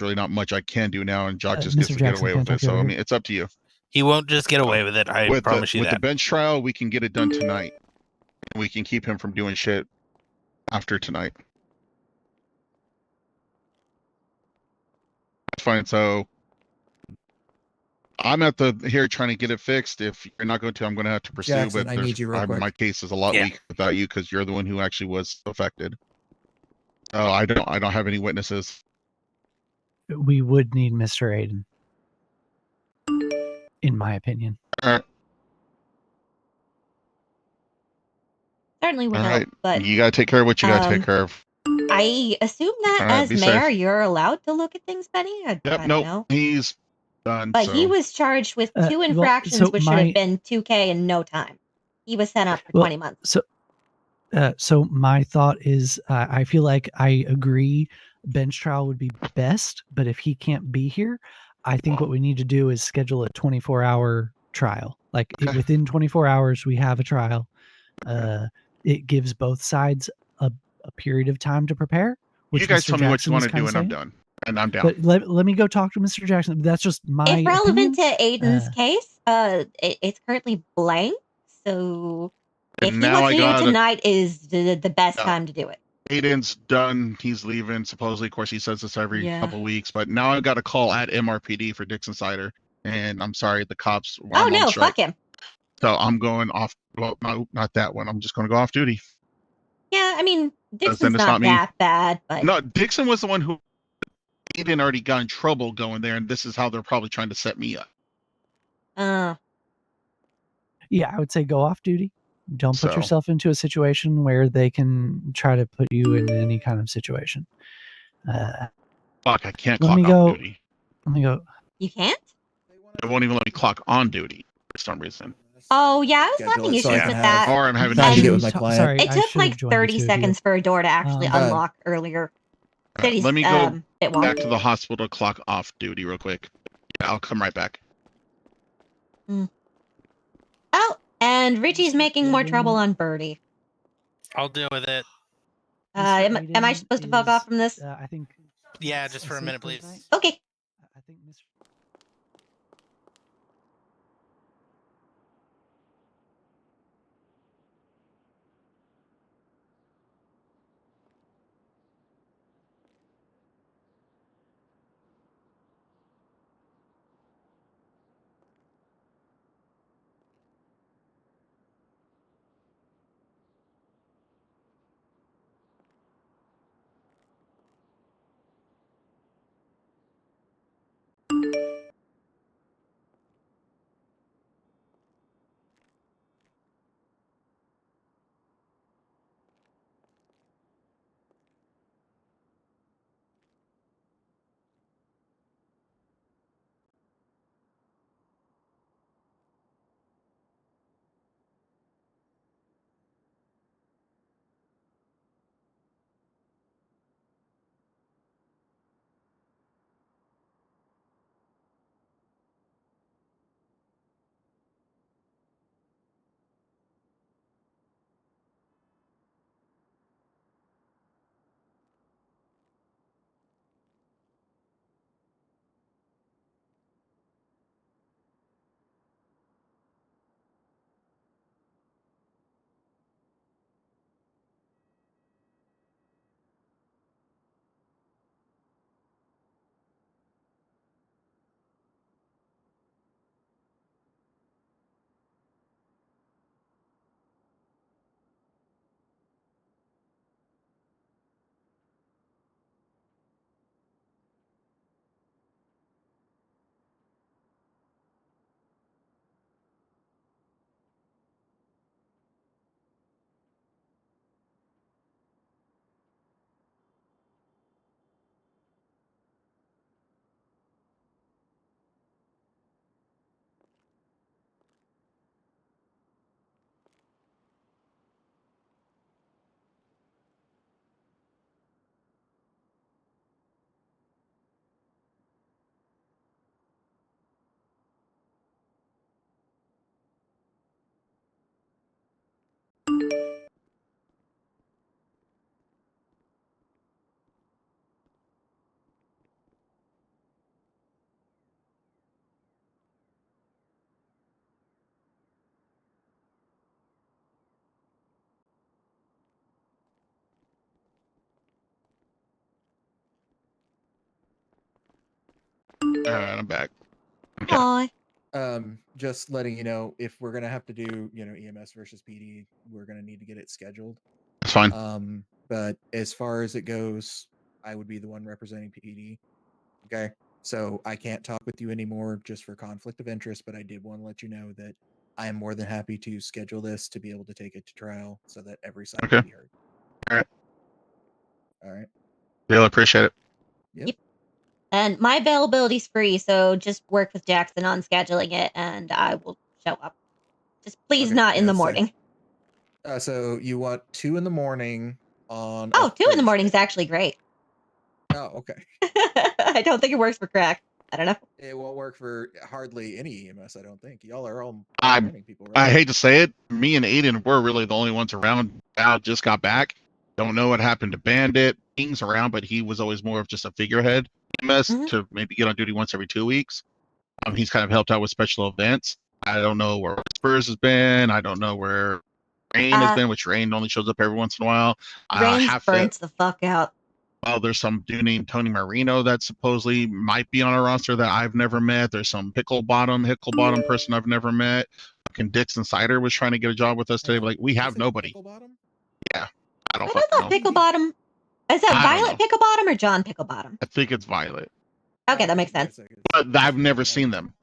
really not much I can do now, and Jock just Mr. gets to get Jackson, away can I with talk it. to you So over I here? mean, it's up to you. He won't just get away with it. I promise you with that. the bench trial, we can get it done tonight. We can keep him from doing shit after tonight. That's fine. So I'm at the here trying to get it fixed. If you're not going to, I'm going to have to pursue. Jackson, but I need you real quick. my case is a lot Yeah. weaker without you because you're the one who actually was affected. Oh, I don't have any witnesses. We would need Mr. Aiden, in my opinion. All right. Certainly would All help, right. but You gotta take care of what you gotta take care of. I assume that All right, as be mayor, safe. you're allowed to look at things, Benny. I Yep. don't Nope. know. He's done. But so. he was charged with 2 infractions, which should have been 2K in no time. He was sent up for 20 months. So my thought is, I feel like I agree bench trial would be best, but if he can't be here, I think what we need to do is schedule a 24-hour trial. Like within 24 hours, we have a trial. It gives both sides a period of time to prepare. Which You guys Mr. tell me what you Jackson want is to do, and kinda I'm saying. done. And I'm down. But let me go talk to Mr. Jackson. That's just my If relevant opinion. to Aiden's case, it's currently blank. So if And he now wants I to do it got tonight, is the best time to do it. Aiden's done. He's leaving. Supposedly, of course, he says this every Yeah. couple weeks. But now I've got a call at MRPD for Dixon Cider, and I'm sorry, the cops. Oh no, fuck him. So I'm going off. Well, no, not that one. I'm just going to go off duty. Yeah, I mean, then Dixon's it's not not me. that bad, but No, Dixon was the one who Aiden already got in trouble going there, and this is how they're probably trying to set me up. Yeah, I would say go off duty. Don't put So. yourself into a situation where they can try to put you in any kind of situation. Fuck, I can't Let clock me off go. duty. Let me go. You can't? It won't even let me clock on duty for some reason. Oh yeah, I was Schedule having it issues so I with can have that. Or I'm having time to issues. get with my client. Sorry, It I took should have like joined the 30 two of you. seconds for a door to actually unlock earlier. City's, Let me go bit back wonky. to the hospital to clock off duty real quick. Yeah, I'll come right back. Oh, and Richie's making more trouble on Birdie. I'll deal with it. Am I supposed to bug off from this? I think. Yeah, just for a minute, please. Okay. I think Mr. All right, I'm back. Okay. Aw. Just letting you know, if we're gonna have to do, EMS versus PD, we're gonna need to get it scheduled. That's fine. But as far as it goes, I would be the one representing PD. Okay. So I can't talk with you anymore just for conflict of interest, but I did want to let you know that I am more than happy to schedule this to be able to take it to trial so that every side Okay. can be heard. All right. All right. Really appreciate it. Yep. And my availability's free, so just work with Jackson on scheduling it, and I will show up. Just please Okay, not in the yeah, so- morning. So you want 2 in the morning on? Oh, a 2 in the morning is Thursday. actually great. Oh, okay. I don't think it works for crack. I don't know. It won't work for hardly any EMS, I don't think. Y'all are all I'm- morning people, right? I hate to say it. Me and Aiden were really the only ones around. Al just got back. Don't know what happened to Bandit. King's around, but he was always more of just a figurehead. EMS to maybe get on duty once every 2 weeks. He's kind of helped out with special events. I don't know where Spurs has been. I don't know where Rain has been, which Rain only shows up every once in a while. Rain burns the fuck out. Well, there's some dude named Tony Marino that supposedly might be on our roster that I've never met. There's some hickle bottom person I've never met. Fucking Dixon Cider was trying to get a job with us today. But like, we have nobody. Yeah, I don't What about fucking know. Picklebottom? Is that I don't Violet know. Picklebottom or John Picklebottom? I think it's Violet, Okay, that makes sense. but I've never seen them.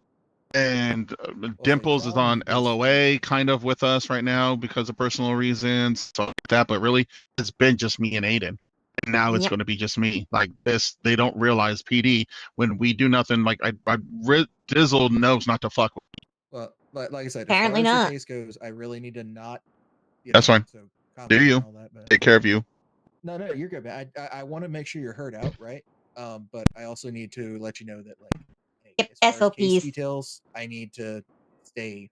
And Dimples is on LOA kind of with us right now because of personal reasons. So that, but really, it's been just me and Aiden. And now it's Yep. going to be just me. Like this, they don't realize PD when we do nothing. Like Dizzle knows not to fuck with me. Well, like I said, Apparently as far as not. the case goes, I really need to not. That's fine. So Do you and all that, but take care of you? No, you're good, man. I want to make sure you're heard out, right? But I also need to let you know that, like, Yep, as far as case SOPs. details, I need to stay.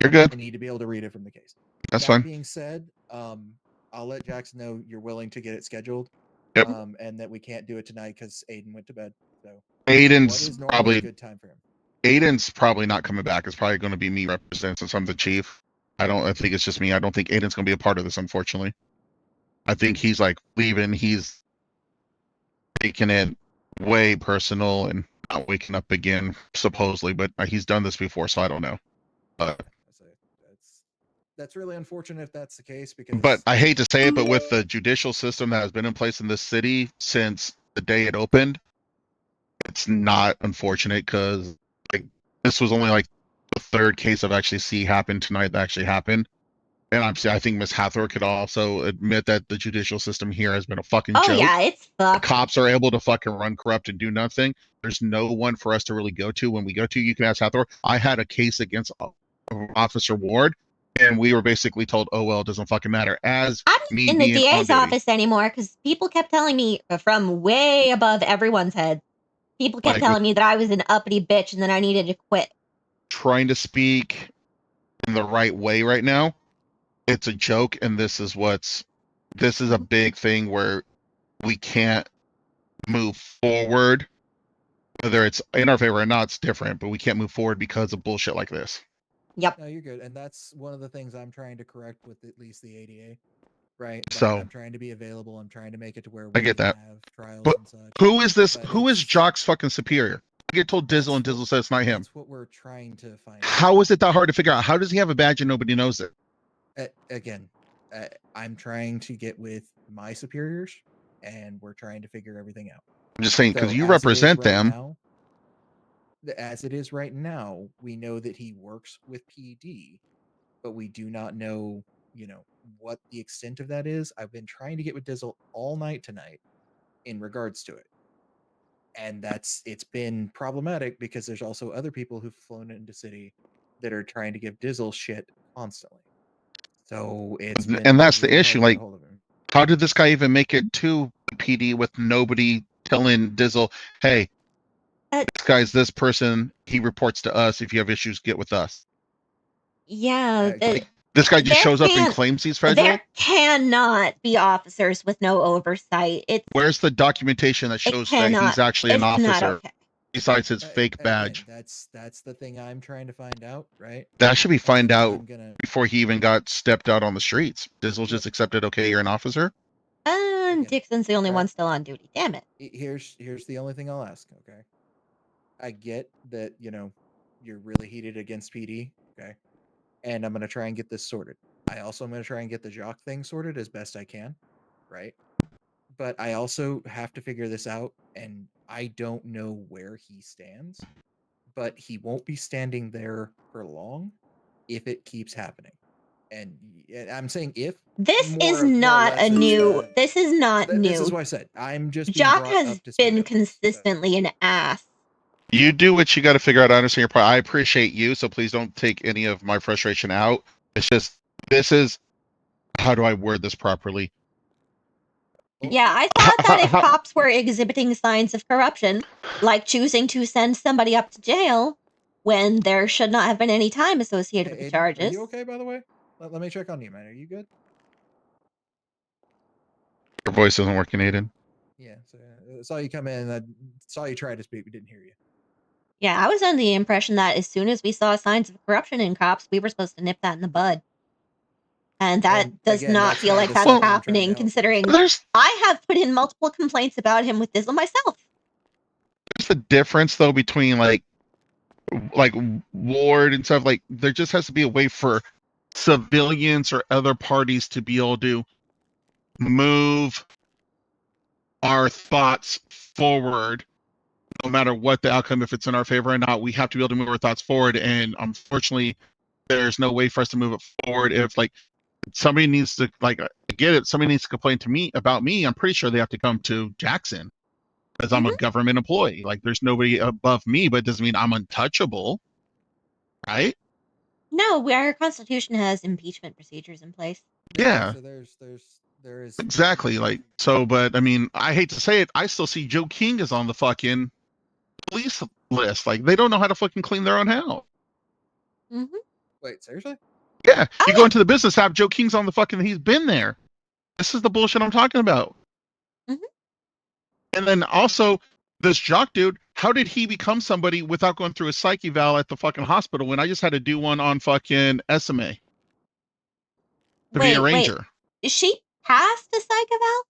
You're good. I need to be able to read it from the case. That's That fine. being said, I'll let Jackson know you're willing to get it scheduled. Yep. And that we can't do it tonight because Aiden went to bed. So what Aiden's is normally probably a good time for him? Aiden's probably not coming back. It's probably going to be me representing since I'm the chief. I think it's just me. I don't think Aiden's going to be a part of this, unfortunately. I think he's like leaving. He's taking it way personal and not waking up again, supposedly. But he's done this before, so I don't know. That's really unfortunate if that's the case because. But I hate to say it, but with the judicial system that has been in place in this city since the day it opened, it's not unfortunate because like this was only like the third case I've actually see happen tonight that actually happened. And I think Miss Hathor could also admit that the judicial system here has been a fucking joke. Yeah, it's fucked. The cops are able to fucking run corrupt and do nothing. There's no one for us to really go to. When we go to, you can ask Hathor. I had a case against Officer Ward, and we were basically told, "Oh well, it doesn't fucking matter." As I'm not me in the being on DA's duty. office anymore because people kept telling me from way above everyone's head. People kept Like, telling me that I was an uppity bitch and that I needed to quit. Trying to speak in the right way right now. It's a joke, and this is a big thing where we can't move forward. Whether it's in our favor or not, it's different, but we can't move forward because of bullshit like this. Yep. No, you're good, and that's one of the things I'm trying to correct with at least the ADA, right? Like, So I'm trying to be available. I'm trying to make it to where I we get can that. have trials But and such. who is this? But Who is Jock's fucking superior? I get told Dizzle, and Dizzle says it's not him. That's what we're trying to find out. How is it that hard to figure out? How does he have a badge and nobody knows it? Again, I'm trying to get with my superiors, and we're trying to figure everything out. I'm just saying because So you as it is represent right them. now- as it is right now, we know that he works with PD, but we do not know, what the extent of that is. I've been trying to get with Dizzle all night tonight in regards to it. And it's been problematic because there's also other people who've flown into city that are trying to give Dizzle shit constantly. So it's been And that's the really hard issue. to get Like, a hold of him. how did this guy even make it to PD with nobody telling Dizzle, hey, this guy's this person, he reports to us. If you have issues, get with us. Yeah. This guy just shows up and claims he's federal. There cannot be officers with no oversight. Where's the documentation that shows that he's actually an officer besides his fake badge? Again, that's the thing I'm trying to find out, right? That should be find And out I'm gonna- before he even got stepped out on the streets. Dizzle just accepted, okay, you're an officer. Dixon's the only one still on duty. Damn it. Here's the only thing I'll ask, okay? I get that, you're really heated against PD, okay? And I'm going to try and get this sorted. I also am going to try and get the Jock thing sorted as best I can, right? But I also have to figure this out, and I don't know where he stands, but he won't be standing there for long if it keeps happening. And I'm saying if This is more or not less a new. is, This is not this is new. why I said I'm just being Jock brought has up to speed been on this, so. consistently an ass. You do what you got to figure out. I understand your part. I appreciate you, so please don't take any of my frustration out. It's just this is how do I word this properly? Yeah, I thought that if cops were exhibiting signs of corruption, like choosing to send somebody up to jail when there should not have been any time associated with the Aiden, charges. Are you okay, by the way? Let me check on you, man. Are you good? Your voice isn't working, Aiden. Yeah. So I saw you come in. I saw you try to speak. We didn't hear you. Yeah, I was under the impression that as soon as we saw signs of corruption in cops, we were supposed to nip that in the bud. And that And does again, not that's feel why like the that's stuff I'm trying to happening, help with. considering There's I have put in multiple complaints about him with Dizzle myself. the difference though between like ward and stuff. Like there just has to be a way for civilians or other parties to be able to move our thoughts forward no matter what the outcome, if it's in our favor or not. We have to be able to move our thoughts forward, and unfortunately there's no way for us to move it forward. If like somebody needs to, like, I get it, somebody needs to complain to me about me, I'm pretty sure they have to come to Jackson because I'm a government employee. Like there's nobody above me, but it doesn't mean I'm untouchable, right? No, our Constitution has impeachment procedures in place. Yeah. So there is Exactly. Like, so, but I mean, I hate to say it, I still see Joe King is on the fucking police list. Like, they don't know how to fucking clean their own house. Mm-hmm. Wait, seriously? Yeah. Oh, You yeah. go into the business app, Joe King's on the fucking, he's been there. This is the bullshit I'm talking about. Mhm. And then also, this jock dude, how did he become somebody without going through a psych eval at the fucking hospital when I just had to do one on fucking SMA to be a Wait. ranger? Is she past the psych eval?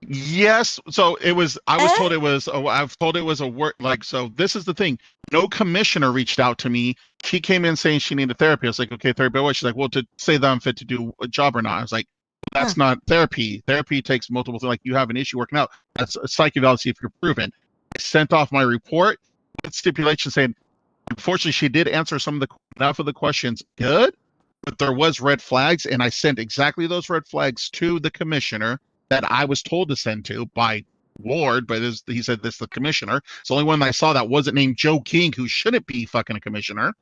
Yes. So it was, I was told it was, I've told it was a work, like, so this is the thing. No commissioner reached out to me. She came in saying she needed therapy. I was like, okay, therapy. What? She's like, well, to say that I'm fit to do a job or not. I was like, that's not therapy. Therapy takes multiple things. Like you have an issue working out. That's a psych eval to see if you're proven. I sent off my report with stipulation saying, unfortunately, she did answer enough of the questions good, but there was red flags, and I sent exactly those red flags to the commissioner that I was told to send to by Ward, but he said this is the commissioner. It's the only one I saw that wasn't named Joe King, who shouldn't be fucking a commissioner.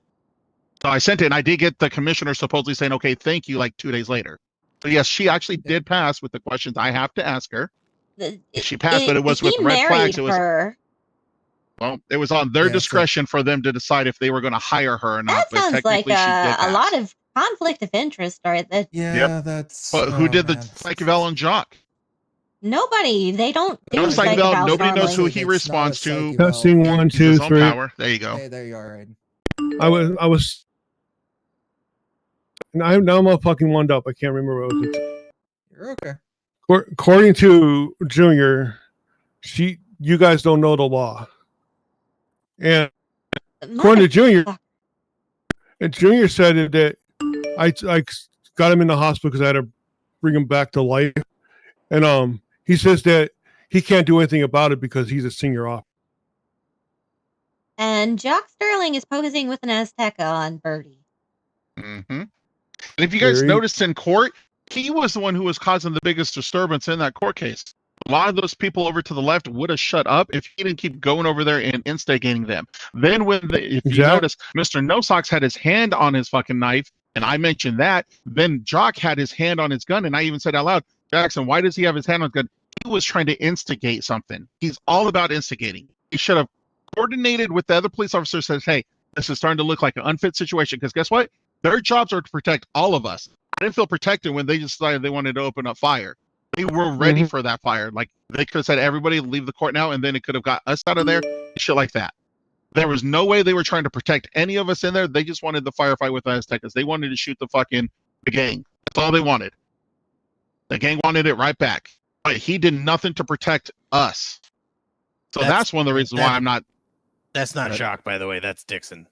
So I sent it, and I did get the commissioner supposedly saying, okay, thank you, like 2 days later. So yes, she actually did pass with the questions I have to ask her. She passed, but it was with He red flags. married It was, her. well, it was on their discretion for them to decide if they were going to hire her or not. That But sounds like technically, she did a lot pass. of conflict of interest, right? That Yeah, that's. But who did the man. psych eval on Jock? nobody. They don't No do psych psych eval. evals Nobody knows who normally. he It's not a responds psych to. eval. Testing one, He's his two, own three. power. There you go. Hey, there you are, Ed. I was. Now I'm all fucking wound up. I can't remember what it was. You're okay. According to Junior, you guys don't know the law, and according to Junior, and Junior said that I got him in the hospital because I had to bring him back to life, and he says that he can't do anything about it because he's a senior officer. And Jock Sterling is posing with an Azteca on Birdie. Mm-hmm. And if you guys noticed in court, he was the one who was causing the biggest disturbance in that court case. A lot of those people over to the left would have shut up if he didn't keep going over there and instigating them. Then if you notice, Mr. No Socks had his hand on his fucking knife, and I mentioned that. Then Jock had his hand on his gun, and I even said out loud, Jackson, why does he have his hand on his gun? He was trying to instigate something. He's all about instigating. He should have coordinated with the other police officers, says, hey, this is starting to look like an unfit situation, because guess what? Their jobs are to protect all of us. I didn't feel protected when they decided they wanted to open up fire. They were ready for that fire. Like, they could have said, everybody leave the court now, and then it could have got us out of there, shit like that. There was no way they were trying to protect any of us in there. They just wanted the firefight with the Aztecas. They wanted to shoot the gang. That's all they wanted. The gang wanted it right back. But he did nothing to protect us. So that's one of the reasons why I'm not That's not Jock, by the way. That's Dixon.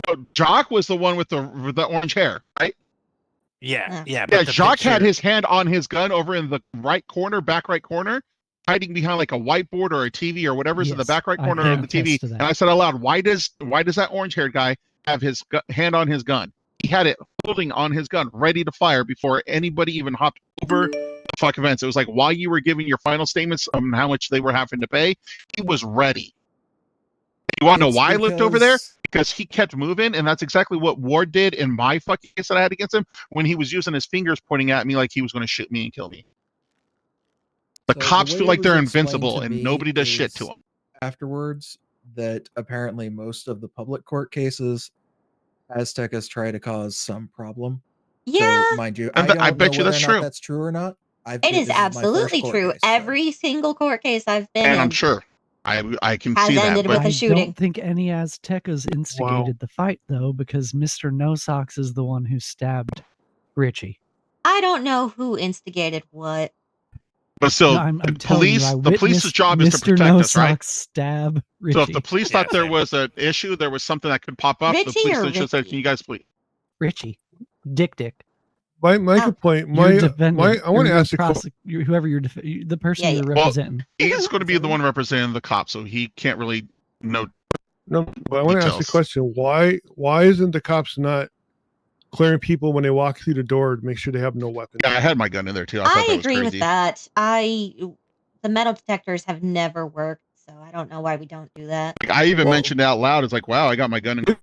Oh, Jock was the one with the orange hair, right? Yeah. Yeah, But the Jock had picture- his hand on his gun over in the right corner, back right corner, hiding behind like a whiteboard or a TV or whatever's in the Yes, back right I corner can of the TV. attest to that. And I said out loud, why does that orange haired guy have his hand on his gun? He had it holding on his gun, ready to fire before anybody even hopped over the fuck events. It was like while you were giving your final statements on how much they were having to pay, he was ready. You want to know It's why I looked over there? because- Because he kept moving, and that's exactly what Ward did in my fucking case that I had against him when he was using his fingers pointing at me like he was going to shoot me and kill me. The So cops way feel it like was they're explained invincible, to and me nobody does shit to is them. Afterwards, that apparently most of the public court cases, Aztec has tried to cause some problem. Yeah, So, mind you, And I don't I bet know you whether that's or not true. that's true or not. it is absolutely true. Every single court case I've been And in I'm sure I can has see that. ended But with a I shooting. don't think any Aztecas instigated the fight though, because Mr. No Socks is the one who stabbed Richie. I don't know who instigated what. still, No, I'm the telling you, I police's witnessed job is to Mr. protect No us, right? Socks stab Richie. So if the police thought there was an issue, there was something that could pop up, the Richie police or then should have said, Ricky? "Can you guys please?" Richie, Dick. My Oh, complaint, You're defending. I want to you're ask a question. whoever you're the person Yeah, you're yeah. Well, representing. he's going to be the one representing the cop, so he can't really know. No, but I want to ask a details. question. Why isn't the cops not clearing people when they walk through the door to make sure they have no weapons? Yeah, I had my gun in there too. I thought I that was agree with crazy. that. The metal detectors have never worked, so I don't know why we don't do that. Like, I even Well- mentioned out loud, it's like, wow, I got my gun in.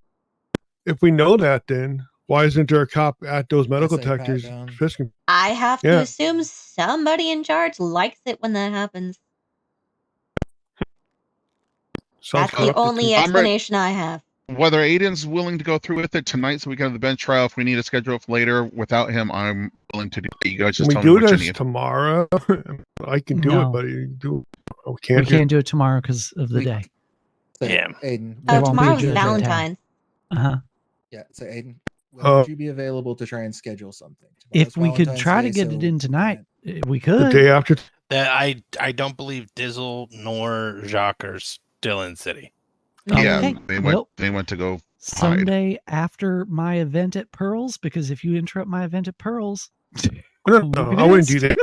If we know that, then why isn't there a cop at those medical say pat detectors down. frisking? I have to Yeah. assume somebody in charge likes it when that happens. Sounds That's the corrupt to only me. explanation I have. Whether Aiden's willing to go through with it tonight so we can have the bench trial, if we need to schedule it for later without him, I'm willing to do it. You guys Can just we tell me do what you this need. tomorrow? I can do No. it, but you do. Oh, We can't do it? can't do it tomorrow because of the We- day. So, Yeah. Aiden. There Oh, won't be a tomorrow's judge in town. Valentine's. Uh-huh. Yeah, so Aiden, when Uh, would you be available to try and schedule something? If Tomorrow's we could Valentine's try to Day, get it so in tonight, we The could. day after. That I don't believe Dizzle nor Jacques are still in city. Yeah, Okay, they well- went to go hide. Sunday after my event at Pearls, because if you interrupt my event at Pearls, No, Look no, at I wouldn't do this.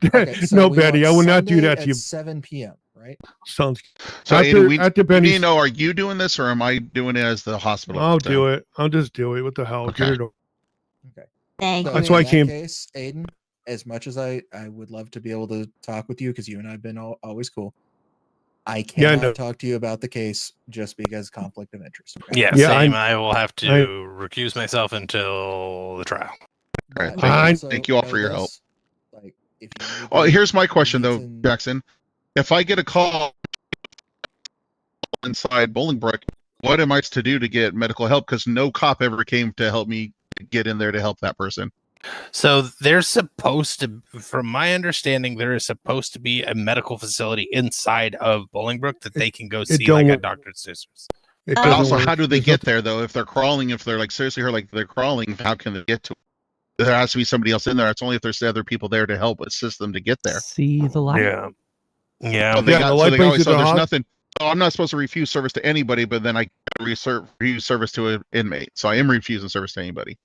that. Okay, so No, we Betty, want I would not do Sunday that to at you. 7 p.m., right? Sounds. So after- Aiden, we after need Benny's- to know, are you doing this or am I doing it as the hospital? I'll do it. I'll just do it. What the hell? Okay. Get it over. Thank So you. That's in why I that came- case, Aiden, as much as I would love to be able to talk with you because you and I have been always cool, I Yeah, I cannot know. talk to you about the case just because conflict of interest. Okay? Yeah, Yeah, same. I'm- I will have to I- recuse myself until the trial. All right, But thank you. also Thank you all know for your help. this, Like, if you need Oh, to here's my question need though, to- Jackson. If I get a call inside Bolingbrook, what am I to do to get medical help? Because no cop ever came to help me get in there to help that person. So there's supposed to, from my understanding, there is supposed to be a medical facility inside of Bolingbrook that they can go see like a don't- Dr. Seuss. It But But doesn't also, work. how do they There's get no- there though? If they're crawling, if they're like seriously hurt, like they're crawling, how can they get to it? There has to be somebody else in there. It's only if there's other people there to help assist them to get there. see the light. Yeah. So Yeah, they the got, light so they brings always you so to the there's hos- nothing. Oh, I'm not supposed to refuse service to anybody, but then I refuse service to an inmate. So I am refusing service to anybody.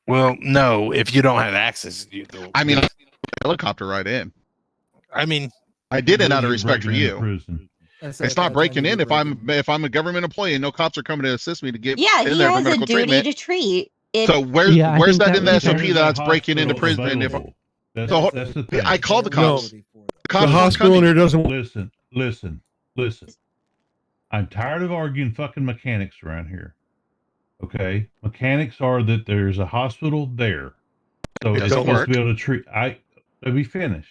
Well, no, if you don't have access, I mean, helicopter right in. I mean, I did it Those out of are respect for breaking into you. prison. I say It's at that not time breaking you'd in be if breaking- I'm a government employee and no cops are coming to assist me to get Yeah, in he there for has a medical duty treatment. to treat. It, So where's Yeah, I where's think that that in the would be SOP fair. that that's breaking into Hospital prison? And if available. That's, So, that's the thing. I called the No. cops. for them. The cops The weren't hospital coming. owner doesn't. Listen. I'm tired of arguing fucking mechanics around here. Okay? Mechanics are that there's a hospital there. So It it's doesn't supposed work. to be able to treat. Let me finish.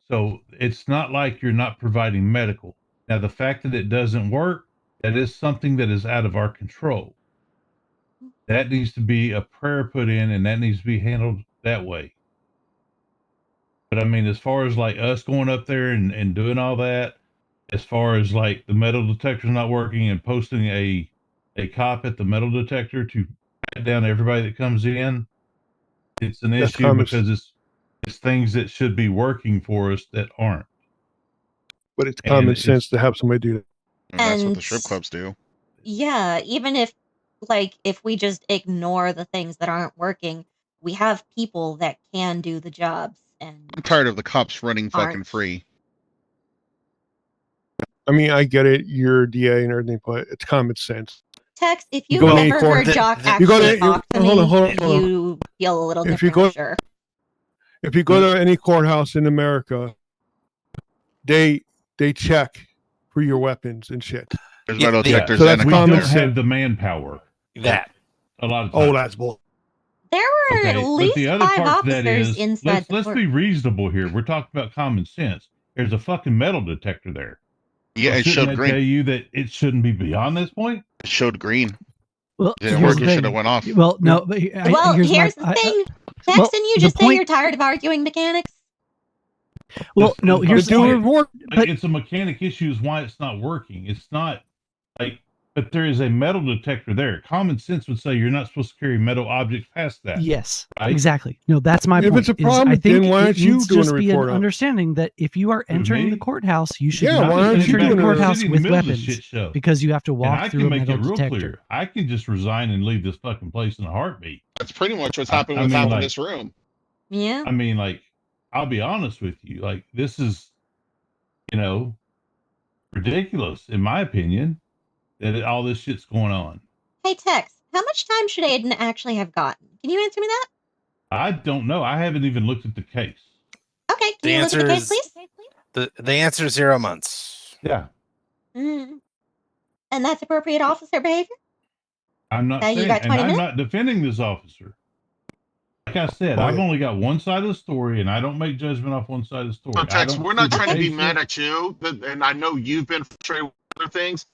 So it's not like you're not providing medical. Now, the fact that it doesn't work, that is something that is out of our control. That needs to be a prayer put in, and that needs to be handled that way. But I mean, as far as like us going up there and doing all that, as far as like the metal detector's not working and posting a cop at the metal detector to pat down everybody that comes in, it's an That's issue common. because it's things that should be working for us that aren't. But it's And common it's- sense to have somebody do that. And that's what the And- strip clubs do. Yeah, even if we just ignore the things that aren't working, we have people that can do the jobs and I'm tired of the cops running fucking Aren't. free. I mean, I get it. You're DA and everything, but it's common sense. Tex, if You you've go to any never court- heard Jock You you go actually to- talk to hold me, on, hold on. you feel a little If you different, go- I'm sure. If you go to any courthouse in America, they check for your weapons and shit. There's Yeah, metal yeah. detectors So and that's a We common don't counter. sense. have the manpower. That. A lot of times. Oh, that's bull. There were Okay, at but least the other 5 part to that officers is inside the let's court. be reasonable here. We're talking about common sense. There's a fucking metal detector there. Yeah, Well, it shouldn't showed that green. tell you that it shouldn't be beyond this point? It showed green. Well, Didn't here's work. the It should thing. have went off. Well, no, but Well, here's here's my, the thing. Tex, well, didn't you the just say point- you're tired of arguing mechanics? well, no, That's here's the the Do point. thing. report. Like, But- it's a mechanic issue is why it's not working. It's not like, but there is a metal detector there. Common sense would say you're not supposed to carry metal objects past that. Yes, Right? exactly. No, that's my If point. it's a is problem, I think then why it aren't you needs to doing just a be an report on it? understanding that if you are entering me? the courthouse, you should Yeah, not why be aren't you entering doing the it? courthouse Sitting in with the middle of this weapons shit show. because you have to And walk I through can a make metal it real detector. clear. I can just resign and leave this fucking place in a heartbeat. That's pretty much what's I- happened I with mean, half of like- this room. Yeah. I mean, like, I'll be honest with you. Like, this is, ridiculous, in my opinion, that all this shit's going on. Hey, Tex, how much time should Aiden actually have gotten? Can you answer me that? I don't know. I haven't even looked at the case. Okay, The can you look at the answer case, is- please? The answer is 0 months. Yeah. Mm. And that's appropriate officer behavior? I'm not Now you saying, got and 20 I'm minutes? not defending this officer. Like I said, Oh, I've yeah. only got one side of the story, and I don't make judgment off one side of the story. So, I Tex, don't we're not see the trying to be case mad yet. at you, and I know you've been frustrated with other things.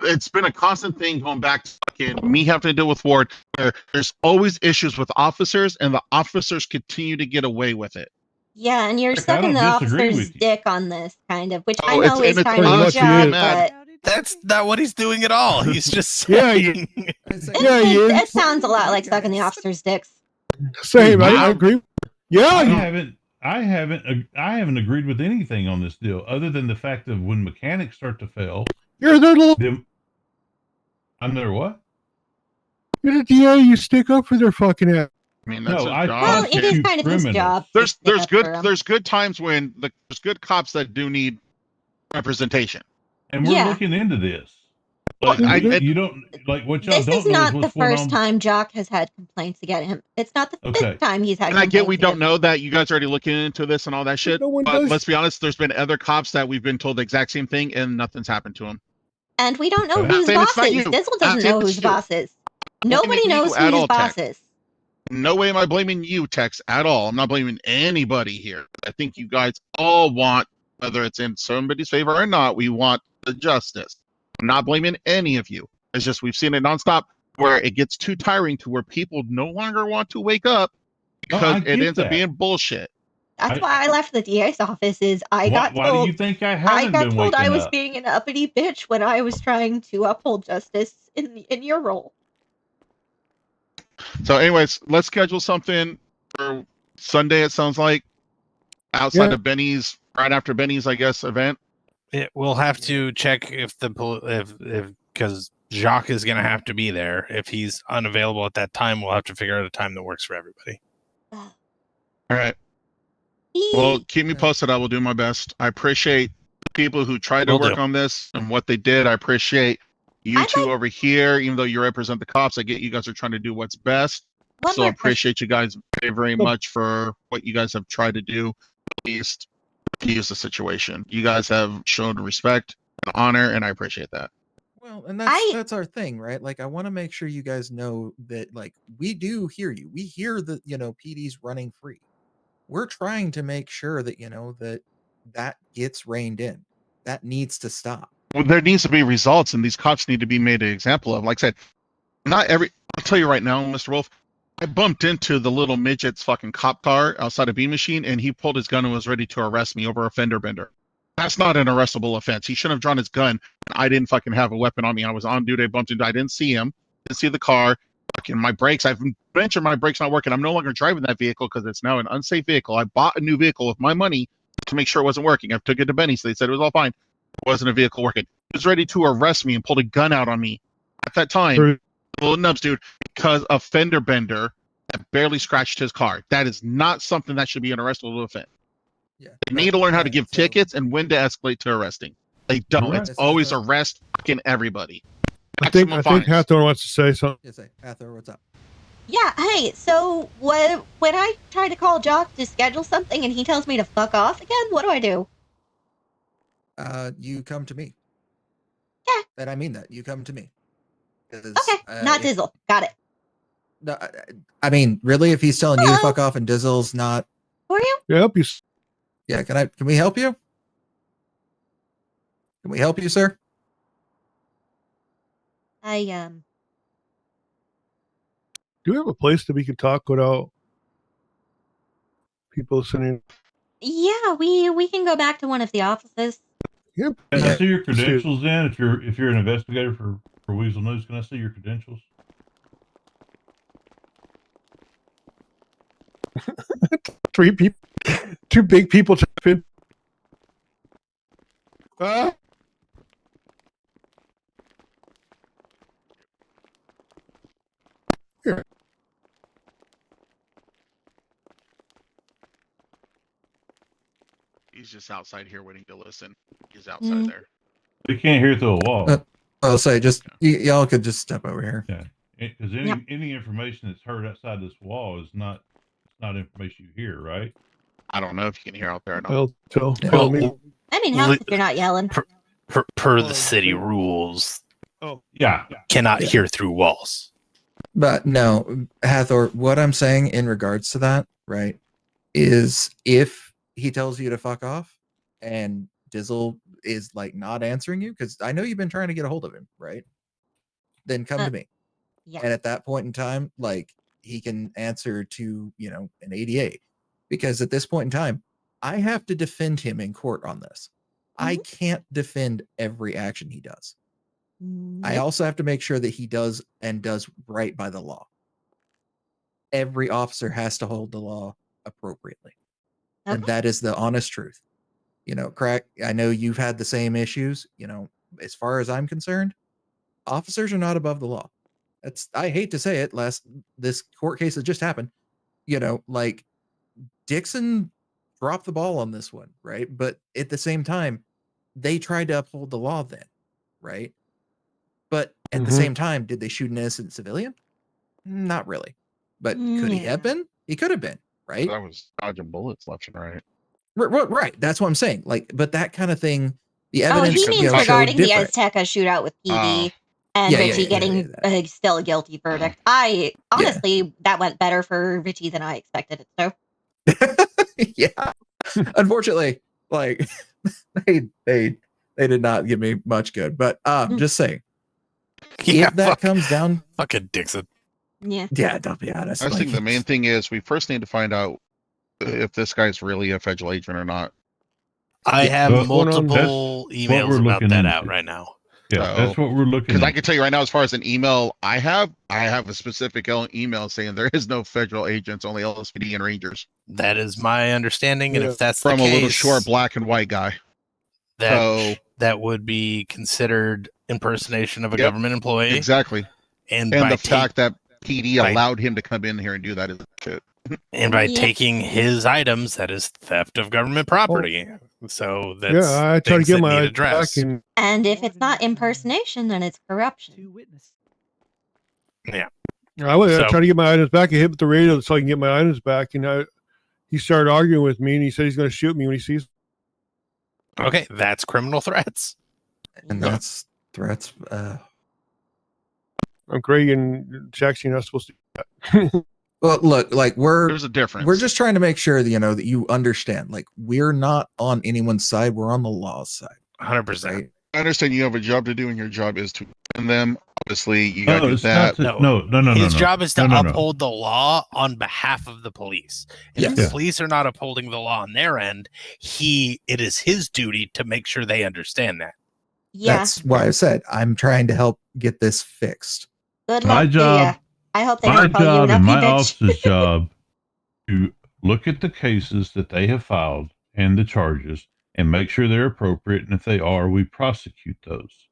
It's been a constant thing going back to fucking me having to deal with Ward, where there's always issues with officers, and the officers continue to get away with it. Yeah, and you're Look, I sucking the don't disagree officer's with you. dick on this, kind of, which Oh, I know is it's kind of pretty his much job, is. but That's not what he's doing at all. He's just Yeah, saying. It's like, Yeah, he it is. sounds a lot like sucking the officer's dicks. Same. I Wow. agree. Yeah, I haven't agreed with anything on this deal, other than the fact of when mechanics start to fail, you're the little. then I'm there. What? You're the DA. You stick up for their fucking ass. I mean, that's No, his I job. Well, prosecute it is kind of his criminals. job. to There's stick up for 'em. there's good times when there's good cops that do need representation. And we're Yeah. looking into this. Well, Like, I- you don't like what y'all This don't is know not is the what's going first on. time Jock has had complaints against him. It's not the Okay. fifth time he's had And I complaints get we don't against know that you guys are already looking into this and all that shit. No one But does. let's be honest, there's been other cops that we've been told the exact same thing and nothing's happened to them. And we don't know Okay. whose Saying it's boss not is. you. Dizzle Not doesn't saying know it's whose you. boss is. Nobody blaming knows you who at his all, boss Tech. is. No way am I blaming you, Tex, at all. I'm not blaming anybody here. I think you guys all want, whether it's in somebody's favor or not, we want the justice. I'm not blaming any of you. It's just we've seen it nonstop where it gets too tiring to where people no longer want to wake up No, because I it get ends up that. being bullshit. That's I- why I left the DA's office. Is I got Why do told you think I I haven't got been told waking I was up? being an uppity bitch when I was trying to uphold justice in your role. So, anyways, let's schedule something for Sunday. It sounds like outside Yeah. of Benny's, right after Benny's, I guess, event. We'll have to check if because Jacques is going to have to be there. If he's unavailable at that time, we'll have to figure out a time that works for everybody. All right. Well, keep me posted. I will do my best. I appreciate people who tried to Will work do. on this and what they did. I appreciate you I'd two like- over here, even though you represent the cops. I get you guys are trying to do what's best. One So I more question. appreciate you guys very, very much for what you guys have tried to do, at least to use the situation. You guys have shown respect and honor, and I appreciate that. Well, and that's I- that's our thing, right? Like, I want to make sure you guys know that, like, we do hear you. We hear that PD's running free. We're trying to make sure that that gets reined in. That needs to stop. Well, there needs to be results, and these cops need to be made an example of. Like I said, not every. I'll tell you right now, Mr. Wolf. I bumped into the little midget's fucking cop car outside of B Machine, and he pulled his gun and was ready to arrest me over a fender bender. That's not an arrestable offense. He shouldn't have drawn his gun. And I didn't fucking have a weapon on me. I was on duty. I bumped into. I didn't see him. Didn't see the car. Fucking my brakes. I've mentioned my brakes not working. I'm no longer driving that vehicle because it's now an unsafe vehicle. I bought a new vehicle with my money to make sure it wasn't working. I took it to Benny, so they said it was all fine. It wasn't a vehicle working. was ready to arrest me and pulled a gun out on me at that time. For- Little nubs, dude, because a fender bender that barely scratched his car. That is not something that should be an arrestable offense. Yeah. They need to learn how to give so- tickets and when to escalate to arresting. They don't. Right. It's This is always the- arrest fucking everybody. I think Maximum fines. Hathor wants to say something. Yes, Hathor, what's up? Yeah, hey, so when I try to call Jock to schedule something and he tells me to fuck off again, what do I do? You come to me. Yeah. And I mean that. You come to me. 'Cause, Okay, not if- Dizzle. Got it. No, I mean, really, if he's telling you to Hello? fuck off and Dizzle's not. For you? Yep. You. Yeah, can we help you? Can we help you, sir? Do we have a place that we can talk without people listening? Yeah, we can go back to one of the offices. Yep. Can Yeah. I see your credentials then? If you're an investigator for Weasel News, can I see your credentials? Three people, two big people to fit. Here. He's just outside here waiting to listen. He's outside Mm. there. We can't hear through a wall. I'll say, just y'all could just step over here. Because any information that's heard outside this wall is not information you hear, right? I don't know if you can hear out there or not. Well, tell Well, me. I mean, help if you're not yelling. Per the city rules, Yeah. cannot Yeah. hear through walls. But no, Hathor, what I'm saying in regards to that, right, is if he tells you to fuck off and Dizzle is like not answering you, because I know you've been trying to get a hold of him, right? Then come to me. Yeah. And at that point in time, like he can answer to, an 88. Because at this point in time, I have to defend him in court on this. I can't defend every action he does. I also have to make sure that he does right by the law. Every officer has to hold the law appropriately. And Okay. that is the honest truth. Crack, I know you've had the same issues. As far as I'm concerned, officers are not above the law. I hate to say it, this court case that just happened, like Dixon dropped the ball on this one, right? But at the same time, they tried to uphold the law then, right? But at the same time, did they shoot an innocent civilian? Not really. But could he have been? He could have been, right? That was dodging bullets left and right. Right. That's what I'm saying. Like, but that kind of thing, the Oh, evidence, he means showed regarding the different. Azteca shootout with PD and Yeah, Richie yeah, getting yeah. still a guilty verdict. Honestly, that went better for Richie than I expected it to. Yeah. Unfortunately, like they did not give me much good. But just saying, if that comes down, fucking Dixon. Yeah. Yeah, don't be honest. I think the main thing is we first need to find out if this guy's really a federal agent or not. I have Well, multiple that's what we're emails about looking that into. out right now. Yeah, that's what we're looking Because at. I can tell you right now, as far as an email I have a specific email saying there is no federal agents, only LSPD and Rangers. That is my understanding, and if that's From the a case, little short black and white guy. that would be considered impersonation of a government employee. Exactly. And the fact that PD allowed him to come in here and do that is shit. And by taking his items, that is theft of government property. So that's I try to things get that my need eyes addressed. back and And if it's not impersonation, then it's corruption. Yeah. I try to get my items back. I hit with the radio so I can get my items back. And he started arguing with me, and he said he's going to shoot me when he sees. Okay, that's criminal threats. And that's threats. I'm Craig and Jackson. You're not supposed to do that. Well, look, like there's a difference. We're just trying to make sure that that you understand. Like, we're not on anyone's side. We're on the law's side. 100%. Right? I understand you have a job to do, and your job is to defend them. Obviously, you got to do it's that. not no. His job is to No. uphold the law on behalf of the police. And if the police are not upholding the law on their end, it is his duty to make sure they understand that. Yeah. That's why I said I'm trying to help get this fixed. Good My luck to job- ya. I hope they My don't call you job an and my uppy bitch. office's job to look at the cases that they have filed and the charges and make sure they're appropriate. And if they are, we prosecute those.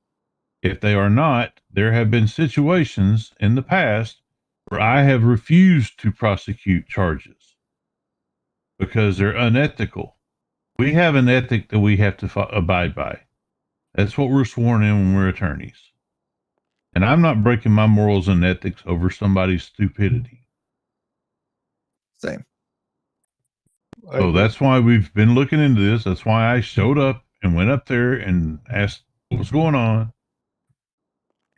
If they are not, there have been situations in the past where I have refused to prosecute charges because they're unethical. We have an ethic that we have to abide by. That's what we're sworn in when we're attorneys. And I'm not breaking my morals and ethics over somebody's stupidity. Same. So that's why we've been looking into this. That's why I showed up and went up there and asked what was going on.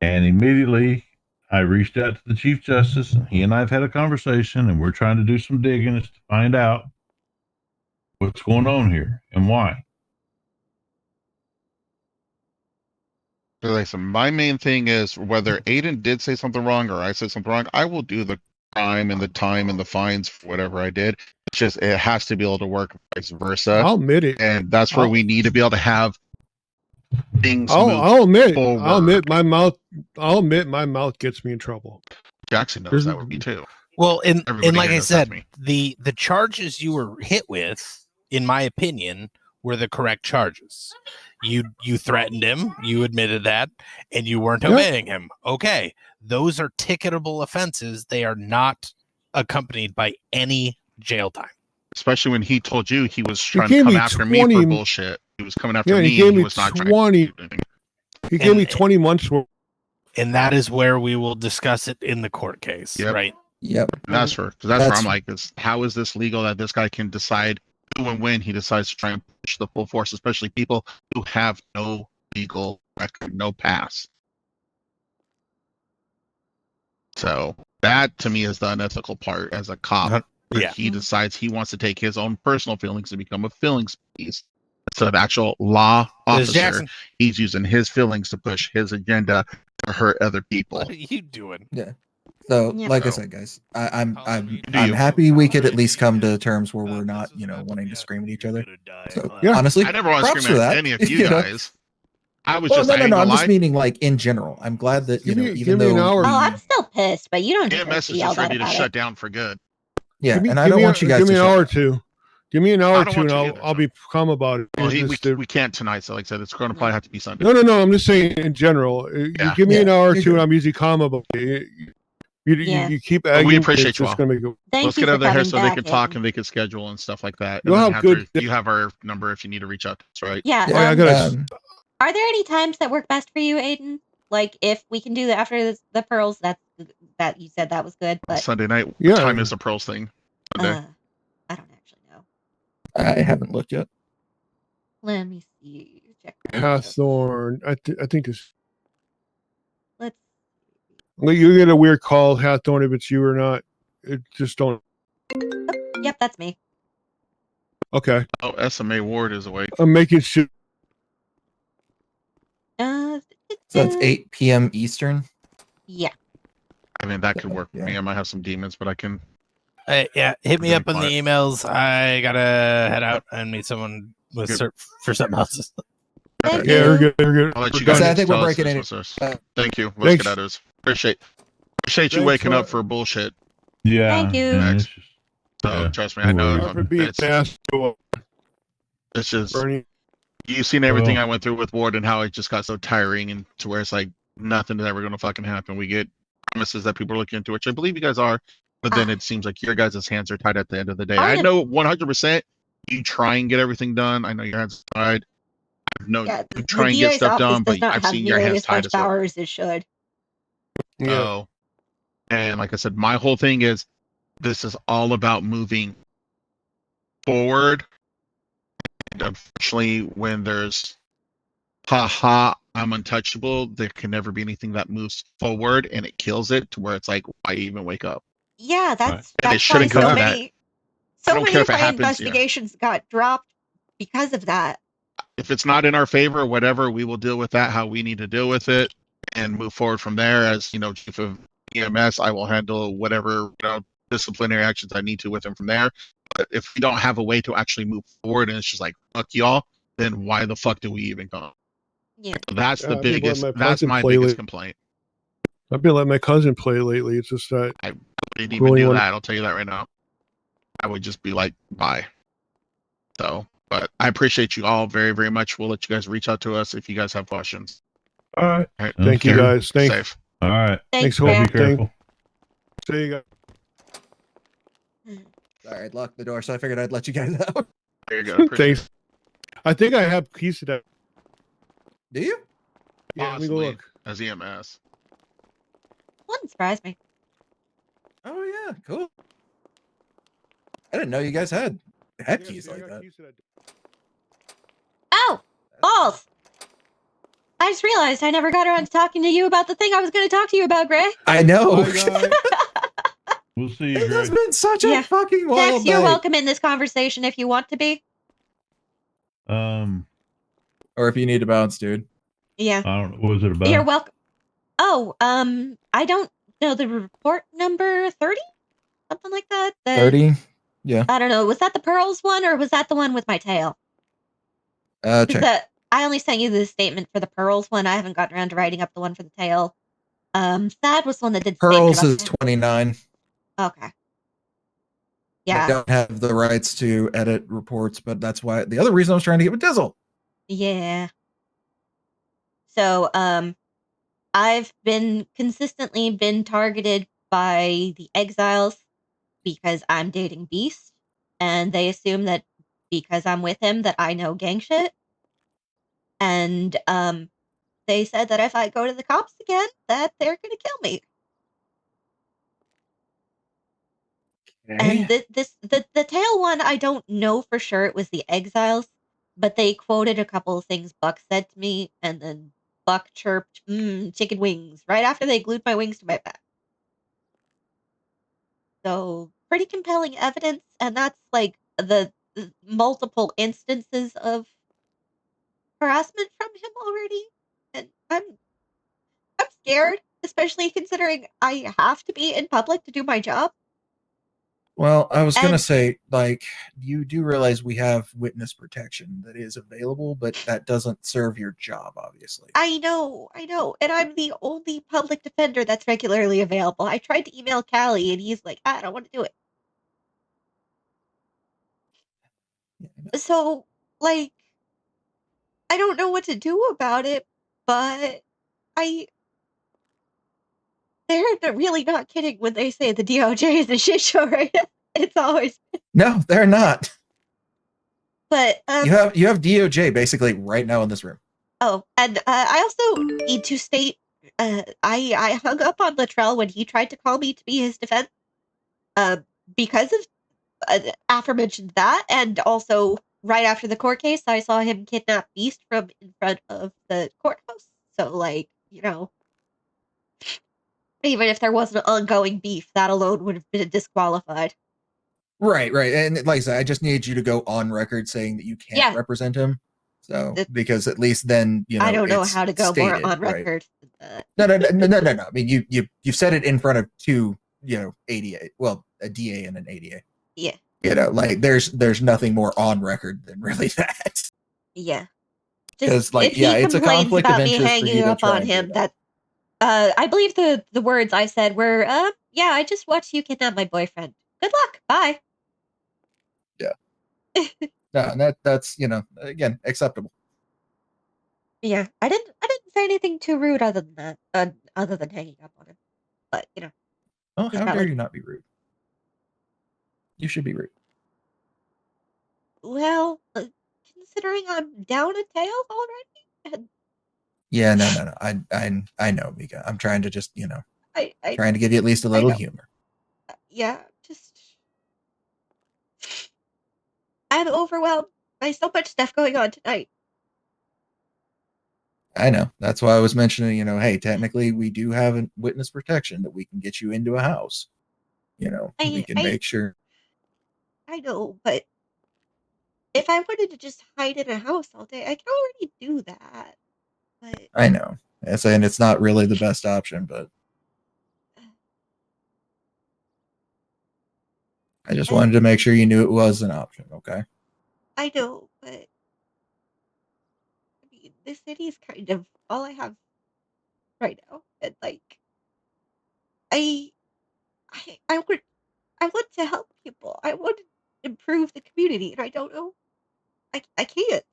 And immediately I reached out to the Chief Justice, and he and I have had a conversation, and we're trying to do some digging to find out what's going on here and why. Like, so my main thing is whether Aiden did say something wrong or I said something wrong, I will do the crime and the time and the fines for whatever I did. It's just it has to be able to work vice versa. I'll admit it. And that's where we need to be able to have things I'll admit forward. I'll admit my mouth gets me in trouble. Jackson knows that would be too. Well, and Everybody like here I knows that's said, me. the charges you were hit with, in my opinion, were the correct charges. You threatened him, you admitted that, and you weren't obeying him. Okay, those are ticketable offenses. They are not accompanied by any jail time. Especially when he told you he was trying to come after me for bullshit. He was coming after me. He gave and me he was not 20. trying to do anything. He gave me 20 months worth. And that is where we will discuss it in the court case, right? Yep. And that's where I'm like, how is this legal that this guy can decide who and when he decides to try and push the full force, especially people who have no legal record, no pass. So that to me is the unethical part as a cop. He decides he wants to take his own personal feelings and become a feelings police instead of actual law officer. He's using his feelings to push his agenda to hurt other people. What are you doing? Yeah. So, like I said, guys, I'm happy we could at least come to terms where we're not, wanting to scream at each other. So, honestly, I never want to props scream for at that. any of you guys. I was just no. I'm just meaning like in general. I'm glad that even though I'm still pissed, but you don't deserve EMS to is yell just ready to about shut it. down for good. Yeah, and I don't want you guys to give me an shut hour or up. two. Give me an hour or two, and either, I'll be calm about it. Well, we can't tonight, so like I said, it's going to probably have to be Sunday. No. I'm just saying in general. You give me an hour or two, and I'm usually calm about it. You keep Well, agging. we appreciate it's you just all. gonna make it. Let's get out of there so they can talk and they can schedule and stuff like that. You'll have good. You have our number if you need to reach out to us, right? Yeah. I gotta. Are there any times that work best for you, Aiden? Like if we can do that after the pearls, that you said that was good. But Sunday night. What time is the pearls thing? Sunday. I don't actually know. I haven't looked yet. Let me see. Check. Hathor. I think this. Let's. Well, you get a weird call, Hathor, if it's you or not. It just don't. Oh, yep, that's me. Okay. Oh, SMA Ward is awake. I'm making sure. So that's 8 p.m. Eastern. Yeah. I mean, that could work for me. I might have some demons, but I can. Hit me up on the emails. I gotta head out and meet someone for something else. Thank you. We're good. I'll let you guys. I think we're breaking it. Thank you. Let's get out of this. Appreciate you waking up for bullshit. Yeah. Thank you. So trust me, I know. It's just you've seen everything I went through with Ward and how it just got so tiring and to where it's like nothing is ever going to fucking happen. We get promises that people are looking into, which I believe you guys are, but then it seems like your guys' hands are tied at the end of the day. I know 100% you try and get everything done. I know your hands are tied. You try and get stuff done, but I've seen your hands tied as well. Power as it should. Oh, and like I said, my whole thing is this is all about moving forward. And unfortunately, when there's I'm untouchable, there can never be anything that moves forward and it kills it to where it's like, why even wake up? Yeah, that's why so many of my investigations got dropped because of that. If it's not in our favor, whatever, we will deal with that how we need to deal with it and move forward from there. As chief of EMS, I will handle whatever disciplinary actions I need to with him from there. But if we don't have a way to actually move forward and it's just like fuck y'all, then why the fuck do we even go? Yeah, so that's the biggest. That's my biggest complaint. I've been letting my cousin play lately. It's just that I didn't even do that. I'll tell you that right now. I would just be like, bye. So, But I appreciate you all very, very much. We'll let you guys reach out to us if you guys have questions. All right. All right. Thank you, Take care. guys. Thanks. Safe. All right. Thanks, Thanks, Hope. Be man. careful. See you guys. Sorry, I'd locked the door, so I figured I'd let you guys out. There you go. Appreciate Thanks. I think I have keys to that. Do you? Yeah, let me go Possibly. look. As EMS. Wouldn't surprise me. Oh yeah, cool. I didn't know you guys had keys like that. Oh, balls! I just realized I never got around to talking to you about the thing I was going to talk to you about, Gray. I know. Bye, guys. We'll see you, It has Greg. been such a Yeah. fucking wild Tex, you're night. welcome in this conversation if you want to be. Or if you need to bounce, dude. Yeah, I don't know. What was it about? you're welcome. Oh, I don't know the report number 30? Something like that? 30? Yeah. I don't know. Was that the pearls one or was that the one with my tail? Check. I only sent you the statement for the pearls one. I haven't gotten around to writing up the one for the tail. Thad was the one that did the Pearls statement is about 29. Okay. I Yeah. don't have the rights to edit reports, but that's why the other reason I was trying to get with Dizzle. Yeah. So, I've consistently been targeted by the exiles because I'm dating Beast, and they assume that because I'm with him that I know gang shit. And they said that if I go to the cops again, that they're gonna kill me. And the tail one, I don't know for sure it was the exiles, but they quoted a couple of things Buck said to me, and then Buck chirped, chicken wings, right after they glued my wings to my back. So, pretty compelling evidence, and that's like the multiple instances of harassment from him already. And I'm scared, especially considering I have to be in public to do my job. Well, I was gonna And say, like, you do realize we have witness protection that is available, but that doesn't serve your job, obviously. I know, and I'm the only public defender that's regularly available. I tried to email Callie, and he's like, I don't want to do it. Yeah, So, like, I don't know what to do about it, but they're really not kidding when they say the DOJ is a shit show, right? It's always. No, they're not. But You have DOJ basically right now in this room. Oh, and I also need to state, I hung up on Latrell when he tried to call me to be his defense, because of aforementioned that, and also right after the court case, I saw him kidnap Beast from in front of the courthouse. So, like, even if there wasn't ongoing beef, that alone would have been disqualified. Right. And like I said, I just need you to go on record saying that you can't represent him. So, because at least then, I don't know it's how to go stated, more on right? record. No. I mean, you've said it in front of two, ADA, well, a DA and an ADA. Yeah. Like there's nothing more on record than really that. Yeah. Because, like, if he it's a conflict of about me interest for hanging you to up try on and do him, that. I believe the words I said were, yeah, I just watched you kidnap my boyfriend. Good luck. Bye. Yeah. No, and that's again acceptable. Yeah, I didn't say anything too rude other than that, other than hanging up on him. But Oh, he's how got, dare like, you not be rude? You should be rude. well, considering I'm down a tail already, and Yeah, no. I know, Mika. I'm trying to just, I trying to give you at least a little humor. Yeah, just I'm overwhelmed by so much stuff going on tonight. I know. That's why I was mentioning, hey, technically we do have a witness protection that we can get you into a house. We can make sure. I know, but if I wanted to just hide in a house all day, I can already do that. But I know. I'm saying it's not really the best option, but I just wanted to make sure you knew it was an option, okay? I know, but I mean, the city's kind of all I have right now, and like, I, I want to help people. I want to improve the community, and I don't know I can't.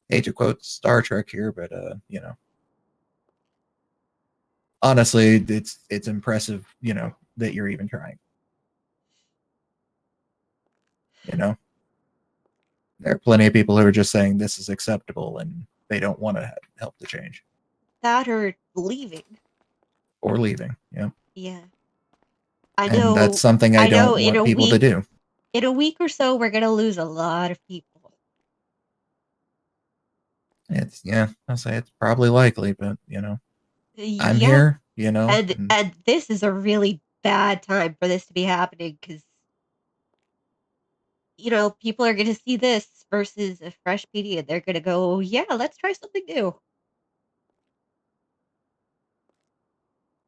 Hate to quote Star Trek here, but honestly, it's impressive, that you're even trying. There are plenty of people who are just saying this is acceptable and they don't want to help the change. That or leaving. Or leaving. Yeah. Yeah. I And know. that's something I know don't want people to do. In a week or so, we're gonna lose a lot of people. I'll say it's probably likely, but I'm Yeah. here, And this is a really bad time for this to be happening because people are gonna see this versus a fresh PD and they're gonna go, yeah, let's try something new.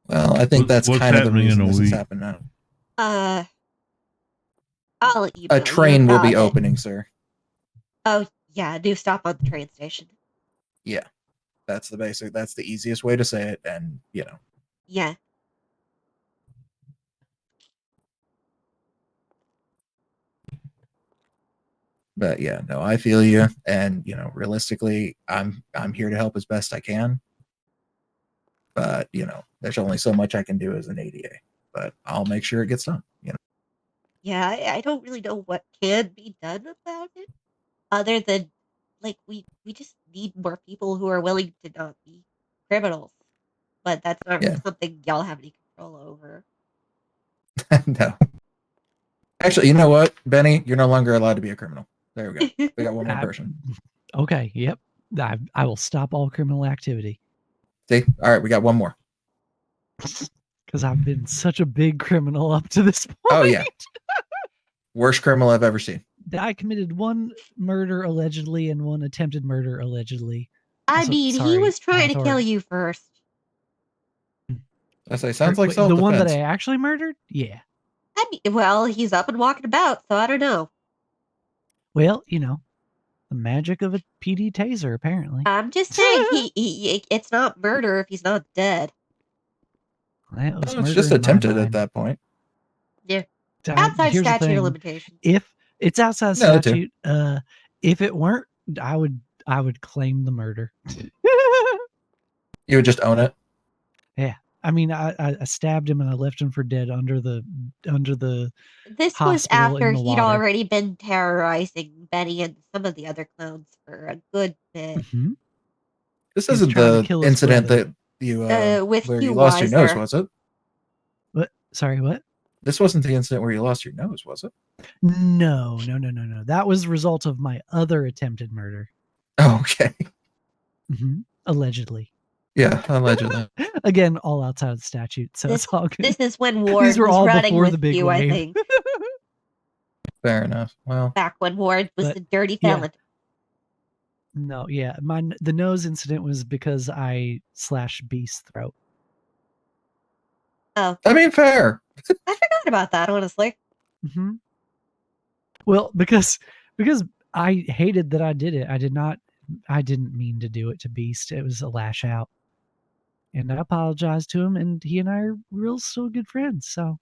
Well, I think that's What's kind of the happening in reason a this is week? happening now. I'll email A you train will be about it. opening, sir. Oh yeah, do stop on the train station. Yeah. That's the easiest way to say it, and Yeah. But yeah, no, I feel you, and realistically, I'm here to help as best I can. But there's only so much I can do as an ADA. But I'll make sure it gets done. Yeah, I don't really know what can be done about it, other than we just need more people who are willing to not be criminals. But that's not really something y'all have any control over. No. Actually, you know what, Benny? You're no longer allowed to be a criminal. There we go. We got one more person. Okay. Yep. I will stop all criminal activity. See? All right, we got one more. Because I've been such a big criminal up to this point. Oh yeah. Worst criminal I've ever seen. I committed one murder allegedly and one attempted murder allegedly. I mean, he was trying to kill you first. I say, sounds like self-defense. The one that I actually murdered? Yeah. I mean, well, he's up and walking about, so I don't know. Well, the magic of a PD taser, apparently. I'm just saying, it's not murder if he's not dead. That was it's just attempted at that point. Yeah. Outside statute of limitations. If it's outside statute, if it weren't, I would claim the murder. You would just own it? Yeah. I mean, I stabbed him and I left him for dead under the This was after he'd already been terrorizing Benny and some of the other clones for a good bit. Mm-hmm. This isn't the incident that you where you lost your nose, was it? What? Sorry, what? This wasn't the incident where you lost your nose, was it? No. That was the result of my other attempted murder. Oh, okay. Mm-hmm. Allegedly. Yeah, allegedly. Again, all outside of the statute, so it's all good. This is when Ward was running with you, I think. Fair enough. Well, back when Ward was a dirty felon. Yeah. No, yeah, the nose incident was because I slashed Beast's throat. Oh, I mean, fair. I forgot about that, honestly. Mm-hmm. Well, because I hated that I did it. I didn't mean to do it to Beast. It was a lash out. And I apologized to him, and he and I are still good friends. So,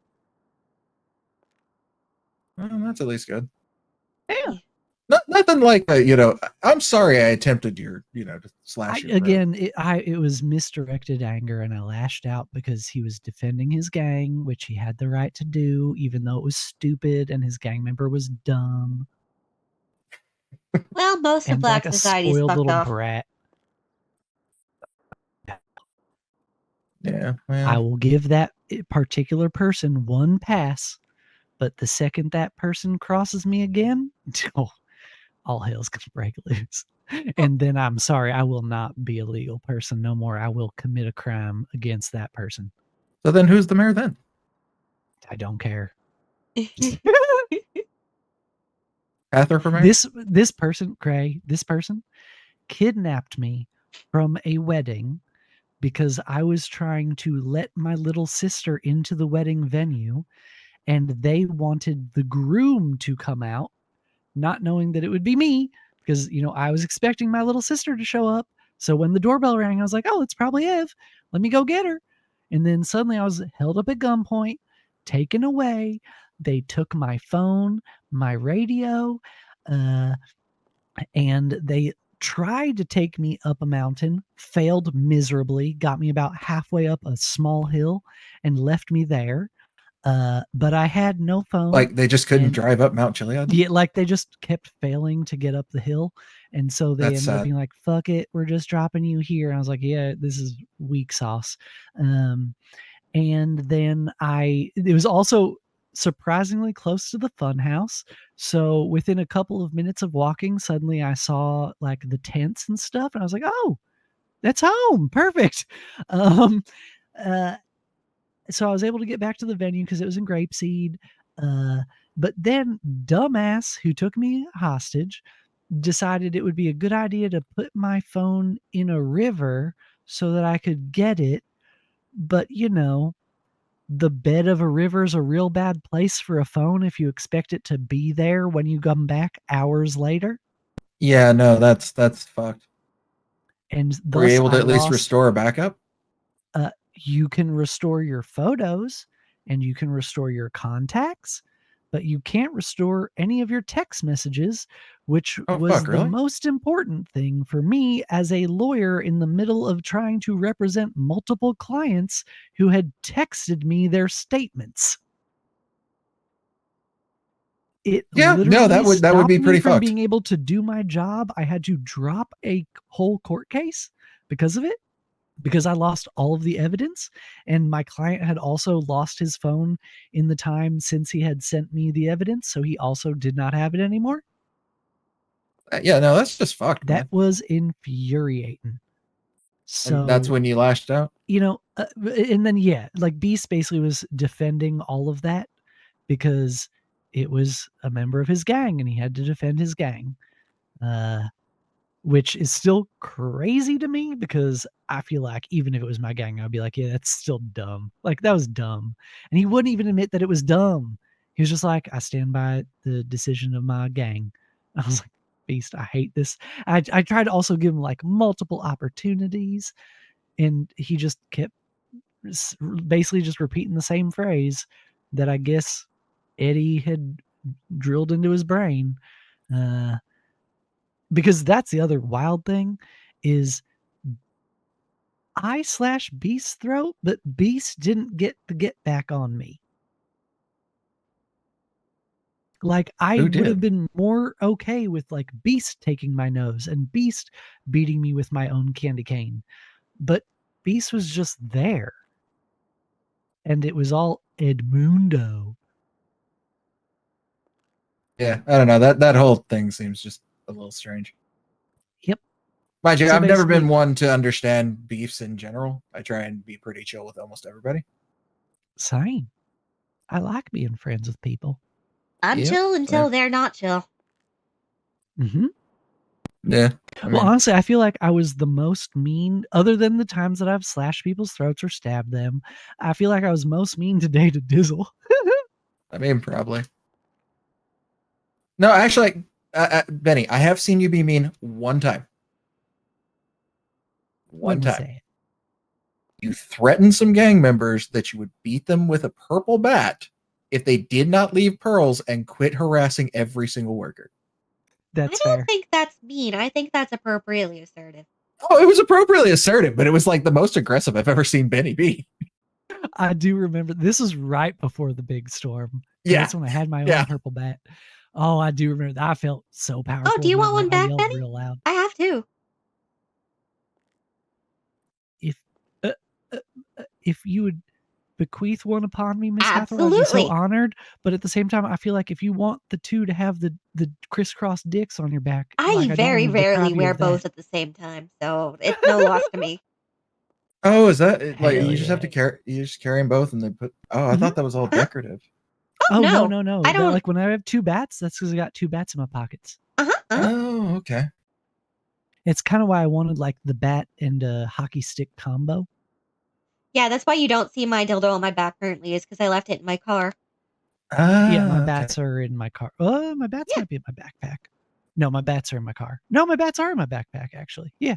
well, that's at least good. Yeah. Nothing like I'm sorry I attempted to slash your again. It was misdirected anger, and I lashed out because he was defending his gang, which he had the right to do, even though it was stupid and his gang member was dumb. Well, most of Black society is fucked off. Brat. Yeah, well. I will give that particular person one pass, but the second that person crosses me again, all hell's gonna break loose. And then I'm sorry, I will not be a legal person no more. I will commit a crime against that person. So then who's the mayor then? I don't care. Hathor for mayor? This person, Craig, kidnapped me from a wedding because I was trying to let my little sister into the wedding venue, and they wanted the groom to come out, not knowing that it would be me, because I was expecting my little sister to show up. So when the doorbell rang, I was like, oh, it's probably Ev. Let me go get her. And then suddenly I was held up at gunpoint, taken away. They took my phone, my radio, and they tried to take me up a mountain, failed miserably, got me about halfway up a small hill, and left me there. But I had no phone. Like they just couldn't drive up Mount Chiliad? Yeah, like they just kept failing to get up the hill. And so they That's ended up sad. being like, fuck it, we're just dropping you here. And I was like, yeah, this is weak sauce. And then it was also surprisingly close to the fun house. So within a couple of minutes of walking, suddenly I saw like the tents and stuff. And I was like, oh, that's home. Perfect. So I was able to get back to the venue because it was in Grapeseed. But then dumbass who took me hostage decided it would be a good idea to put my phone in a river so that I could get it. But, you know, the bed of a river is a real bad place for a phone if you expect it to be there when you come back hours later. Yeah, no, that's fucked. And Were you thus able to I at least lost, restore a backup? you can restore your photos and you can restore your contacts, but you can't restore any of your text messages, which was the really? most important thing for me as a lawyer in the middle of trying to represent multiple clients who had texted me their statements. It Yeah, no, literally that would stopped be me pretty from fucked. being able to do my job. I had to drop a whole court case because of it, because I lost all of the evidence. And my client had also lost his phone in the time since he had sent me the evidence. So he also did not have it anymore. Yeah, no, that's just fucked, That man. was infuriating. So And that's when you lashed out? you know, and then, yeah, like Beast basically was defending all of that because it was a member of his gang and he had to defend his gang. Which is still crazy to me because I feel like even if it was my gang, I'd be like, yeah, that's still dumb. Like, that was dumb. And he wouldn't even admit that it was dumb. He was just like, I stand by the decision of my gang. I was like, Beast, I hate this. I tried to also give him like multiple opportunities, and he just kept basically just repeating the same phrase that I guess Eddie had drilled into his brain. Because that's the other wild thing is I slash Beast's throat, but Beast didn't get the get back on me. Like, I Who would have did? been more okay with like Beast taking my nose and Beast beating me with my own candy cane. But Beast was just there. And it was all Edmundo. Yeah, I don't know. That whole thing seems just a little strange. Yep. Mind you, So I've never basically- been one to understand beefs in general. I try and be pretty chill with almost everybody. Same. I like being friends with people. I'm Yep, chill until fair. they're not chill. Mm-hmm. Yeah. Well, honestly, I feel like I was the most mean, other than the times that I've slashed people's throats or stabbed them. I feel like I was most mean today to Dizzle. I mean, probably. No, actually, Benny, I have seen you be mean one time. One When was time. that? You threatened some gang members that you would beat them with a purple bat if they did not leave pearls and quit harassing every single worker. That's I don't fair. think that's mean. I think that's appropriately assertive. Oh, it was appropriately assertive, but it was like the most aggressive I've ever seen Benny be. I do remember this was right before the big storm. Yeah. That's when I had my Yeah. own purple bat. Oh, I do remember that. I felt so powerful. Oh, do you in that want one moment. back, I yelled Benny? real loud. I have to. If you would bequeath one upon me, Miss Hathor, I'd be so Absolutely. honored. But at the same time, I feel like if you want the two to have the crisscross dicks on your back, I like, very don't wanna deprive rarely you wear of that. both at the same time, so it's no loss to me. Oh, is that it? Like Hell you just have to yeah. carry? You just carry them both and then put? Oh, I thought that was all decorative. Oh, no. I That, don't. like, when I have two bats, that's because I got two bats in my pockets. Oh, okay. It's kind of why I wanted like the bat and hockey stick combo. Yeah, that's why you don't see my dildo on my back currently, is because I left it in my car. Yeah, my Okay. bats are in my car. My bats Yeah. might be in my backpack. No, my bats are in my car. No, my bats are in my backpack, actually. Yeah.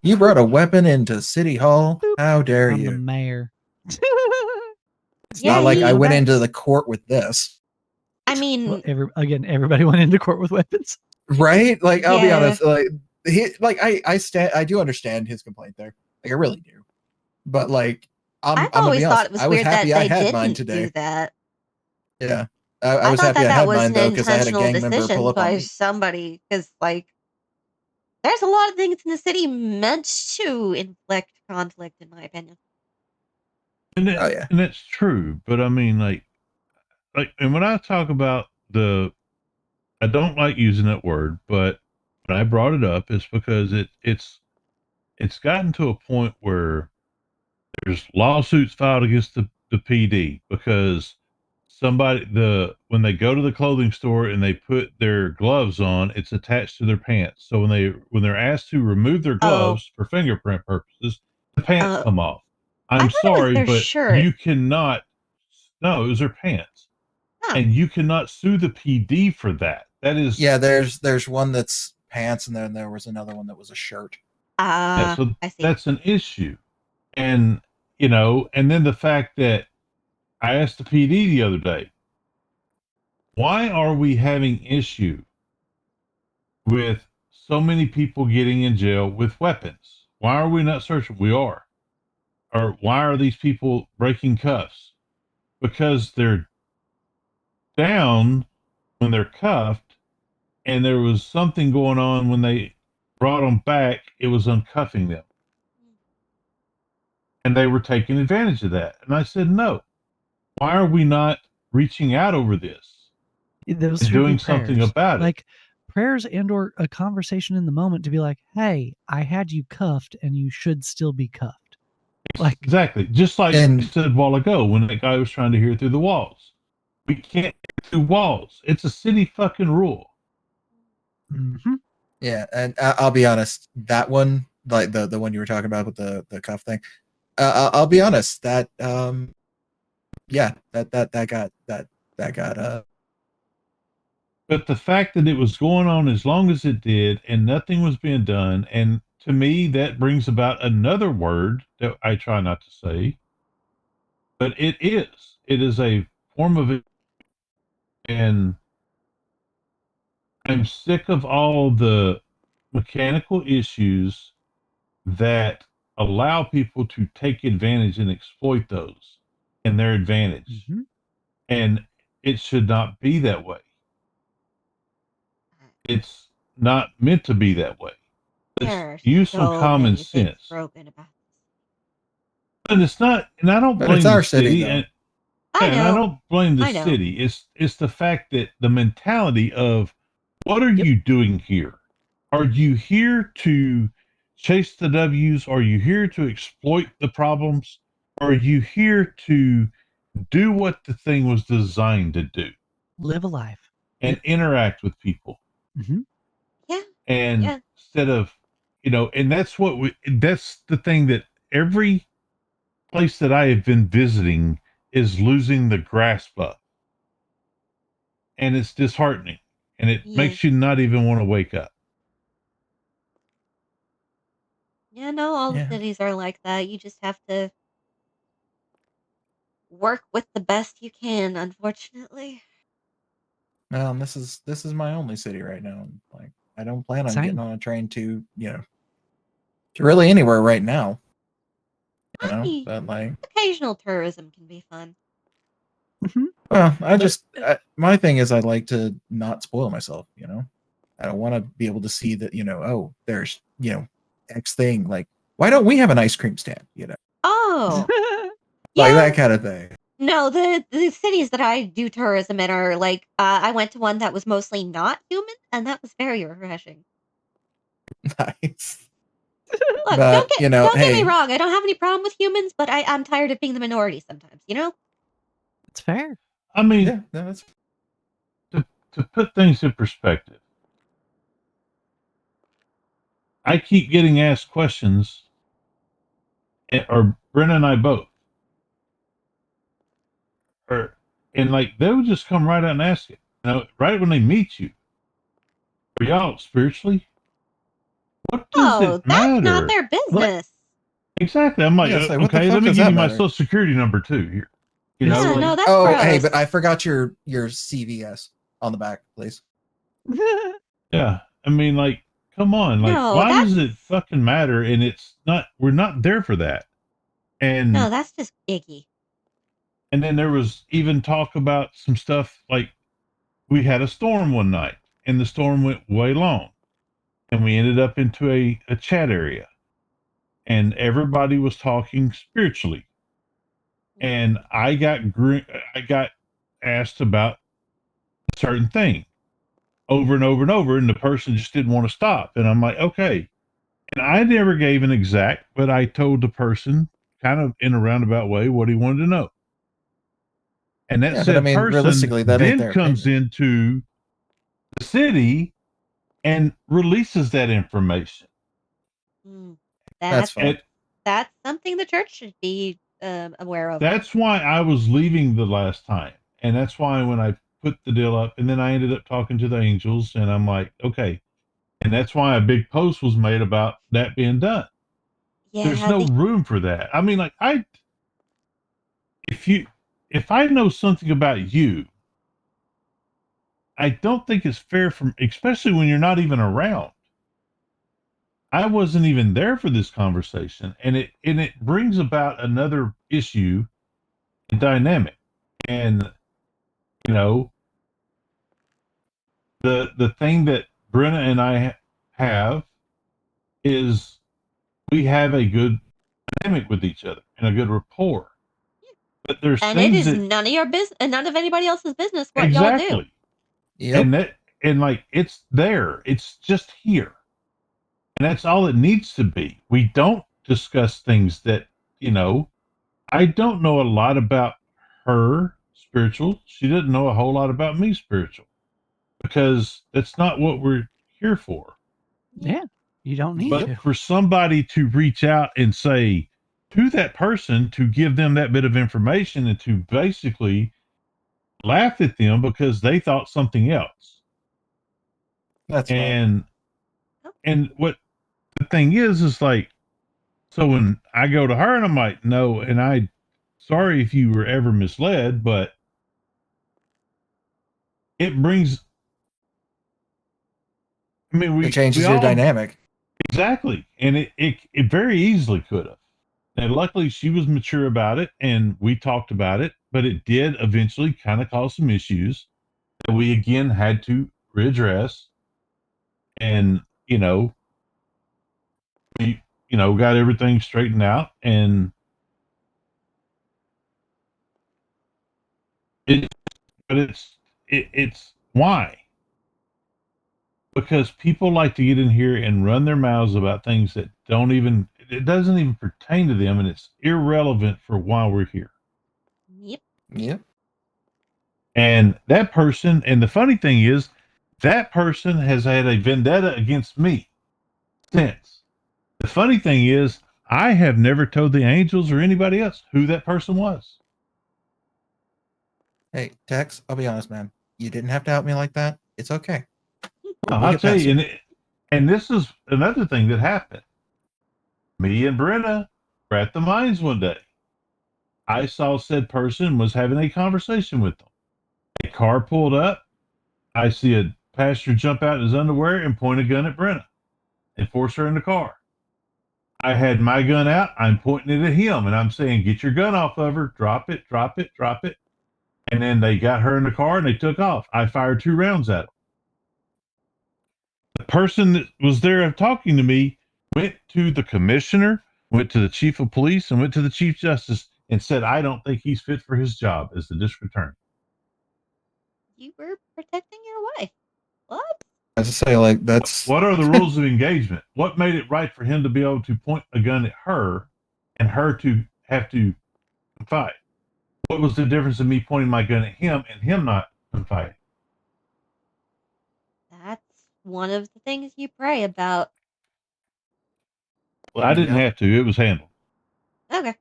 You brought a weapon into City Hall. Boop. How dare I'm the you? mayor. It's Yeah, not like I he- went into the court with this, I Well, mean, everybody went into court with weapons. right? Like, I'll be Yeah. honest. I do understand his complaint there. Like, I really do. But like, I'm I've gonna always be thought honest. it was I was weird that happy I they had mine didn't today. do that. Yeah, I I was thought happy I that had was mine an though because I had a intentional gang member pull decision up on by me. somebody. Because like, there's a lot of things in the city meant to inflict conflict, in my opinion. And Oh yeah. and that's true. But I mean, and when I talk about I don't like using that word, but when I brought it up, it's because it's gotten to a point where there's lawsuits filed against the PD because when they go to the clothing store and they put their gloves on, it's attached to their pants. So when they're asked to remove their gloves for fingerprint purposes, the pants come off. I I'm thought it was sorry, their but shirt. you cannot. No, it was their pants, Huh. and you cannot sue the PD for that. That is Yeah, there's one that's pants, and then there was another one that was a shirt. so I see. that's an issue. And and then the fact that I asked the PD the other day, why are we having issue with so many people getting in jail with weapons? Why are we not searching? We are. Or why are these people breaking cuffs? Because they're down when they're cuffed, and there was something going on when they brought them back. It was uncuffing them. And they were taking advantage of that. And I said, no. Why are we not reaching out over this Those and should doing be something prayers. about it? Like prayers and/or a conversation in the moment to be like, "Hey, I had you cuffed, and you should still be cuffed." Like Exactly. Just like And- I said a while ago when that guy was trying to hear through the walls. We can't hear through walls. It's a city fucking rule. mhm. Yeah, and I'll be honest, that one, like the one you were talking about with the cuff thing, I'll be honest, that yeah, that got But the fact that it was going on as long as it did and nothing was being done, and to me, that brings about another word that I try not to say, but it is. It is a form of it. And I'm sick of all the mechanical issues that allow people to take advantage and exploit those in their advantage. Mhm. And it should not be that way. It's not meant to be that way. There Let's are use some so common many things sense. broken about this. And it's not, and I don't But blame it's the our city, city, though. and I and I know. don't blame the I know. city. It's the fact that the mentality of what are Yep. you doing here? Are you here to chase the W's? Are you here to exploit the problems? Are you here to do what the thing was designed to do Live a life. and interact with people? Hmm. Yeah. And Yeah. instead of, and that's the thing that every place that I have been visiting is losing the grasp of. And it's disheartening. And it Yeah. makes you not even want to wake up. Yeah, no, all the Yeah. cities are like that. You just have to work with the best you can, unfortunately. Well, and this is my only city right now. Like, I don't plan on Same. getting on a train to to really anywhere right now. I- But like, Occasional tourism can be fun. Mhm. well, my thing is I like to not spoil myself. I don't want to be able to see that. Oh, there's X thing. Like, why don't we have an ice cream stand? Oh, Like yeah. that kind of thing. No, the cities that I do tourism in are like I went to one that was mostly not human, and that was very refreshing. Nice. Look, But, don't get me hey. wrong. I don't have any problem with humans, but I'm tired of being the minority sometimes. It's fair. I mean, Yeah, no, that's to put things in perspective, I keep getting asked questions, or Brenna and I both. And like they would just come right out and ask it. Right when they meet you, are y'all spiritually? What does Oh, it that's not matter? their business. Exactly. I'm like, Yeah, it's like, what the okay, fuck let me does give that you my matter? social security number too here. You know, Yeah, like, no, that's Oh, gross. hey, but I forgot your CVS on the back, please. yeah. I mean, like, come on. Like, No, why does it that's fucking matter? And it's not, we're not there for that. no, And that's just icky. then there was even talk about some stuff like we had a storm one night and the storm went way long and we ended up into a chat area and everybody was talking spiritually. And I got asked about a certain thing over and over and over, and the person just didn't want to stop. And I'm like, okay. And I never gave an exact, but I told the person kind of in a roundabout way what he wanted to know. And that Yeah, but said I mean, person realistically, that ain't then their comes opinion. into the city and releases that information. Mm, That's That's fine. that's something the church should be aware of. That's why I was leaving the last time. And that's why when I put the deal up, and then I ended up talking to the angels, and I'm like, okay. And that's why a big post was made about that being done. There's Yeah, no room for that. I mean, like, if I know something about you, I don't think it's fair especially when you're not even around. I wasn't even there for this conversation, and it brings about another issue, dynamic, and you know, the thing that Brenna and I have is we have a good dynamic with each other and a good rapport. But there's and it things is that none of your business and none of anybody else's business what y'all do. exactly, Yep. and like it's there, it's just here, and that's all it needs to be. We don't discuss things that I don't know a lot about her spiritual. She doesn't know a whole lot about me spiritual because that's not what we're here for. Yeah, you don't need But to. for somebody to reach out and say to that person to give them that bit of information and to basically laugh at them because they thought something else. That's fine. And what the thing is like, so when I go to her and I'm like, no, and I sorry if you were ever misled, but it brings I mean It we changes your all dynamic. exactly. And it very easily could have. And luckily she was mature about it and we talked about it, but it did eventually kind of cause some issues that we again had to readdress. And, we, got everything straightened out and but it's why? Because people like to get in here and run their mouths about things that it doesn't even pertain to them and it's irrelevant for why we're here. Yep. Yep. And that person, and the funny thing is, that person has had a vendetta against me since. The funny thing is, I have never told the angels or anybody else who that person was. Hey, Tex, I'll be honest, man. You didn't have to help me like that. It's okay. I'll get tell past you, it. and this is another thing that happened. Me and Brenna were at the mines one day. I saw said person was having a conversation with them. A car pulled up. I see a passenger jump out in his underwear and point a gun at Brenna and force her in the car. I had my gun out. I'm pointing it at him and I'm saying, get your gun off of her. Drop it, drop it, drop it. And then they got her in the car and they took off. I fired 2 rounds at them. The person that was there talking to me went to the commissioner, went to the chief of police, and went to the chief justice and said, I don't think he's fit for his job as the district attorney. You were protecting your wife. What? I just say, like, that's What are the rules of engagement? What made it right for him to be able to point a gun at her and her to have to fight? What was the difference in me pointing my gun at him and him not fighting? That's one of the things you pray about. Well, I didn't Yep. have to. It was handled. Okay.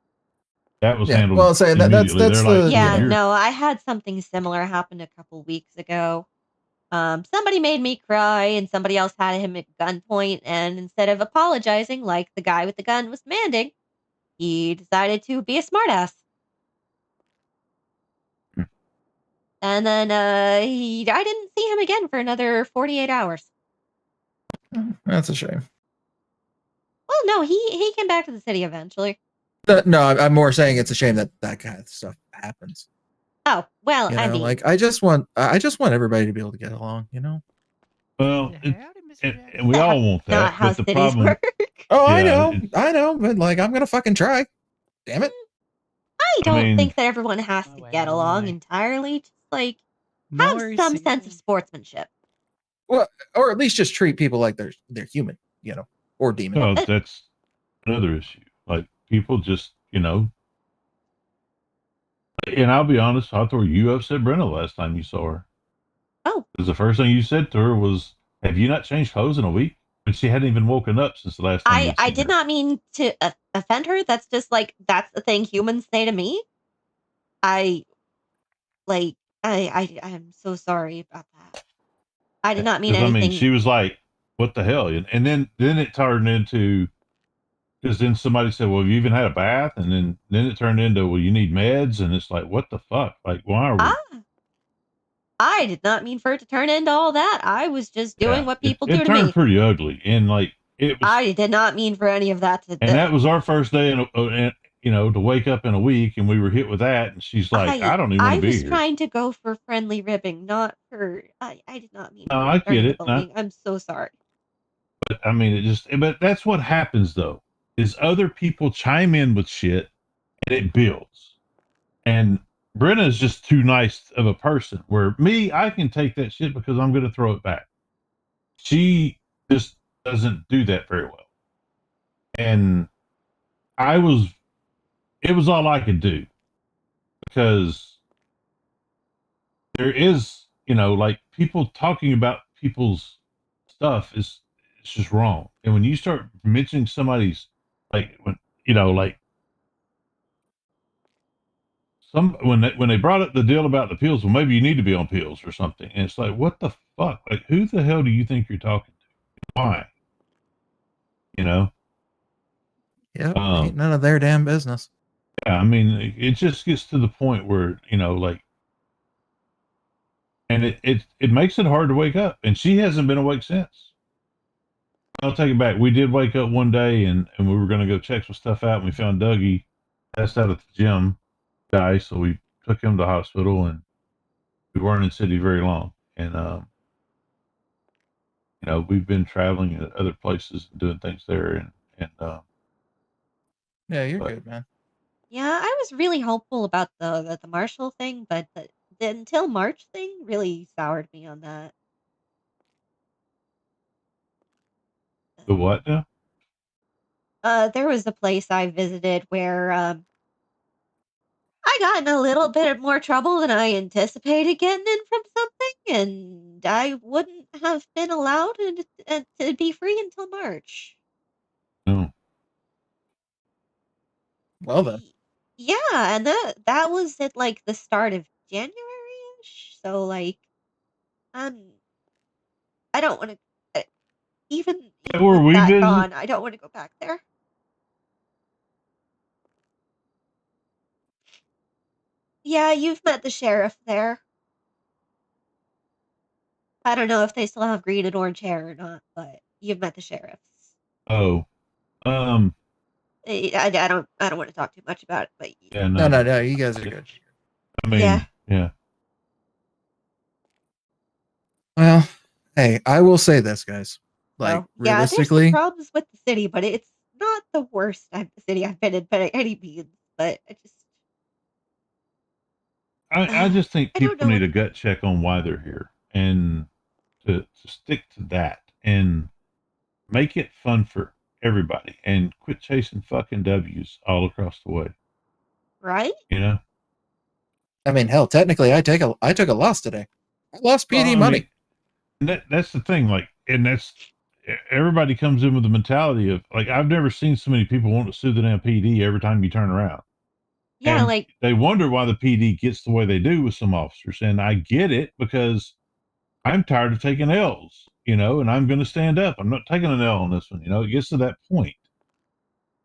That was Yeah, handled well, saying that that's immediately. They're like, Yeah, you're no, I had something similar happen a couple weeks ago. Somebody made me cry and somebody else had him at gunpoint, and instead of apologizing like the guy with the gun was demanding, he decided to be a smartass. And then I didn't see him again for another 48 hours. That's a shame. Well, no, he came back to the city eventually. No, I'm more saying it's a shame that that kind of stuff happens. Oh, well, You I know, mean, like I just want everybody to be able to get along. You know. Well, Howdy, Mr. and Jackson. we all want not that, how but the cities problem, work. Oh, Yeah, I know, but like I'm gonna fucking try. Damn it. I don't mean, think that everyone has My to way, get my along way. entirely. Just like No have worries, some see you sense of later. sportsmanship. Well, or at least just treat people like they're human. You know, or demon. well, that's another issue. Like people just, and I'll be honest, Hathor, you upset Brenna last time you saw her. Oh, Because the first thing you said to her was, "Have you not changed clothes in a week?" And she hadn't even woken up since the last time you'd I seen did her. not mean to offend her. That's just like that's the thing humans say to me. I like I'm so sorry about that. I did not mean Because I mean, anything. she was like, "What the hell?" And then it turned into, because then somebody said, "Well, have you even had a bath?" And then it turned into, "Well, you need meds." And it's like, what the fuck? Like, why are we? I did not mean for it to turn into all that. I was just doing what people do it to turned me. pretty ugly, and like it was. I did not mean for any of that to. And that was our first day, to wake up in a week, and we were hit with that. And she's like, "I don't even want I to be was here." trying to go for friendly ribbing, not for. I did not mean No, for I it to turn get into it. No, bullying. I'm so sorry. but I mean, but that's what happens though, is other people chime in with shit, and it builds. And Brenna is just too nice of a person. Where me, I can take that shit because I'm going to throw it back. She just doesn't do that very well. And I was, it was all I could do, because there is, like people talking about people's stuff is, it's just wrong. And when you start mentioning somebody's, like like when they brought up the deal about the pills, well, maybe you need to be on pills or something. And it's like, what the fuck? Like, who the hell do you think you're talking to? Why? You know? Yep, ain't none of their damn business. Yeah, I mean, it just gets to the point where, like, and it makes it hard to wake up. And she hasn't been awake since. I'll take it back. We did wake up one day, and we were going to go check some stuff out, and we found Dougie passed out at the gym, guy. So we took him to the hospital, and we weren't in the city very long. And, we've been traveling at other places and doing things there. Yeah, you're good, man. Yeah, I was really hopeful about the Marshall thing, but the until March thing really soured me on that. The what now? There was a place I visited where I got in a little bit more trouble than I anticipated getting in from something, and I wouldn't have been allowed to be free until March. No. Well then. Yeah, and that was at like the start of January-ish. So like, um, I don't want to even Where with we that visit? gone. I don't want to go back there. Yeah, you've met the sheriff there. I don't know if they still have green and orange hair or not, but you've met the sheriffs. Oh, um, I don't want to talk too much about it, but yeah, No, you guys are good. I mean, yeah. yeah. Well, hey, I will say this, guys. Like Well, yeah, there's some realistically, problems with the city, but it's not the worst city I've been in by any means. But I just, I just think I don't people know need what a to do. gut check on why they're here, and to stick to that, and make it fun for everybody, and quit chasing fucking W's all across the way. Right? You know? I mean, hell, technically, I took a loss today. I lost PD Well, I money. mean, that's the thing. Like, and that's, everybody comes in with the mentality of, like, I've never seen so many people want to sue the damn PD every time you turn around. Yeah, And like they wonder why the PD gets the way they do with some officers. And I get it, because I'm tired of taking L's, and I'm going to stand up. I'm not taking an L on this one. It gets to that point.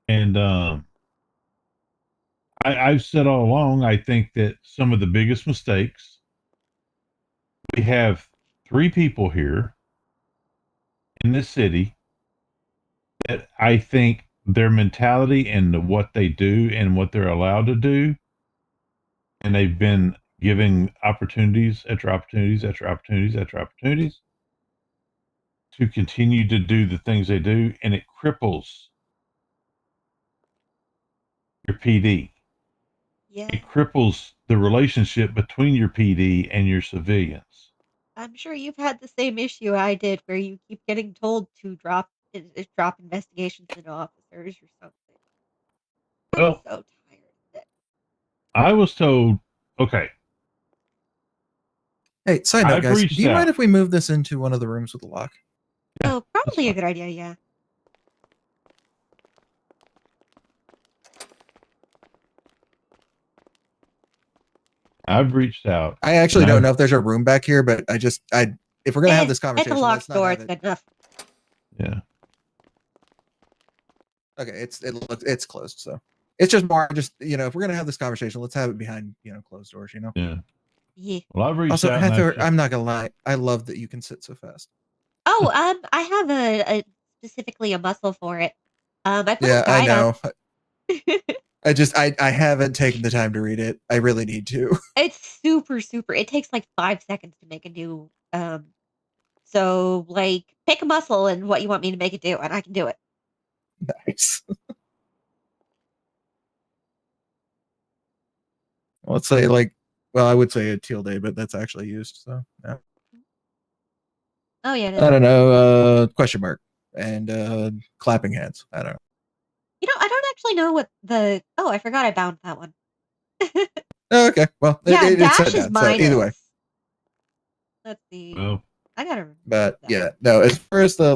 And I've said all along, I think that some of the biggest mistakes We have 3 people here in this city that I think their mentality and what they do and what they're allowed to do, and they've been given opportunities after opportunities after opportunities after opportunities to continue to do the things they do, and it cripples your PD. Yeah, It cripples the relationship between your PD and your civilians. I'm sure you've had the same issue I did, where you keep getting told to drop investigations into officers or something. I'm Well, so tired of it. I was told, okay, Hey, side note, I've guys, reached do you mind out. if we move this into one of the rooms with a lock? Yeah, Oh, that's probably a fine. good idea, yeah. I've reached out. I actually and don't I've- know if there's a room back here, but if we're gonna have this It's a conversation, locked let's not door. have It's it. good enough. Yeah. Okay, it's closed, so it's just more just if we're gonna have this conversation, let's have it behind closed doors. Yeah. Yeah. Well, I've reached Also, out. And Hathor, I'm not gonna lie, I love that you can sit so fast. Oh, I have a specifically a muscle for it. I put Yeah, a I guide know. up. I haven't taken the time to read it. I really need to. It's super, super. It takes like 5 seconds to make a new. So like, pick a muscle and what you want me to make it do, and I can do it. Nice. Let's say I would say a teal day, but that's actually used. So yeah. Oh yeah, it I is. don't know. Question mark and clapping hands. I don't know. I don't actually know what the. Oh, I forgot I bound that one. Oh, okay. Well, Yeah, it dash said is that. So either way. minus. Let's see. Well, I gotta remember But that. yeah, no. As far as the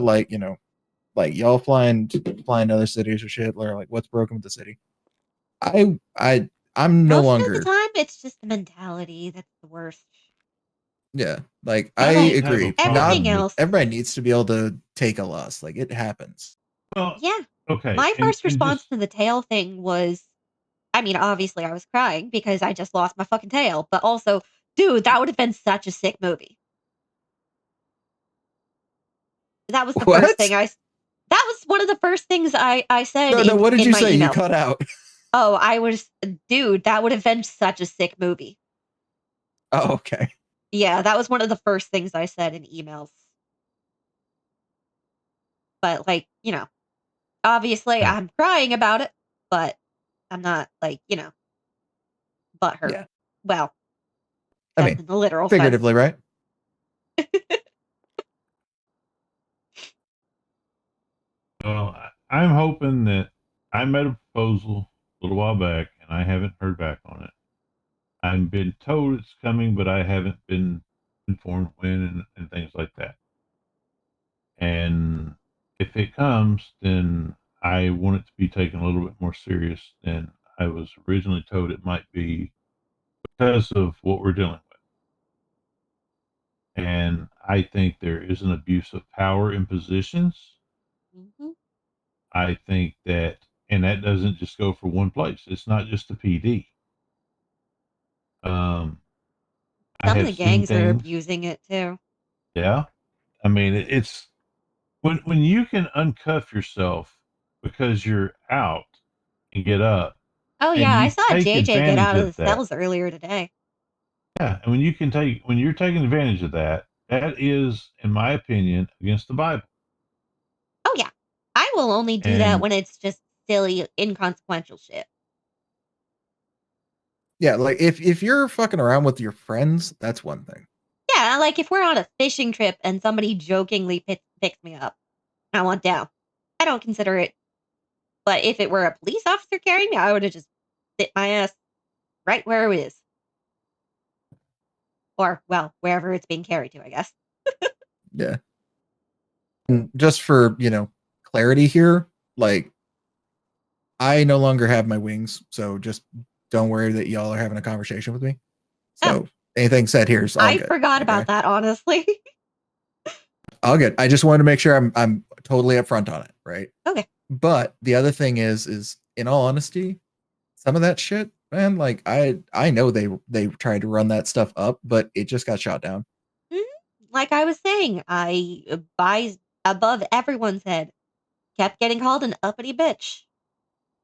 y'all flying to other cities or shit, or like what's broken with the city. I'm no Most of the longer. time, it's just the mentality that's the worst. Yeah, I I don't have a agree. problem Not Everything else. everybody needs to be able to take a loss. Like it happens. well, Yeah. okay. My first and response just, to the tail thing was, I mean, obviously I was crying because I just lost my fucking tail, but also, dude, that would have been such a sick movie. That was the first What? thing that was one of the first things I said No. What did in you my say? email. You cut out. Oh, dude, that would have been such a sick movie. Oh, okay. Yeah, that was one of the first things I said in emails. But obviously Yeah. I'm crying about it, but I'm not butthurt. Yeah. Well, I that's mean, in the literal figuratively, right? sense. well, I'm hoping that I made a proposal a little while back, and I haven't heard back on it. I've been told it's coming, but I haven't been informed when and things like that. And if it comes, then I want it to be taken a little bit more serious than I was originally told it might be because of what we're dealing with. And I think there is an abuse of power in positions. hmm I think that, and that doesn't just go for one place. It's not just the PD. Um, I Some of have the seen gangs are things. abusing it too. Yeah, I mean, it's when you can uncuff yourself because you're out and get up, Oh and yeah, I you saw take JJ get advantage out of of the that. cells earlier today. Yeah, and when you're taking advantage of that, that is, in my opinion, against the Bible. Oh yeah, I will only do that And when it's just silly, inconsequential shit. Yeah, like if you're fucking around with your friends, that's one thing. Yeah, like if we're on a fishing trip and somebody jokingly picks me up, I want down. I don't consider it. But if it were a police officer carrying me, I would have just sit my ass right where it is. Or, well, wherever it's being carried to, I guess. Yeah. And just for, clarity here, like I no longer have my wings, so just don't worry that y'all are having a conversation with me. So anything said here is all I good. forgot okay? about that, honestly. All good. I just wanted to make sure I'm totally upfront on it, right? Okay. But the other thing is in all honesty, some of that shit, man, like I know they tried to run that stuff up, but it just got shot down. like I was saying, I buys above everyone's head. Kept getting called an uppity bitch,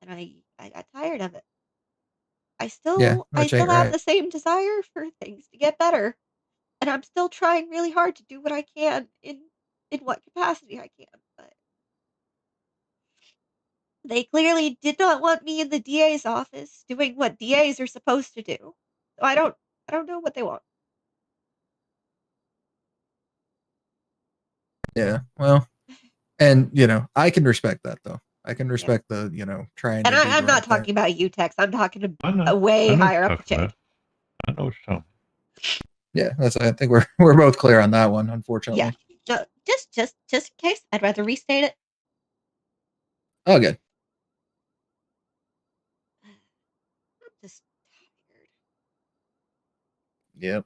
and I got tired of it. I still which ain't have right. the same desire for things to get better, and I'm still trying really hard to do what I can in what capacity I can. But they clearly did not want me in the DA's office doing what DAs are supposed to do. So I don't know what they want. Yeah, well, and I can respect that though. I can respect the trying And to do the I'm not right thing. talking about you, Tex. I'm talking I know. a way I know what higher you're up the talking chain. about. I know what you're talking. Yeah, I think we're both clear on that one. Unfortunately. Yeah. No, just in case, I'd rather restate it. Oh, good. I'm just tired. Yep.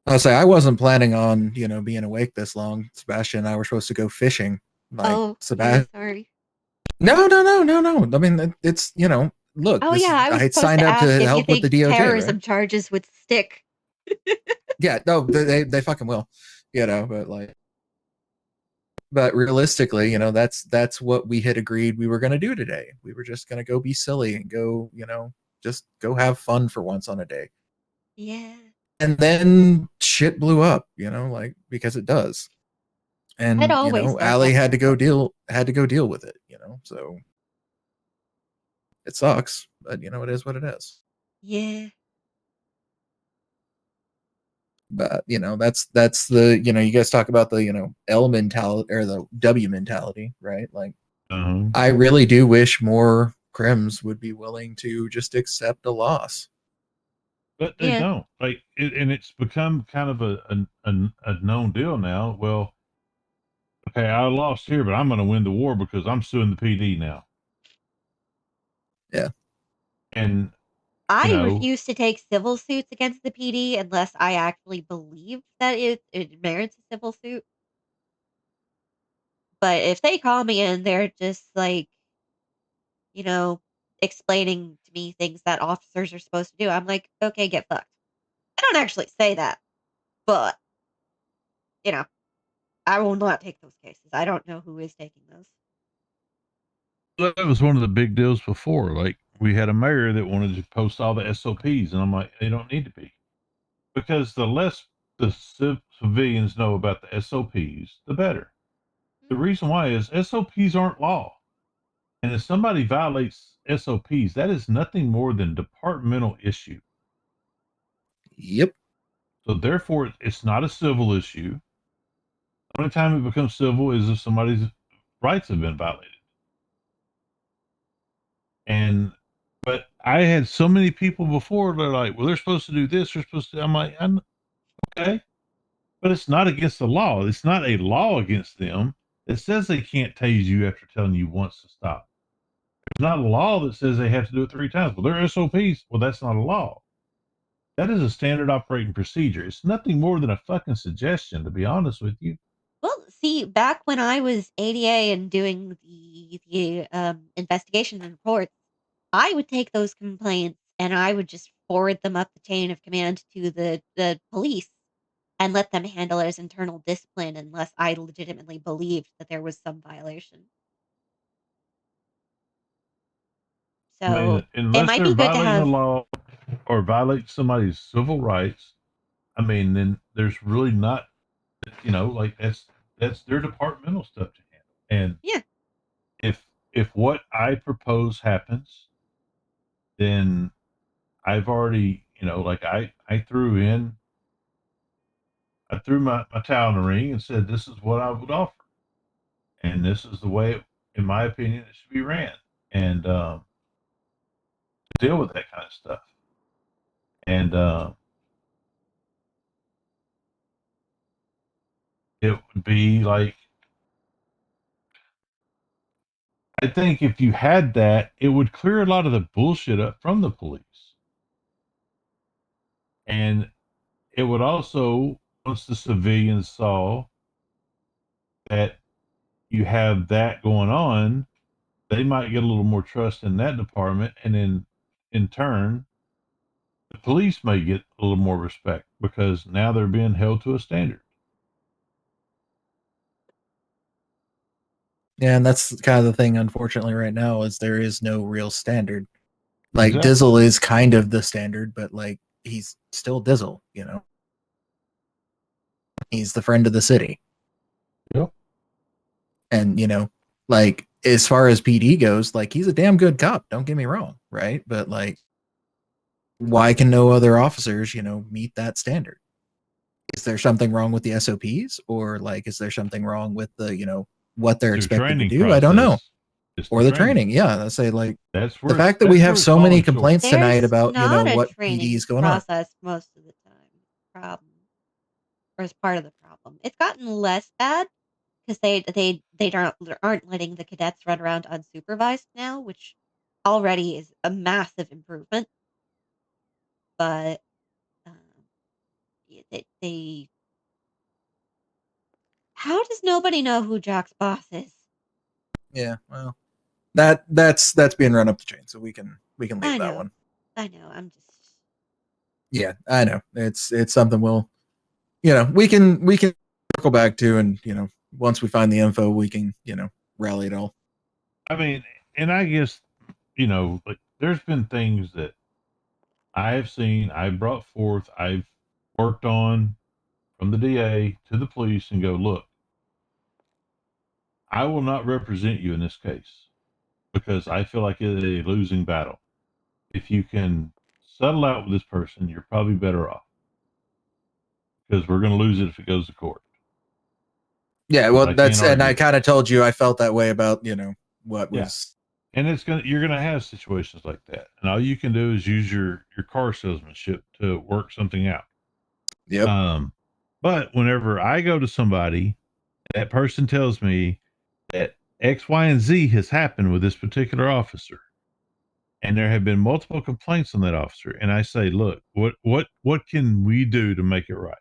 I'll say I wasn't planning on being awake this long. Sebastian and I were supposed to go fishing. Like Oh, Sebastian. yeah, sorry. No. I mean, it's look. Oh This yeah, I was I had supposed signed to up to ask if you help with the think DOJ, terrorism right? charges would stick. Yeah. No, they fucking will. But realistically, that's what we had agreed we were going to do today. We were just going to go be silly and go, just go have fun for once on a day. Yeah. And then shit blew up, like because it does. It And always does Allie at had to some go point. deal with it, so it sucks, but it is what it is. Yeah. But that's the you guys talk about the L mentality or the W mentality, right? Like I really do wish more crims would be willing to just accept a loss. But they don't. Like, and it's become kind of a known deal now. Well, okay, I lost here, but I'm going to win the war because I'm suing the PD now. Yeah. And I refuse to take civil suits against the PD unless I actually believe that it merits a civil suit. But if they call me and they're just like, you know, explaining to me things that officers are supposed to do, I'm like, okay, get fucked. I don't actually say that, but you know, I will not take those cases. I don't know who is taking those. that was one of the big deals before. Like, we had a mayor that wanted to post all the SOPs, and I'm like, they don't need to be. Because the less the civilians know about the SOPs, the better. The reason why is SOPs aren't law. And if somebody violates SOPs, that is nothing more than departmental issue. Yep. So therefore, it's not a civil issue. The only time it becomes civil is if somebody's rights have been violated. But I had so many people before, they're like, well, they're supposed to do this, they're supposed to. I'm like, okay, but it's not against the law. It's not a law against them. It says they can't tase you after telling you once to stop. There's not a law that says they have to do it 3 times. Well, they're SOPs. Well, that's not a law. That is a standard operating procedure. It's nothing more than a fucking suggestion, to be honest with you. Well, see, back when I was ADA and doing the investigation and reports, I would take those complaints and I would just forward them up the chain of command to the police and let them handle it as internal discipline unless I legitimately believed that there was some violation. I mean, So it unless might they're be good to violating the have. law or violate somebody's civil rights, I mean, then there's really not, like that's their departmental stuff to handle. And Yeah. if what I propose happens, then I've already, like I threw my towel in the ring and said, this is what I would offer. And this is the way, in my opinion, it should be ran. And deal with that kind of stuff. And it would be like, I think if you had that, it would clear a lot of the bullshit up from the police. And it would also, once the civilians saw that you have that going on, they might get a little more trust in that department. And then in turn, The police may get a little more respect because now they're being held to a standard. Yeah, and that's kind of the thing, unfortunately, right now is there is no real standard. Like Exactly. Dizzle is kind of the standard, but like he's still Dizzle, you know. He's the friend of the city. Yep. And, you know, like as far as PD goes, like he's a damn good cop, don't get me wrong, right? But like why can no other officers, you know, meet that standard? Is there something wrong with the SOPs, or like is there something wrong with the, you know, what they're Their expected to training do? I don't know. process. It's Or the training. Yeah, I say like That's the where fact that we have it's so many falling short. complaints tonight There's about, you know, not a what PD training is going on. process most of the time. Problem, or is part of the problem. It's gotten less bad because aren't letting the cadets run around unsupervised now, which already is a massive improvement. But um, they how does nobody know who Jock's boss is? Yeah, well, that's being run up the chain, so we can leave I that know. one. I know. I'm just. Yeah, I know. It's something we'll, you know, we can circle back to, and you know, once we find the info, we can, you know, rally it all. I mean, and I guess, you know, like there's been things that I have seen, I brought forth, I've worked on from the DA to the police and go, look, I will not represent you in this case because I feel like it is a losing battle. If you can settle out with this person, you're probably better off because we're going to lose it if it goes to court. Yeah, But well, I that's, can't and argue I with kind of told you I felt that way about, you know, what Yeah. was. And you're gonna have situations like that, and all you can do is use your car salesmanship to work something out. Yep. But whenever I go to somebody, that person tells me that X, Y, and Z has happened with this particular officer, and there have been multiple complaints on that officer, and I say, look, what can we do to make it right?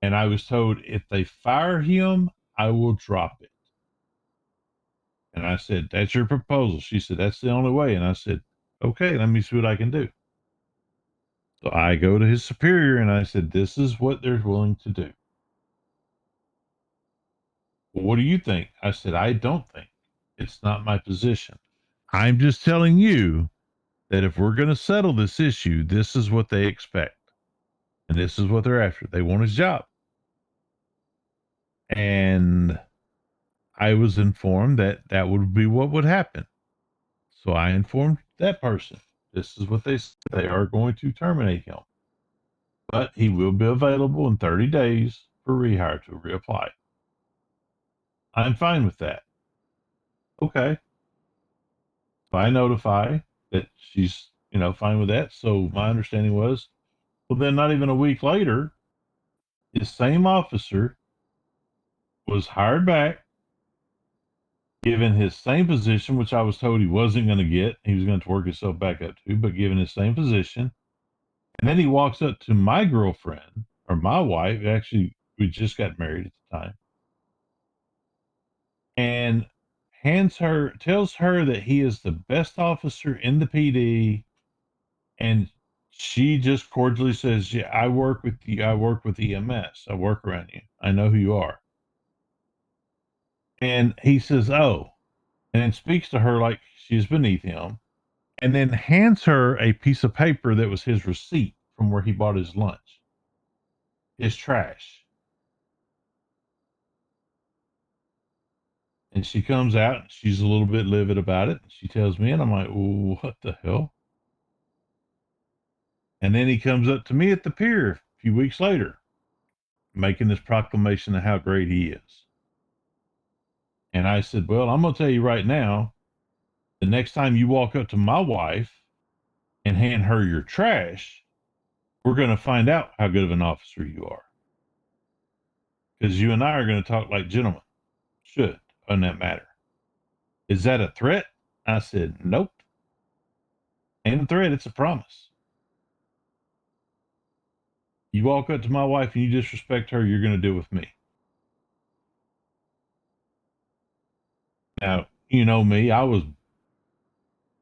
And I was told if they fire him, I will drop it. And I said, that's your proposal. She said, that's the only way. And I said, okay, let me see what I can do. So I go to his superior and I said, this is what they're willing to do. Well, what do you think? I said, I don't think. It's not my position. I'm just telling you that if we're going to settle this issue, this is what they expect. And this is what they're after. They want his job. And I was informed that that would be what would happen. So I informed that person. This is what they said. They are going to terminate him. But he will be available in 30 days for rehire to reapply. I'm fine with that. Okay. So I notify that she's, you know, fine with that. So my understanding was, well, then not even a week later, this same officer was hired back, given his same position, which I was told he wasn't going to get. He was going to work himself back up to, but given his same position. And then he walks up to my girlfriend or my wife. Actually, we just got married at the time. And tells her that he is the best officer in the PD. And she just cordially says, yeah, I work with you. I work with EMS. I work around you. I know who you are. And he says, oh, and then speaks to her like she's beneath him, and then hands her a piece of paper that was his receipt from where he bought his lunch, his trash. And she comes out and she's a little bit livid about it. She tells me, and I'm like, what the hell? And then he comes up to me at the pier a few weeks later, making this proclamation of how great he is. And I said, well, I'm going to tell you right now, the next time you walk up to my wife and hand her your trash, we're going to find out how good of an officer you are. Because you and I are going to talk like gentlemen should on that matter. Is that a threat? I said, nope. Ain't a threat, it's a promise. You walk up to my wife and you disrespect her, you're going to deal with me. Now, you know me, I was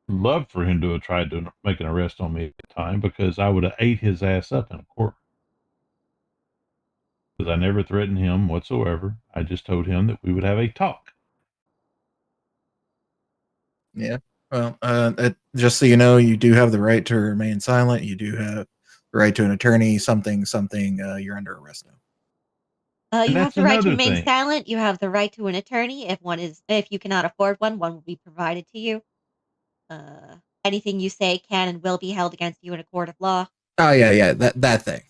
love for him to have tried to make an arrest on me at the time, because I would have ate his ass up in a court. Because I never threatened him whatsoever. I just told him that we would have a talk. Yeah. Well, just so you know, you do have the right to remain silent. You do have the right to an attorney. Something. You're under arrest now. And You have that's the right to another remain thing. silent. You have the right to an attorney. If you cannot afford one will be provided to you. Anything you say can and will be held against you in a court of law. Oh yeah, that thing.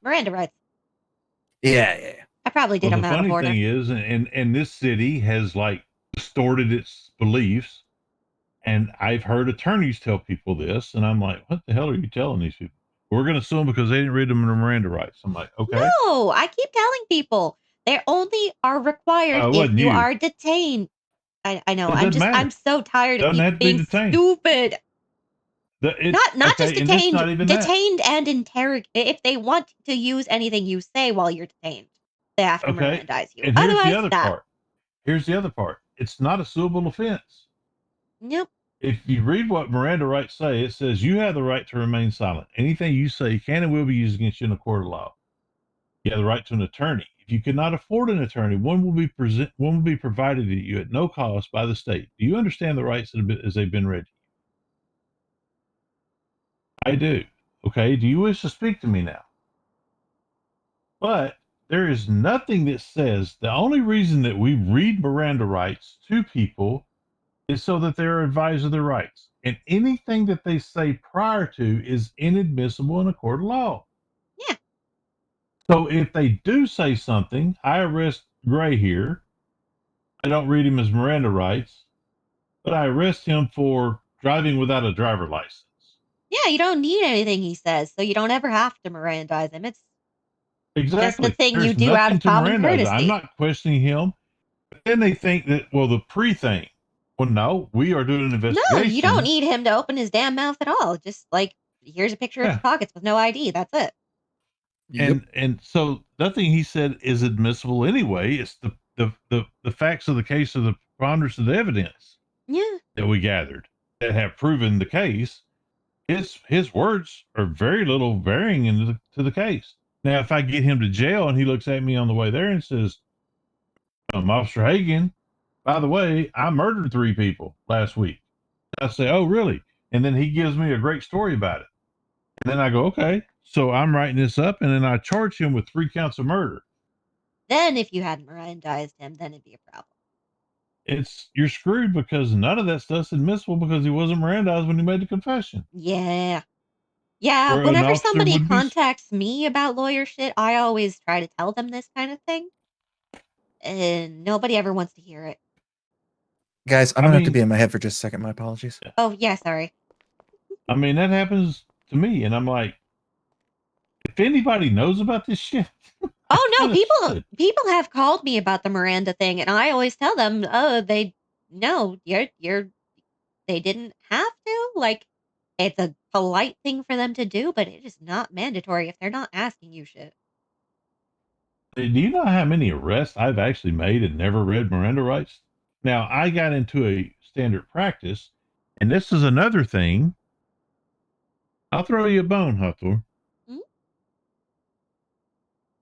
Miranda rights. Yeah. I probably did Well, them the out of funny order. thing is, and this city has like distorted its beliefs. And I've heard attorneys tell people this, and I'm like, what the hell are you telling these people? We're going to sue them because they didn't read them in the Miranda rights. I'm like, okay. No, I keep telling people they only are required It if wasn't you you. are detained. I know. Well, it doesn't matter. I'm so tired of Doesn't have people to be being detained. stupid. Not just and it's detained, not even that. detained and interrogated. If they want to use anything you say while you're detained, they have to Okay. Mirandize you. And here's the Otherwise, other stop. part. Here's the other part. It's not a suable offense. Nope. If you read what Miranda rights say, it says you have the right to remain silent. Anything you say can and will be used against you in a court of law. You have the right to an attorney. If you cannot afford an attorney, one will be provided to you at no cost by the state. Do you understand the rights as they've been read? I do. Okay. Do you wish to speak to me now? But there is nothing that says the only reason that we read Miranda rights to people is so that they're advised of their rights. And anything that they say prior to is inadmissible in a court of law. Yeah. So if they do say something, I arrest Gray here. I don't read him as Miranda rights, but I arrest him for driving without a driver license. Yeah, you don't need anything he says, so you don't ever have to Mirandize him. It's Exactly. just a thing you There's do out nothing of to common Miranda. courtesy. I'm not questioning him. But then they think that, well, the pre-thing. Well, no, we are doing an investigation. No, you don't need him to open his damn mouth at all. Just like, here's a picture of his pockets with no ID. That's it. And so nothing he said is admissible anyway. It's the facts of the case of the preponderance of the evidence that we gathered that have proven the case. His words are very little varying to the case. Now, if I get him to jail and he looks at me on the way there and says, Officer Hagen, by the way, I murdered 3 people last week. I say, oh, really? And then he gives me a great story about it. And then I go, okay, so I'm writing this up, and then I charge him with 3 counts of murder. Then if you hadn't Mirandized him, then it'd be a problem. You're screwed because none of that stuff's admissible because he wasn't Mirandized when he made the confession. Yeah. Yeah, Or an whenever officer somebody would be- contacts me about lawyer shit, I always try to tell them this kind of thing. And nobody ever wants to hear it. Guys, I'm gonna have to be in my head for just a second. My apologies. Oh, yeah, sorry. I mean, that happens to me, and I'm like, if anybody knows about this shit. Oh no, people have called me about the Miranda thing, and I always tell them, oh, they didn't have to. Like, it's a polite thing for them to do, but it is not mandatory if they're not asking you shit. Do you know how many arrests I've actually made and never read Miranda rights? Now, I got into a standard practice, and this is another thing. I'll throw you a bone, Hathor. Hmm?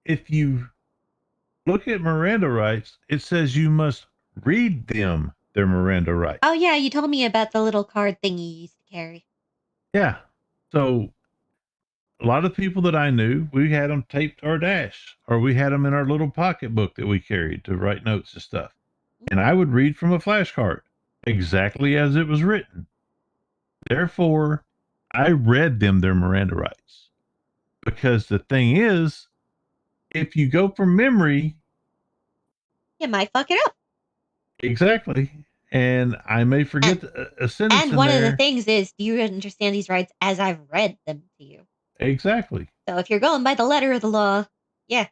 If you look at Miranda rights, it says you must read them their Miranda rights. Oh yeah, you told me about the little card thing you used to carry. Yeah. So a lot of people that I knew, we had them taped to our dash, or we had them in our little pocketbook that we carried to write notes and stuff. And I would read from a flashcard exactly as it was written. Therefore, I read them their Miranda rights. Because the thing is, if you go from memory, You might fuck it up. exactly, and I may forget a sentence And in one there. of the things is, do you understand these rights as I've read them to you? Exactly. So if you're going by the letter of the law, yeah.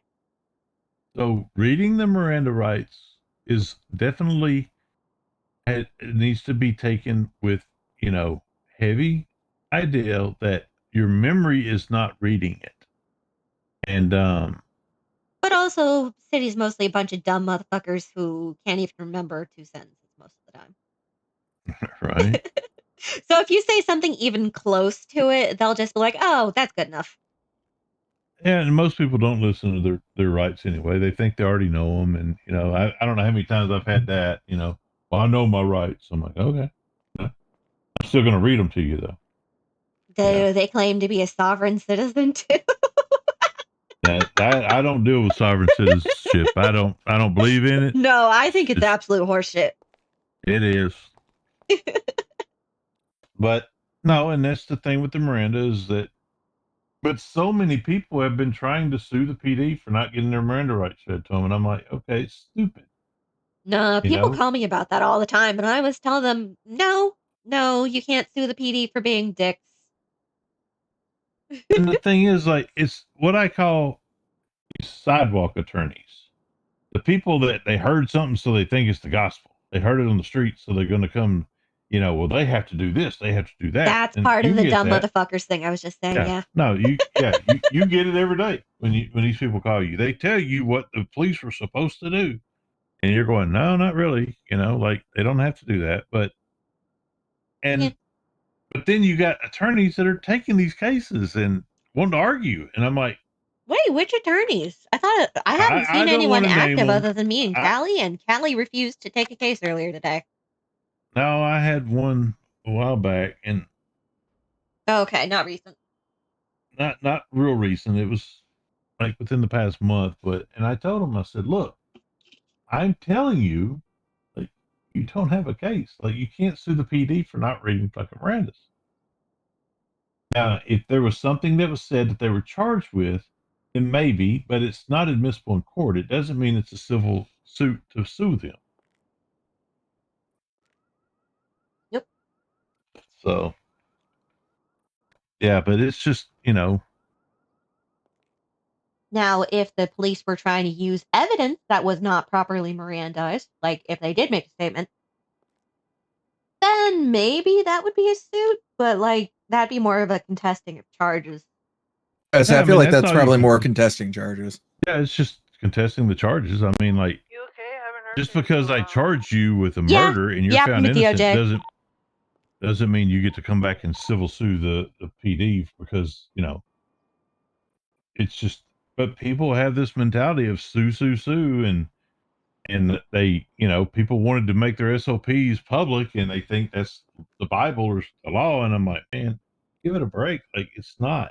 So reading the Miranda rights is definitely, it needs to be taken with, heavy idea that your memory is not reading it. And But also, city's mostly a bunch of dumb motherfuckers who can't even remember 2 sentences most of the time. right. So if you say something even close to it, they'll just be like, "Oh, that's good enough." Yeah, and most people don't listen to their rights anyway. They think they already know them, and I don't know how many times I've had that. Well, I know my rights. I'm like, okay, I'm still gonna read them to you though. They claim to be a sovereign citizen too. I don't deal with sovereign citizenship. I don't believe in it. No, I think it's It's- absolute horseshit. It is. But no, and that's the thing with the Miranda is that. But so many people have been trying to sue the PD for not getting their Miranda rights read to them, and I'm like, okay, it's stupid. No, You people know? call me about that all the time, and I always tell them, no, you can't sue the PD for being dicks. And the thing is, like, it's what I call sidewalk attorneys. The people that they heard something, so they think it's the gospel. They heard it on the street, so they're going to come. Well, they have to do this, they have to do that. That's And part you of the get dumb that. motherfuckers thing I was just saying. Yeah. No, you get it every day when these people call you. They tell you what the police were supposed to do. And you're going, no, not really. Like they don't have to do that. But Yeah. then you got attorneys that are taking these cases and wanting to argue. And I'm like, Wait, which attorneys? I haven't I seen don't anyone want to name active them. other than me and Callie, and Callie refused to take a case earlier today. No, I had one a while back, and Okay, not recent. not real recent. It was like within the past month. And I told him, I said, look, I'm telling you, like, you don't have a case. Like, you can't sue the PD for not reading fucking Miranda's. Now, if there was something that was said that they were charged with, then maybe, but it's not admissible in court. It doesn't mean it's a civil suit to sue them. Yep. So, yeah, but it's just, Now, if the police were trying to use evidence that was not properly Mirandized, like if they did make a statement, then maybe that would be a suit, but like that'd be more of a contesting of charges. I Yeah, feel like that's all you probably can more do. contesting charges. Yeah, it's just contesting the charges. I mean, like, You okay? I haven't heard just from you because in a I while. charge you with a Yeah, murder and you're yeah, found from the innocent DOJ. doesn't mean you get to come back and civil sue the PD because, it's just, but people have this mentality of sue, and they, people wanted to make their SOPs public and they think that's the Bible or the law. And I'm like, man, give it a break. Like, it's not.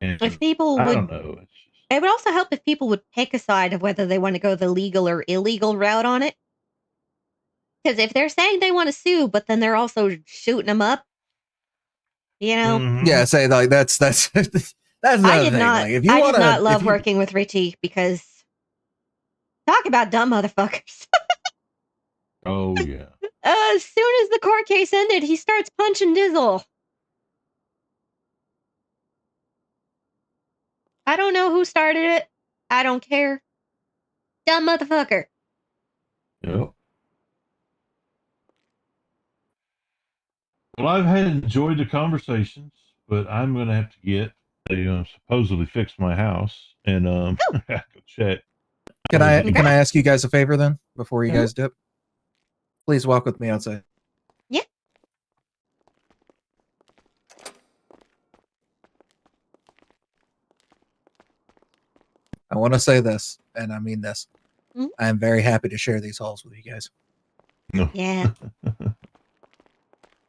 And If people I would, don't know. It's just, it would also help if people would pick a side of whether they want to go the legal or illegal route on it. Because if they're saying they want to sue, but then they're also shooting them up, Mhm. Yeah, say like that's that's another thing. Like if you I want did not love to, working with Richie because talk about dumb motherfuckers. Oh yeah. As soon as the court case ended, he starts punching Dizzle. I don't know who started it. I don't care. Dumb motherfucker. Yep. Well, I've had enjoyed the conversations, but I'm going to have to get. They supposedly fixed my house, and I have to check. can I Congrats. ask you guys a favor then before you Mhm. guys dip? Please walk with me outside. Yeah. I want to say this, and I mean this. Mhm. I am very happy to share these halls with you guys. No. Yeah.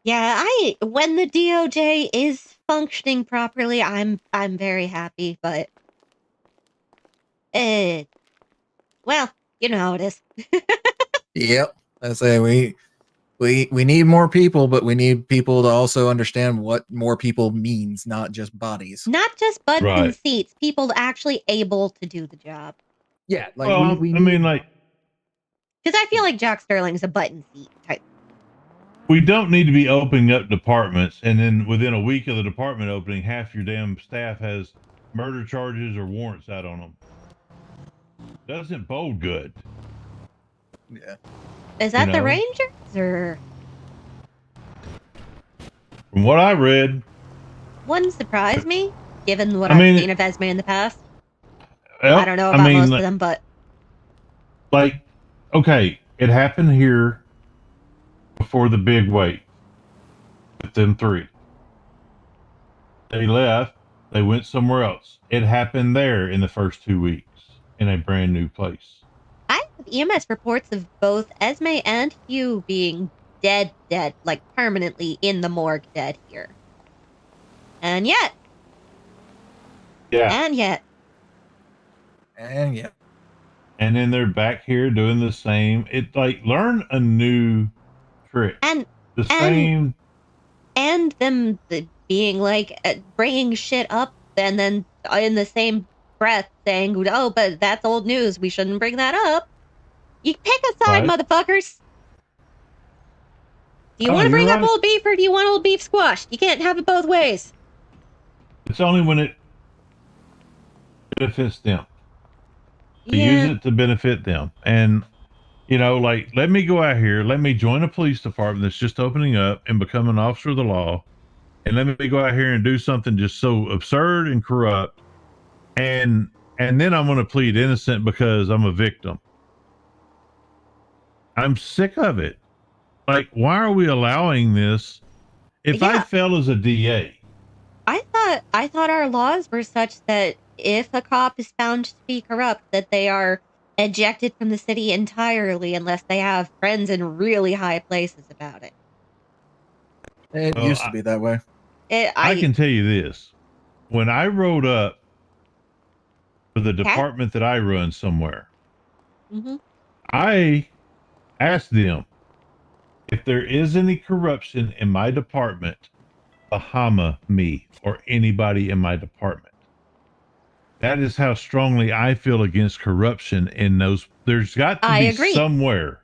Yeah, when the DOJ is functioning properly, I'm very happy, but well, you know how it is. Yep. I say we need more people, but we need people to also understand what more people means, not just bodies. Not just butts and Right. seats, people actually able to do the job. Yeah, like Well, we I need, mean, like, Because I feel like Jack Sterling's a button seat type. we don't need to be opening up departments, and then within a week of the department opening, half your damn staff has murder charges or warrants out on them. Doesn't bode good. yeah. Is that the know? Rangers or From what I read, wouldn't surprise me, given what I I've mean, seen of Esme in the past. well, I don't know I about mean, most like, of them, but like, okay, it happened here before the big wave. with them 3. They left. They went somewhere else. It happened there in the first 2 weeks in a brand new place. I have EMS reports of both Esme and Hugh being dead, like permanently in the morgue dead here. And yet. Yeah. And yet. And yeah. And then they're back here doing the same. It like learn a new trick. And the same. And them being like bringing shit up and then in the same breath saying, "Oh, but that's old news. We shouldn't bring that up." You pick a side, Right. motherfuckers. Do you Oh, want to you're bring up right. old beef or do you want old beef squashed? You can't have it both ways. It's only when it benefits them. They Yeah. use it to benefit them. And, you know, like, let me go out here. Let me join a police department that's just opening up and become an officer of the law. And let me go out here and do something just so absurd and corrupt. And then I'm going to plead innocent because I'm a victim. I'm sick of it. Like, why are we allowing this? If I Yeah. fail as a DA, I thought our laws were such that if a cop is found to be corrupt, that they are ejected from the city entirely unless they have friends in really high places about it. It Well, used to be that way. I can tell you this. When I rode up for the department that I run somewhere, Mm-hmm. I asked them if there is any corruption in my department, Bahama me or anybody in my department. That is how strongly I feel against corruption in those. There's got to I be agree. somewhere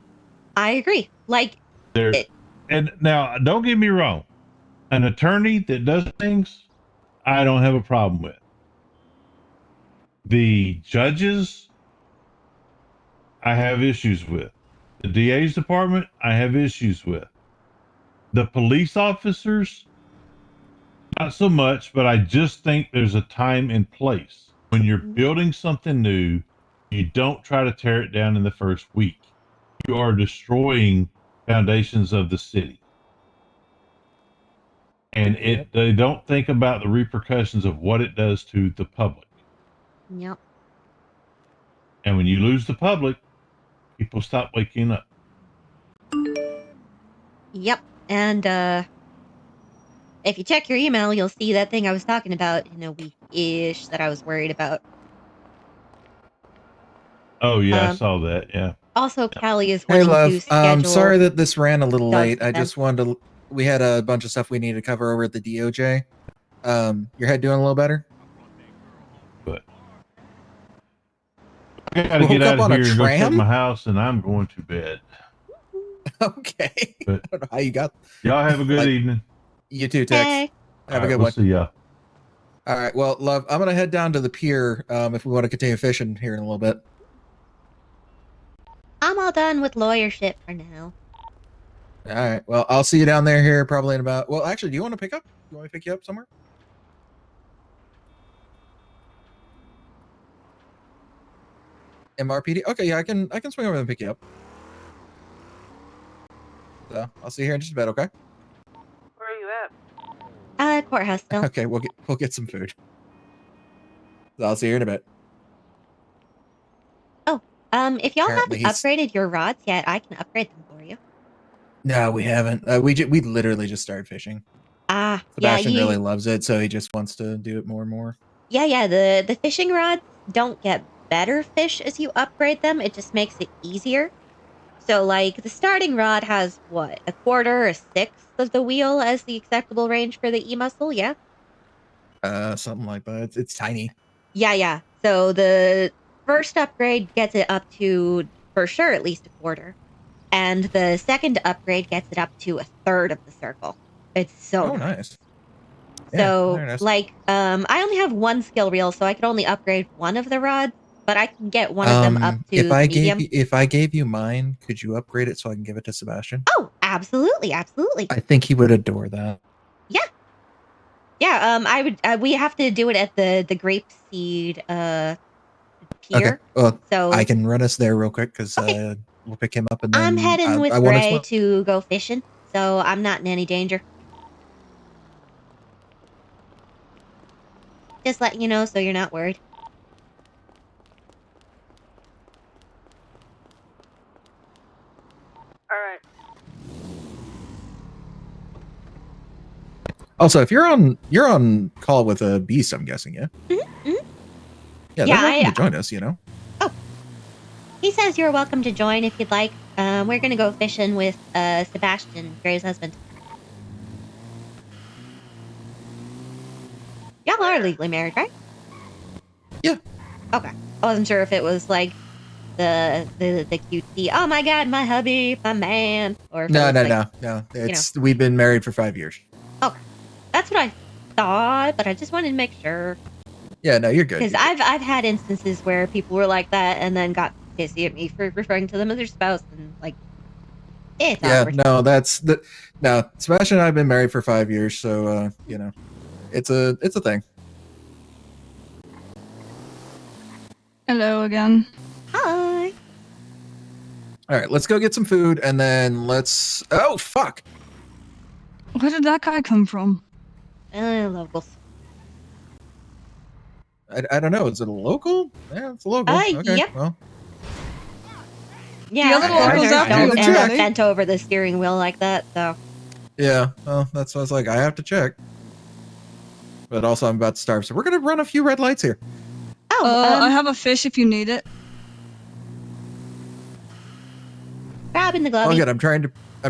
I agree. Like there. And now, don't get me wrong. An attorney that does things, I don't have a problem with. The judges, I have issues with. The DA's department, I have issues with. The police officers, not so much, but I just think there's a time and place. When you're building something new, you don't try to tear it down in the first week. You are destroying foundations of the city. And they don't think about the repercussions of what it does to the public. Yep. And when you lose the public, people stop waking up. Yep. And if you check your email, you'll see that thing I was talking about in a week-ish that I was worried about. Oh yeah, I saw that. Yeah. Also, Callie is Hey, wanting to love. schedule. Sorry that this ran a little Doug's late. I event. just wanted to. We had a bunch of stuff we needed to cover over at the DOJ. Your head doing a little better? But I gotta get out of here and go check my house, and I'm going to bed. Okay. But I don't know how you got. Y'all have a good evening. You too, Tex. Hey. Have a good We'll one. see ya. All right. Well, love, I'm gonna head down to the pier. If we want to continue fishing here in a little bit. I'm all done with lawyer shit for now. All right. Well, I'll see you down there here probably in about. Well, actually, do you want to pick up? You want me to pick you up somewhere? MRPD. Okay, yeah, I can swing over and pick you up. So I'll see you here in just a bit. Okay. Where are you at? Courthouse still. Okay, we'll get some food. So I'll see you in a bit. Oh, if y'all Apparently haven't upgraded your rods yet, I can upgrade them for you. No, we haven't. We literally just started fishing. Sebastian yeah, really loves it, so he just wants to do it more and more. Yeah. The fishing rods don't get better fish as you upgrade them. It just makes it easier. So, like, the starting rod has, what, a quarter, a sixth of the wheel as the acceptable range for the E-muscle, yeah? Something like that. It's tiny. Yeah. So the first upgrade gets it up to, for sure, at least a quarter. And the second upgrade gets it up to a third of the circle. It's so nice. So, very nice. like, I only have one skill reel, so I could only upgrade one of the rods, but I can get one of them up to medium. If I gave you mine, could you upgrade it so I can give it to Sebastian? Oh, absolutely. I think he would adore that. Yeah, I would. We have to do it at the grape seed pier. Okay. Well, So I can run us there real quick because we'll pick him up and then I'm heading with I wanna Gray swim. to go fishing, so I'm not in any danger. Just letting you know so you're not worried. All right. Also, if you're on call with a beast, I'm guessing, yeah. Mm-hmm. Yeah, they're welcome to join us. Oh, he says you're welcome to join if you'd like. We're gonna go fishing with Sebastian, Gray's husband. Y'all are legally married, right? Yeah. Okay. I wasn't sure if it was like the cutesy, oh my god, my hubby, my man, or if No. It's we've been married for 5 years. Okay, that's what I thought, but I just wanted to make sure. Yeah, no, you're good. Because I've had instances where people were like that and then got pissy at me for referring to them as their spouse, and like, it's awkward. No, no. Sebastian and I have been married for 5 years, so it's a thing. Hello again. Hi. All right, let's go get some food, and then let's. Oh fuck! Where did that guy come from? Locals. I don't know. Is it a local? Yeah, it's a local. Okay, Yep. well. Yeah, The other locals after don't you, end up apparently. bent over the steering wheel like that, so. Yeah, well, that's what I was like. I have to check. But also, I'm about to starve, so we're gonna run a few red lights here. Oh, I have a fish if you need it. crab in the Oh, glovey. good. I'm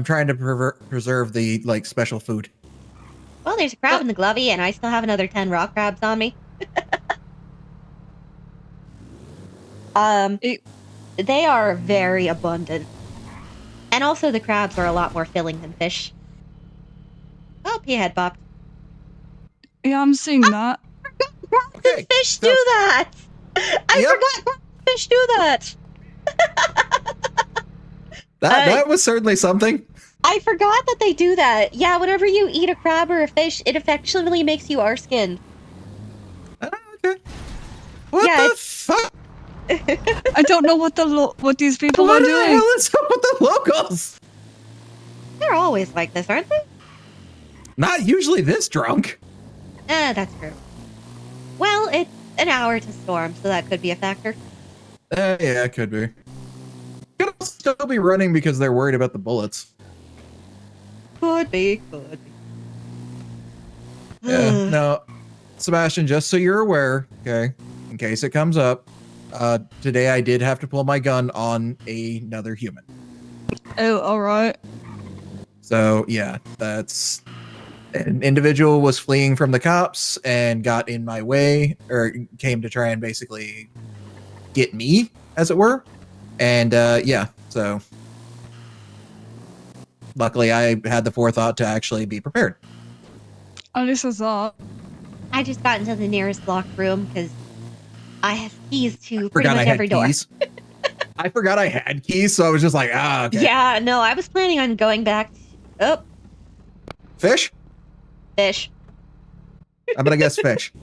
trying to preserve the special food. Well, there's a crab in the glovey, and I still have another 10 raw crabs on me. They are very abundant. And also the crabs are a lot more filling than fish. Oh, he head bopped. Yeah, I'm seeing that. Crabs and fish do that! I forgot crabs and fish do that! That was certainly something. I forgot that they do that. Yeah, whenever you eat a crab or a fish, it affectionately makes you R-skinned. Okay. What the fuck? I don't know what these people What are the doing. hell is up with the locals? They're always like this, aren't they? Not usually this drunk. That's true. Well, it's an hour to storm, so that could be a factor. Yeah, it could be. Could still be running because they're worried about the bullets. Could be. Yeah. No, Sebastian, just so you're aware, okay, in case it comes up, today I did have to pull my gun on another human. Oh, all right. So yeah, that's an individual was fleeing from the cops and got in my way, or came to try and basically get me, as it were. And yeah, so luckily I had the forethought to actually be prepared. At least I thought. I just got into the nearest locked room because I have keys to pretty Forgot much I had every door. keys. I forgot I had keys, so I was just like, okay. Yeah, no, I was planning on going back. Fish? Fish. I'm gonna guess fish.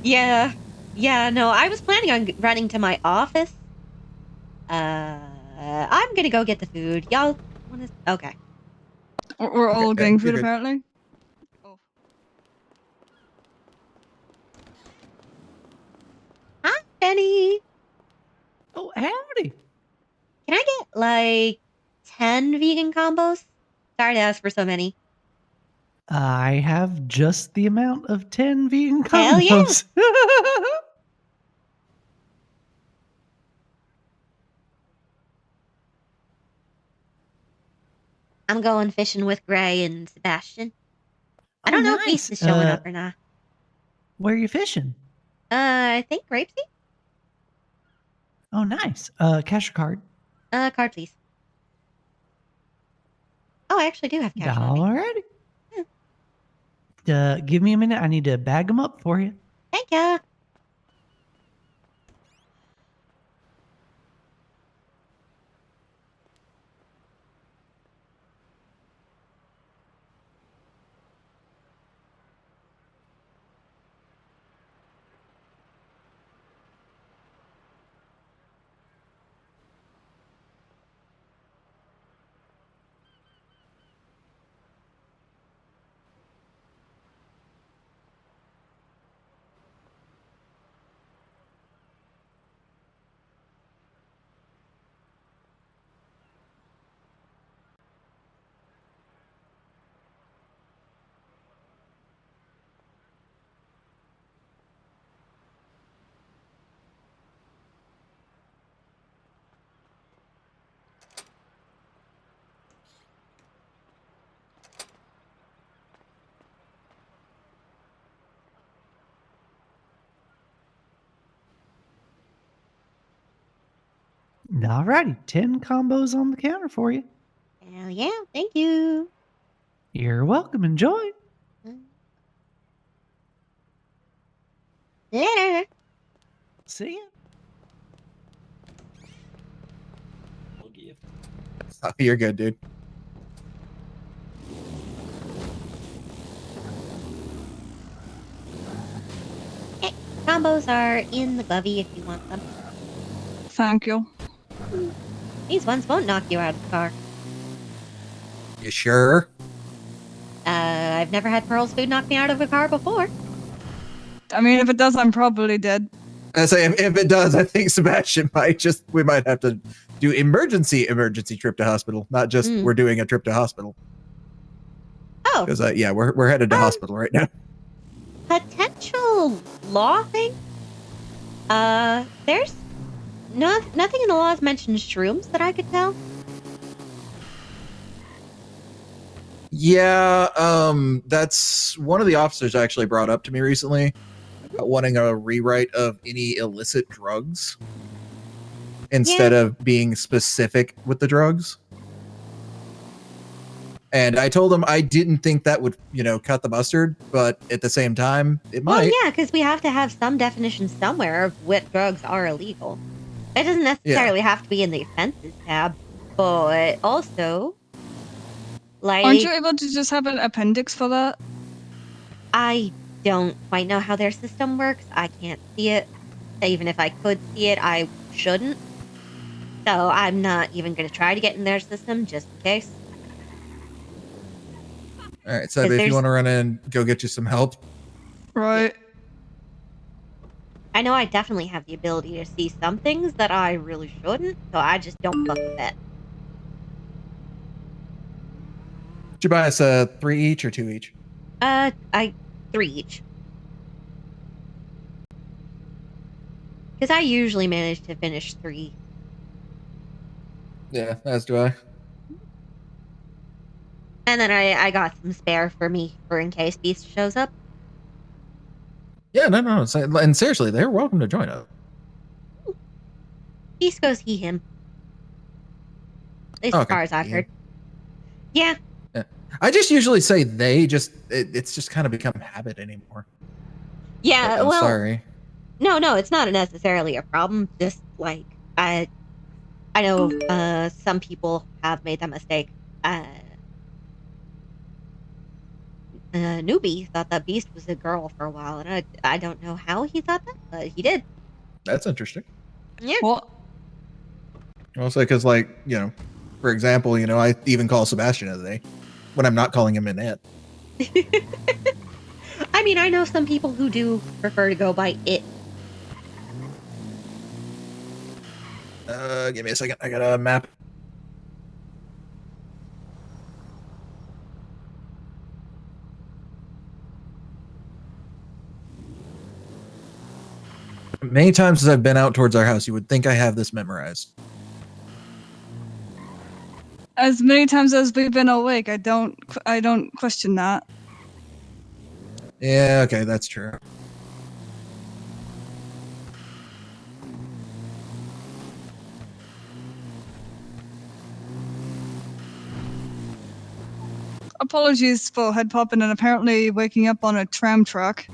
Yeah, no, I was planning on running to my office. I'm gonna go get the food. Y'all wanna... Okay. We're all Okay, getting food, you're good. apparently. Hi, Benny. Oh, howdy. Can I get, like, 10 vegan combos? Sorry to ask for so many. I have just the amount of 10 vegan Hell yeah. combos. I'm going fishing with Gray and Sebastian. I Oh, don't know if nice. Beast is showing up or not. Where are you fishing? I think Grapesy? Oh, nice. Cash or card? Card, please. Oh, I actually do have cash on me. Alrighty. Give me a minute. I need to bag them up for you. Thank ya. Alrighty, 10 combos on the counter for you. Hell yeah, thank you. You're welcome. Enjoy. Later. See ya. Oh, you're good, dude. Okay, combos are in the glovey if you want them. Thank you. These ones won't knock you out of the car. You sure? I've never had Pearl's food knock me out of a car before. I mean, if it does, I'm probably dead. I say if it does, I think Sebastian we might have to do emergency trip to hospital, not just we're doing a trip to hospital. Oh, Because yeah, we're headed to hospital right now. Potential law thing? There's nothing in the laws mentions shrooms that I could tell. Yeah, that's one of the officers actually brought up to me recently, wanting a rewrite of any illicit drugs instead of being specific with the drugs. And I told him I didn't think that would, cut the mustard, but at the same time, it might. Well, yeah, because we have to have some definition somewhere of what drugs are illegal. It doesn't necessarily have to be in the offenses tab, but also, like... Aren't you able to just have an appendix for that? I don't quite know how their system works. I can't see it. Even if I could see it, I shouldn't. So I'm not even going to try to get in their system, just in case. All right, so if you want to run in, go get you some help. Right. I know I definitely have the ability to see some things that I really shouldn't, so I just don't fuck with it. Did you buy us 3 each or 2 each? 3 each. Because I usually manage to finish 3. Yeah, as do I. And then I got some spare for me for in case Beast shows up. Yeah, no. And seriously, they're welcome to join us. Beast goes he, him. At least as far as I've heard. Yeah. I just usually say they, it's just kind of become habit anymore. Yeah, I'm sorry. No, it's not necessarily a problem. Just like, I know some people have made that mistake. Newbie thought that Beast was a girl for a while, and I don't know how he thought that, but he did. That's interesting. Yeah. What? Also, because, for example, I even call Sebastian today when I'm not calling him Annette. I mean, I know some people who do prefer to go by it. Give me a second. I got a map. Many times as I've been out towards our house, you would think I have this memorized. As many times as we've been awake, I don't question that. Yeah, okay, that's true. Apologies for head popping and apparently waking up on a tram track.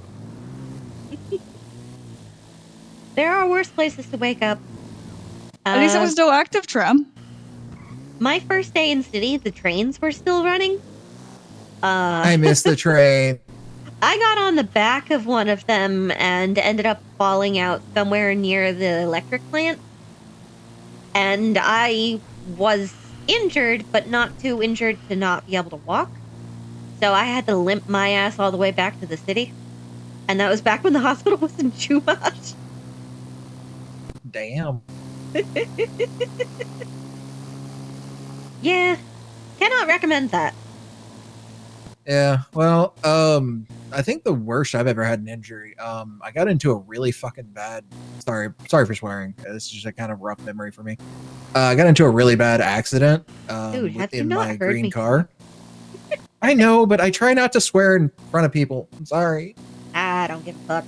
There are worse places to wake up. At least it was no active tram. My first day in city, the trains were still running. I missed the train. I got on the back of one of them and ended up falling out somewhere near the electric plant. And I was injured, but not too injured to not be able to walk. So I had to limp my ass all the way back to the city. And that was back when the hospital was in Chumash. Damn. Yeah, cannot recommend that. Yeah, well, I think the worst I've ever had an injury, I got into a really fucking bad, sorry for swearing, this is just a kind of rough memory for me. I got into a really bad accident Dude, have you in not my heard green me car. I know, but I try not to swear in front of people. I'm sorry. I don't give a fuck.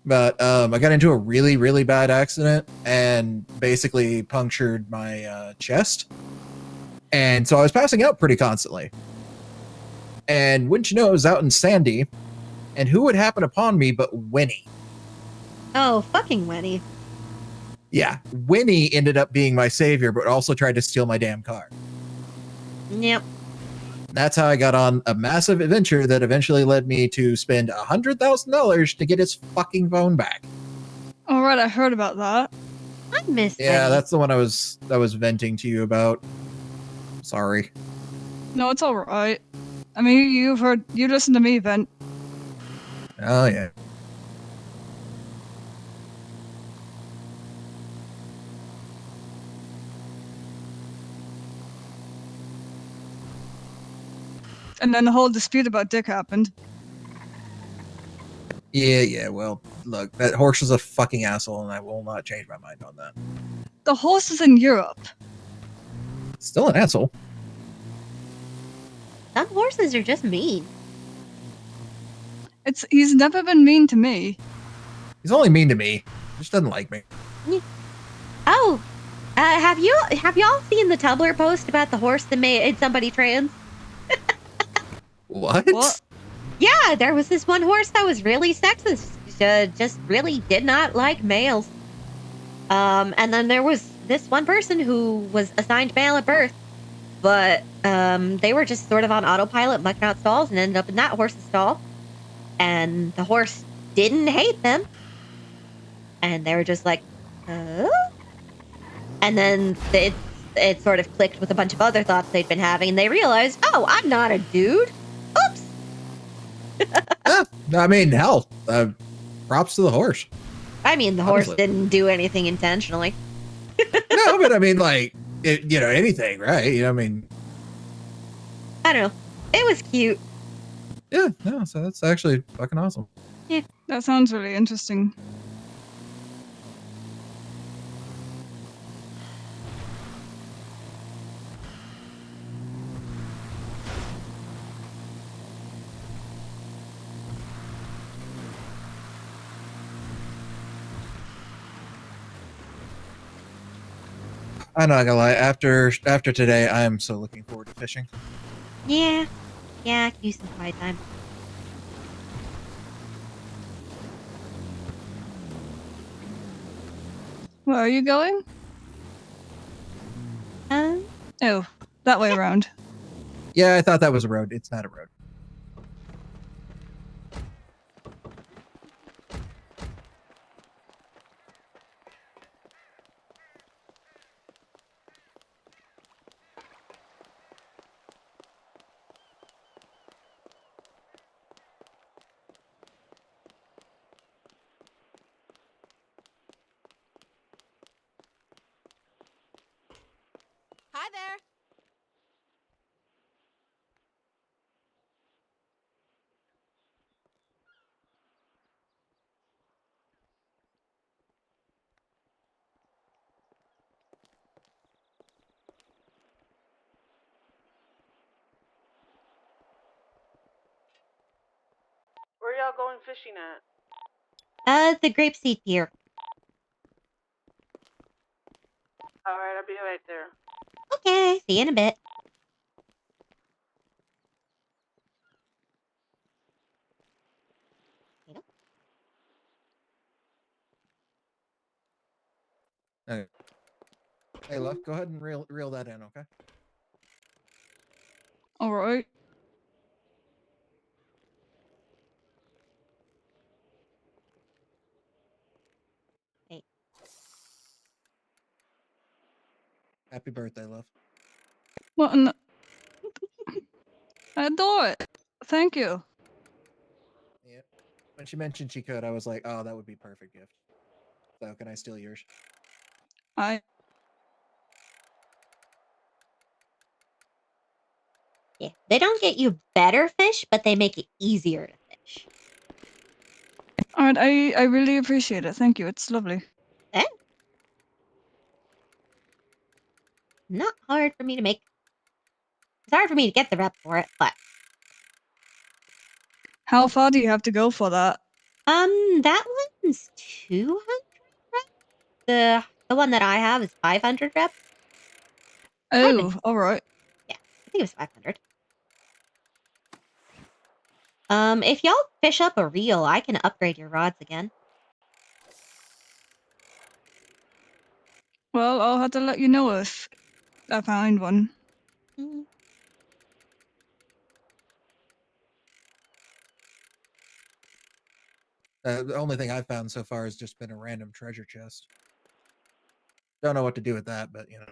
But I got into a really, really bad accident and basically punctured my chest. And so I was passing out pretty constantly. And wouldn't you know, I was out in Sandy, and who would happen upon me but Winnie? Oh, fucking Winnie. Yeah, Winnie ended up being my savior, but also tried to steal my damn car. Yep. That's how I got on a massive adventure that eventually led me to spend $100,000 to get his fucking phone back. All right, I heard about that. I miss Yeah, Winnie. that's the one I was venting to you about. Sorry. No, it's all right. I mean, you listened to me vent. Oh yeah. And then the whole dispute about Dick happened. Yeah, well, look, that horse was a fucking asshole, and I will not change my mind on that. The horse is in Europe. Still an asshole. Some horses are just mean. He's never been mean to me. He's only mean to me. He just doesn't like me. Oh, have y'all seen the Tumblr post about the horse that made somebody trans? What? Yeah, there was this one horse that was really sexist. Just really did not like males. And then there was this one person who was assigned male at birth, but they were just sort of on autopilot, mucking out stalls, and ended up in that horse's stall. And the horse didn't hate them. And they were just like, huh? And then it sort of clicked with a bunch of other thoughts they'd been having, and they realized, oh, I'm not a dude. Oops. I mean, hell, props to the horse. I mean, the horse didn't do anything intentionally. No, but I mean, like, anything, right? I mean, I don't know. It was cute. Yeah, no, so that's actually fucking awesome. Yeah. That sounds really interesting. I'm not gonna lie. After today, I am so looking forward to fishing. Yeah, I could use some quiet time. Where are you going? Oh, that way around. Yeah, I thought that was a road. It's not a road. Hi there. Where y'all going fishing at? The Grapeseed Pier. All right, I'll be right there. Okay, see you in a bit. Okay. Hey, look, go ahead and reel that in, okay? All right. Hey. Happy birthday, love. What in the... I adore it. Thank you. Yeah. When she mentioned she could, I was like, oh, that would be a perfect gift. So can I steal yours? Yeah, they don't get you better fish, but they make it easier to fish. All right, I really appreciate it. Thank you. It's lovely. Eh? Not hard for me to make. It's hard for me to get the rep for it, but How far do you have to go for that? that one? one's 200 reps. The one that I have is 500 reps. Oh, all right. Yeah, I think it was 500. If y'all fish up a reel, I can upgrade your rods again. Well, I'll have to let you know if I find one. Mm. The only thing I've found so far has just been a random treasure chest. Don't know what to do with that, but you know.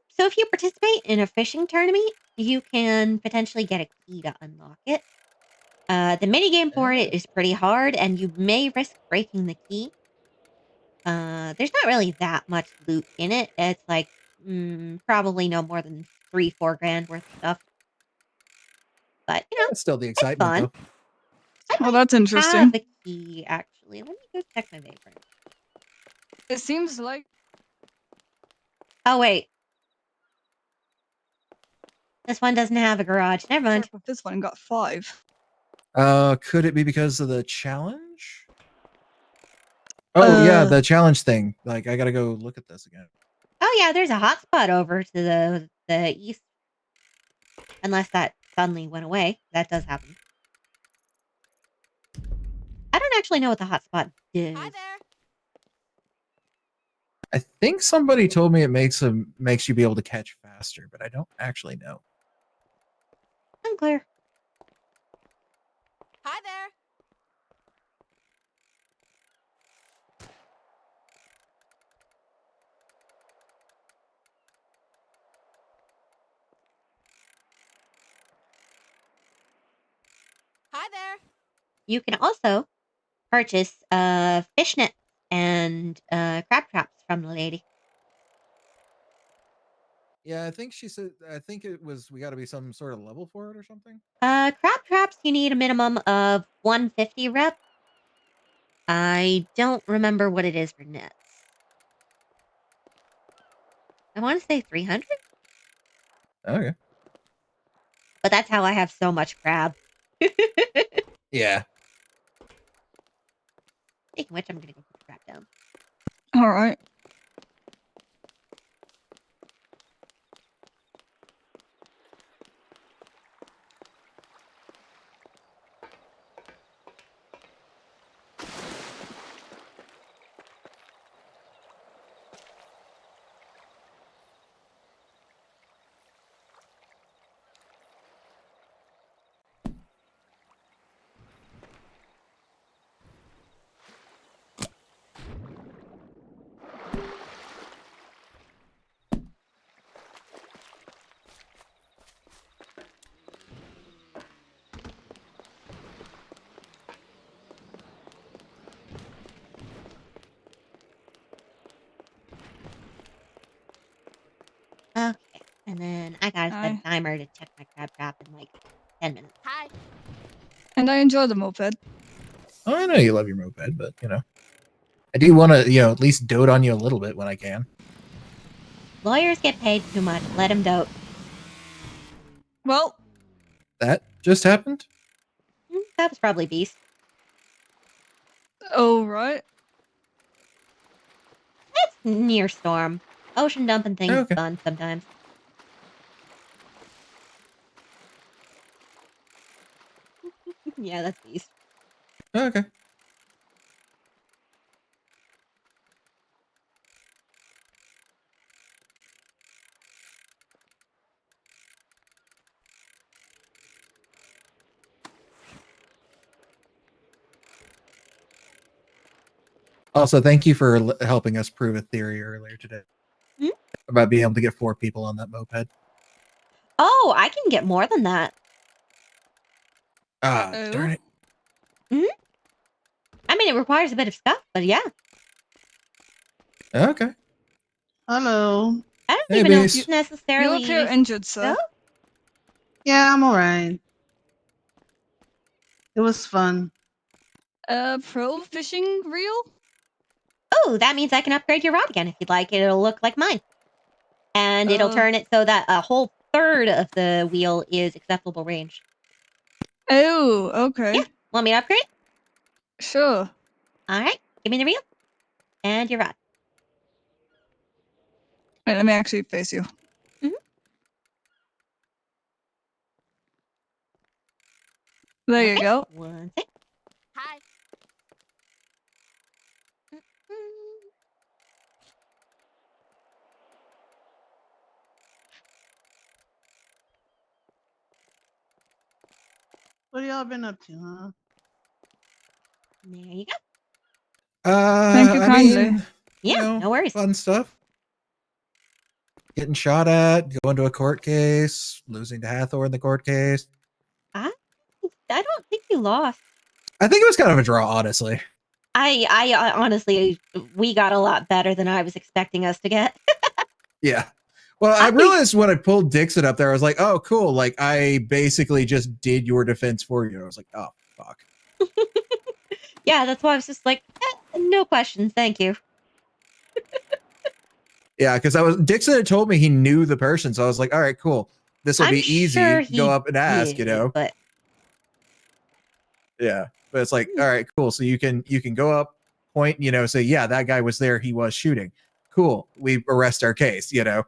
So if you participate in a fishing tournament, you can potentially get a key to unlock it. The minigame for it is pretty hard, and you may risk breaking the key. There's not really that much loot in it. It's like probably no more than 3-4 grand worth of stuff. But you know, It's still the it's excitement, fun. though. Well, that's interesting. Have the key actually. Let me go check my vagrant. It seems like. Oh wait, this one doesn't have a garage. Never mind. With this one got 5. Could it be because of the challenge? Oh yeah, the challenge thing. Like I gotta go look at this again. Oh yeah, there's a hotspot over to the east. Unless that suddenly went away. That does happen. I don't actually know what the hotspot is. Hi there. I think somebody told me it makes you be able to catch faster, but I don't actually know. Unclear. Hi there. Hi there. You can also purchase fishnet and crab traps from the lady. Yeah, I think she said. I think it was. We got to be some sort of level for it or something. Crab traps, you need a minimum of 150 rep. I don't remember what it is for nets. I want to say 300. Okay. But that's how I have so much crab. Yeah. Speaking of which, I'm gonna go put the crab down. All right. Okay, and then I gotta set a timer to check my crab trap in like 10 minutes. Hi. And I enjoy the moped. Oh, I know you love your moped, but you know, I do want to, at least dote on you a little bit when I can. Lawyers get paid too much. Let them dote. Well, that just happened. That was probably Beast. Oh, right. It's near storm. Ocean dumping things is fun sometimes. Yeah, that's Beast. Okay. Also, thank you for helping us prove a theory earlier today about being able to get 4 people on that moped. Oh, I can get more than that. Ah, darn it. I mean, it requires a bit of stuff, but yeah. Okay. Hello. I don't even know if it's necessarily. You appear injured, sir. Yeah, I'm alright. It was fun. Pro fishing reel? Oh, that means I can upgrade your rod again if you'd like. It'll look like mine. And it'll turn it so that a whole third of the wheel is acceptable range. Oh, okay. Yeah. Want me to upgrade? Sure. All right, give me the reel and your rod. Wait, let me actually face you. Mhm. There you Okay, go. one sec. Hi. What y'all been up to, huh? There you go. Thank you I kindly. mean, Yeah, no worries. fun stuff. Getting shot at, going to a court case, losing to Hathor in the court case. I don't think you lost. I think it was kind of a draw, honestly. I honestly, we got a lot better than I was expecting us to get. Yeah. Well, I I think- realized when I pulled Dixon up there, I was like, oh, cool. Like, I basically just did your defense for you. I was like, oh, fuck. Yeah, that's why I was just like, no questions, thank you. Yeah, because Dixon had told me he knew the person. So I was like, all right, cool. This will I'm be easy. sure he Go up and ask, did, but Yeah. But it's like, all right, cool. So you can go up, point, say, yeah, that guy was there. He was shooting. Cool. We arrest our case, yeah.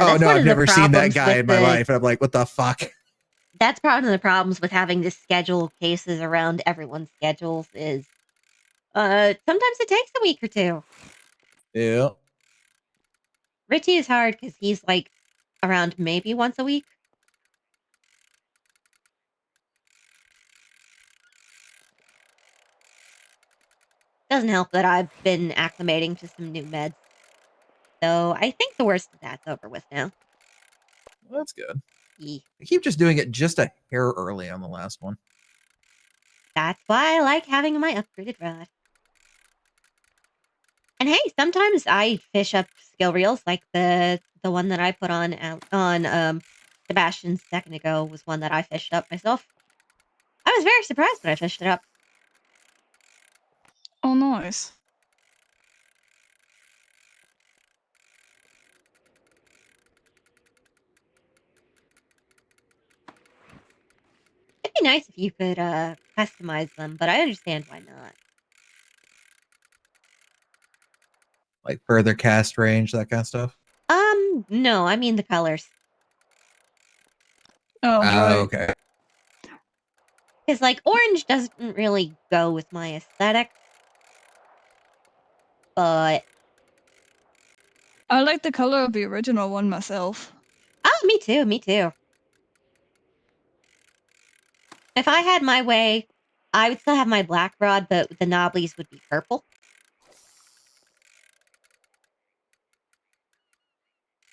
Oh, That's no, one I've of the never seen that problems guy with in my life. And I'm like, what the fuck? That's part of the problems with having to schedule cases around everyone's schedules is sometimes it takes a week or two. Yeah. Richie is hard because he's like around maybe once a week. Doesn't help that I've been acclimating to some new meds. So I think the worst of that's over with now. Well, that's good. Yeah. I keep just doing it just a hair early on the last one. That's why I like having my upgraded rod. And hey, sometimes I fish up skill reels, like the one that I put on Sebastian a second ago was one that I fished up myself. I was very surprised when I fished it up. Oh, nice. It'd be nice if you could customize them, but I understand why not. Like further cast range, that kind of stuff. No, I mean the colors. Oh, right. Okay. Because like orange doesn't really go with my aesthetic. But I like the color of the original one myself. oh, me too, me too. If I had my way, I would still have my black rod, but the knobblies would be purple.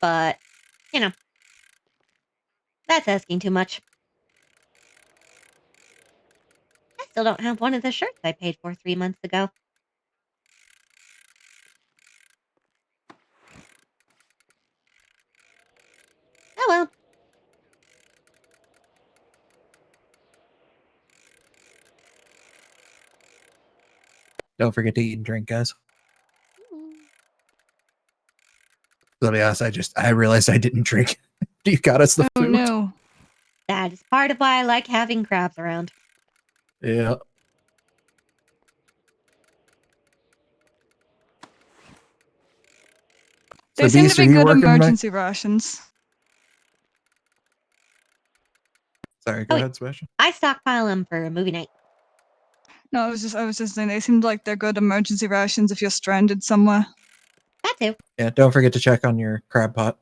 But, that's asking too much. I still don't have one of the shirts I paid for 3 months ago. Oh well. Don't forget to eat and drink, guys. To be honest, I realized I didn't drink. You got us the Oh, food. no. That is part of why I like having crabs around. Yeah. They So, seem Beast, to are be you good working tonight? emergency rations. Sorry, go Oh, ahead, Sebastian. I stockpile them for movie night. No, I was just saying they seem like they're good emergency rations if you're stranded somewhere. That too. Yeah, don't forget to check on your crab pot.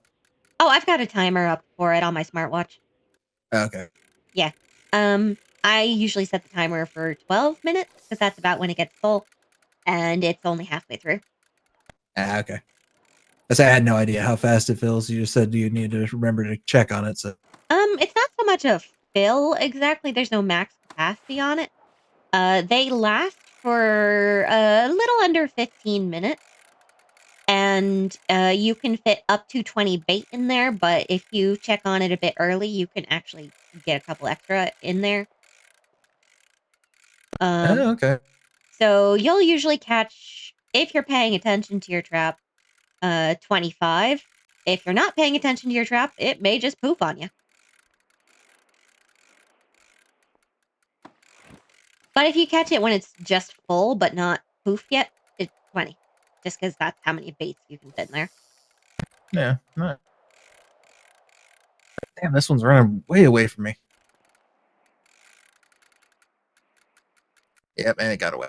Oh, I've got a timer up for it on my smartwatch. Okay. Yeah. I usually set the timer for 12 minutes because that's about when it gets full, and it's only halfway through. Okay. I had no idea how fast it fills. You just said you need to remember to check on it. So. It's not so much a fill exactly. There's no max capacity on it. They last for a little under 15 minutes. And you can fit up to 20 bait in there, but if you check on it a bit early, you can actually get a couple extra in there. Okay. So you'll usually catch, if you're paying attention to your trap, 25. If you're not paying attention to your trap, it may just poop on you. But if you catch it when it's just full but not poofed yet, it's 20. Just because that's how many baits you can fit in there. Yeah. No. Damn, this one's running way away from me. Yep, and it got away.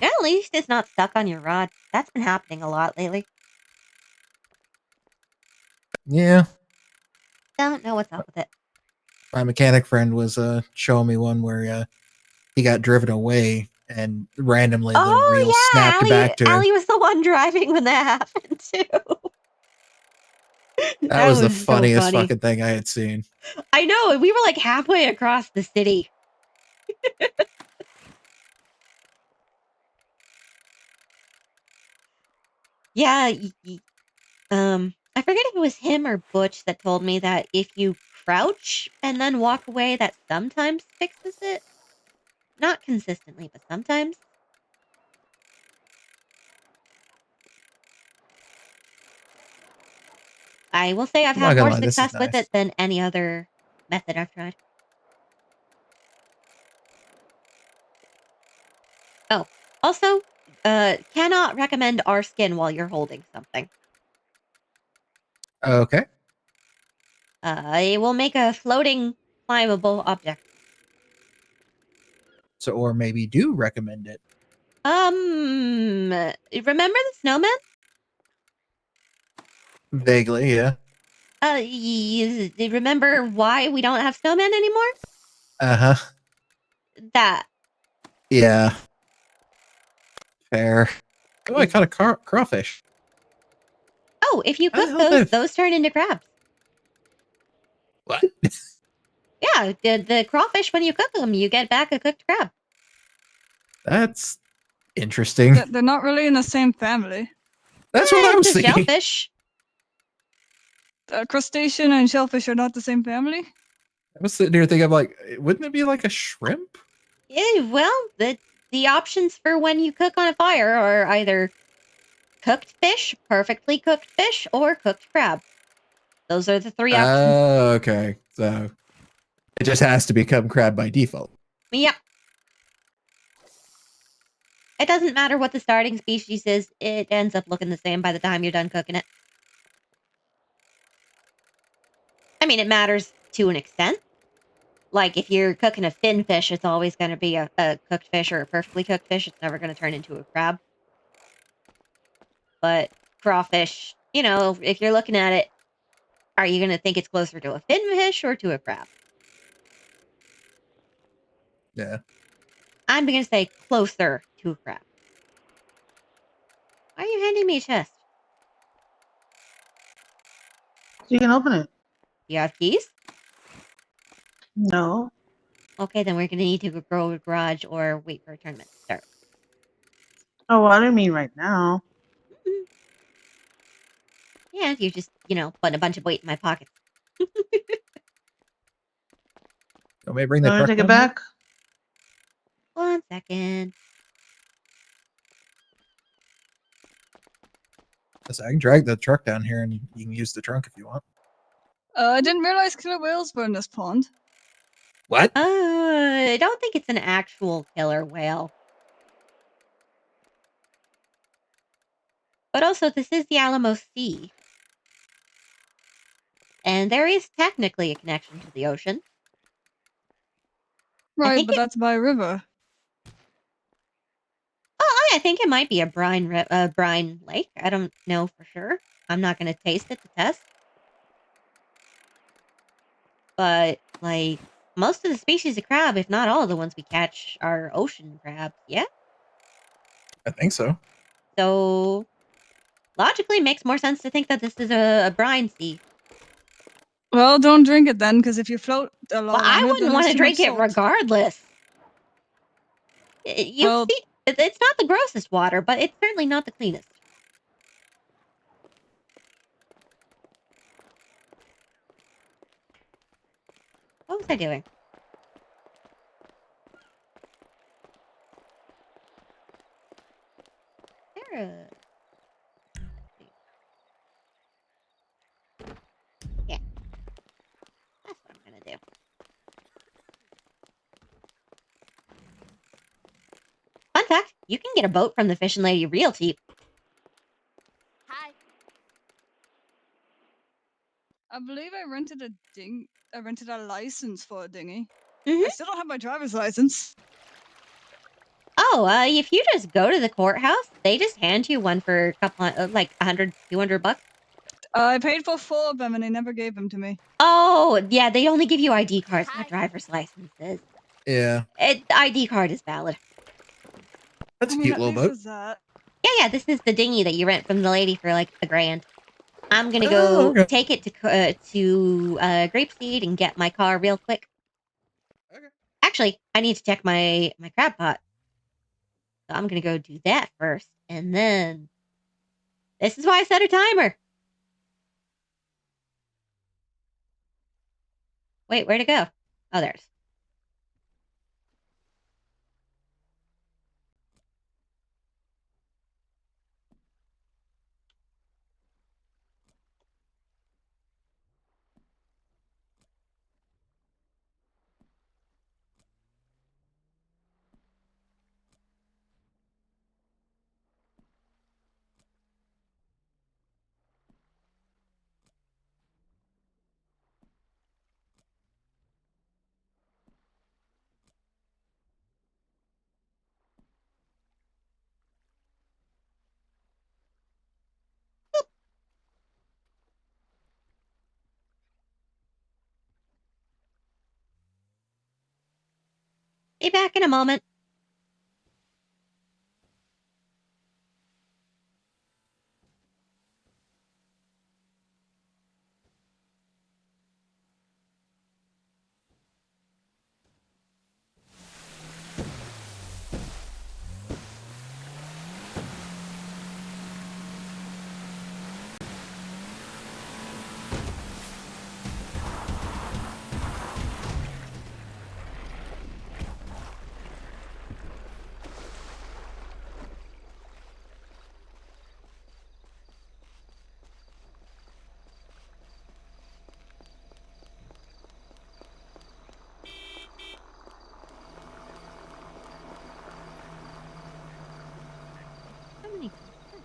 Yeah, at least it's not stuck on your rod. That's been happening a lot lately. Yeah. Don't know what's up with it. My mechanic friend was showing me one where he got driven away and randomly the reel snapped back to him. Allie was the one driving when that happened too. That was the funniest fucking thing I had seen. I know. We were like halfway across the city. Yeah. I forget if it was him or Butch that told me that if you crouch and then walk away, that sometimes fixes it. Not consistently, but sometimes. I will say I've had more success with it than any other method I've tried. Oh, also, cannot recommend our skin while you're holding something. Okay. It will make a floating, climbable object. So, or maybe do recommend it. Remember the snowman? Vaguely, yeah. Remember why we don't have snowmen anymore? Uh-huh. That. Yeah. Fair. Oh, I caught a crawfish. Oh, if you cook those turn into crabs. What? Yeah, the crawfish, when you cook them, you get back a cooked crab. That's interesting. They're not really in the same family. That's what I was thinking. Shellfish. Crustacean and shellfish are not the same family? I was sitting here thinking, like, wouldn't it be like a shrimp? Yeah, well, the options for when you cook on a fire are either cooked fish, perfectly cooked fish, or cooked crab. Those are the three options. Oh, okay. So it just has to become crab by default. Yep. It doesn't matter what the starting species is, it ends up looking the same by the time you're done cooking it. I mean, it matters to an extent. Like, if you're cooking a fin fish, it's always going to be a cooked fish or a perfectly cooked fish. It's never going to turn into a crab. But crawfish, you know, if you're looking at it, are you going to think it's closer to a fin fish or to a crab? Yeah. I'm going to say closer to a crab. Why are you handing me a chest? You can open it. You have keys? No. Okay, then we're going to need to go to a garage or wait for a tournament to start. Oh, I didn't mean right now. Mm-hmm. Yeah, you're just, putting a bunch of weight in my pockets. Want me to bring that Want truck to take it down back? 1 second. here? So I can drag the truck down here and you can use the trunk if you want. I didn't realize killer whales were in this pond. What? I don't think it's an actual killer whale. But also, this is the Alamo Sea. And there is technically a connection to the ocean. Right, but that's by a river. Oh, I think it might be a brine lake. I don't know for sure. I'm not going to taste it to test. But, like, most of the species of crab, if not all of the ones we catch, are ocean crabs. Yeah? I think so. So, logically, it makes more sense to think that this is a brine sea. Well, don't drink it then, because if you float a lot Well, I on it, wouldn't want to drink it regardless. See, it's not the grossest water, but it's certainly not the cleanest. What was I doing? Yeah. That's what I'm gonna do. You can get a boat from the fishing lady real cheap. Hi. I believe I rented a license for a dinghy. Mhm. I still don't have my driver's license. Oh, if you just go to the courthouse, they just hand you one for a couple, like $100, $200. I paid for 4 of them and they never gave them to me. Oh, yeah, they only give you ID cards, not driver's licenses. Yeah. The ID card is valid. That's I a mean, cute at little least boat. there's that. Yeah, this is the dinghy that you rent from the lady for like $1,000. I'm gonna Oh, go okay. take it to Grapeseed and get my car real quick. Okay. Actually, I need to check my crab pot. So I'm gonna go do that first, and then this is why I set a timer. Wait, where'd it go? Oh, there it is. Be back in a moment. How many cars?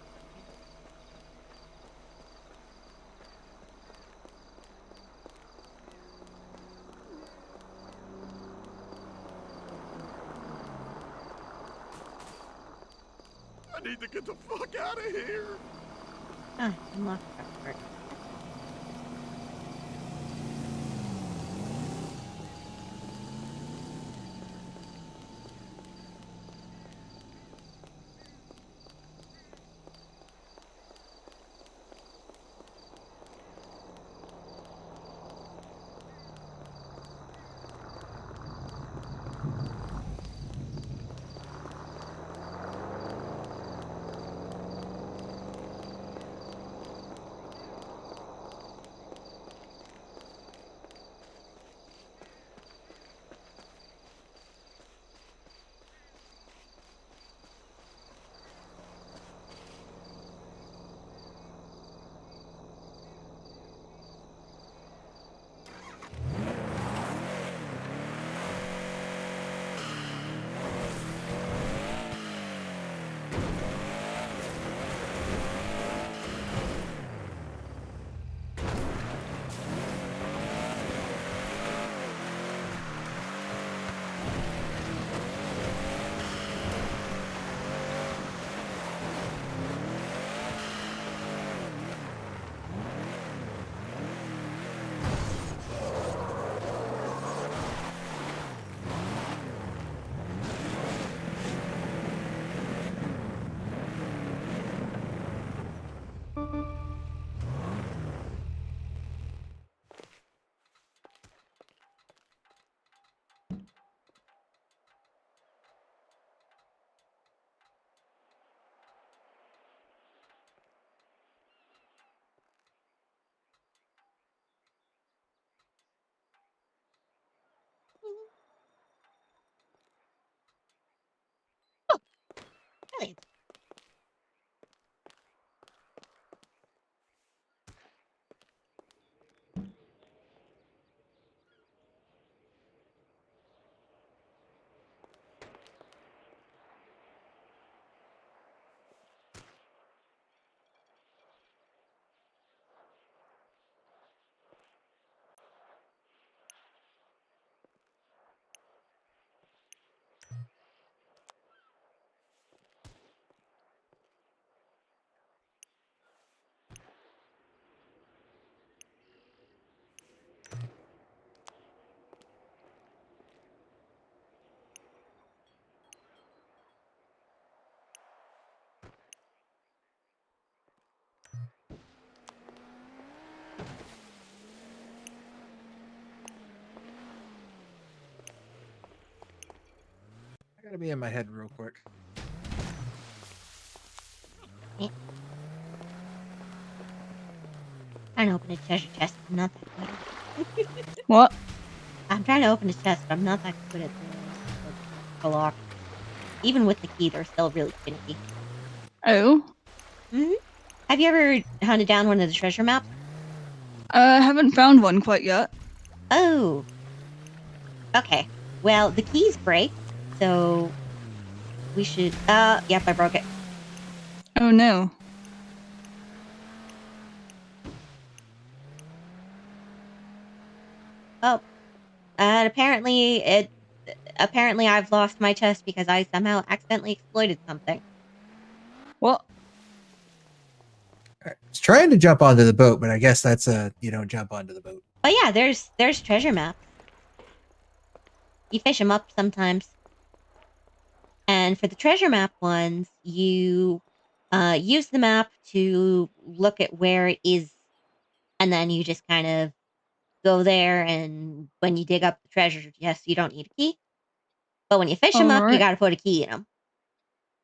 I need to get the fuck out of here. Ah, unlock the card. Brilliant. I gotta be in my head real quick. Trying to open a treasure chest. I'm not that good at it. What? I'm trying to open a chest, but I'm not that good at the lock. Even with the key, they're still really finicky. Oh. Mm-hmm. Have you ever hunted down one of the treasure maps? I haven't found one quite yet. Oh. Okay. Well, the keys break, so we should. Yep, I broke it. Oh no. Oh, and apparently I've lost my chest because I somehow accidentally exploited something. What? I was trying to jump onto the boat, but I guess that's you don't jump onto the boat. But yeah, there's treasure maps. You fish them up sometimes. And for the treasure map ones, you use the map to look at where it is, and then you just kind of go there, and when you dig up the treasure, yes, you don't need a key. But when you fish them up, you Alright. got to put a key in them.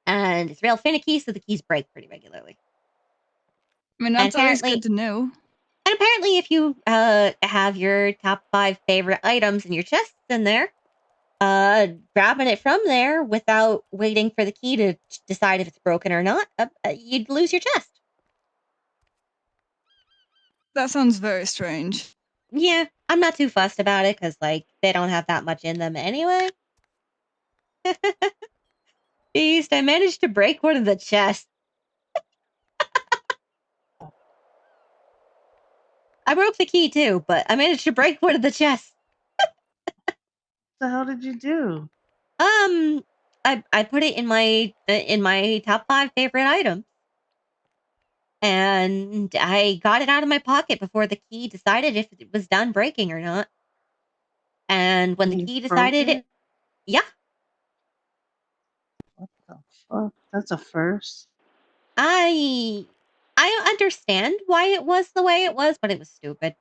And it's real finicky, so the keys break pretty regularly. I mean, that's always good to know. And apparently, if you have your top 5 favorite items in your chests in there, grabbing it from there without waiting for the key to decide if it's broken or not, you'd lose your chest. That sounds very strange. Yeah, I'm not too fussed about it because, like, they don't have that much in them anyway. Beast, I managed to break one of the chests. I broke the key too, but I managed to break one of the chests. What the hell did you do? I put it in my top 5 favorite items. And I got it out of my pocket before the key decided if it was done breaking or not. And when the key decided it, yeah. What the fuck? That's a first. I understand why it was the way it was, but it was stupid.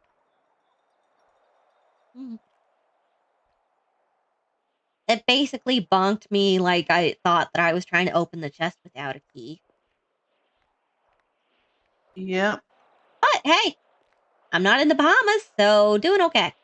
It basically bonked me like I thought that I was trying to open the chest without a key. Yep. But hey, I'm not in the Bahamas, so doing okay.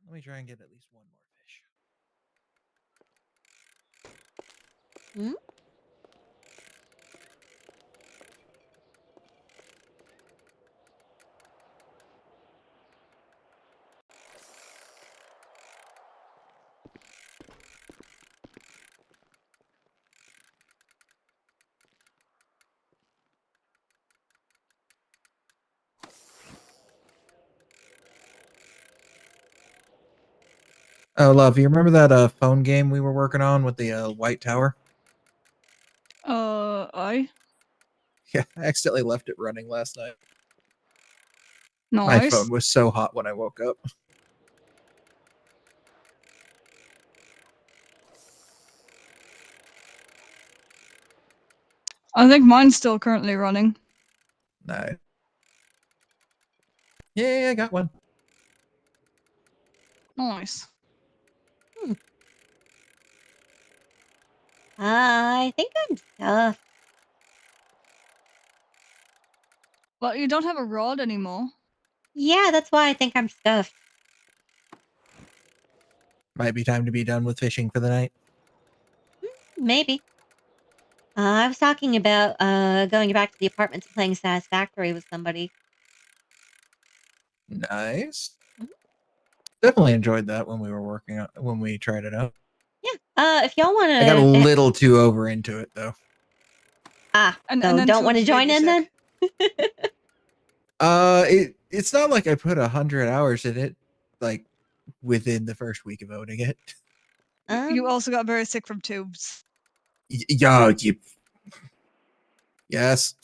Let me try and get at least one more fish. Hmm? Oh, love, you remember that phone game we were working on with the white tower? I? Yeah, I accidentally left it running last night. Nice. My phone was so hot when I woke up. I think mine's still currently running. No. Yeah, I got one. Nice. I think I'm stuffed. But you don't have a rod anymore. Yeah, that's why I think I'm stuffed. Might be time to be done with fishing for the night. Maybe. I was talking about going back to the apartments and playing Satisfactory with somebody. Nice. Definitely enjoyed that when we were working on when we tried it out. Yeah. If y'all want to, I got a little too over into it though. So and then don't too want to join in then? it's not like I put 100 hours in it, like within the first week of owning it. You also got very sick from tubes. Yeah, yes.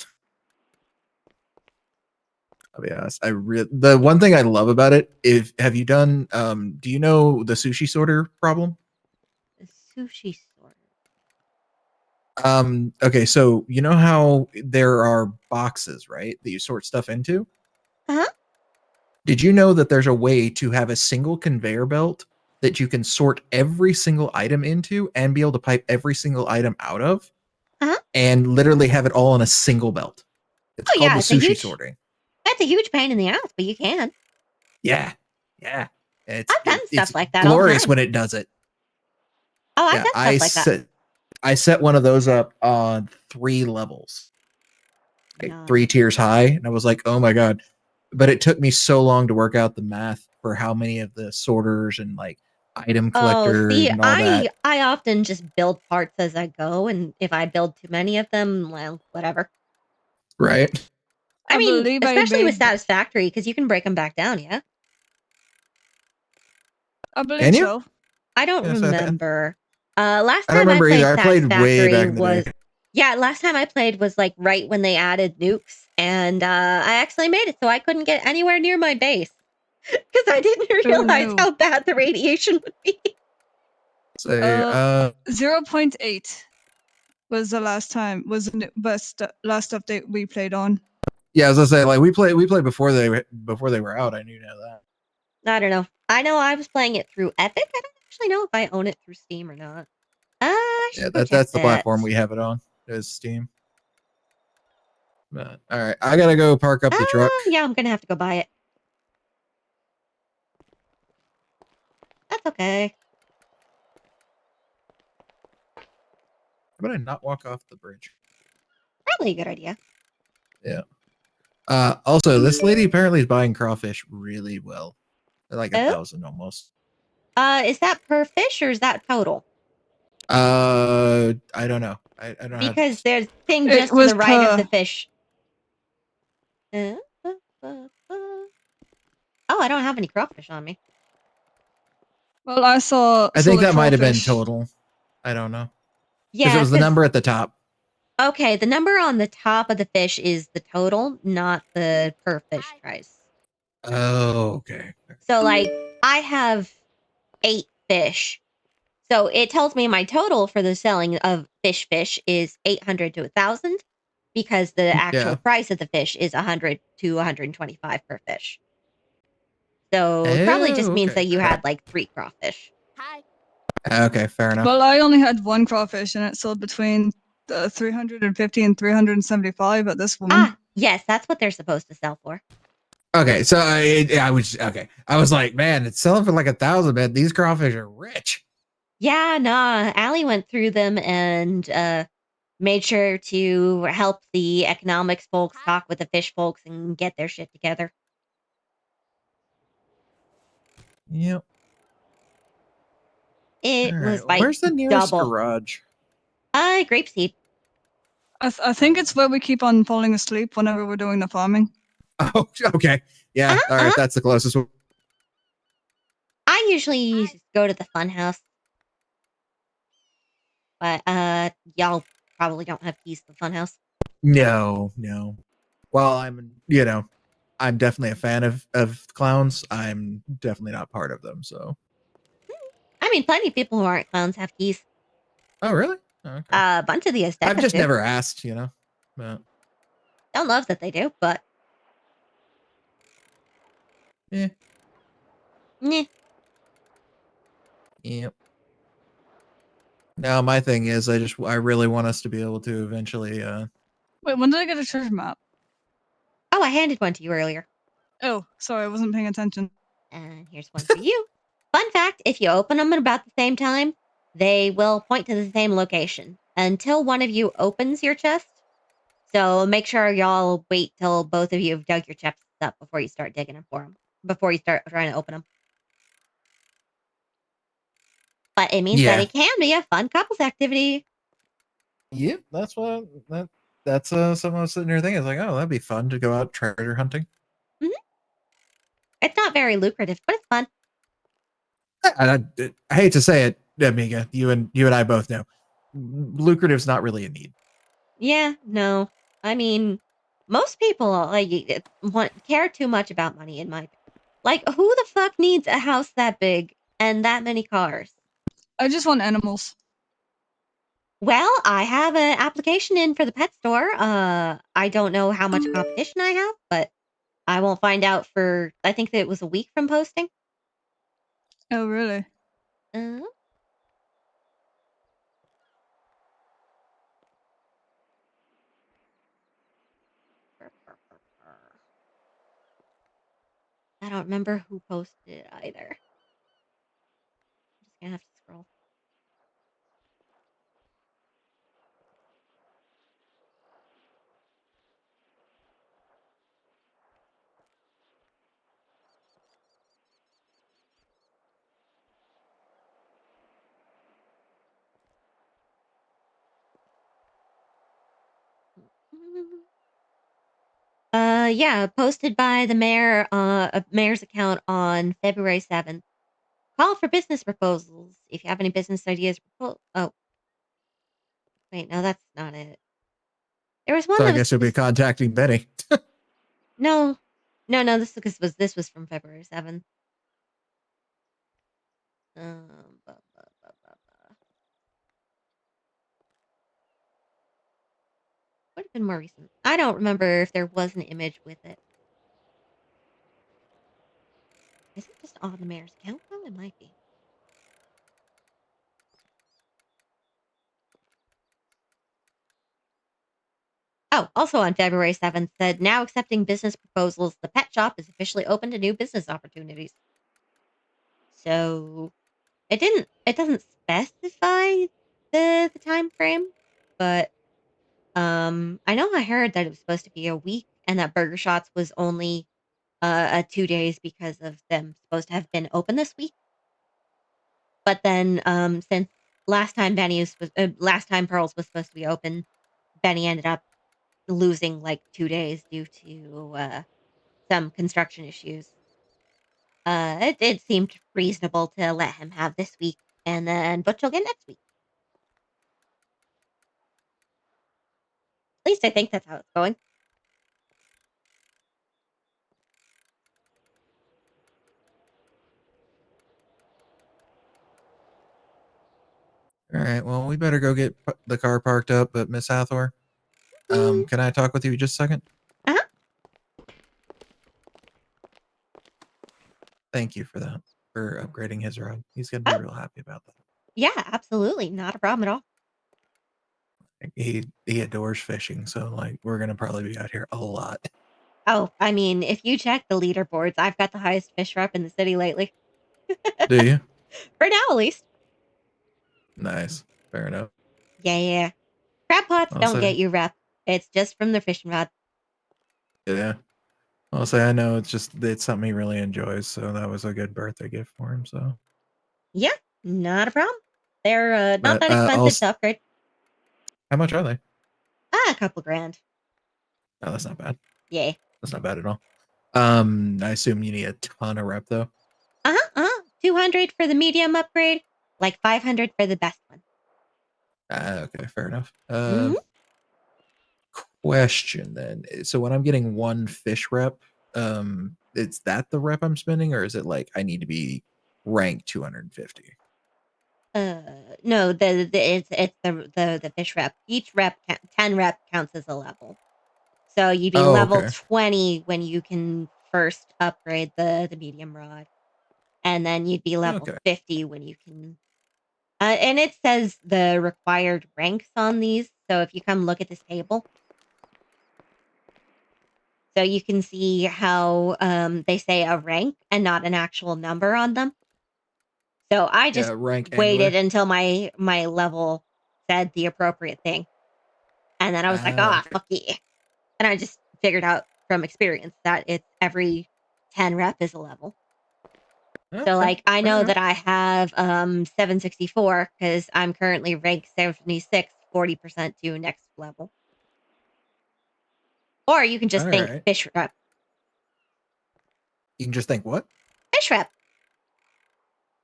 I'll be honest. The one thing I love about it, have you done do you know the sushi sorter problem? The sushi sorter. Okay, so you know how there are boxes, right, that you sort stuff into? Uh-huh. Did you know that there's a way to have a single conveyor belt that you can sort every single item into and be able to pipe every single item out of? Uh-huh. And literally have it all on a single belt. It's called the sushi sorting. That's a huge pain in the ass, but you can. Yeah. I've done stuff like that all the glorious time. when it does it. Oh, I've done stuff like that. I set one of those up on 3 levels, like 3 tiers high, and I was like, oh my god. But it took me so long to work out the math for how many of the sorters and like item collector and all that. I often just build parts as I go, and if I build too many of them, well, whatever. Right. I mean, believe I especially with made- Satisfactory, because you can break them back down, yeah? I believe Can you? so. I don't Yes, remember. Last I don't time I remember played either. I played way Satisfactory back in the was day. yeah, last time I played was like right when they added nukes, and I actually made it so I couldn't get anywhere near my base because I didn't realize no. how bad the radiation would be. So 0.8 was the last time the last update we played on. yeah, as I say, like we played before they were out. I knew that. I don't know. I know I was playing it through Epic. I don't actually know if I own it through Steam or not. I should Yeah, go check that's the that. platform we have it on. Is Steam. But, all right, I gotta go park up the truck. Yeah, I'm gonna have to go buy it. That's okay. How about I not walk off the bridge? Probably a good idea. Yeah. Also, this lady apparently is buying crawfish really well. They're like 1,000 almost. Is that per fish or is that total? I don't know. I don't know. Because there's a thing It just to was the right of per- the fish. Oh, I don't have any crawfish on me. Well, I saw. I think the that might have been crawfish. total. I don't know. Yeah, it was the number at the top. Okay, the number on the top of the fish is the total, not the per fish price. Oh, okay. So, like, I have 8 fish. So it tells me my total for the selling of fish is 800 to 1,000 because the actual Yeah. price of the fish is 100 to 125 per fish. So it probably just means okay. that you had like 3 crawfish. Okay, fair enough. Well, I only had 1 crawfish, and it sold between 350 and 375 at this one. Ah, yes, that's what they're supposed to sell for. Okay, so I was like, man, it's selling for like 1,000, man. These crawfish are rich. Yeah, nah. Allie went through them and made sure to help the economics folks talk with the fish folks and get their shit together. Yep. It All was right, like where's the nearest double. garage? Grapeseed. I think it's where we keep on falling asleep whenever we're doing the farming. Oh, okay. Yeah. All right, that's the closest one. I usually go to the fun house. But y'all probably don't have keys to the fun house. No. Well, I'm definitely a fan of clowns. I'm definitely not part of them. So. I mean, plenty of people who aren't clowns have keys. Oh, really? Oh, okay. A bunch of the aesthetics I've just do. never asked, But... Don't love that they do, but Yeah. Nyeh. Yep. Now my thing is, I really want us to be able to eventually. Wait, when did I get a treasure map? Oh, I handed one to you earlier. Oh, sorry, I wasn't paying attention. And here's one for you. Fun fact, if you open them at about the same time, they will point to the same location until one of you opens your chest. So make sure y'all wait till both of you have dug your chests up before you start digging them for them. Before you start trying to open them. But it means that it can be a fun couples activity. Yep, that's what that's someone was sitting there thinking. It's like, oh, that'd be fun to go out treasure hunting. Mm-hmm. It's not very lucrative, but it's fun. I hate to say it, Amiga. You and I both know, lucrative's not really a need. Yeah, no. I mean, most people care too much about money in my opinion. Like, who the fuck needs a house that big and that many cars? I just want animals. Well, I have an application in for the pet store. I don't know how much competition I have, but I won't find out for, I think that it was a week from posting. Oh, really? I don't remember who posted it either. I'm just gonna have to scroll. Yeah, posted by the mayor, a mayor's account on February 7th. Call for business proposals. If you have any business ideas, oh. Wait, no, that's not it. There was one So that I guess you'll be contacting Benny. No, this was from February 7th. Would have been more recent. I don't remember if there was an image with it. Is it just on the mayor's account? Well, it might be. Oh, also on February 7th said, now accepting business proposals, the pet shop is officially open to new business opportunities. So it doesn't specify the time frame, but I know I heard that it was supposed to be a week and that Burger Shots was only 2 days because of them supposed to have been open this week. But then since last time Pearls was supposed to be open, Benny ended up losing like 2 days due to some construction issues. It seemed reasonable to let him have this week, and then Butch will get next week. At least I think that's how it's going. All right. Well, we better go get the car parked up. But Miss Hathor, can I talk with you just a second? Uh-huh. Thank you for that, for upgrading his ride. He's gonna be real happy about that. Yeah, absolutely. Not a problem at all. He adores fishing, so like we're gonna probably be out here a lot. Oh, I mean, if you check the leaderboards, I've got the highest fish rep in the city lately. Do you? For now, at least. Nice. Fair enough. Yeah. Crab pots I'll don't say. get you rep. It's just from the fishing rod. Yeah. I'll say I know it's something he really enjoys, so that was a good birthday gift for him. So Yeah, not a problem. They're not But, that expensive to upgrade. how much are they? A couple grand. Oh, that's not bad. Yeah. That's not bad at all. I assume you need a ton of rep though. 200 for the medium upgrade, like 500 for the best one. Okay, fair enough. Mm-hmm. Question then. So when I'm getting one fish rep, is that the rep I'm spending, or is it like I need to be ranked 250? No, it's the fish rep. Each rep, 10 rep counts as a level. So you'd be level 20 when you can first upgrade the medium rod, and then you'd be level 50 when you can. And it says the required ranks on these. So if you come look at this table, so you can see how they say a rank and not an actual number on them. So I just waited until my level said the appropriate thing. And then I was like, fuck yeah. And I just figured out from experience that it's every 10 rep is a level. So like I know that I have 764 because I'm currently ranked 76, 40% to next level. Or you can just think fish rep. You can just think, what? Fish rep.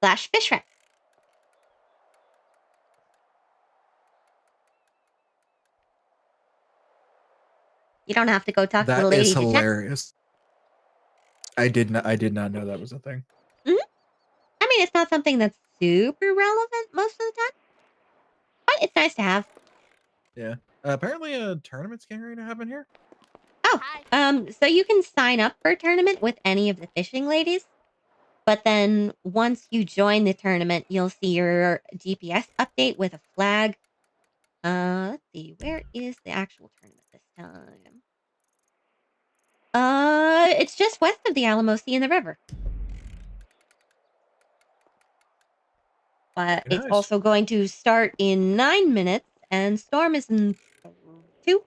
Slash fish rep. You don't have to go talk to the That lady is to check. hilarious. I did not know that was a thing. Mm-hmm. I mean, it's not something that's super relevant most of the time, but it's nice to have. Yeah. Apparently a tournament's getting ready to happen here. Oh, so you can sign up for a tournament with any of the fishing ladies, but then once you join the tournament, you'll see your GPS update with a flag. Let's see, where is the actual tournament this time? It's just west of the Alamo Sea in the river. But Very it's nice. also going to start in 9 minutes, and Storm is in 2.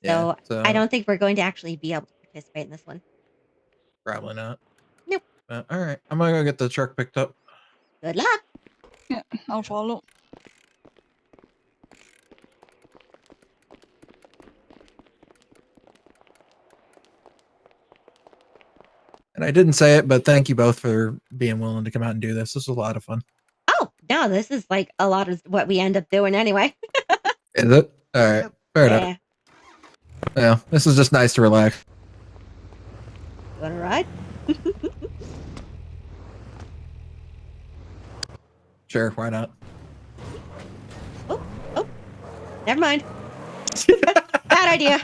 Yeah, So I don't think we're going to actually be able to participate in this one. Probably not. Nope. All right, I'm gonna go get the truck picked up. Good luck. Yeah, I'll follow. And I didn't say it, but thank you both for being willing to come out and do this. This was a lot of fun. Oh, no, this is like a lot of what we end up doing anyway. Is it? All right, fair Yeah. enough. Yeah, this is just nice to relax. You want to ride? Sure, why not? Oh, never mind. Bad idea.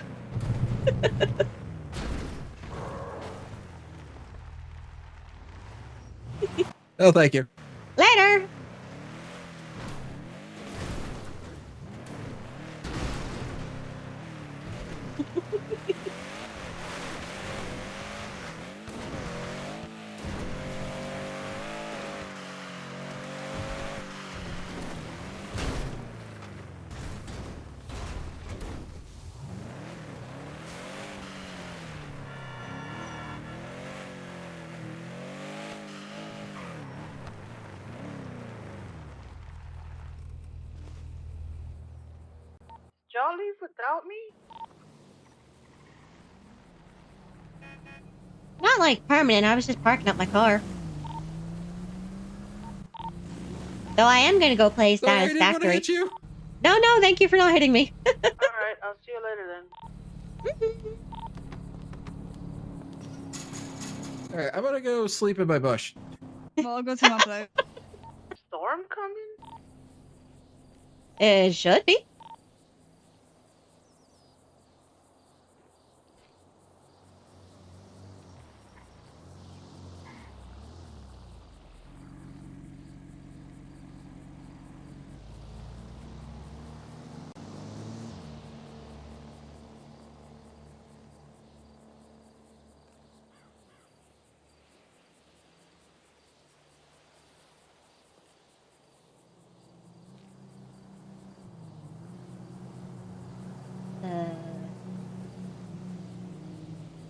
Oh, thank you. Later. Y'all leave without me? Not like permanent. I was just parking up my car. So I am going to go play Sorry, I didn't want to Satisfactory. hit you. No, thank you for not hitting me. Alright, I'll see you later then. All right, I'm gonna go sleep in my bush. Well, I'll go to my place. Storm coming? It should be.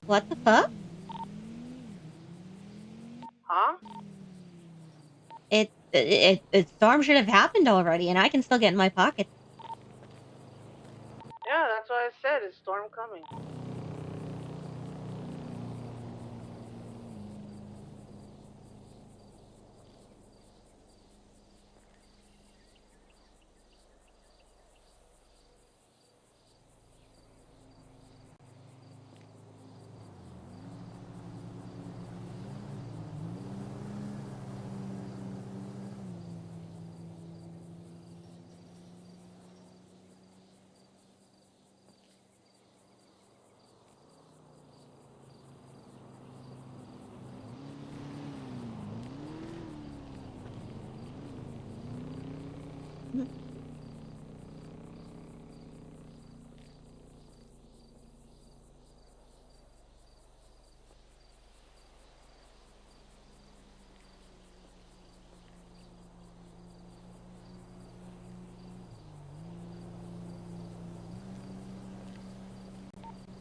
What the fuck? Huh? It storm should have happened already, and I can still get in my pocket. Yeah, that's why I said it's storm coming.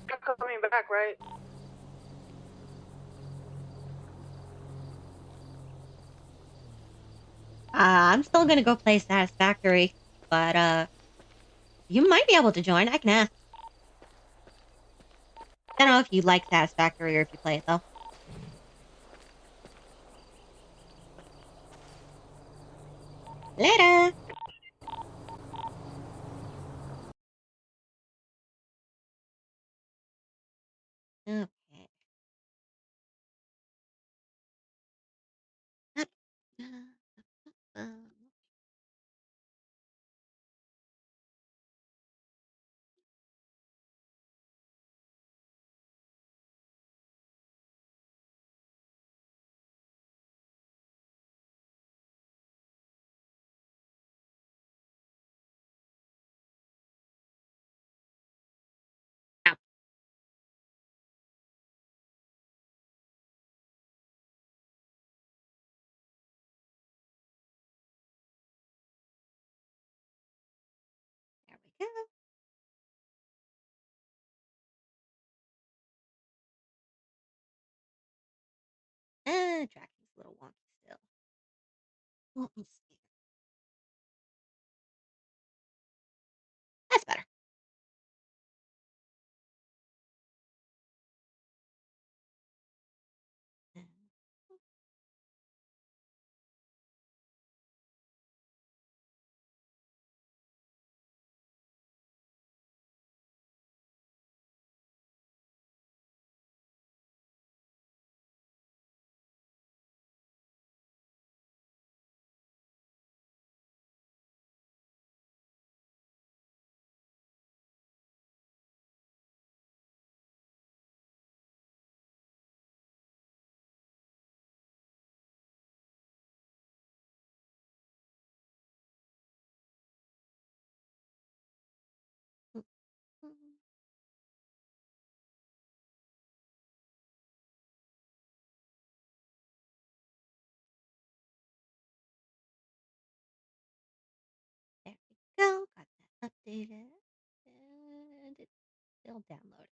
You're coming back, right? I'm still gonna go play Satisfactory, but you might be able to join. I can ask. I don't know if you like Satisfactory or if you play it though. Later. Okay. There we go. Tracking's a little wonky still. Let me see. That's better. There we go. Got that updated. And it's still downloading.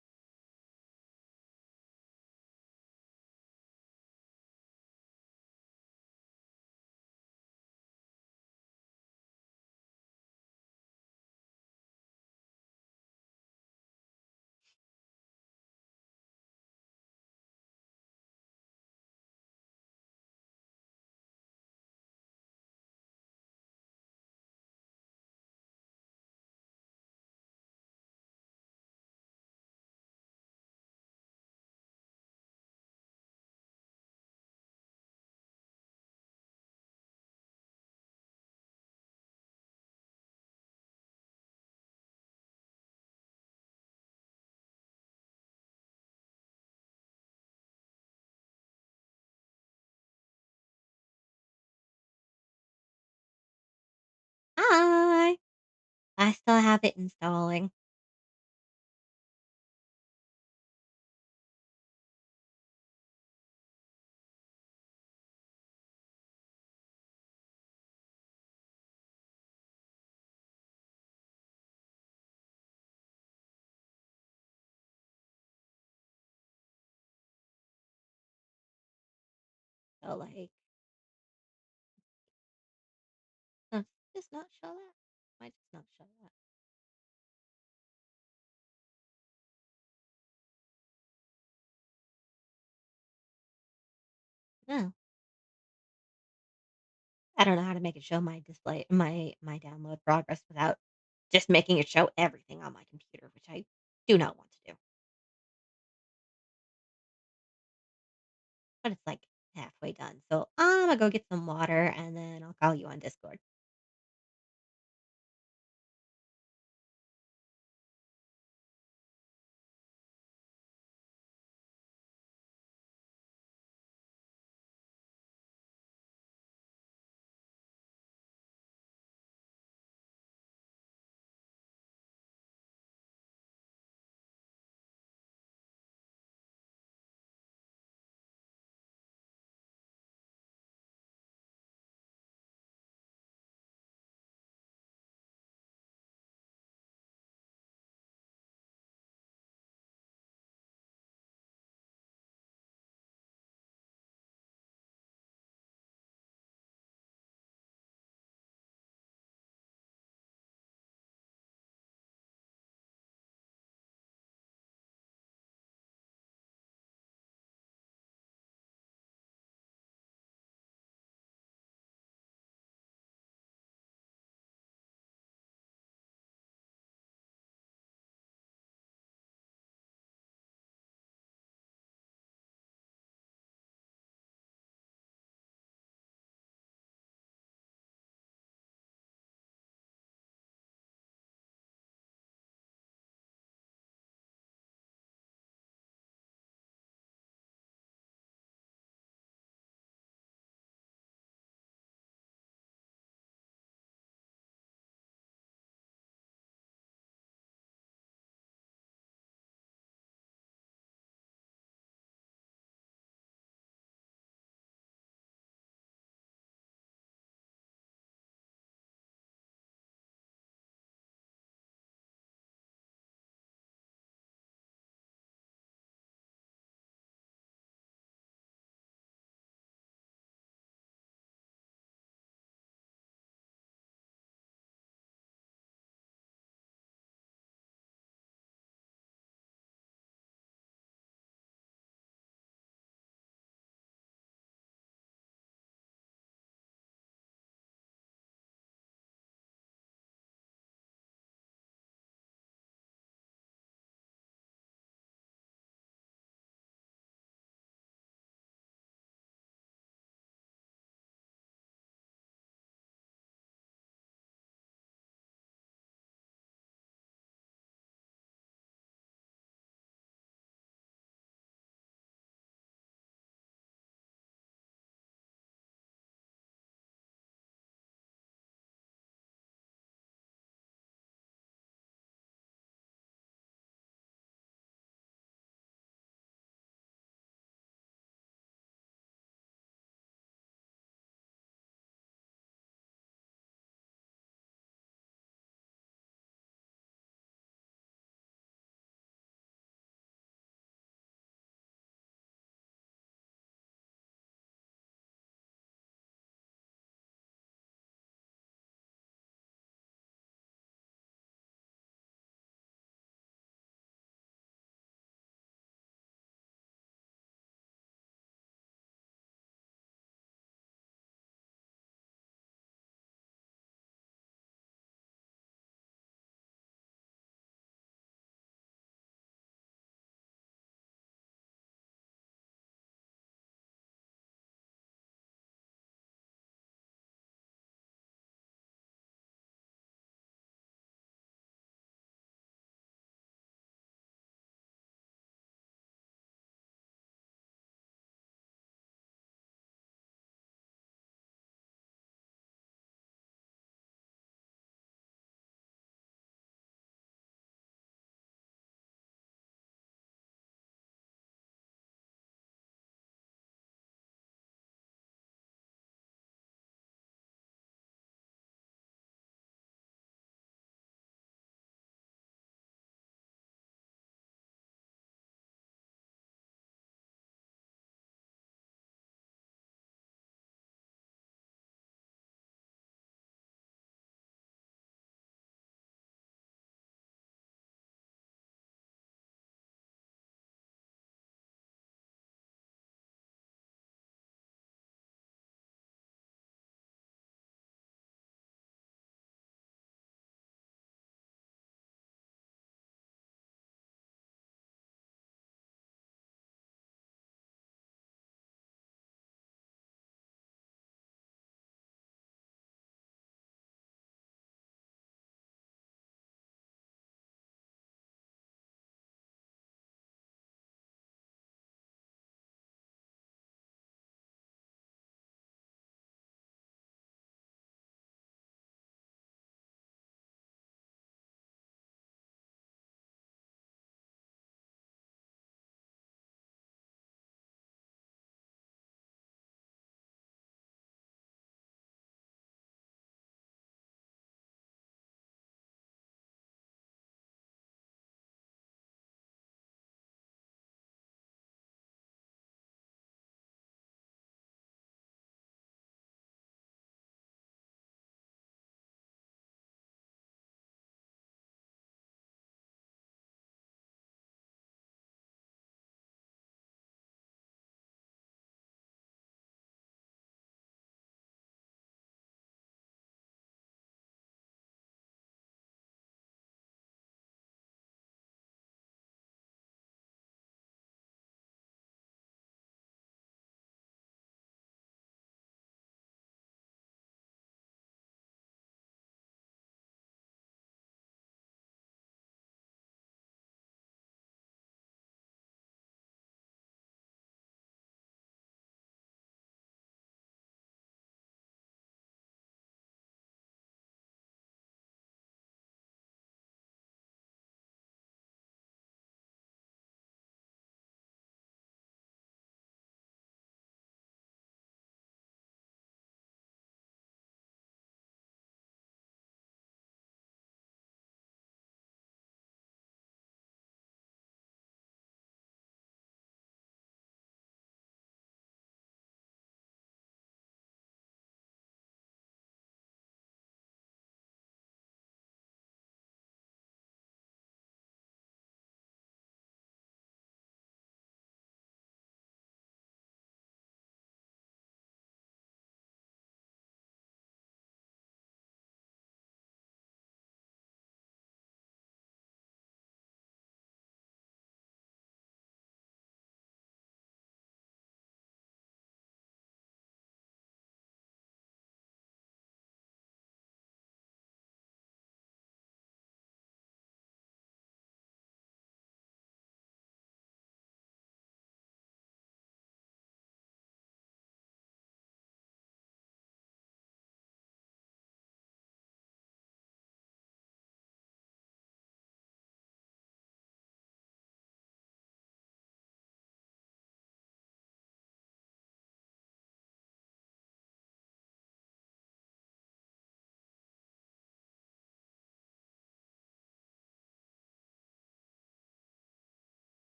Hi. I still have it installing. So like, does this not show that? Why does it not show that? No. I don't know how to make it show my display, my download progress without just making it show everything on my computer, which I do not want to do. But it's like halfway done. So I'm gonna go get some water and then I'll call you on Discord.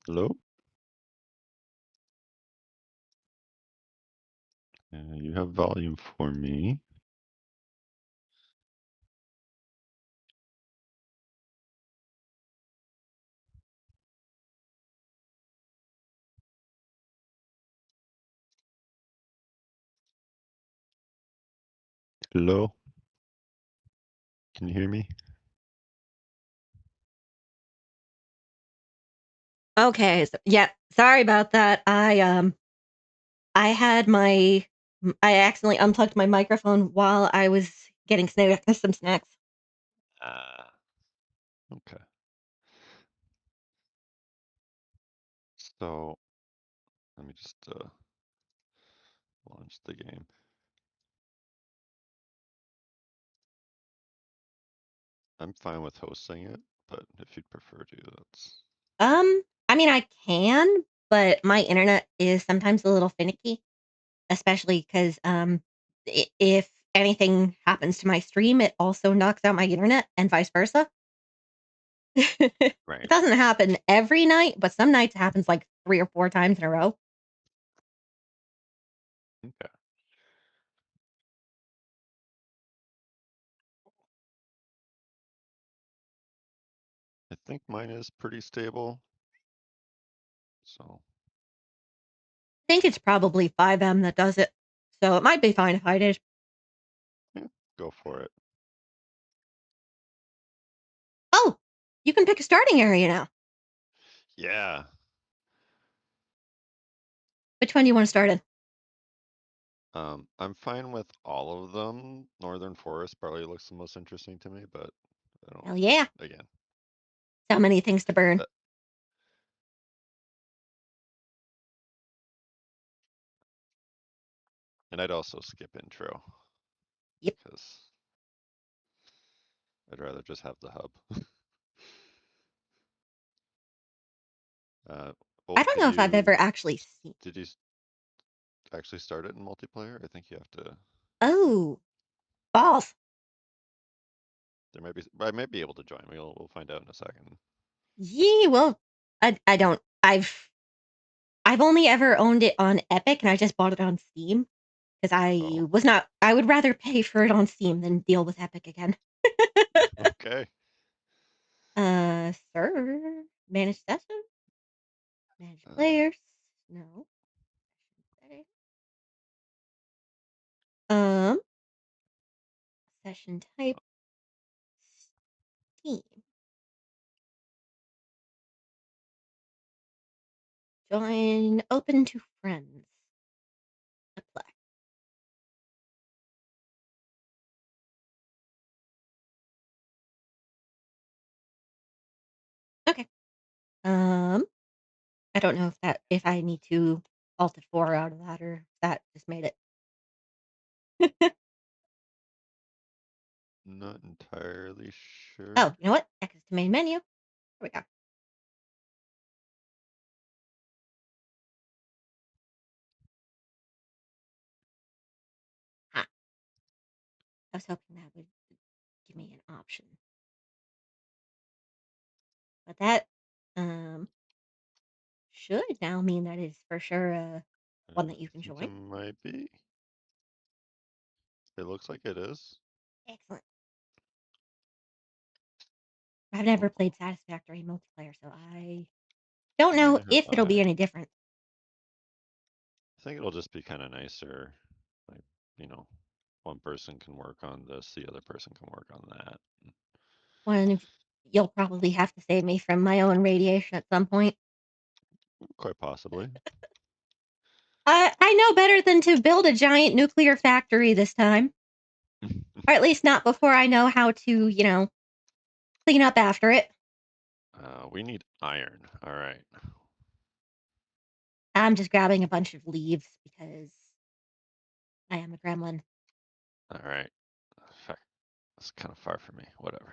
Hello? You have volume for me. Hello? Can you hear me? Okay, so, yeah, sorry about that. I had my I accidentally unplugged my microphone while I was getting some snacks. Okay. So, let me just launch the game. I'm fine with hosting it, but if you'd prefer to, that's... I mean, I can, but my internet is sometimes a little finicky, especially because if anything happens to my stream, it also knocks out my internet, and vice versa. It Right. doesn't happen every night, but some nights it happens like 3 or 4 times in a row. Okay. I think mine is pretty stable. So, I think it's probably 5M that does it, so it might be fine if I did. yeah, go for it. Oh, you can pick a starting area now. Yeah. Which one do you want to start in? I'm fine with all of them. Northern Forest probably looks the most interesting to me, but I don't... Hell yeah. Again. So many things to burn. And I'd also skip intro. Yep. Because I'd rather just have the hub. Wolf, I don't know if I've ever actually seen. Did you actually start it in multiplayer? I think you have to. Oh, balls. There might be. I might be able to join. We'll find out in a second. Yeah, well, I don't. I've only ever owned it on Epic, and I just bought it on Steam because I was not. I would rather pay for it on Steam than deal with Epic again. Okay. Sir, manage session, manage players. No. Session type. Steam. Join. Open to friends. Apply. Okay. I don't know if I need to alt F4 out of that or if that just made it. Not entirely sure. Oh, you know what? Exit to main menu. Here we go. Ah. I was hoping that would give me an option. But that should now mean that is for sure one that you can join. It might be. It looks like it is. Excellent. I've never played Satisfactory multiplayer, so I don't know if it'll be any different. I think it'll just be kind of nicer. Like, one person can work on this, the other person can work on that. One, you'll probably have to save me from my own radiation at some point. Quite possibly. I know better than to build a giant nuclear factory this time. Or at least not before I know how to, clean up after it. We need iron. All right. I'm just grabbing a bunch of leaves because I am a gremlin. All right. That's kind of far for me. Whatever.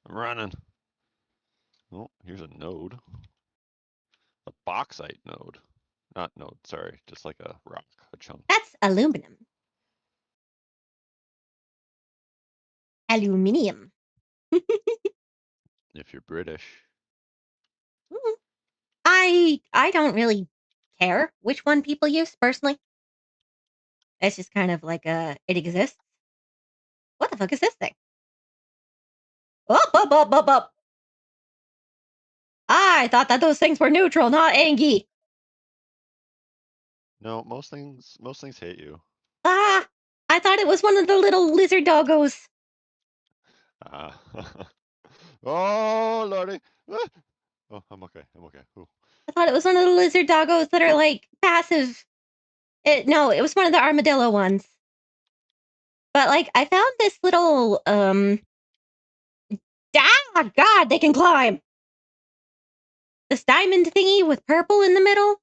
I'm running. Oh, here's a node. A bauxite node. Not node, sorry. Just like a rock, a chunk. That's aluminum. Aluminium. If you're British. I don't really care which one people use personally. It's just kind of like it exists. What the fuck is this thing? Up. I thought that those things were neutral, not Angie. No, most things hate you. Ah, I thought it was one of the little lizard doggos. Oh lordy. Ah! Oh, I'm okay. Ooh. I thought it was one of the lizard doggos that are like passive. No, it was one of the armadillo ones. But like, I found this little God, they can climb. This diamond thingy with purple in the middle.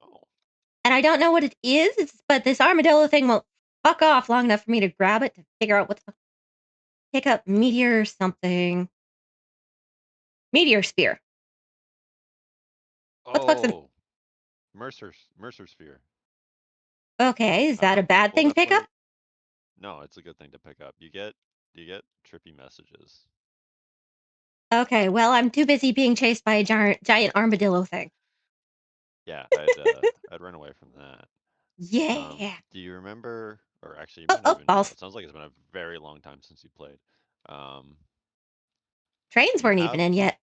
Oh. And I don't know what it is, but this armadillo thing won't fuck off long enough for me to grab it to figure out what the pick up meteor something. Meteor sphere. What the fuck's an Oh. Mercer sphere. Okay, is that a bad Well, thing to pick up? No, it's a good thing to pick up. You get trippy messages. Okay, well, I'm too busy being chased by a giant armadillo thing. Yeah, I'd run away from that. Yeah. Do you remember, or actually you might not even know. Balls. It sounds like it's been a very long time since you played. Trains You weren't even have in yet.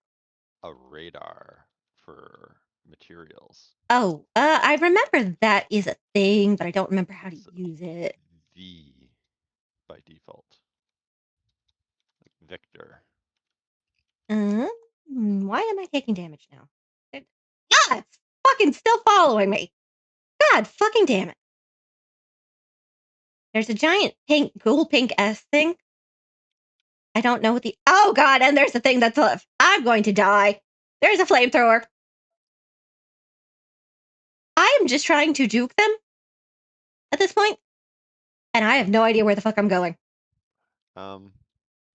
a radar for materials. Oh, I remember that is a thing, but I don't remember how to use it. V by default. Like Victor. Why am I taking damage now? God, it's fucking still following me. God fucking damn it. There's a giant cool pink S thing. I don't know what oh god, and there's the thing that's left. I'm going to die. There's a flamethrower. I am just trying to juke them at this point, and I have no idea where the fuck I'm going.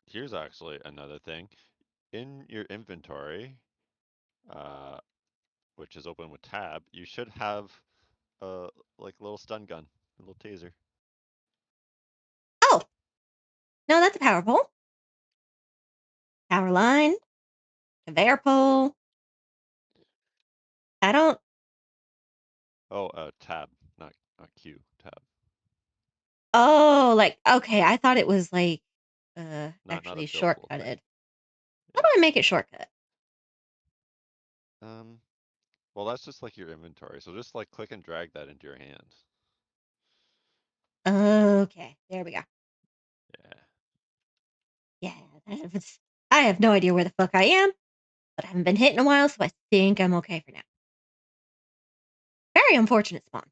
Here's actually another thing. In your inventory, which is open with tab, you should have like a little stun gun, a little taser. Oh. No, that's a power pole. Power line. Conveyor pole. I don't. Oh, tab, not Q, tab. Oh, like, okay, I thought it was like, Not a actually buildable shortcutted. thing. How do I make it shortcut? Well, that's just like your inventory. So just like click and drag that into your hand. Okay, there we go. Yeah. Yeah, I have no idea where the fuck I am, but I haven't been hit in a while, so I think I'm okay for now. Very unfortunate spawn.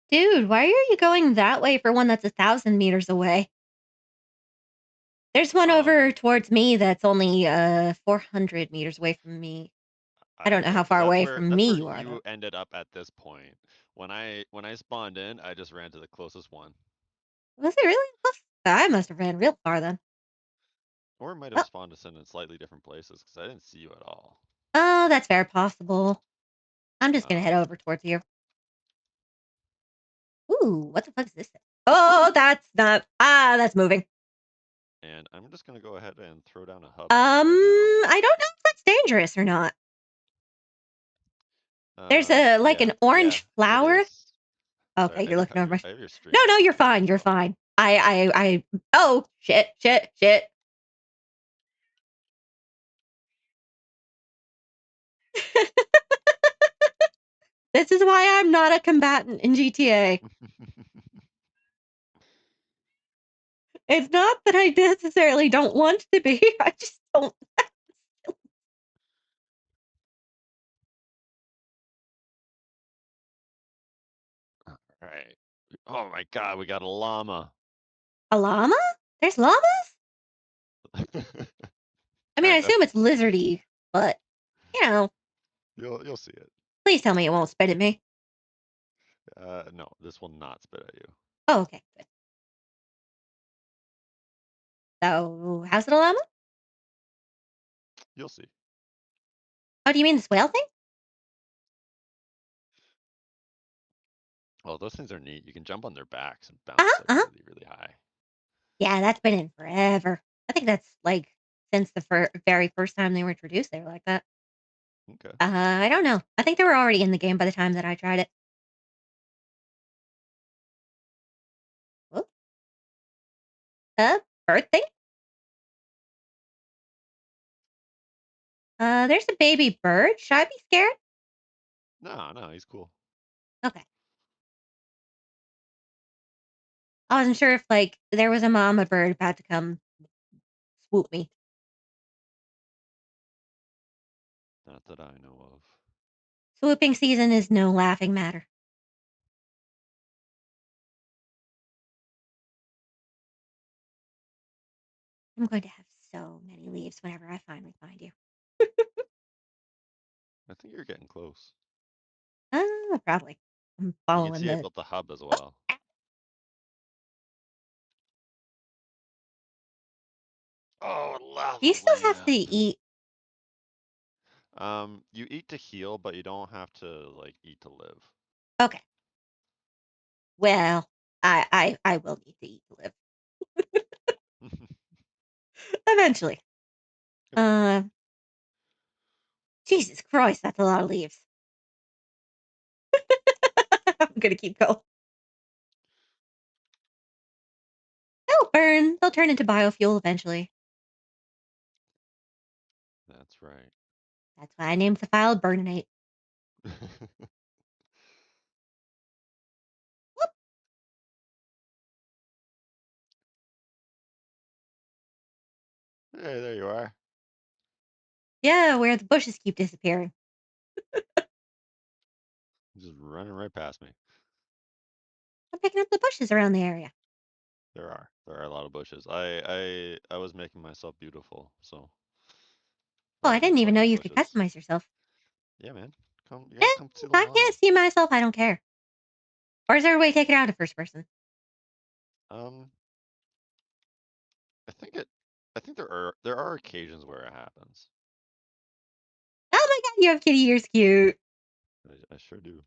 Dude, why are you going that way for one that's 1,000 meters away? There's one over towards me that's only 400 meters away from me. I don't know how far away from me you are, though. Ended up at this point. When I spawned in, I just ran to the closest one. Was it really close? I must have ran real far then. Or it might have spawned us in slightly different places because I didn't see you at all. Oh, that's very possible. I'm just gonna head over towards you. Ooh, what the fuck is this thing? Oh, that's not. That's moving. And I'm just gonna go ahead and throw down a hub. I don't know if that's dangerous or not. There's an orange flower. Okay, you're looking over. No, you're fine. You're fine. Oh, shit. This is why I'm not a combatant in GTA. It's not that I necessarily don't want to be. I just don't. All right. Oh my god, we got a llama. A llama? There's llamas? I mean, I assume it's lizardy, but you know. You'll see it. Please tell me it won't spit at me. No, this will not spit at you. Oh, okay, good. So, how's it a llama? You'll see. Oh, do you mean this whale thing? Well, those things are neat. You can jump on their backs and bounce like really, really high. Yeah, that's been in forever. I think that's like since the very first time they were introduced, they were like that. Okay. I don't know. I think they were already in the game by the time that I tried it. Whoop. Bird thing? There's a baby bird. Should I be scared? No, he's cool. Okay. I wasn't sure if like there was a mama bird about to come swoop me. Not that I know of. Swooping season is no laughing matter. I'm going to have so many leaves whenever I finally find you. I think you're getting close. Probably. I'm You can following see I the. built the hub as well. Oh, lava Do you still have to lamp. eat? You eat to heal, but you don't have to like eat to live. Okay. Well, I will need to eat to live eventually. Jesus Christ, that's a lot of leaves. I'm gonna keep going. They'll burn. They'll turn into biofuel eventually. That's right. That's why I named the file Burninate. Hey, there you are. Yeah, where the bushes keep disappearing. Just running right past me. I'm picking up the bushes around the area. There are a lot of bushes. I was making myself beautiful, so. Oh, I Rather than didn't even know collecting you could bushes. customize yourself. Yeah, man. Come see the I llama. can't see myself. I don't care. Or is there a way to take it out of first person? I think there are occasions where it happens. Oh my god, you have kitty ears, cute. I sure do.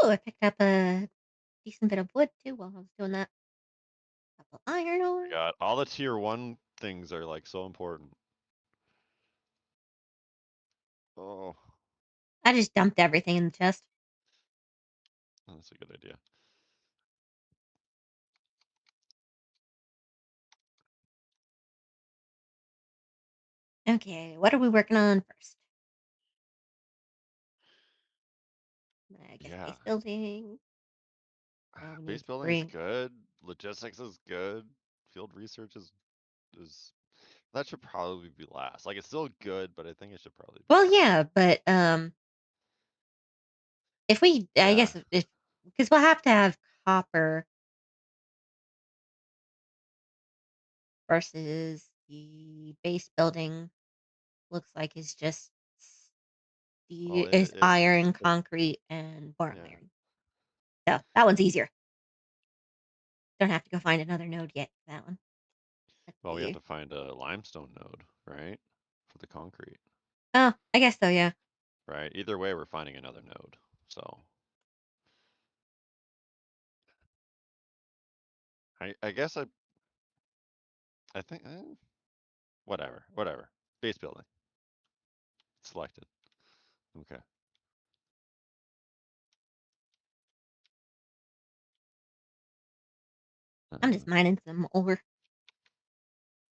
Ooh, I picked up a decent bit of wood too while I was doing that. Couple iron ore. My God, all the tier 1 things are like so important. Oh. I just dumped everything in the chest. That's a good idea. Okay, what are we working on first? I guess base building. Base building's good. Logistics is good. Field research is that should probably be last. Like it's still good, but I think it should probably be Well, yeah, but if we, I guess if because we'll have to have copper versus the base building. Looks like is just iron, concrete, and bar iron. So that one's easier. Don't have to go find another node yet for that one. Well, we have to find a limestone node, right? For the concrete. Oh, I guess so, yeah. Right. Either way, we're finding another node. So I guess I think whatever. Base building. Selected. Okay. I'm just mining some ore.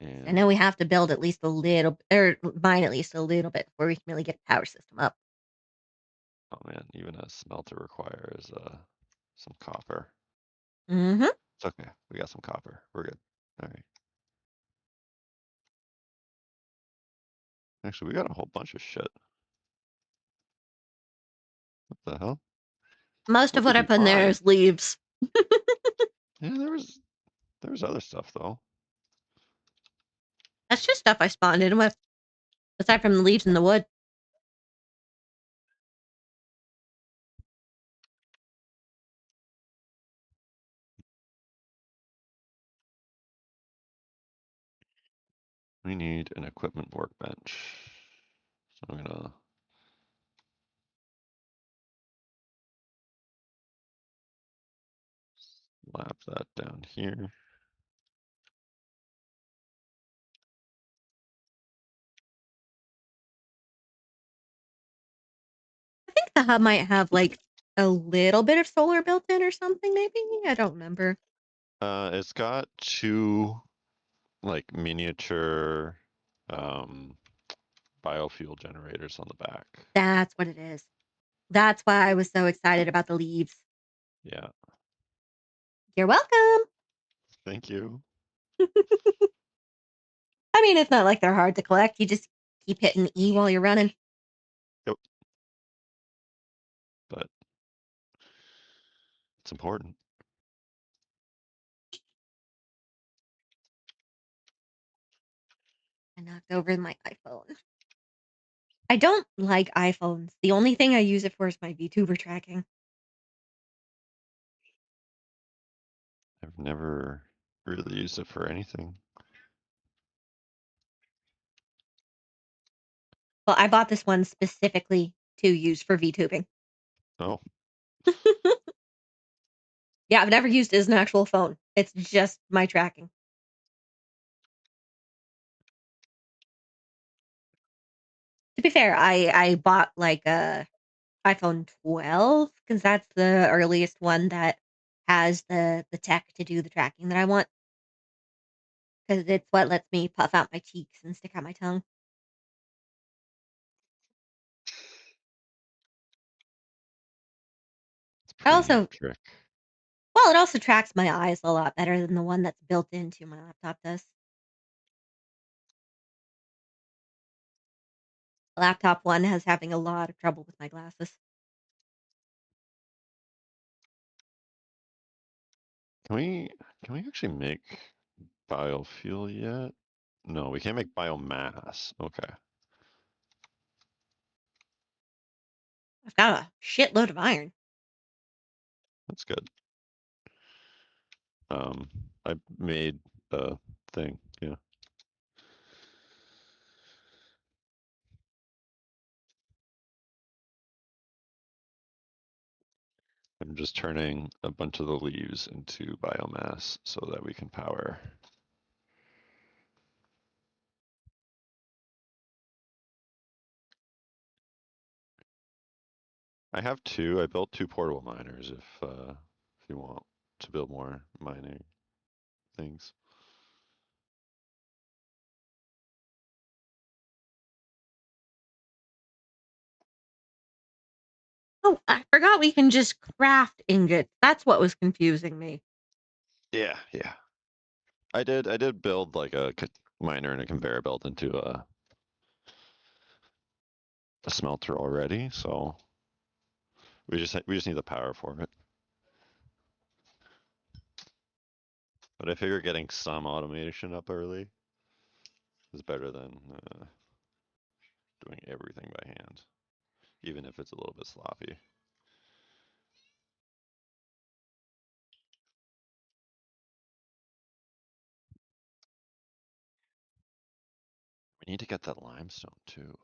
And I know we have to build at least a little, or mine at least a little bit before we can really get the power system up. oh man, even a smelter requires some copper. Mm-hmm. It's okay. We got some copper. We're good. All right. Actually, we got a whole bunch of shit. What the hell? Most of what I put in there is leaves. Yeah, there was other stuff though. That's just stuff I spawned in with, aside from the leaves and the wood. We need an equipment workbench. So I'm gonna slap that down here. I think the hub might have like a little bit of solar built in or something, maybe? I don't remember. It's got two like miniature biofuel generators on the back. That's what it is. That's why I was so excited about the leaves. Yeah. You're welcome. Thank you. I mean, it's not like they're hard to collect. You just keep hitting E while you're running. Yep. But it's important. I knocked over my iPhone. I don't like iPhones. The only thing I use it for is my VTuber tracking. I've never really used it for anything. Well, I bought this one specifically to use for VTubing. Oh. Yeah, I've never used it as an actual phone. It's just my tracking. To be fair, I bought like a iPhone 12 because that's the earliest one that has the tech to do the tracking that I want. Because it's what lets me puff out my cheeks and stick out my tongue. It's I pretty also, neat trick. well, it also tracks my eyes a lot better than the one that's built into my laptop does. The laptop one has having a lot of trouble with my glasses. Can we actually make biofuel yet? No, we can't make biomass. Okay. I've got a shitload of iron. That's good. I made a thing, yeah. I'm just turning a bunch of the leaves into biomass so that we can power. I have two. I built two portable miners if you want to build more mining things. Oh, I forgot we can just craft ingots. That's what was confusing me. Yeah, yeah. I did build like a miner and a conveyor belt into a smelter already, so we just need the power for it. But I figure getting some automation up early is better than doing everything by hand, even if it's a little bit sloppy. We need to get that limestone too.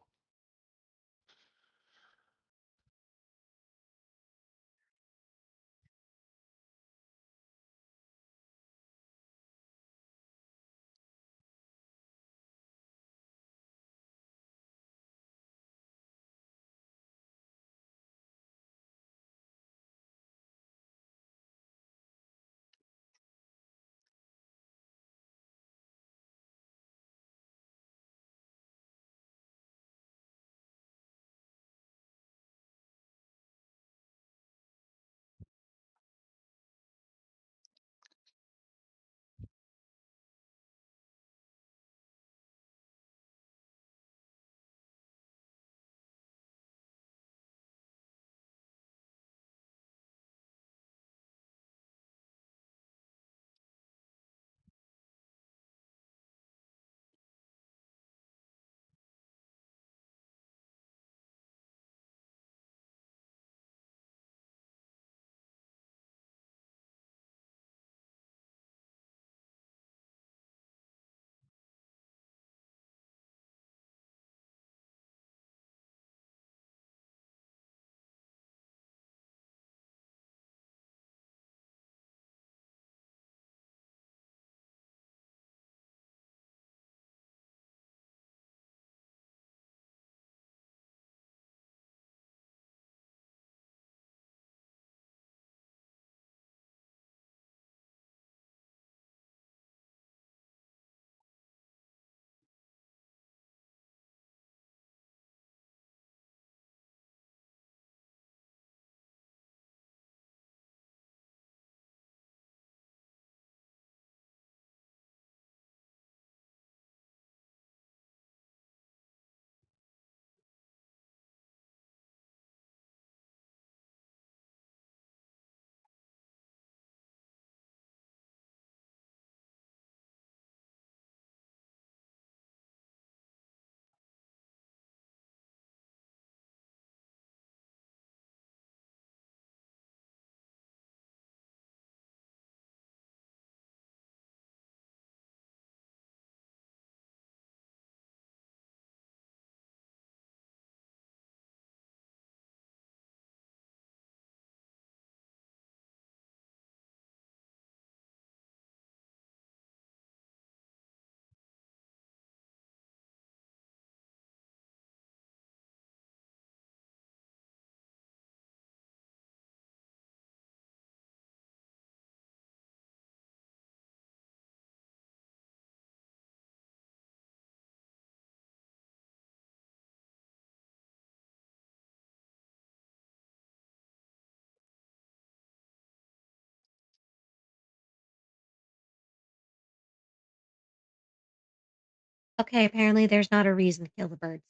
Okay, apparently there's not a reason to kill the birds.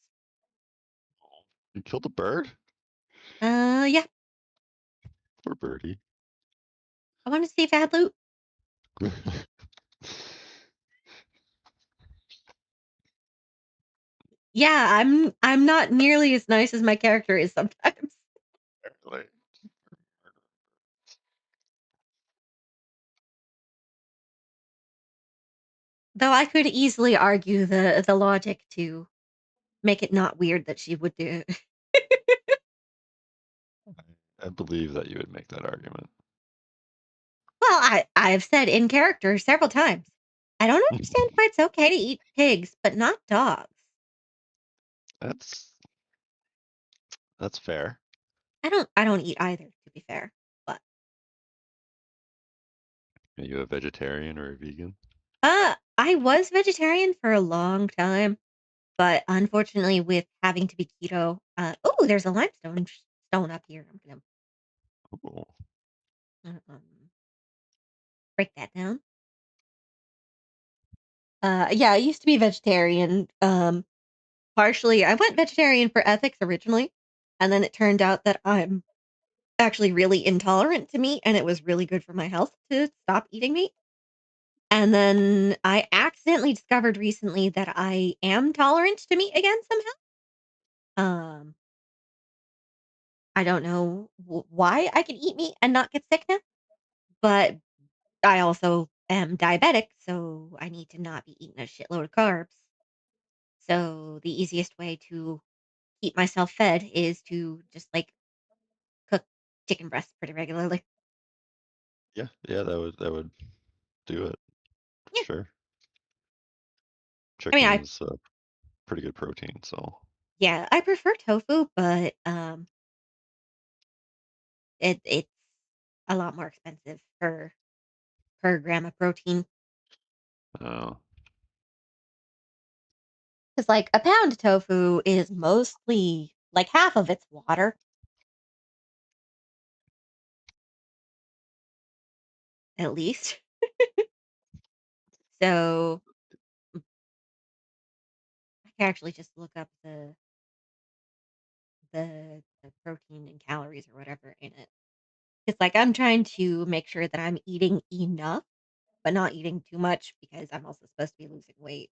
You killed a bird? Yeah. Poor birdie. I wanted to see if it had loot. Yeah, I'm not nearly as nice as my character is sometimes. Though I could easily argue the logic to make it not weird that she would do it. I believe that you would make that argument. Well, I've said in character several times. I don't understand why it's okay to eat pigs, but not dogs. That's fair. I don't eat either, to be fair. But Are you a vegetarian or a vegan? I was vegetarian for a long time, but unfortunately with having to be keto, oh, there's a limestone stone up here. I'm gonna Ooh. break that down. Yeah, I used to be vegetarian. Partially, I went vegetarian for ethics originally, and then it turned out that I'm actually really intolerant to meat, and it was really good for my health to stop eating meat. And then I accidentally discovered recently that I am tolerant to meat again somehow. I don't know why I can eat meat and not get sick now, but I also am diabetic, so I need to not be eating a shitload of carbs. So the easiest way to keep myself fed is to just like cook chicken breasts pretty regularly. Yeah, that would do it. Yeah. Sure. I mean, Chicken's pretty good protein, so yeah, I prefer tofu, but it's a lot more expensive per gram of protein. oh, Because like a pound of tofu is mostly like half of it's water. At least. So I can actually just look up the protein and calories or whatever in it. It's like I'm trying to make sure that I'm eating enough, but not eating too much because I'm also supposed to be losing weight.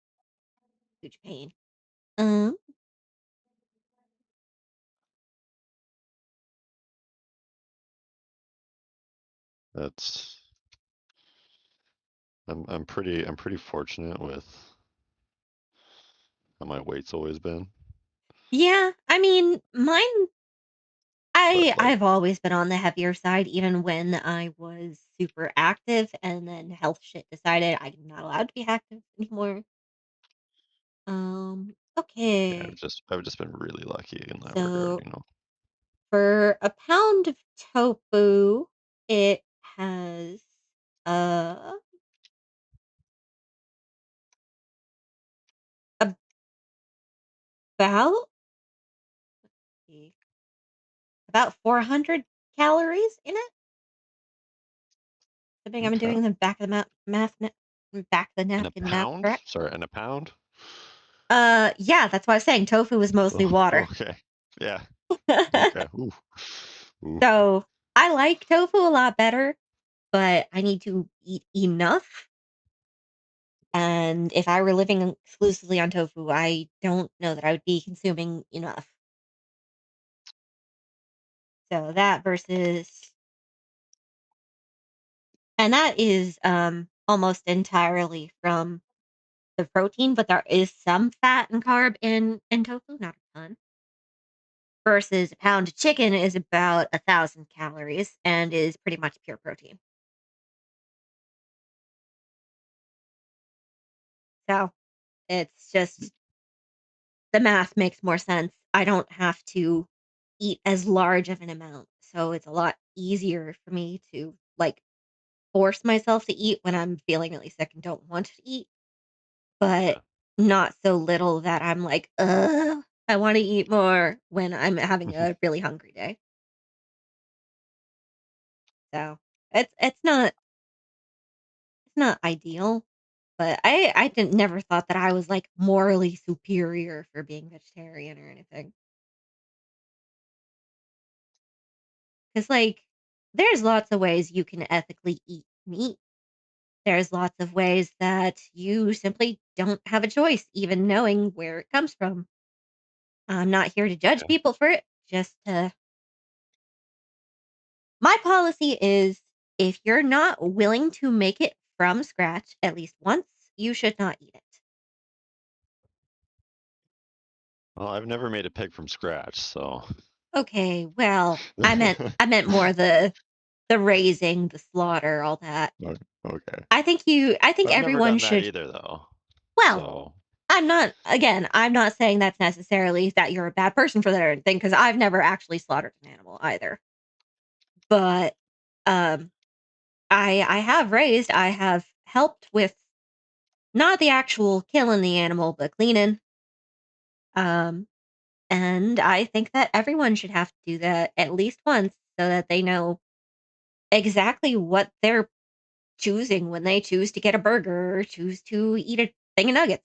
Huge pain. Um, that's I'm pretty fortunate with how my weight's always been. yeah, I mean, mine But like, I've always been on the heavier side, even when I was super active, and then health shit decided I'm not allowed to be active anymore. yeah, Okay. I've just been really lucky in that regard, So you know. for a pound of tofu, it has uh about see, about 400 calories in it. I think I'm Okay. doing the back of the back of the In a napkin math pound? correct. Sorry, in a pound? Yeah, that's why I was saying tofu is mostly Oh, water. okay. Yeah. Okay. Ooh. Ooh. So I like tofu a lot better, but I need to eat enough. And if I were living exclusively on tofu, I don't know that I would be consuming enough. So that versus, and that is almost entirely from the protein, but there is some fat and carb in tofu, not a ton. Versus a pound of chicken is about 1,000 calories and is pretty much pure protein. So it's just the math makes more sense. I don't have to eat as large of an amount, so it's a lot easier for me to like force myself to eat when I'm feeling really sick and don't want to eat, but Yeah. not so little that I'm like, ugh, I want to eat more when I'm having a really hungry day. So it's not ideal, But I didn't never thought that I was like morally superior for being vegetarian or anything. Because like, there's lots of ways you can ethically eat meat. There's lots of ways that you simply don't have a choice, even knowing where it comes from. I'm not here to judge people for it. Just my policy is if you're not willing to make it from scratch at least once, you should not eat it. Well, I've never made a pig from scratch, so. Okay, well, I meant more the raising, the slaughter, all that. Okay. I think I've never everyone done that should. either, though. Well, So. I'm not saying that's necessarily that you're a bad person for that or anything, because I've never actually slaughtered an animal either. But I have helped with not the actual killing the animal, but cleaning. And I think that everyone should have to do that at least once so that they know exactly what they're choosing when they choose to get a burger or choose to eat a thing of nuggets.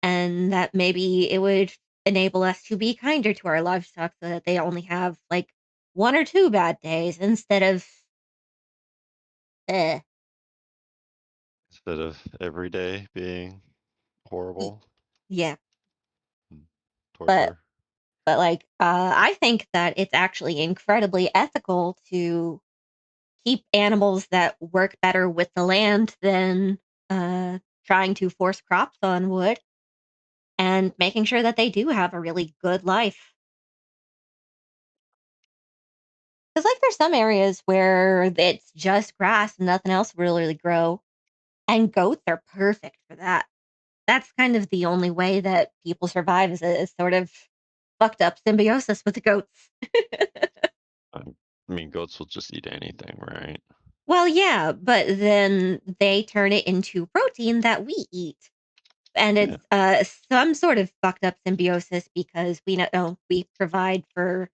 And that maybe it would enable us to be kinder to our livestock so that they only have like 1 or 2 bad days instead of eh. Instead of every day being horrible. Yeah. Torture. But like I think that it's actually incredibly ethical to keep animals that work better with the land than trying to force crops on wood and making sure that they do have a really good life. Because like there's some areas where it's just grass and nothing else will really grow, and goats are perfect for that. That's kind of the only way that people survive is a sort of fucked up symbiosis with the goats. I mean, goats will just eat anything, right? Well, yeah, but then they turn it into protein that we eat. And it's some sort of fucked up symbiosis because we know we provide provide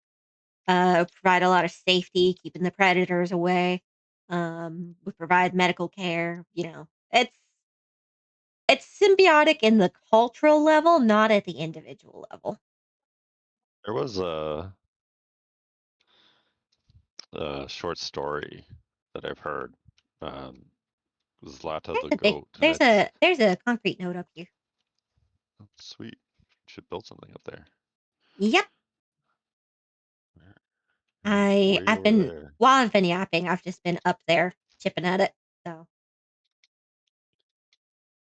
a lot of safety, keeping the predators away. We provide medical care. It's symbiotic in the cultural level, not at the individual level. There was a short story that I've heard. Zlata the goat. And There's a concrete note up here. Sweet. Should build something up there. Yep. Way I've over been there. while I've been yapping, I've just been up there chipping at it. So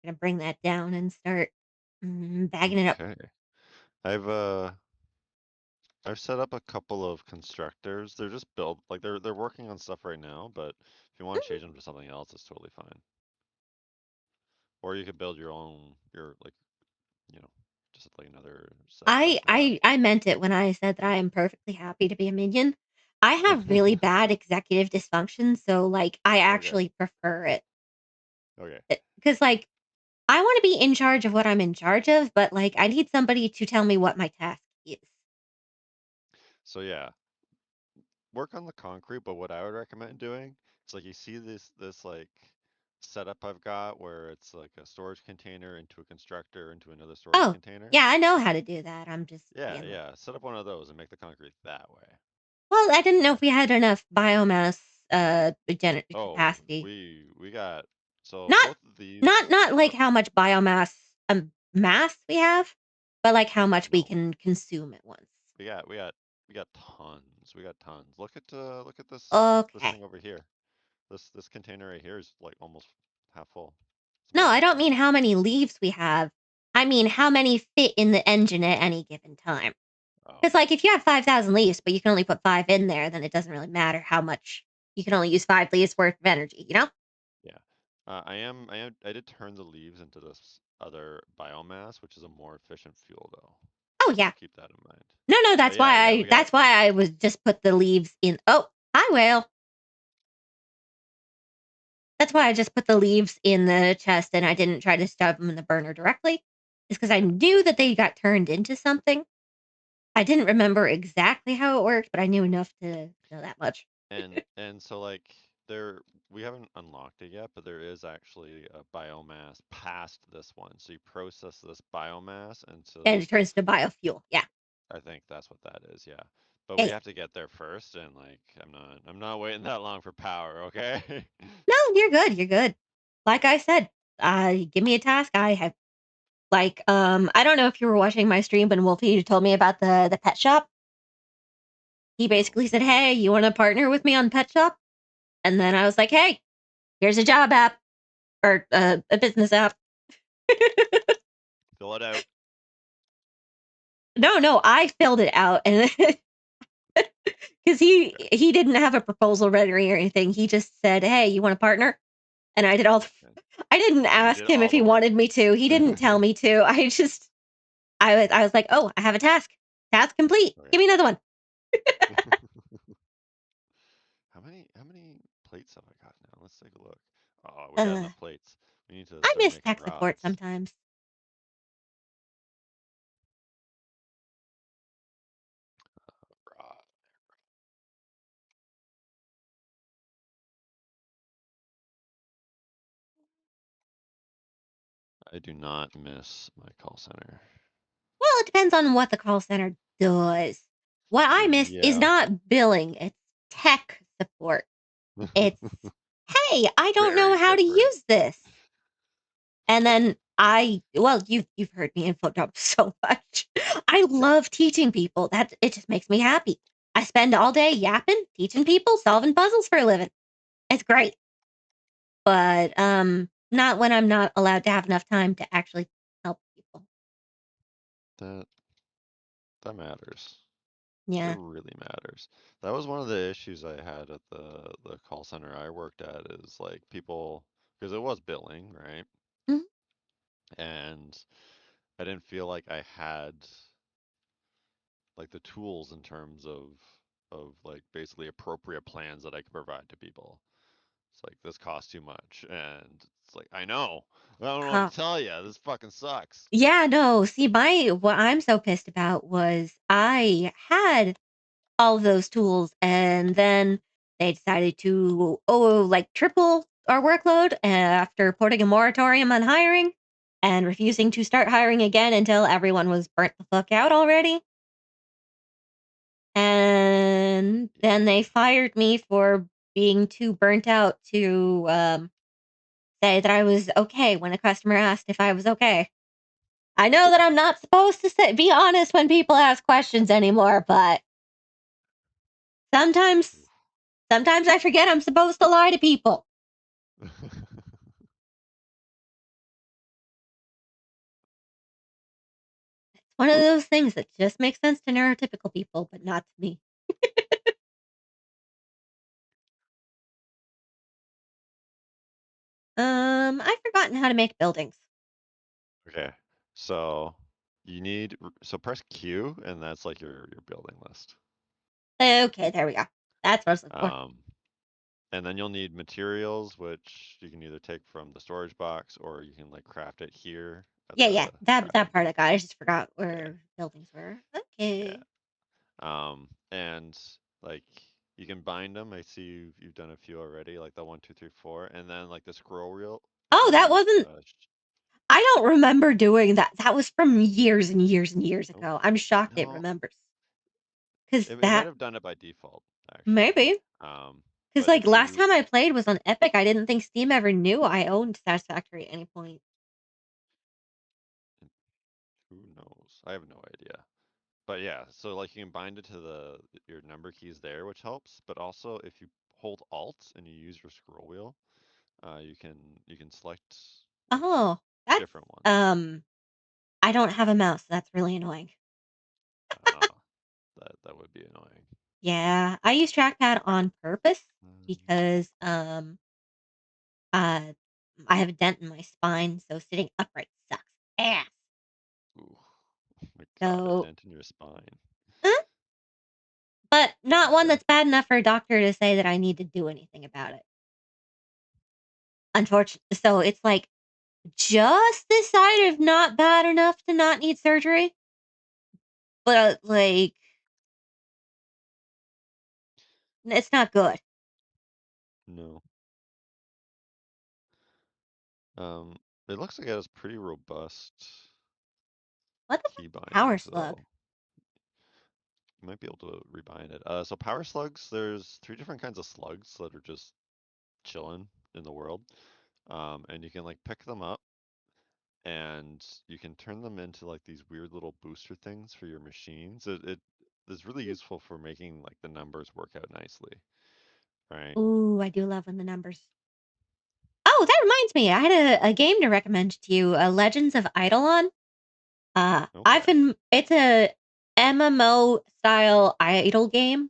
gonna bring that down and start bagging it up. Okay. I've set up a couple of constructors. They're just built like they're working on stuff right now, but if you want to change them to something else, it's totally fine. Or you could build your like, just like another set like that. I meant it when I said that I am perfectly happy to be a minion. I have really bad executive dysfunction, so like I actually prefer it. Okay. Because like I want to be in charge of what I'm in charge of, but like I need somebody to tell me what my task is. So yeah, work on the concrete, but what I would recommend doing is like you see this like setup I've got where it's like a storage container into a constructor into another storage Oh, container. yeah, I know how to do that. I'm just Yeah, being yeah. Set up one of those and make the concrete that way. well, I didn't know if we had enough biomass Oh, capacity. we got so Not both of these. not like how much biomass mass we have, but like how much we No, can consume at once. we got tons. We got tons. Look at this Okay. thing over here. This container right here is like almost half full. It's No, more I than don't full. mean how many leaves we have. I mean how many fit in the engine at any given time. Oh, Because like if you have 5,000 leaves, but you can only put 5 in there, then it doesn't really matter how much you can only use 5 leaves worth of energy, you know? yeah. I did turn the leaves into this other biomass, which is a more efficient fuel though. Oh yeah. Keep that in mind. No, But yeah, we got. that's why I was just put the leaves in. Oh, hi whale. That's why I just put the leaves in the chest and I didn't try to stuff them in the burner directly. It's because I knew that they got turned into something. I didn't remember exactly how it worked, but I knew enough to know that much. And so like we haven't unlocked it yet, but there is actually a biomass past this one. So you process this biomass into, And it turns to biofuel. Yeah. I think that's what that is, yeah. But we Hey. have to get there first, and like I'm not waiting that long for power, okay? No, you're good. You're good. Like I said, give me a task. I have I don't know if you were watching my stream when Wolfie told me about the pet shop. He basically said, "Hey, you want to partner with me on pet shop?" And then I was like, "Hey, here's a job app or a business app." Fill it out. No, I filled it out, and because he didn't have a proposal ready or anything. He just said, "Hey, you want to partner?" And I did all. I didn't And you ask did him all if he the work. wanted me to. He didn't tell me to. I was like, "Oh, I have a task. Task complete. Okay. Give me another one." How many plates have I got now? Let's take a look. Oh, we got enough plates. We need to I start miss making tech support rods. sometimes. Rod. I do not miss my call center. Well, it depends on what the call center does. What I miss is Yeah. not billing, it's tech support. It's, "Hey, I don't know Very how to different. use this." And then you've heard me info dump so much. I love teaching people. It just makes me happy. I spend all day yapping, teaching people, solving puzzles for a living. It's great. But not when I'm not allowed to have enough time to actually help people. That matters. Yeah. It really matters. That was one of the issues I had at the call center I worked at, is like people, because it was billing, right? Mhm. And I didn't feel like I had like the tools in terms of like basically appropriate plans that I could provide to people. It's like, this costs too much, and it's like, I know, I don't know what to tell you. This fucking sucks. Yeah, no. See, what I'm so pissed about was I had all of those tools, and then they decided to triple our workload after putting a moratorium on hiring and refusing to start hiring again until everyone was burnt the fuck out already. And then they fired me for being too burnt out to say that I was okay when a customer asked if I was okay. I know that I'm not supposed to be honest when people ask questions anymore, but sometimes I forget I'm supposed to lie to people. It's one of those things that just makes sense to neurotypical people, but not to me. I've forgotten how to make buildings. Okay, so press Q, and that's like your building list. Okay, there we go. That's what I was looking for. And then you'll need materials, which you can either take from the storage box, or you can like craft it here at Yeah. the That part I got. I just forgot Yeah, where buildings were. Okay. and like you can bind them. I see you've done a few already, like the 1, 2, 3, 4, and then like the scroll wheel. Oh, that You wasn't. I don't remember doing that. That was from years and years and years ago. I'm shocked it no, remembers. Because it might have done it by default, actually. maybe. Because But if last you, time I played was on Epic. I didn't think Steam ever knew I owned Satisfactory at any point. who knows? I have no idea. But yeah, so like you can bind it to your number keys there, which helps. But also, if you hold Alt and you use your scroll wheel, you can select like Oh, that's different ones. I don't have a mouse. That's really annoying. Uh, that would be annoying. Yeah, I use trackpad on purpose Mm, because uh I have a dent in my spine, so sitting upright sucks ass. Ooh, my God, a So, dent in your spine. but not one Okay. that's bad enough for a doctor to say that I need to do anything about it. Unfortunately, so it's like just this side of not bad enough to not need surgery, but like it's not good. No. It looks like it has pretty robust What the key power bindings slug? though. You might be able to rebind it. So power slugs, there's 3 different kinds of slugs that are just chilling in the world. And you can like pick them up and you can turn them into like these weird little booster things for your machines. It is really useful for making like the numbers work out nicely, right? Ooh, I do love when the numbers. Oh, that reminds me. I had a game to recommend to you. Legends of Eidolon. I've Okay. been. It's a MMO style idle game.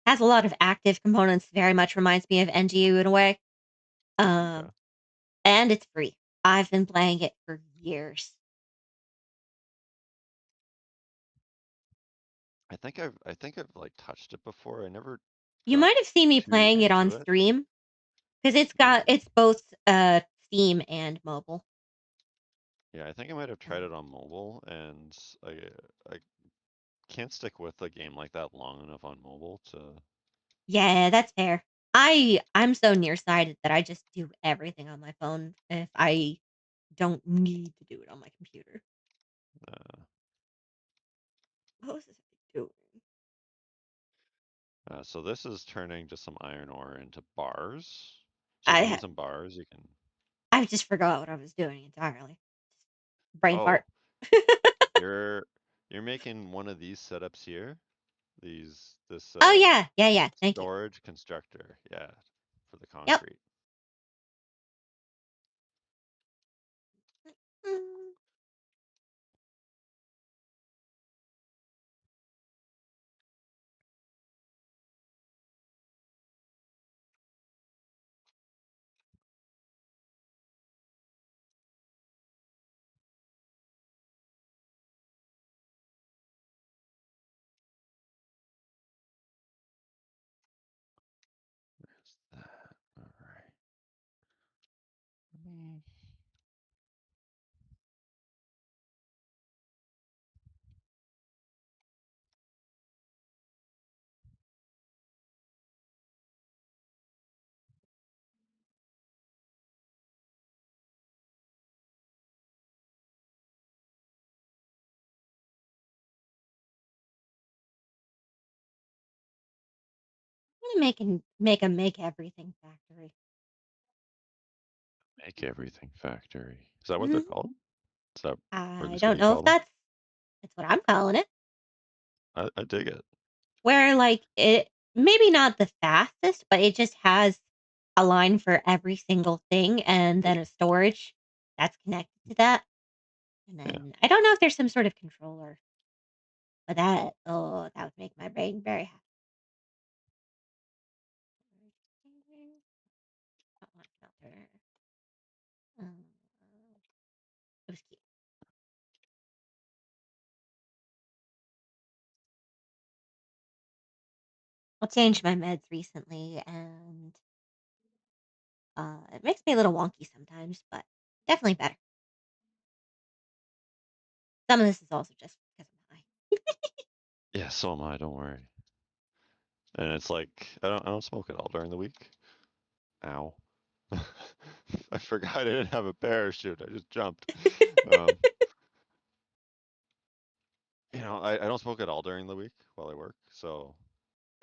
Has a lot of active components. Very much reminds me of NGU in a way. Okay. And it's free. I've been playing it for years. I think I've like touched it before. I never You got might have seen me too playing it on into it. stream because Maybe. it's both Steam and mobile. Yeah, I think I might have tried it on mobile, and I can't stick with a game like that long enough on mobile to. Yeah, that's fair. I'm so nearsighted that I just do everything on my phone if I don't need to do it on my computer. Uh, What was this doing? so this is turning just some iron ore into bars. So if I you need ha- some bars, you can. I just forgot what I was doing entirely. Brain Oh, fart. you're you're making one of these setups here. This Oh yeah, yeah, yeah. Thank you. storage constructor. Yeah, for the Yep. concrete. Mm. There's that. All right. Mm. I'm gonna make everything factory. Make everything factory. Is that what they're Mhm. called? Is that where I these don't guys know call if them? that's what I'm calling it. I dig it. Where like it maybe not the fastest, but it just has a line for every single thing and then a storage that's connected to that. And Yeah. then I don't know if there's some sort of controller, but that would make my brain very happy. It was cute. I changed my meds recently, and it makes me a little wonky sometimes, but definitely better. Some of this is also just because I'm high. Yeah, so am I, don't worry. And it's like I don't smoke at all during the week. Ow. I forgot I didn't have a parachute. I just jumped. Um, I don't smoke at all during the week while I work. So,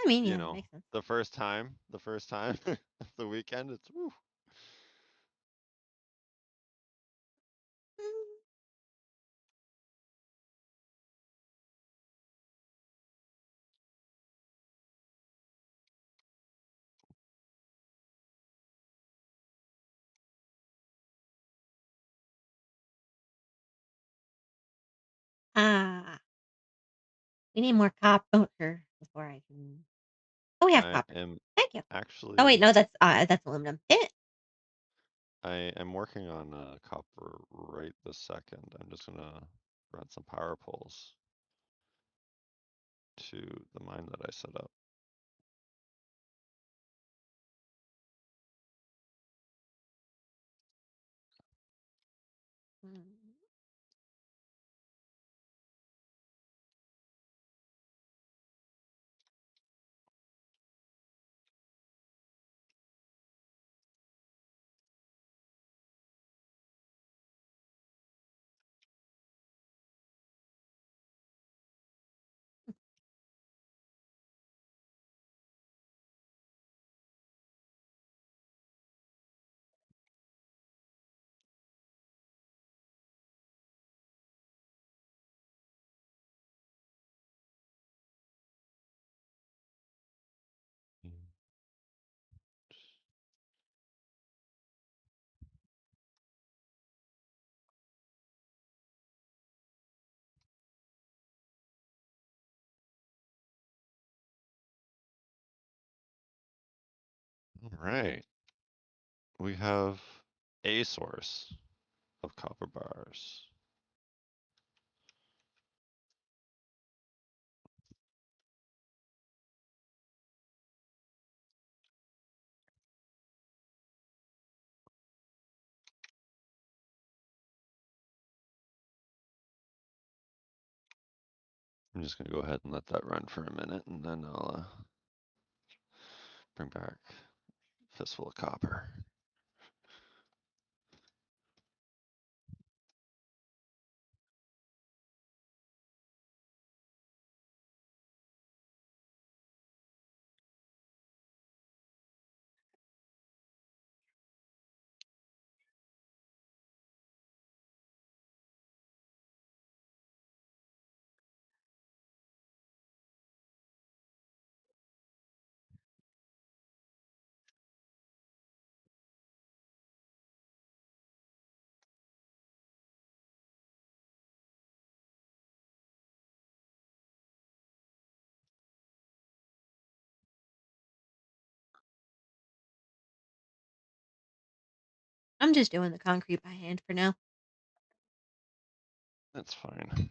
I mean, yeah, that makes sense. the first time, the weekend, it's woo. Mm. Ah, we need more copper before I can. Oh, we have I copper. am Thank you. Oh wait, actually no, that's aluminum. Damn it. I am working on copper right this second. I'm just gonna run some power poles to the mine that I set up. Mm. All right. We have a source of copper bars. I'm just gonna go ahead and let that run for a minute, and then I'll bring back fistful of copper. I'm just doing the concrete by hand for now. That's fine.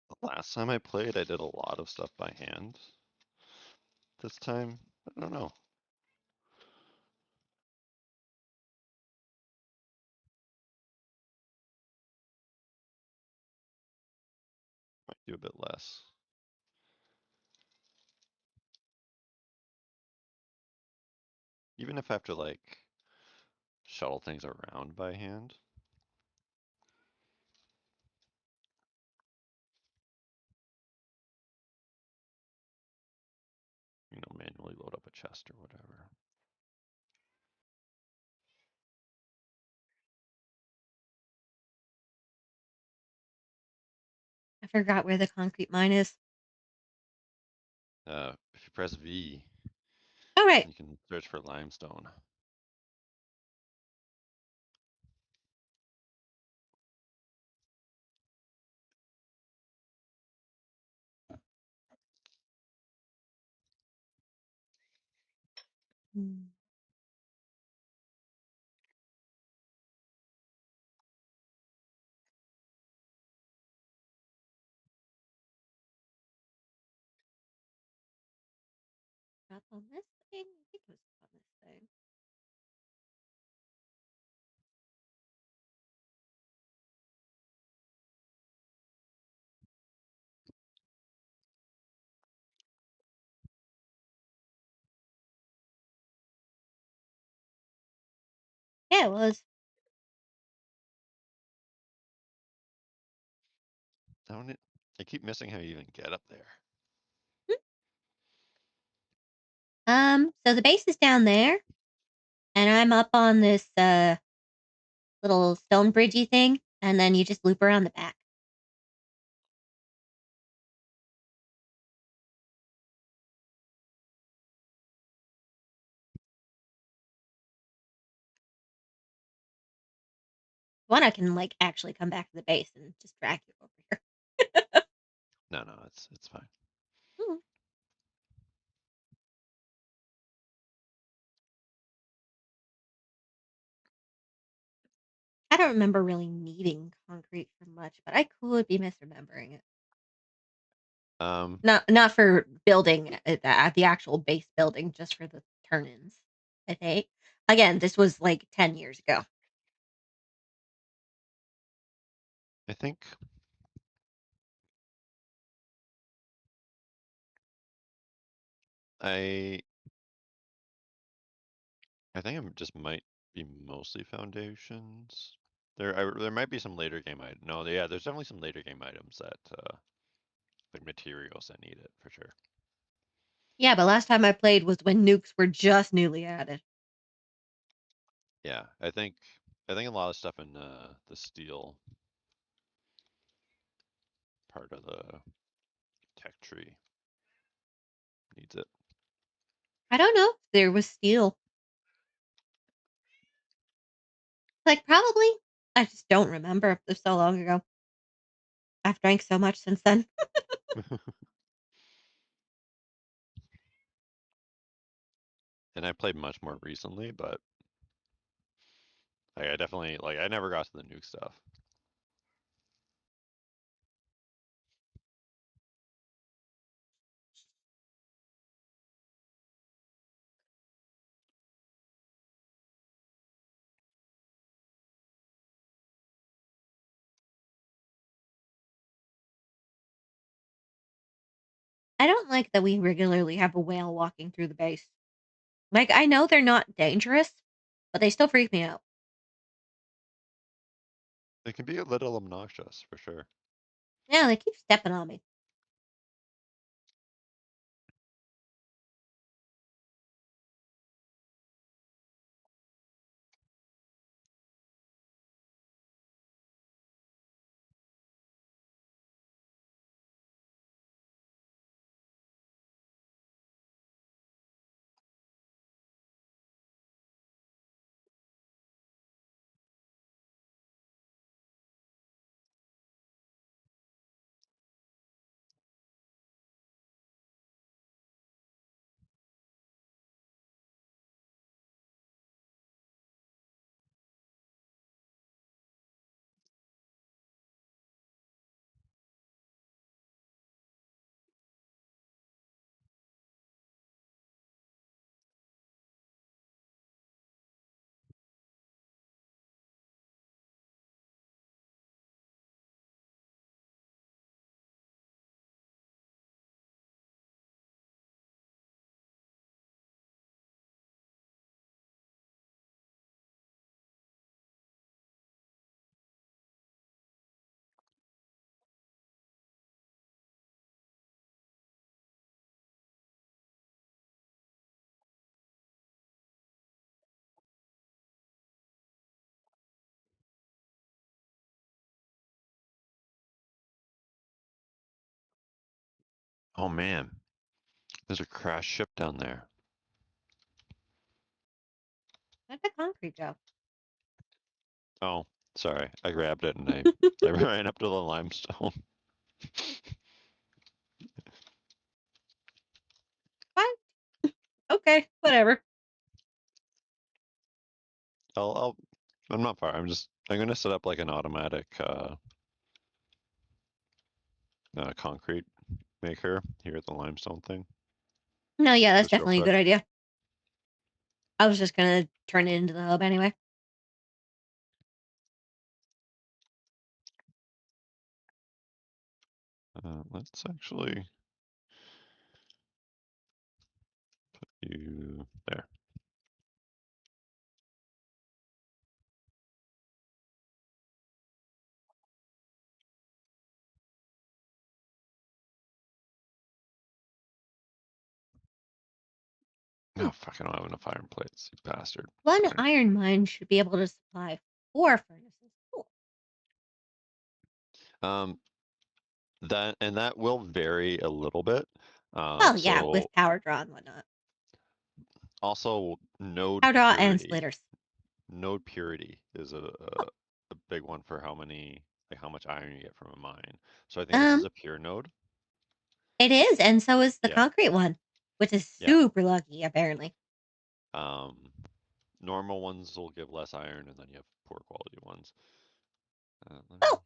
The last time I played, I did a lot of stuff by hand. This time, I don't know. Might do a bit less. Even if I have to like shuttle things around by hand. You know, manually load up a chest or whatever. I forgot where the concrete mine is. If you press V, All right. you can search for limestone. Up on this thing? I think it was on this thing. Yeah, it was. Don't it? I keep missing how you even get up there. So the base is down there, and I'm up on this little stone bridgey thing, and then you just loop around the back. One, I can like actually come back to the base and just drag you over here. No, it's fine. I don't remember really needing concrete for much, but I could be misremembering it. Not for building the actual base building, just for the turn-ins. I think. Again, this was like 10 years ago. I think I think I just might be mostly foundations. There might be some later game items. No, yeah, there's definitely some later game items that like materials that need it for sure. Yeah, but last time I played was when nukes were just newly added. Yeah, I think a lot of stuff in the steel part of the tech tree needs it. I don't know if there was steel. Like, probably. I just don't remember. It was so long ago. I've drank so much since then. And I played much more recently, but I definitely I never got to the nuke stuff. I don't like that we regularly have a whale walking through the base. Like, I know they're not dangerous, but they still freak me out. It can be a little obnoxious for sure. Yeah, they keep stepping on me. Oh man, there's a crashed ship down there. Where'd the concrete go? Oh, sorry, I grabbed it and I ran up to the limestone. Fine. Okay, whatever. I'm not far. I'm gonna set up like an automatic concrete maker here at the limestone thing. No, yeah, that's Just real definitely a quick. good idea. I was just gonna turn it into the hub anyway. Let's actually put you there. Oh, fuck, I don't have enough iron plates, you bastard. One All right. iron mine should be able to supply 4 furnaces. Cool. That will vary a little bit. Oh, yeah, with power draw and whatnot. Also, node Power draw and purity. splitters. Node purity is a big one for how much iron you get from a mine. So I think this is a pure node. It is, and so is the Yeah. concrete one, which is Yeah. super lucky, apparently. Normal ones will give less iron, and then you have poor quality ones. Oh.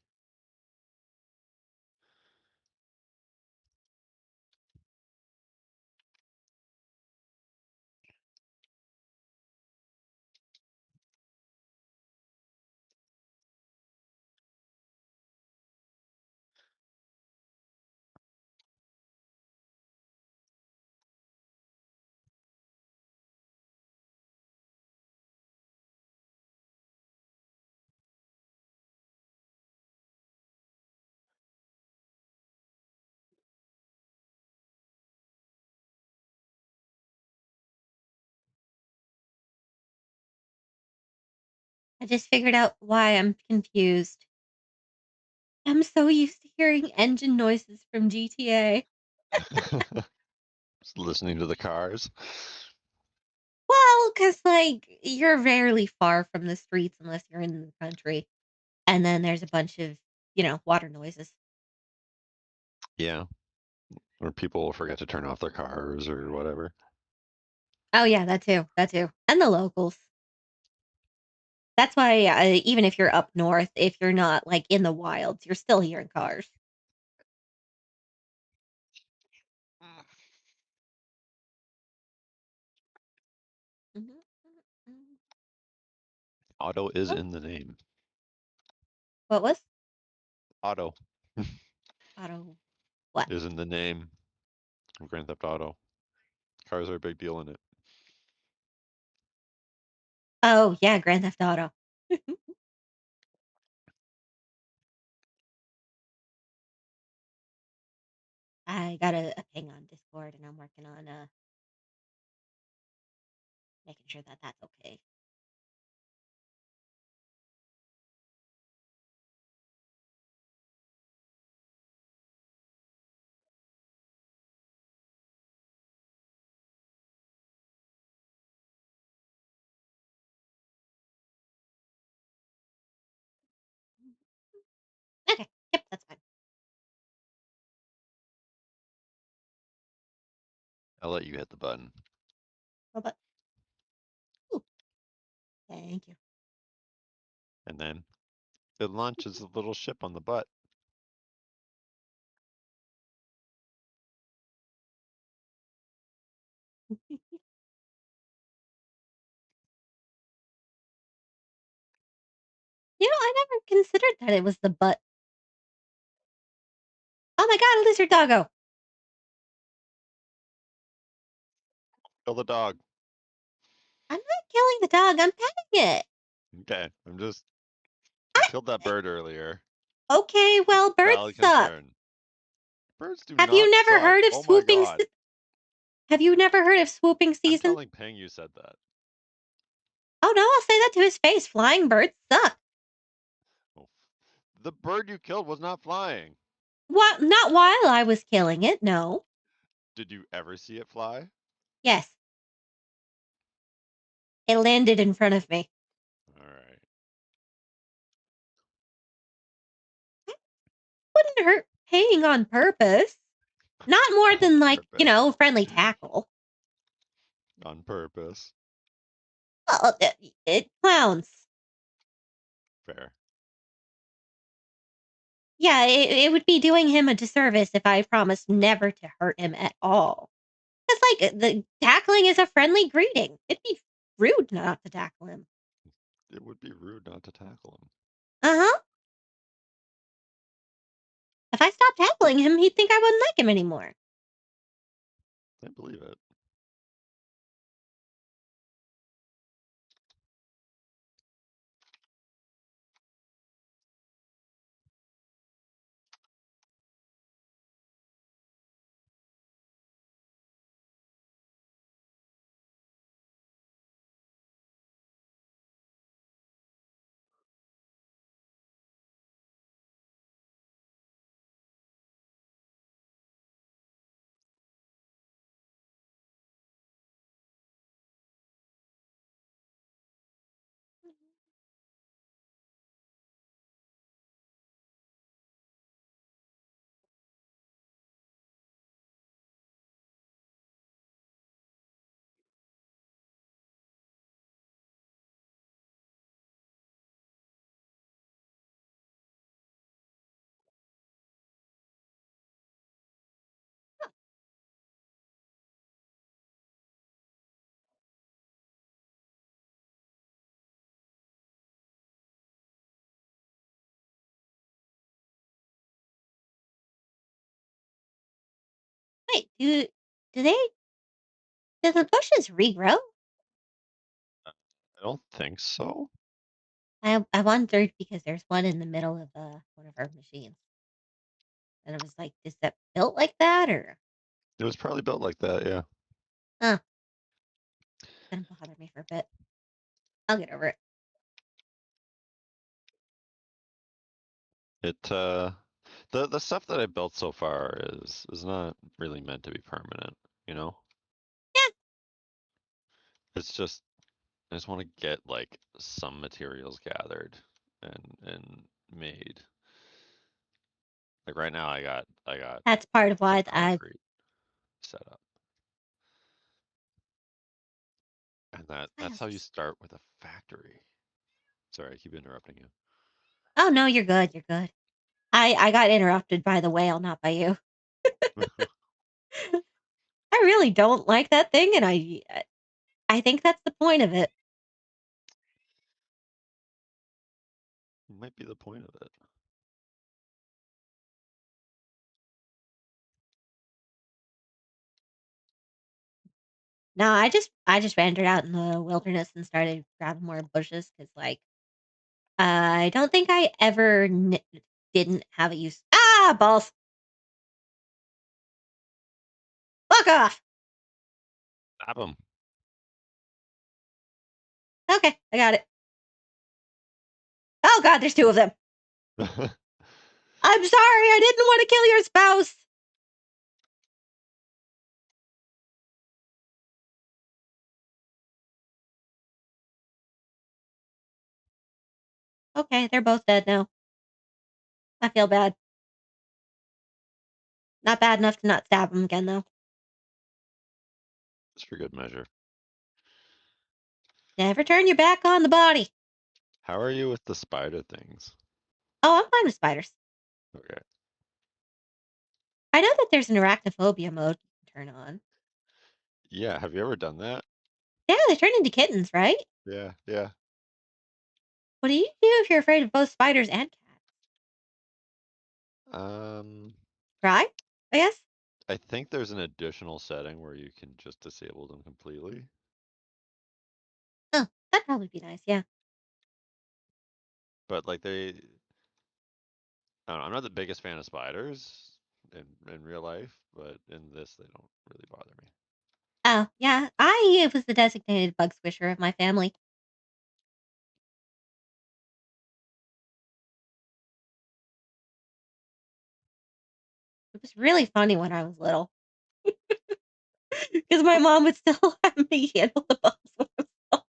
I just figured out why I'm confused. I'm so used to hearing engine noises from GTA. Just listening to the cars. Well, because, like, you're rarely far from the streets unless you're in the country. And then there's a bunch of, water noises. Yeah. Or people will forget to turn off their cars or whatever. Oh yeah, that too. That too. And the locals. That's why even if you're up north, if you're not like in the wilds, you're still hearing cars. Auto is in the name. What was? Auto Auto what? is in the name of Grand Theft Auto. Cars are a big deal in it. Oh yeah, Grand Theft Auto. I got a ping on Discord, and I'm working on making sure that that's okay. Okay, yep, that's fine. I'll let you hit the button. Well, but ooh, thank you. And then it launches a little ship on the butt. I never considered that it was the butt. Oh my god, a lizard doggo! Kill the dog. I'm not killing the dog. I'm petting it. Okay, I killed that bird earlier. Okay, well, birds Valid suck. concern. Birds do Have not you never suck. heard of Oh my swooping? god. Have you never heard of swooping I'm season? telling Peng you said that. Oh no, I'll say that to his face. Flying birds suck. Oh. The bird you killed was not flying. What? Not while I was killing it. No. Did you ever see it fly? Yes. It landed in front of me. All right. Wouldn't hurt paying on purpose. Not more than like, purpose. friendly tackle. On purpose. Well, it clowns. Fair. Yeah, it would be doing him a disservice if I promised never to hurt him at all. It's like the tackling is a friendly greeting. It'd be rude not to tackle him. It would be rude not to tackle him. Uh-huh. If I stopped tackling him, he'd think I wouldn't like him anymore. I believe it. Wait, do the bushes regrow? I don't think so. I wondered because there's one in the middle of one of our machines. And I was like, is that built like that or? It was probably built like that, yeah. Huh. It's gonna bother me for a bit. I'll get over it. The stuff that I built so far is not really meant to be permanent, you know? Yeah. It's just I just want to get like some materials gathered and made. Like right now, I got That's part of some why I concrete set up, and that's how you start with a factory. Sorry, I keep interrupting you. Oh no, you're good. You're good. I got interrupted by the whale, not by you. I really don't like that thing, and I think that's the point of it. Might be the point of it. No, I just wandered out in the wilderness and started grabbing more bushes because, like, I don't think I ever didn't have a use. Ah, balls! Fuck off! Stop him. Okay, I got it. Oh god, there's two of them. I'm sorry, I didn't want to kill your spouse. Okay, they're both dead now. I feel bad. Not bad enough to not stab him again, though. It's for good measure. Never turn your back on the body. How are you with the spider things? Oh, I'm fine with spiders. Okay. I know that there's an arachnophobia mode you can turn on. Yeah, have you ever done that? Yeah, they turn into kittens, right? Yeah, yeah. What do you do if you're afraid of both spiders and cats? Cry, I guess? I think there's an additional setting where you can just disable them completely. Oh, that'd probably be nice, yeah. But like I don't know, I'm not the biggest fan of spiders in real life, but in this they don't really bother me. Oh, yeah, I was the designated bug squisher of my family. It was really funny when I was little. Because my mom would still have me handle the bugs myself.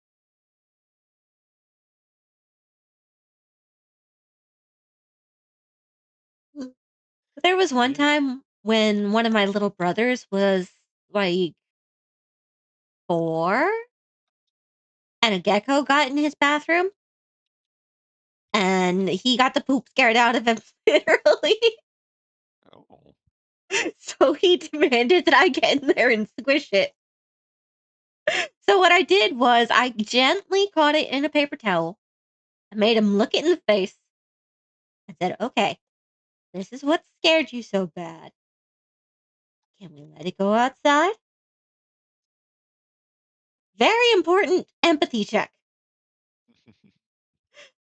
There was one time when one of my little brothers was like 4 and a gecko got in his bathroom and he got the poop scared out of him literally. Oh. So he demanded that I get in there and squish it. So what I did was I gently caught it in a paper towel. I made him look it in the face. I said, okay, this is what scared you so bad. Can we let it go outside? Very important empathy check.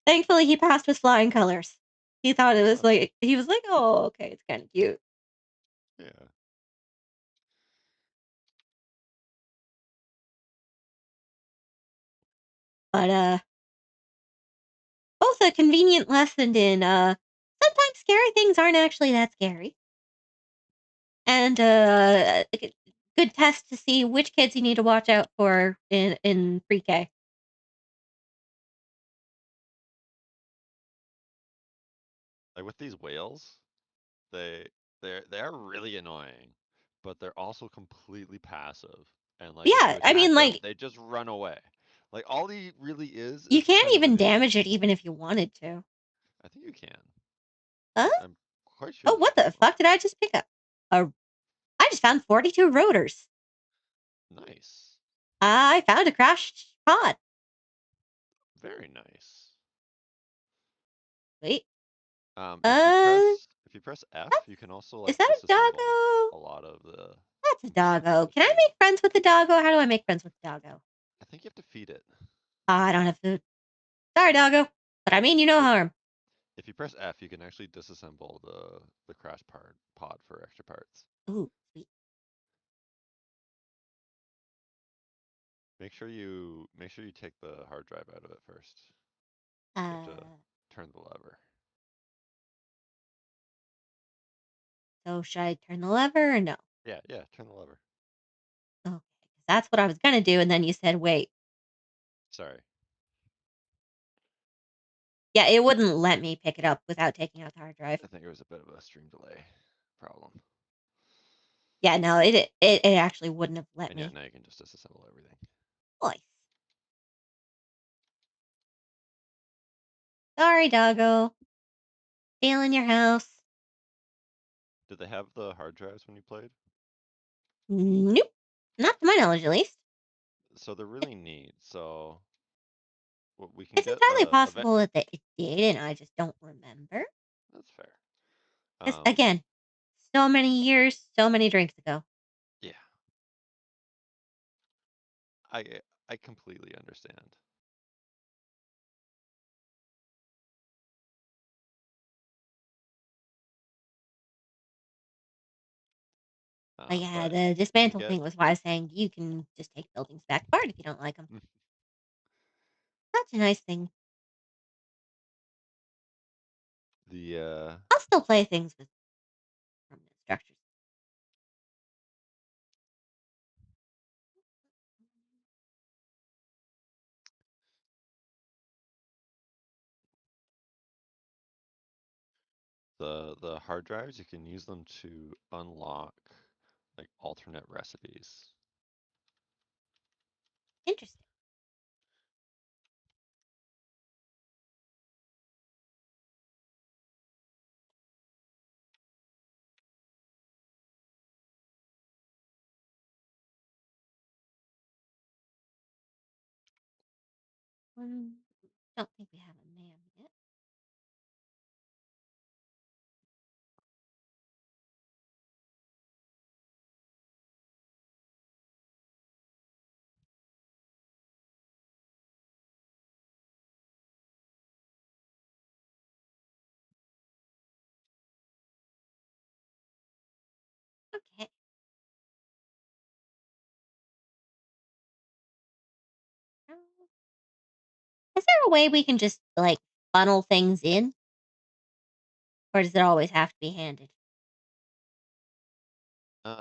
Thankfully, he passed with flying colors. He thought it was like, he was like, oh, okay, it's kind of cute. Yeah. But, both a convenient lesson in, sometimes scary things aren't actually that scary. And, a good test to see which kids you need to watch out for in pre-K. Like with these whales, they they're really annoying, but they're also completely passive. And like if you Yeah, I mean, attack them, like, they just run away. Like all he really you is can't kind of a even nuisance. damage it even if you wanted to. I think you can. Huh? I'm quite sure Oh, you what the can. fuck did I just pick up? I just found 42 rotors. Nice. I found a crashed pod. Very nice. Wait. If you press F, you can also Is like that a disassemble doggo? a lot of the That's a doggo. the Can I shit. make friends with the doggo? How do I make friends with the doggo? I think you have to feed it. I don't have food. Sorry, doggo. But I mean you no harm. If you press F, you can actually disassemble the crash pod for extra parts. Ooh, sweet. Make sure you take the hard drive out of it first. You have to turn the lever. So should I turn the lever or no? Yeah, yeah, turn the lever. Okay, that's what I was gonna do, and then you said wait. Sorry. Yeah, it wouldn't let me pick it up without taking out the hard drive. I think it was a bit of a stream delay problem. Yeah, no, it actually wouldn't have let And yeah, me. now you can just disassemble everything. Nice. Sorry, doggo. Stealing your house. Did they have the hard drives when you played? Nope. Not to my knowledge, at least. So they're really neat. So what we can It's get entirely possible that it did, and I just don't remember. That's fair. Again, so many years, so many drinks ago. Yeah. I completely understand. But yeah, the dismantle thing was why I was saying you can just take buildings back apart if you don't like them. Such a nice thing. I'll still play things with permanent structures. The hard drives, you can use them to unlock like alternate recipes. Interesting. Don't think we have a man yet. Okay. Is there a way we can just like funnel things in? Or does it always have to be handed?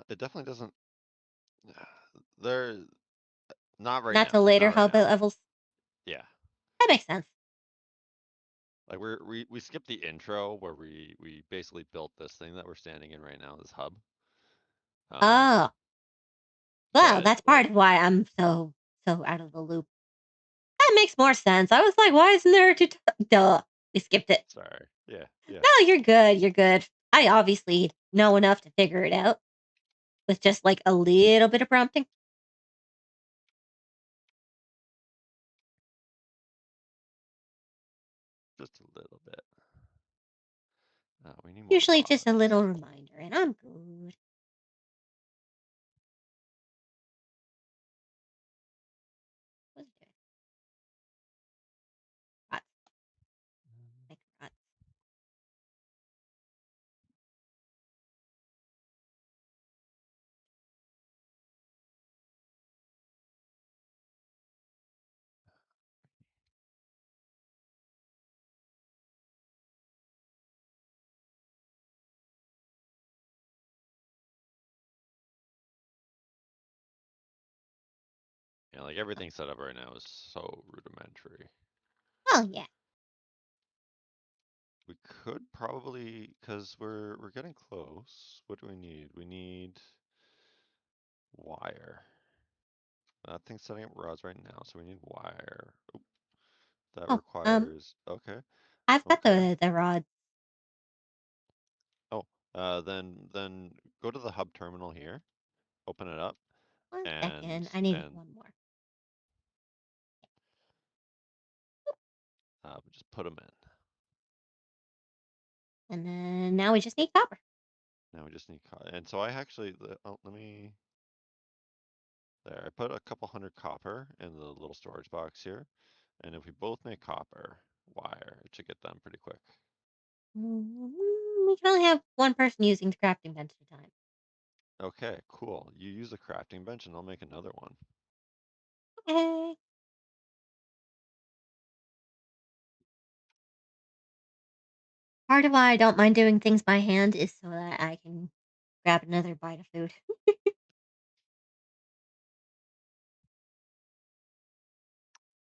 It definitely doesn't. They're not right Not now. to later Not right hub now. levels? Yeah. That makes sense. Like we skipped the intro where we basically built this thing that we're standing in right now, this hub. Oh. Well, But that's part of why I'm so out of the loop. That makes more sense. I was like, why isn't there a duh. We skipped it. Sorry. Yeah. No, you're good. You're good. I obviously know enough to figure it out with just like a little bit of prompting. Just a little bit. We need more Usually rods. just a little reminder, and I'm good. What's it doing? Rods. Make rods. Yeah, like everything set up right now is so rudimentary. Oh yeah. We could probably, because we're getting close. What do we need? We need wire. That thing's setting up rods right now, so we need wire. Oop. That requires okay. I've got Okay. the rods. Oh, then go to the hub terminal here. Open it up. One and second. I need one more. just put them in. And then now we just need copper. Now we just need and so I actually let me there. I put a couple hundred copper in the little storage box here, and if we both make copper wire, it should get done pretty quick. We can only have one person using the crafting bench at a time. Okay, cool. You use the crafting bench, and I'll make another one. Okay. Part of why I don't mind doing things by hand is so that I can grab another bite of food.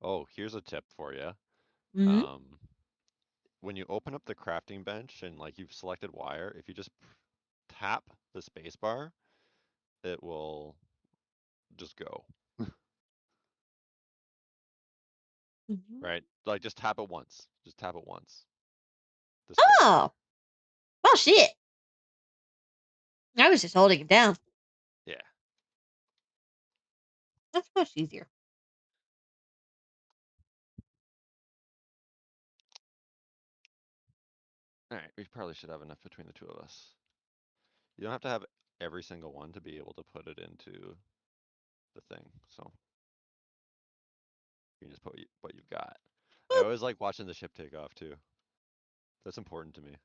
Oh, here's a tip for you. Mhm. when you open up the crafting bench and like you've selected wire, if you just tap the space bar, it will just go. Right? Like just tap it once. Just tap it once. The space bar. Oh, well, shit. I was just holding it down. Yeah. That's much easier. All right, we probably should have enough between the two of us. You don't have to have every single one to be able to put it into the thing. So you can just put what you've got. I always like watching the ship take off too. That's important to me.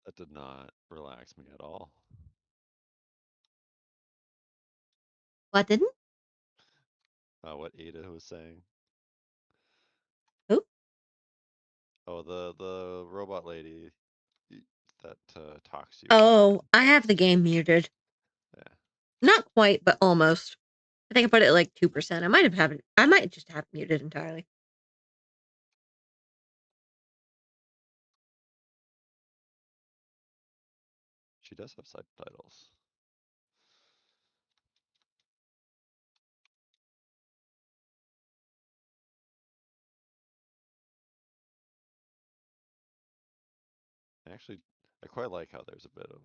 That did not relax me at all. What didn't? What Ada was saying. Who? Oh, the robot lady that talks to you. Oh, I have the game muted. Yeah. Not quite, but almost. I think I put it at like 2%. I might just have it muted entirely. She does have subtitles. Actually, I quite like how there's a bit of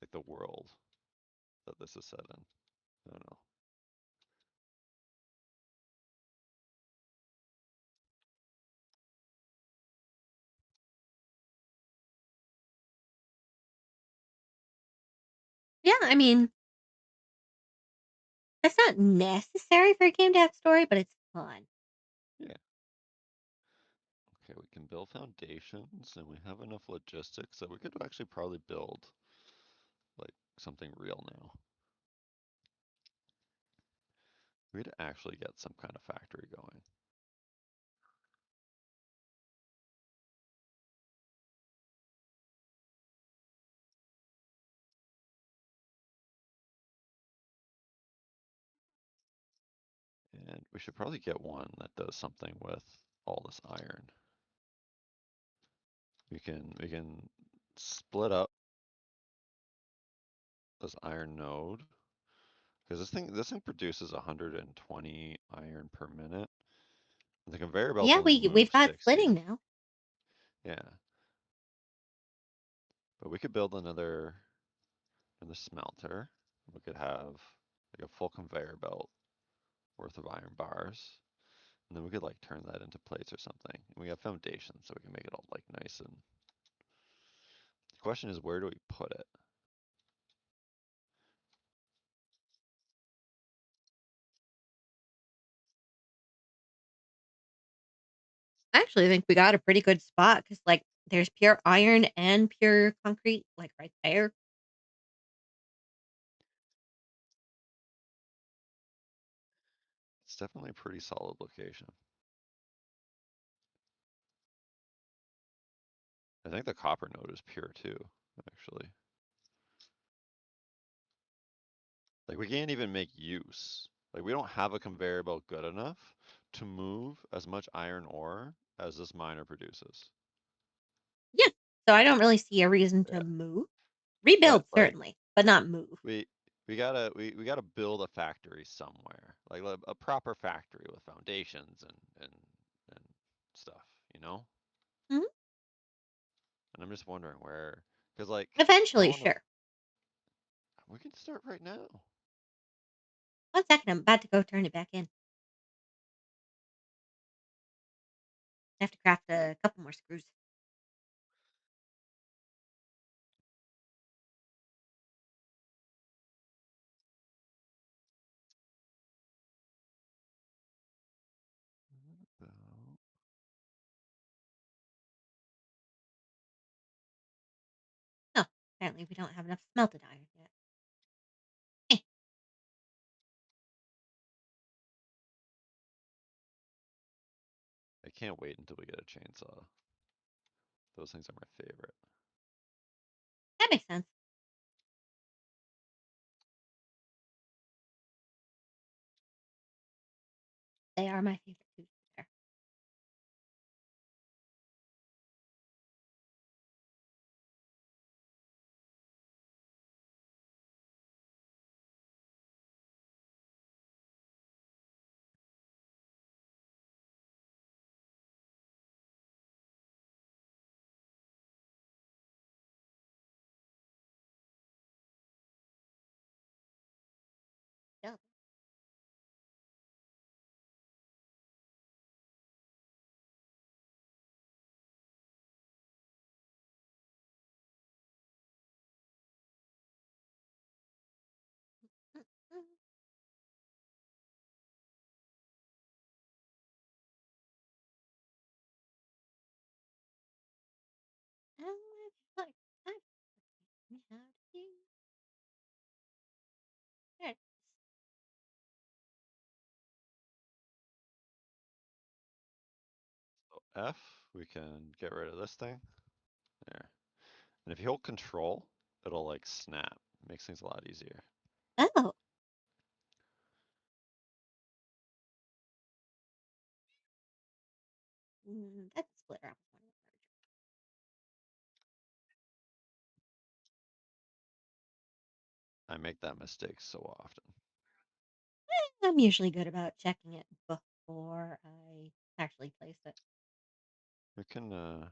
like the world that this is set in. I don't know. Yeah, I mean, it's not necessary for a game to have story, but it's fun. Yeah. Okay, we can build foundations, and we have enough logistics that we could actually probably build like something real now. We'd actually get some kind of factory going. And we should probably get one that does something with all this iron. We can split up this iron node because this thing produces 120 iron per minute. The conveyor belt Yeah, only we've moves got 60. splitting now. Yeah. But we could build another smelter. We could have like a full conveyor belt worth of iron bars. And then we could like turn that into plates or something. And we have foundations so we can make it all like nice and the question is where do we put it? I actually think we got a pretty good spot because, like, there's pure iron and pure concrete, like, right there. It's definitely a pretty solid location. I think the copper node is pure too, actually. Like we can't even make use. Like we don't have a conveyor belt good enough to move as much iron ore as this miner produces. Yeah. So I don't really see a reason to move. Rebuild, But like certainly, but not move. we gotta build a factory somewhere, like a proper factory with foundations and stuff, you know. Mhm. And I'm just wondering where, because like I Eventually, want to. sure. We can start right now. 1 second, I'm about to go turn it back in. I have to craft a couple more screws. Apparently, we don't have enough smelted iron yet. I can't wait until we get a chainsaw. Those things are my favorite. That makes sense. They are my favorite too. There. Yeah. So F, we can get rid of this thing. There. And if you hold control, it'll like snap. Makes things a lot easier. Oh. That's split off. I make that mistake so often. I'm usually good about checking it before I actually place it. We can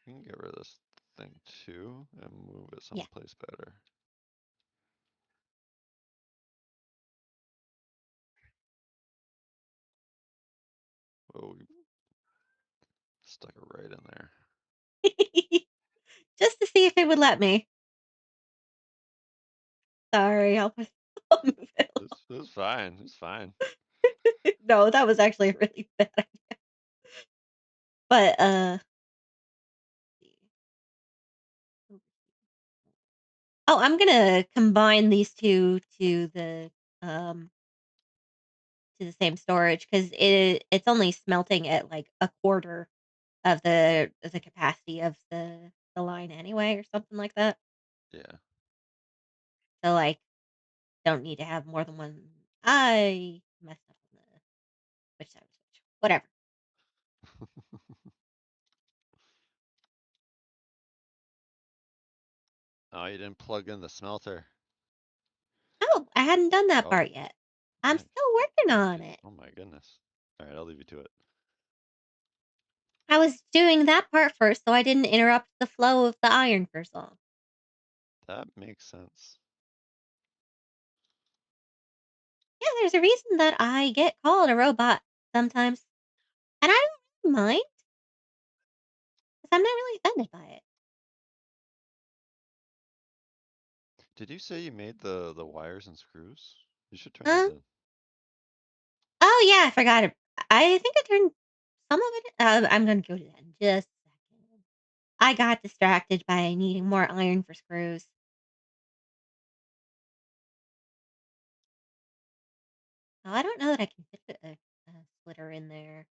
get rid of this thing too and move it someplace better. Oh, we stuck it right in there. Just to see if it would let me. Sorry, I'll move it. It was fine. It's fine. No, that was actually a really bad idea. But oh, I'm gonna combine these two to the same storage because it's only smelting at like a quarter of the capacity of the line anyway, or something like that. Yeah. So like, don't need to have more than one. I messed up on the which side was which. Whatever. Oh, you didn't plug in the smelter. Oh, I hadn't done that Oh, part yet. I'm nice. still working on it. Oh my goodness. All right, I'll leave you to it. I was doing that part first, so I didn't interrupt the flow of the iron for so long. That makes sense. Yeah, there's a reason that I get called a robot sometimes, and I don't really mind because I'm not really offended by it. Did you say you made the wires and screws? You should turn Huh? those in. Oh yeah, I forgot it. I think I turned some of it. I'm gonna go to that in just a second. I got distracted by needing more iron for screws. Oh, I don't know that I can fit a splitter in there.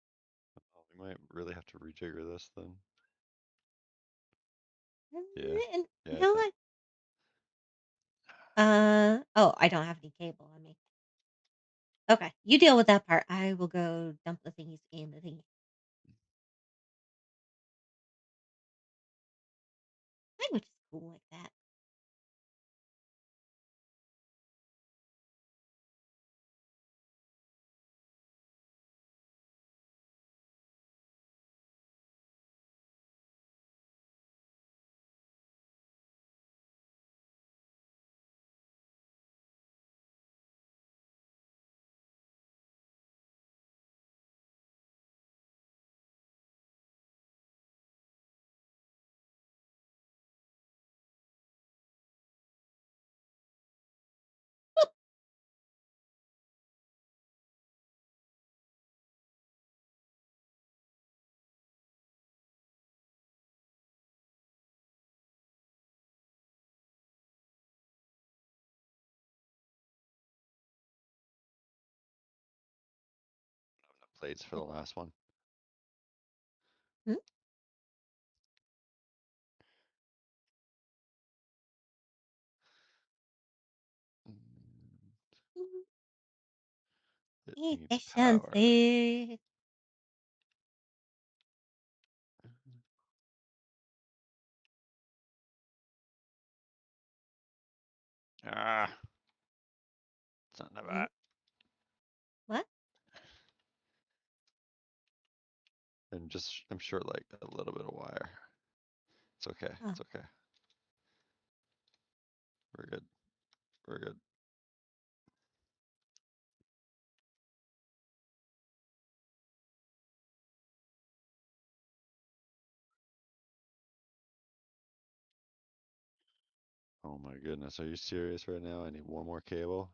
Oh, we might really have to rejigger this then. Yeah. And Yeah, you I know think. what? Oh, I don't have any cable on me. Okay, you deal with that part. I will go dump the thingies in the thingy. Language is cool like that. plates for the last one. Hmm? It needs power. Efficiency. Ah, son of a. What? And just, I'm sure like a little bit of wire. It's okay. Oh. It's okay. We're good. We're good. Oh my goodness, are you serious right now? I need one more cable.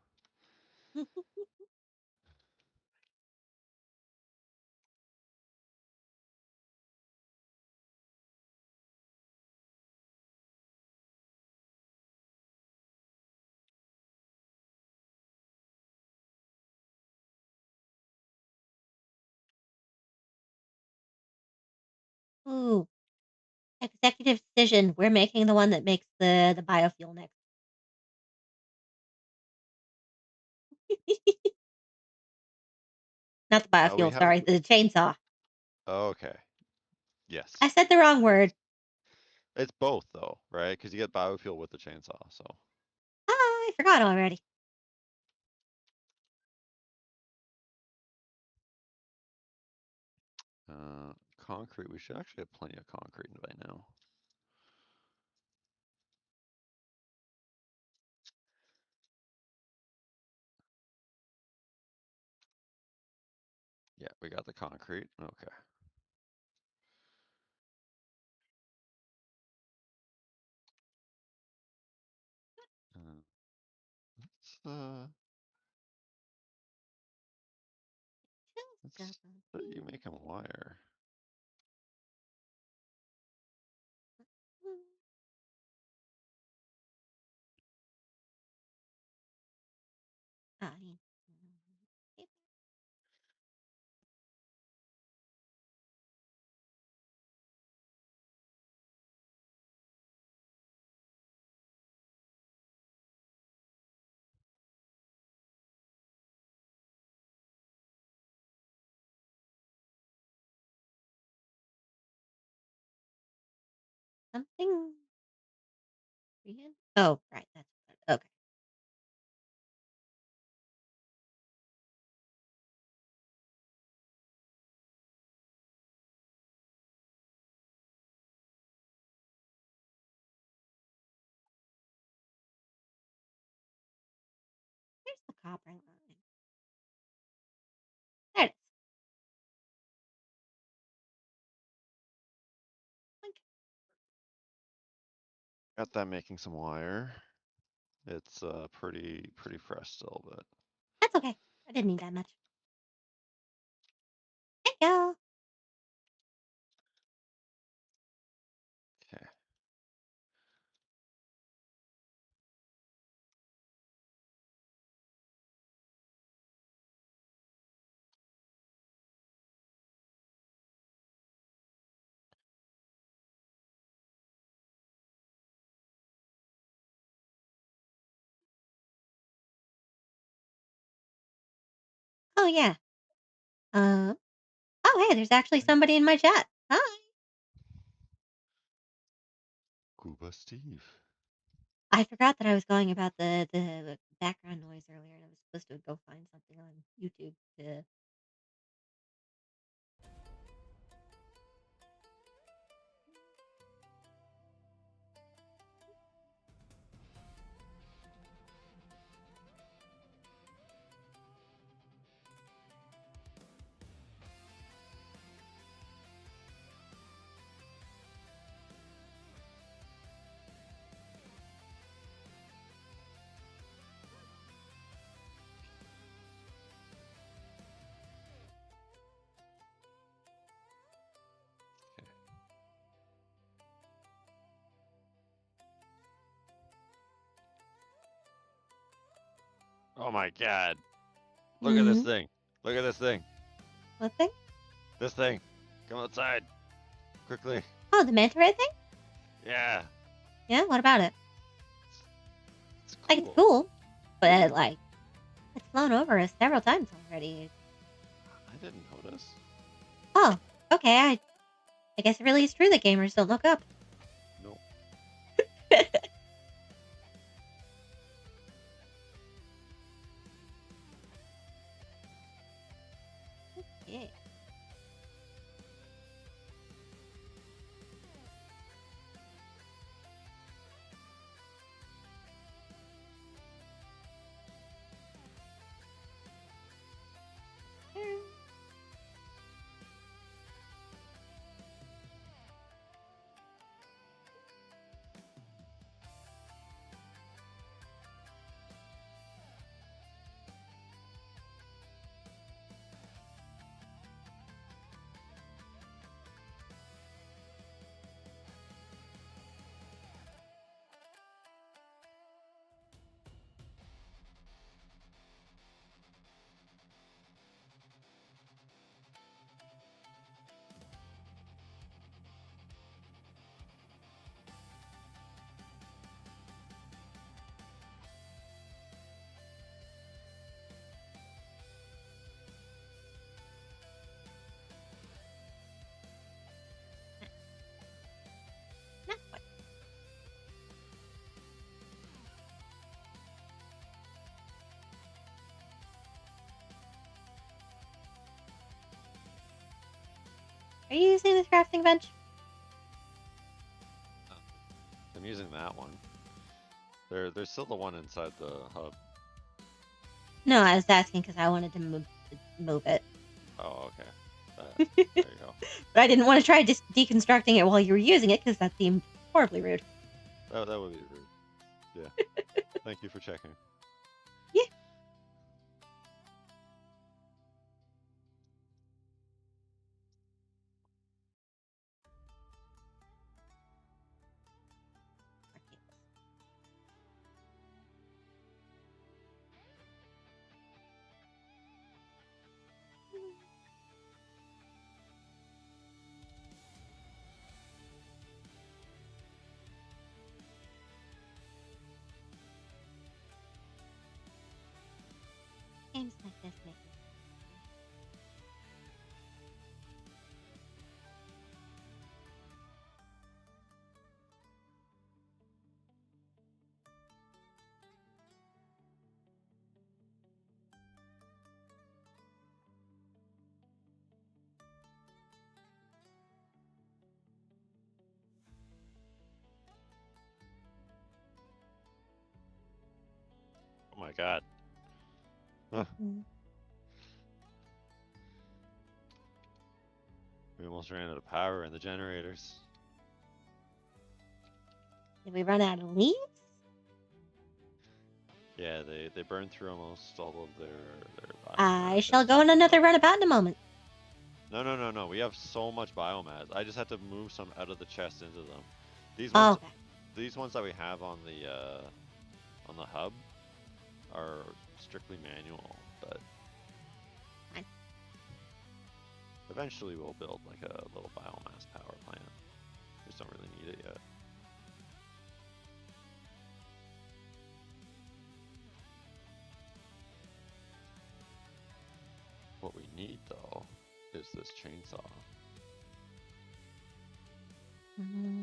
Ooh. Executive decision. We're making the one that makes the biofuel next. Not the We biofuel, have. sorry, the chainsaw. Okay. Yes. I said the wrong word. It's both though, right? Because you get biofuel with the chainsaw. So I forgot already. concrete. We should actually have plenty of concrete by now. Yeah, we got the concrete. Okay. Let's let you make them wire. Something. Oh, right. That's okay. Where's the copper line? There it is. Got that making some wire. It's pretty fresh still, but That's okay. I didn't need that much. Thank you. okay. Oh yeah. Oh hey, there's actually somebody in my chat. Hi. Cuba Steve. I forgot that I was going about the background noise earlier, and I was supposed to go find something on YouTube to. Oh my god. Look at this Mhm. thing. Look at this thing. What thing? This thing. Come outside. Quickly. Oh, the manta ray thing? Yeah. Yeah, what about it? It's cool. Like, it's cool, but, like, it's flown over us several times already. I didn't notice. Oh, okay, I guess it really is true that gamers don't look up. No. Yeah. Not quite. Are you using this crafting bench? I'm using that one. There's still the one inside the hub. No, I was asking because I wanted to move it. Oh, okay. There you go. But I didn't want to try just deconstructing it while you were using it because that seemed horribly rude. That would be rude. Yeah. Thank you for checking. Yeah. Games like this make me. Oh my god. Huh. We almost ran out of power in the generators. Did we run out of leaves? Yeah, they burned through almost all of their I biomass. shall go on another runabout in a moment. No. We have so much biomass. I just had to move some out of the chest into them. These Oh, ones, okay. these ones that we have on the hub are strictly manual, but Fine. eventually we'll build like a little biomass power plant. We just don't really need it yet. What we need though is this chainsaw. Mm-hmm.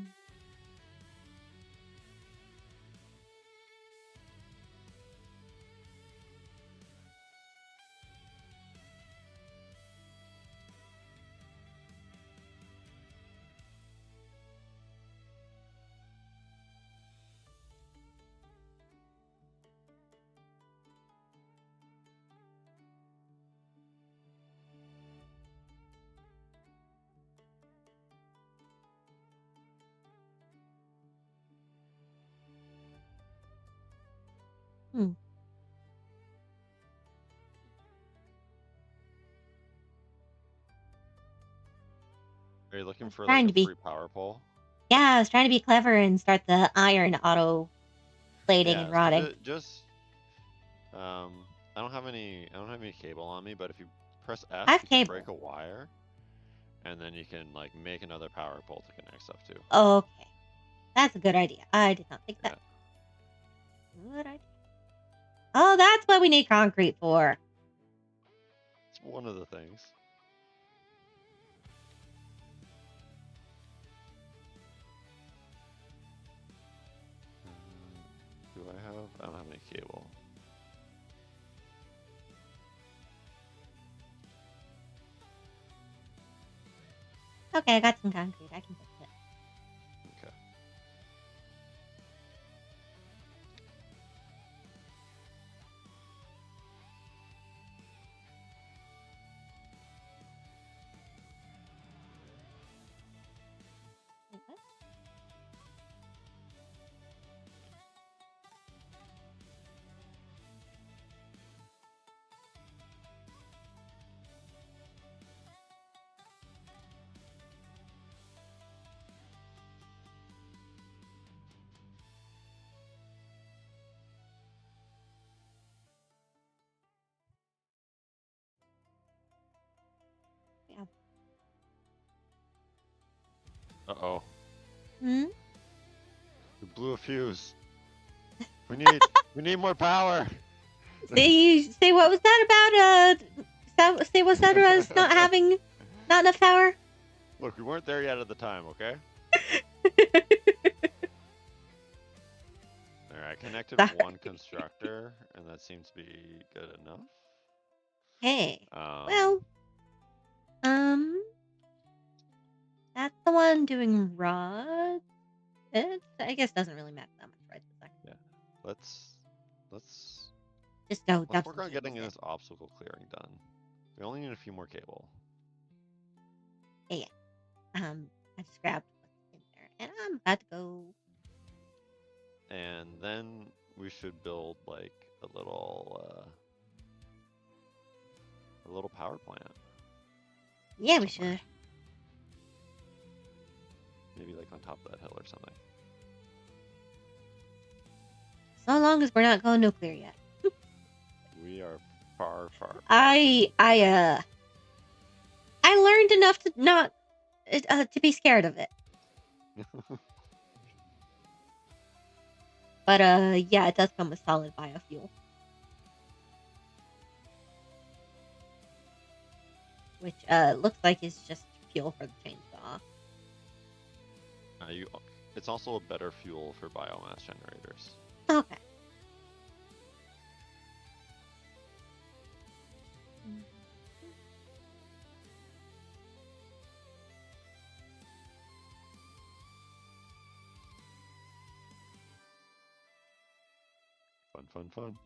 Hmm. Are you looking for Trying like to a be- free power pole? Yeah, I was trying to be clever and start the iron auto plating and So rotting. just I don't have any cable on me, but if you press F, I have you can cable. break a wire, and then you can like make another power pole to connect stuff to. Okay. That's a good idea. I did not think that. Good idea. Oh, that's what we need concrete for. It's one of the things. Do I have? I don't have any cable. Okay, I got some concrete. I can fix it. Okay. Wait, what? Yeah. Uh-oh. Hmm? We blew a fuse. We need more power. Say what was that about? Say what's that about us not having not enough power? Look, we weren't there yet at the time, okay? Alright, I connected Sorry. one constructor, and that seems to be good enough. Hey. Well, that's the one doing rods. It, I guess, doesn't really matter that much right this second. Yeah. Let's Just go let's dump work some on getting cables this obstacle clearing done. We only need a few more cable. in. Yeah. I just grabbed what's in there, and I'm about to go. And then we should build like a little power plant. Yeah, we somewhere. should. Maybe like on top of that hill or something. So long as we're not going nuclear yet. We are far. I learned enough to not to be scared of it. But yeah, it does come with solid biofuel, which looks like is just fuel for the chainsaw. It's also a better fuel for biomass generators. Okay. Fun.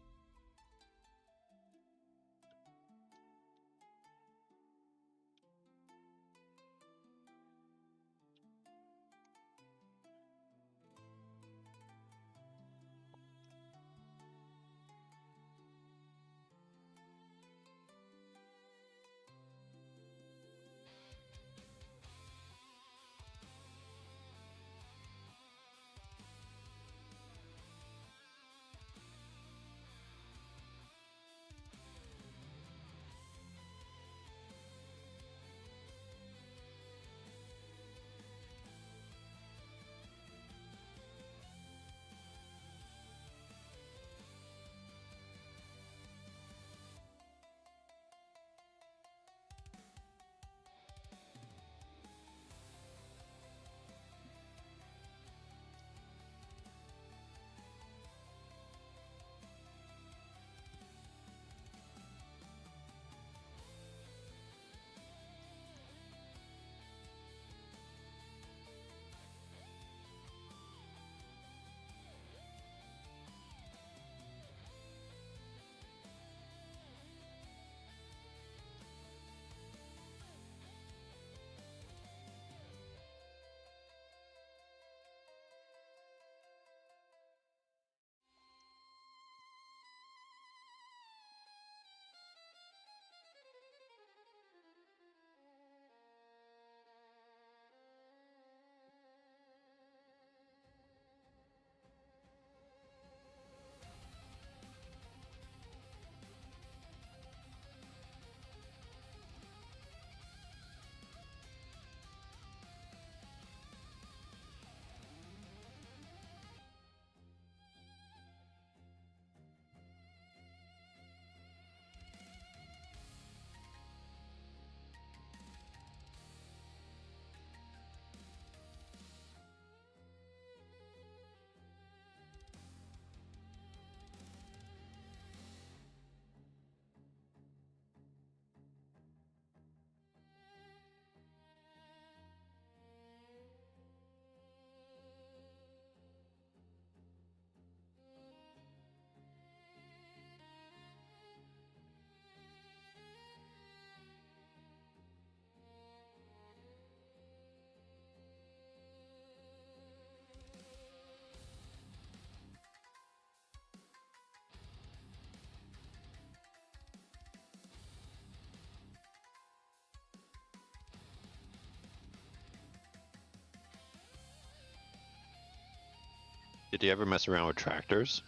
Did you ever mess around with tractors?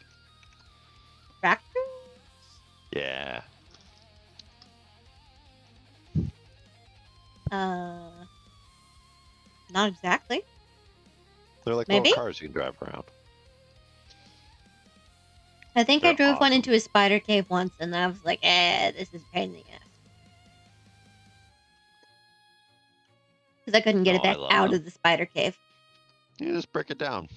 Tractor? Yeah. Not exactly. They're like Maybe? little cars you can drive around. I think I They're drove one awesome. into a spider cave once, and I was like, this is a pain in the ass. Because I couldn't get Oh, it I back love out them. of the spider cave. You just break it down.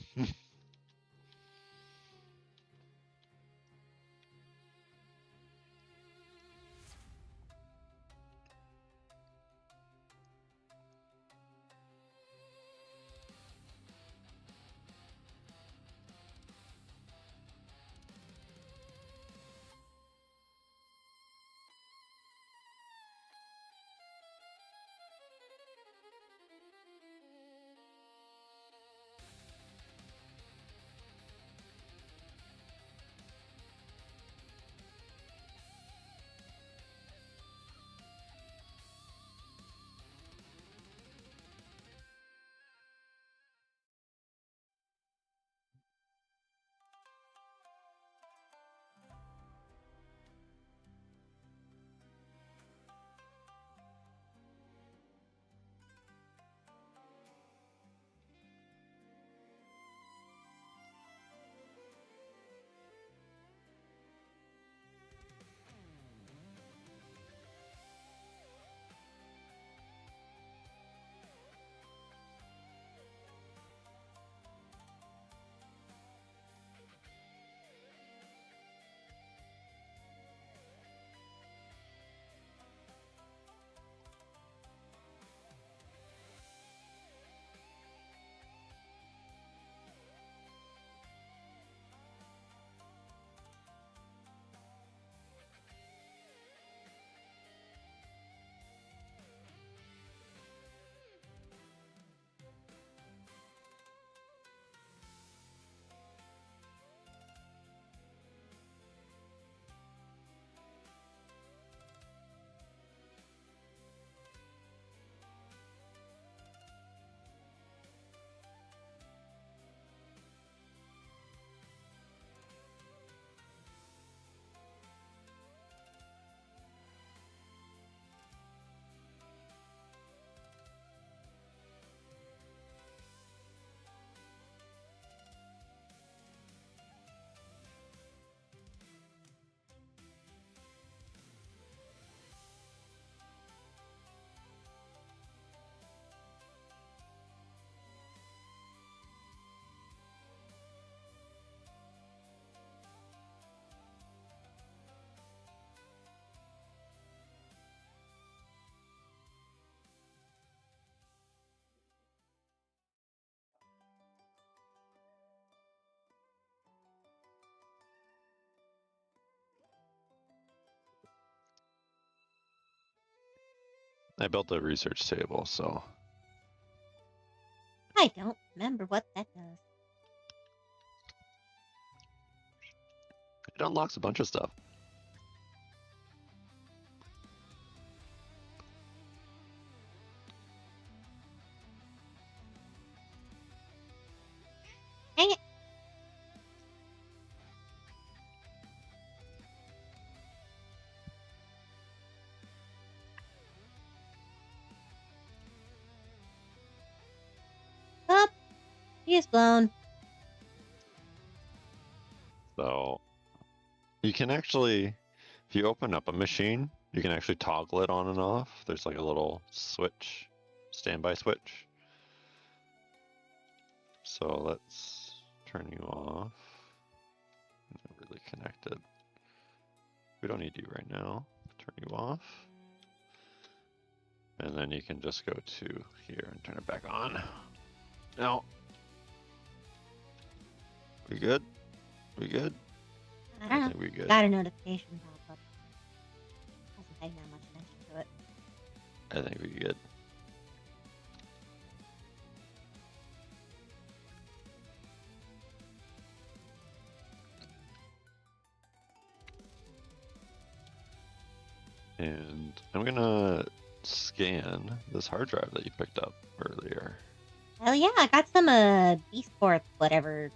I built a research table, so I don't remember what that does. it unlocks a bunch of stuff. Dang it. Up. He is blown. So you can actually, if you open up a machine, you can actually toggle it on and off. There's like a little switch, standby switch. So let's turn you off. Not really connected. We don't need you right now. Turn you off. And then you can just go to here and turn it back on. Now, we good? We good? I don't know. think we good. Got a notification pop up. Wasn't paying that much attention to it. I think we good. And I'm gonna scan this hard drive that you picked up earlier. Hell yeah, I got some beast port, whatever.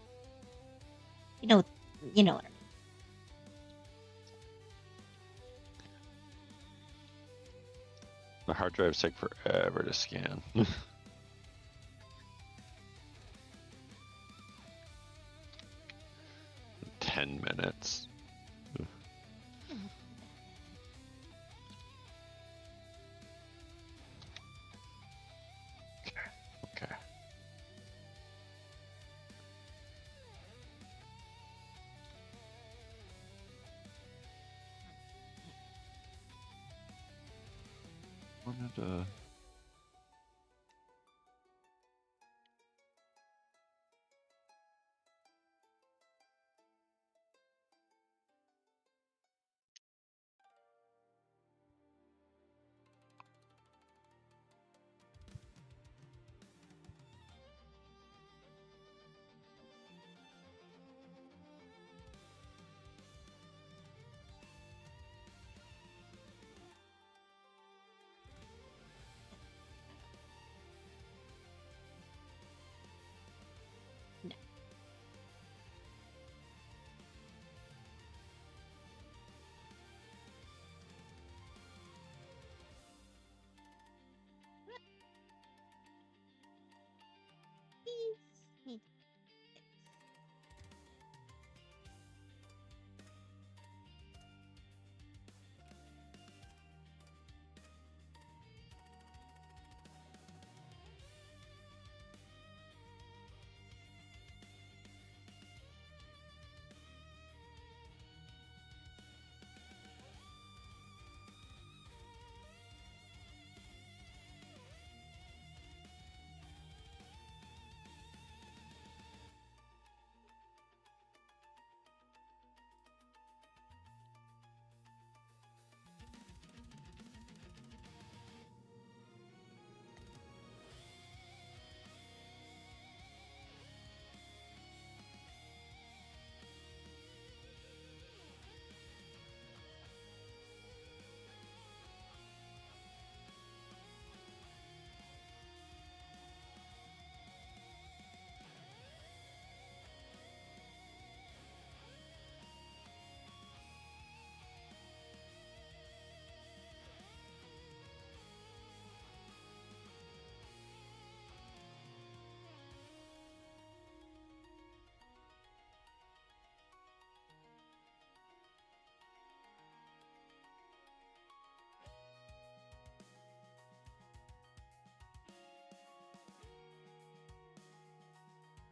You know what I mean. The hard drives take forever to scan. 10 minutes. Okay. Wanted to...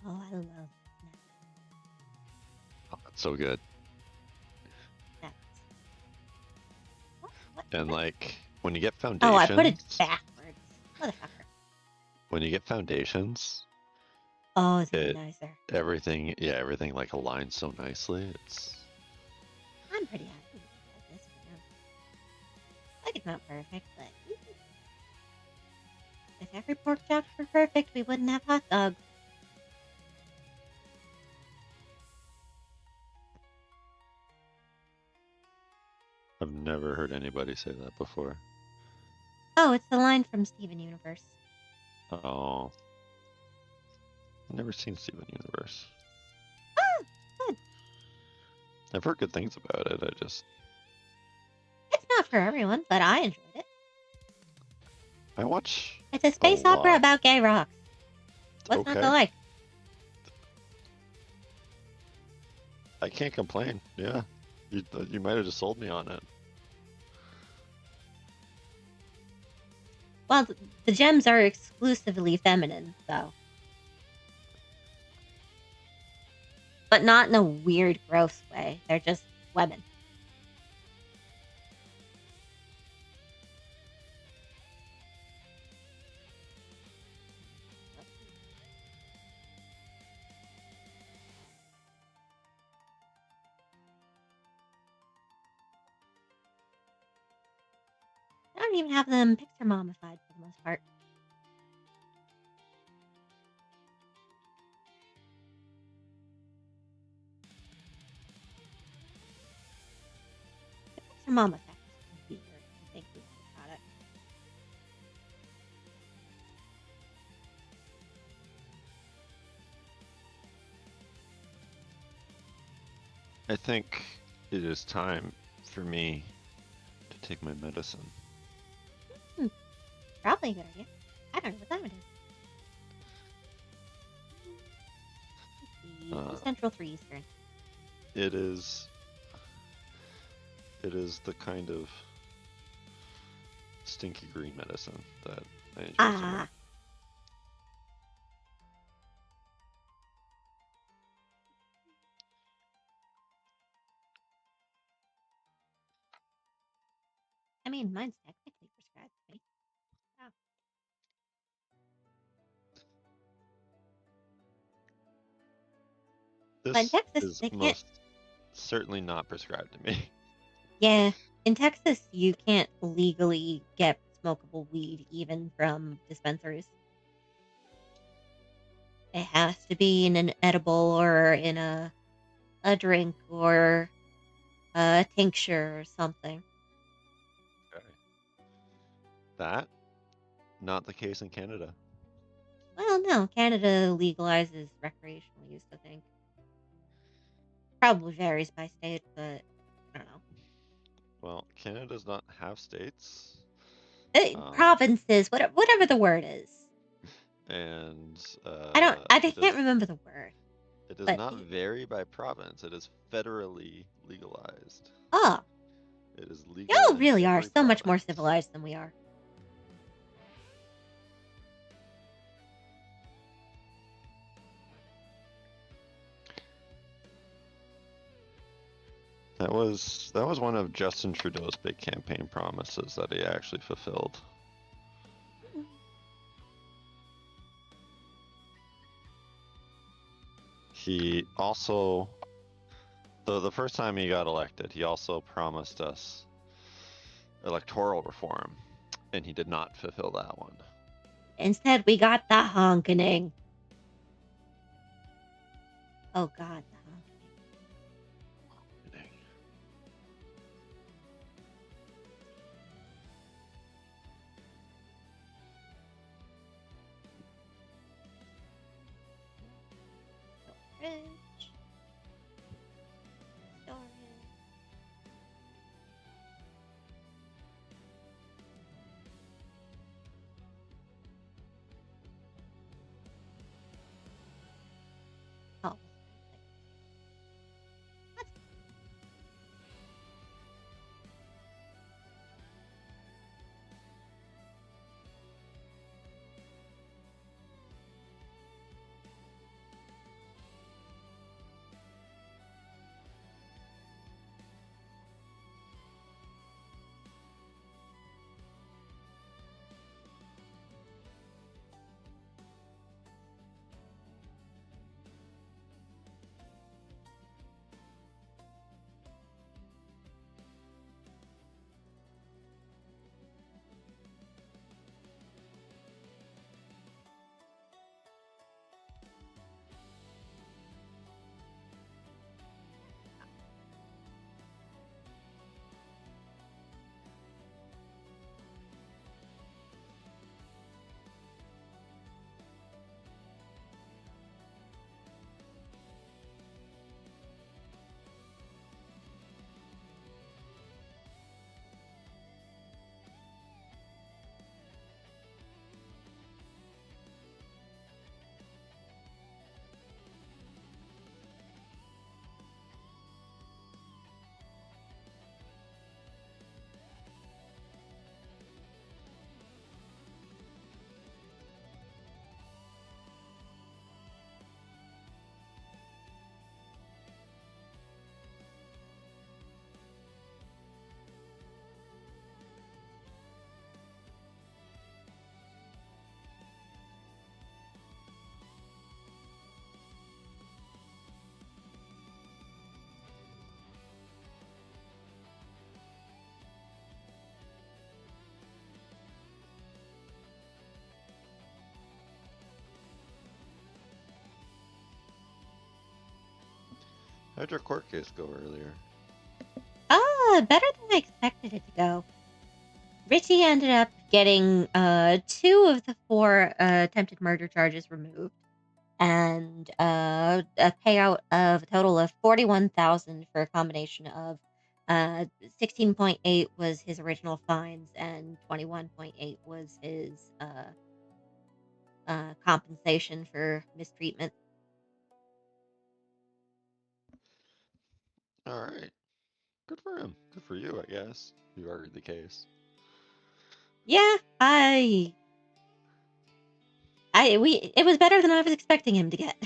Oh, I love Oh, that's so good. that. And like, when you get Oh, foundations... I put it backwards. Motherfucker. When you get foundations... Oh, it's really nice there. Everything, yeah, everything like aligns so nicely. It's... I'm pretty happy with this for now. Like, it's not perfect, but... If every pork chop were perfect, we wouldn't have hot dogs. I've never heard anybody say that before. Oh, it's the line from Steven Universe. Oh. I've never seen Steven Universe. Oh, good. I've heard good things about it, I just... It's not for everyone, but I enjoyed it. I watch... It's a space opera lot. about gay rocks. What's not to Okay. like? I can't complain, yeah. You might have just sold me on it. Well, the gems are exclusively feminine, though. But not in a weird, gross way. They're just women. I don't even have them picture mommified for the most part. The picture mommified is weird. I think we got it. I think it is time for me to take my medicine. Probably a good idea. I don't know what time it is. 2 Central, 3 Eastern. It is the kind of stinky green medicine that I enjoy so much. I mean, mine's technically prescribed to me. Oh. This But in Texas, is they can't. most certainly not prescribed to me. Yeah, in Texas, you can't legally get smokable weed even from dispensaries. It has to be in an edible or in a drink or a tincture or something. Okay. That, not the case in Canada. Well, no, Canada legalizes recreational use, I think. Probably varies by state, but I don't know. Well, Canada does not have states. Provinces, whatever the word is. And I can't remember the word. It does not vary by province. It is federally legalized. Oh. It is legal. Y'all really are so much more civilized than we are. That was one of Justin Trudeau's big campaign promises that he actually fulfilled. He also, the first time he got elected, he also promised us electoral reform, and he did not fulfill that one. Instead, we got the honkening. Oh God, the honkening. Storage. Oh. How'd your court case go earlier? Better than I expected it to go. Richie ended up getting 2 of the 4 attempted murder charges removed. and a payout of a total of 41,000 for a combination of 16.8 was his original fines and 21.8 was his compensation for mistreatment. All right. Good for him. Good for you, I guess. You argued the case. Yeah, it was better than I was expecting him to get.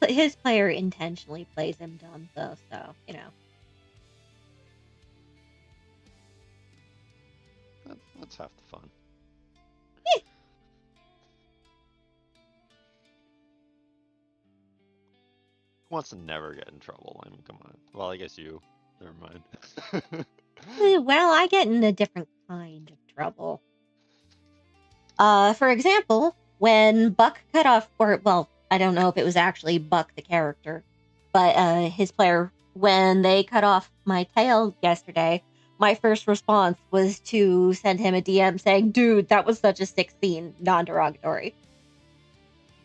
His player intentionally plays him dumb though, so you know. That's half the fun. Who wants to never get in trouble? I mean, come on. Well, I guess you. Never mind. Well, I get in a different kind of trouble. For example, when Buck cut off, or well, I don't know if it was actually Buck the character, but his player, when they cut off my tail yesterday, my first response was to send him a DM saying, "Dude, that was such a sick scene, non-derogatory."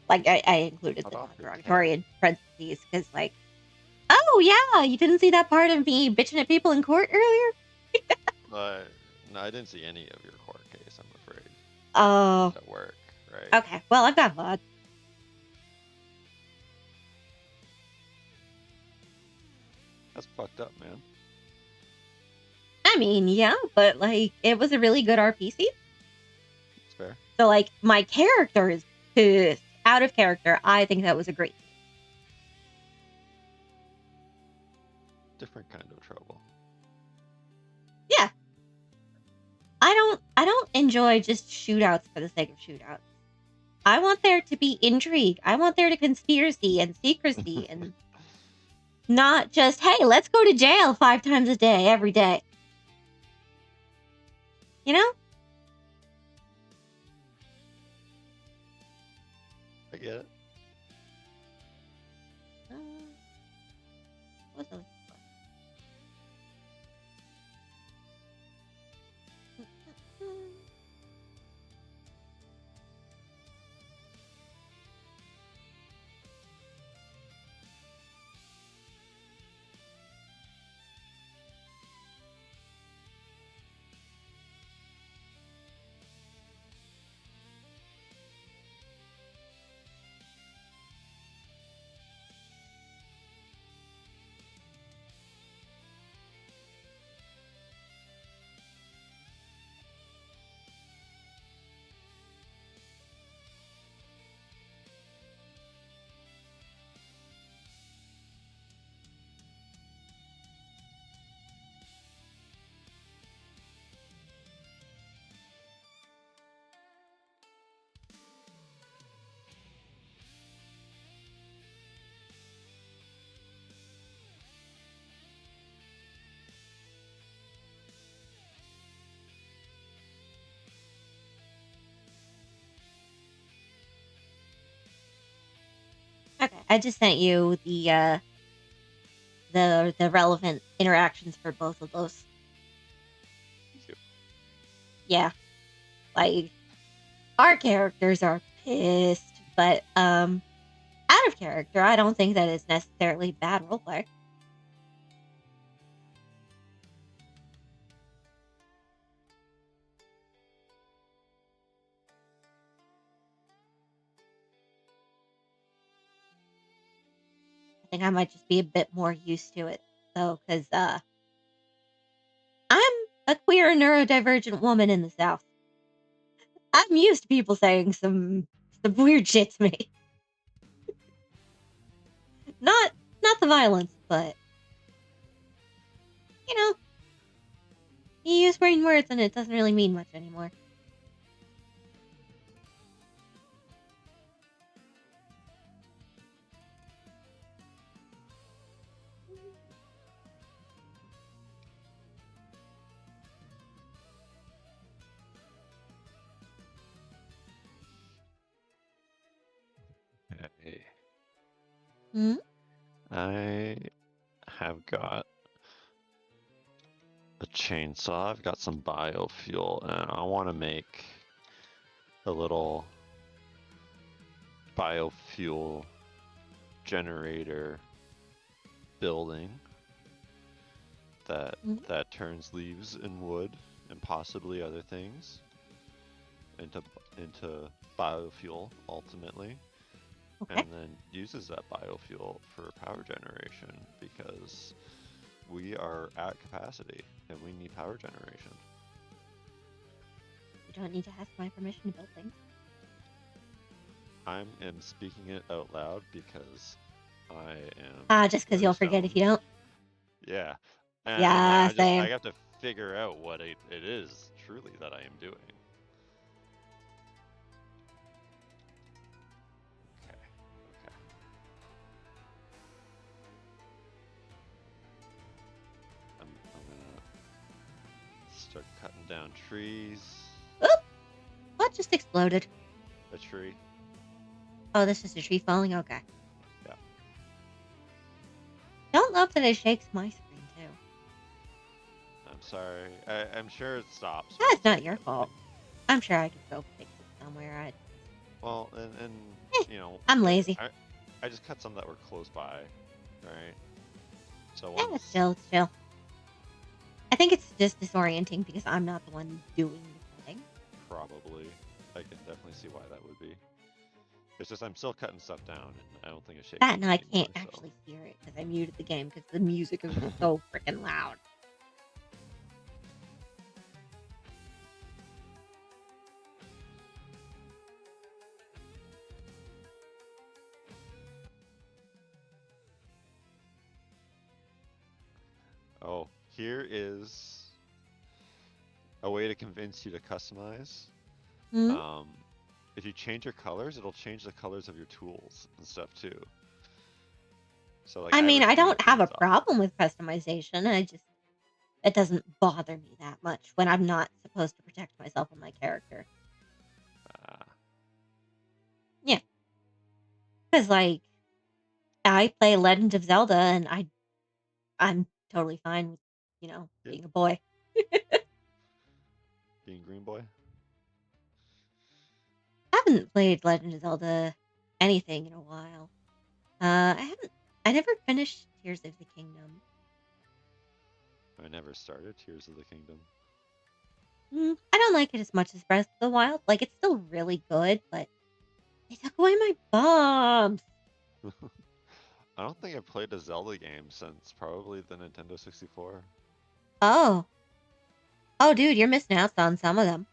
Like I included the non-derogatory in parentheses because, like, oh yeah, you didn't see that part of me bitching at people in court earlier? No, I didn't see any of your court case, I'm afraid. Oh. At work, right? Okay, well, I've got VOD. That's fucked up, man. I mean, yeah, but, like, it was a really good RPC. It's fair. So, like, my character is pissed. Out of character, I think that was a great. Different kind of trouble. Yeah. I don't enjoy just shootouts for the sake of shootouts. I want there to be intrigue. I want there to conspiracy and secrecy and not just, hey, let's go to jail 5 times a day, every day. You know? I get it. What's else? Okay, I just sent you the relevant interactions for both of those. Yeah, like our characters are pissed, but out of character, I don't think that is necessarily bad roleplay. I think I might just be a bit more used to it, though, because I'm a queer neurodivergent woman in the South. I'm used to people saying some weird shit to me. Not the violence, but you know, you use certain words and it doesn't really mean much anymore. Hey. Hmm? I have got a chainsaw. I've got some biofuel, and I want to make a little biofuel generator building that turns leaves and wood and possibly other things into biofuel ultimately, and then uses that biofuel for power generation because we are at capacity and we need power generation. You don't need to ask my permission to build things. I am speaking it out loud because I am. Just because you'll forget if you don't. Yeah. And Yeah, same. I have to figure out what it is truly that I am doing. Okay. I'm gonna start cutting down trees. Oop! What just exploded? A tree. Oh, this is a tree falling? Okay. Yeah. Don't love that it shakes my screen, too. I'm sorry. I'm sure it stops. That's not your fault. I'm sure I could go fix it somewhere. Well, and you know, I'm lazy. I just cut some that were close by, right? So Yeah, it's chill. I think it's just disorienting because I'm not the one doing the cutting. Probably. I can definitely see why that would be. It's just I'm still cutting stuff down, and I don't think it's shaking. That and I can't actually hear it because I muted the game because the music is so freaking loud. Oh, here is a way to convince you to customize. Mm-hmm. If you change your colors, it'll change the colors of your tools and stuff too. So like, I mean, I don't have a off. problem with customization. It doesn't bother me that much when I'm not supposed to protect myself and my character. Yeah. Because, like, I play Legend of Zelda, and I'm totally fine with, being a boy. Being green boy? I haven't played Legend of Zelda anything in a while. I never finished Tears of the Kingdom. I never started Tears of the Kingdom. I don't like it as much as Breath of the Wild. Like, it's still really good, but they took away my bombs. I don't think I've played a Zelda game since probably the Nintendo 64. Oh, dude, you're missing out on some of them.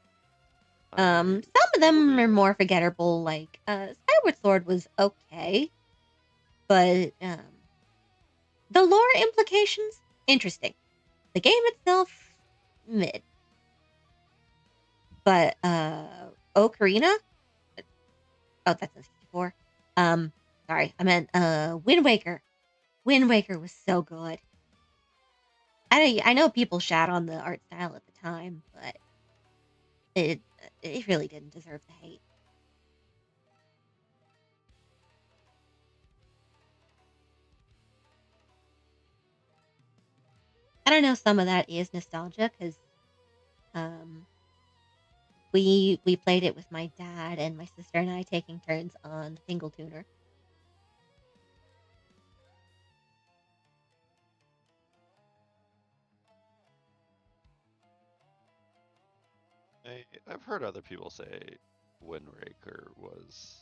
Some of them are more forgettable. Like, Skyward Sword was okay, but the lore implications, interesting. The game itself, mid. But Ocarina, that's in 64. Sorry, I meant Wind Waker. Wind Waker was so good. I know people shat on the art style at the time, but it really didn't deserve the hate. I don't know, some of that is nostalgia because we played it with my dad and my sister and I taking turns on the single tuner. I've heard other people say Wind Waker was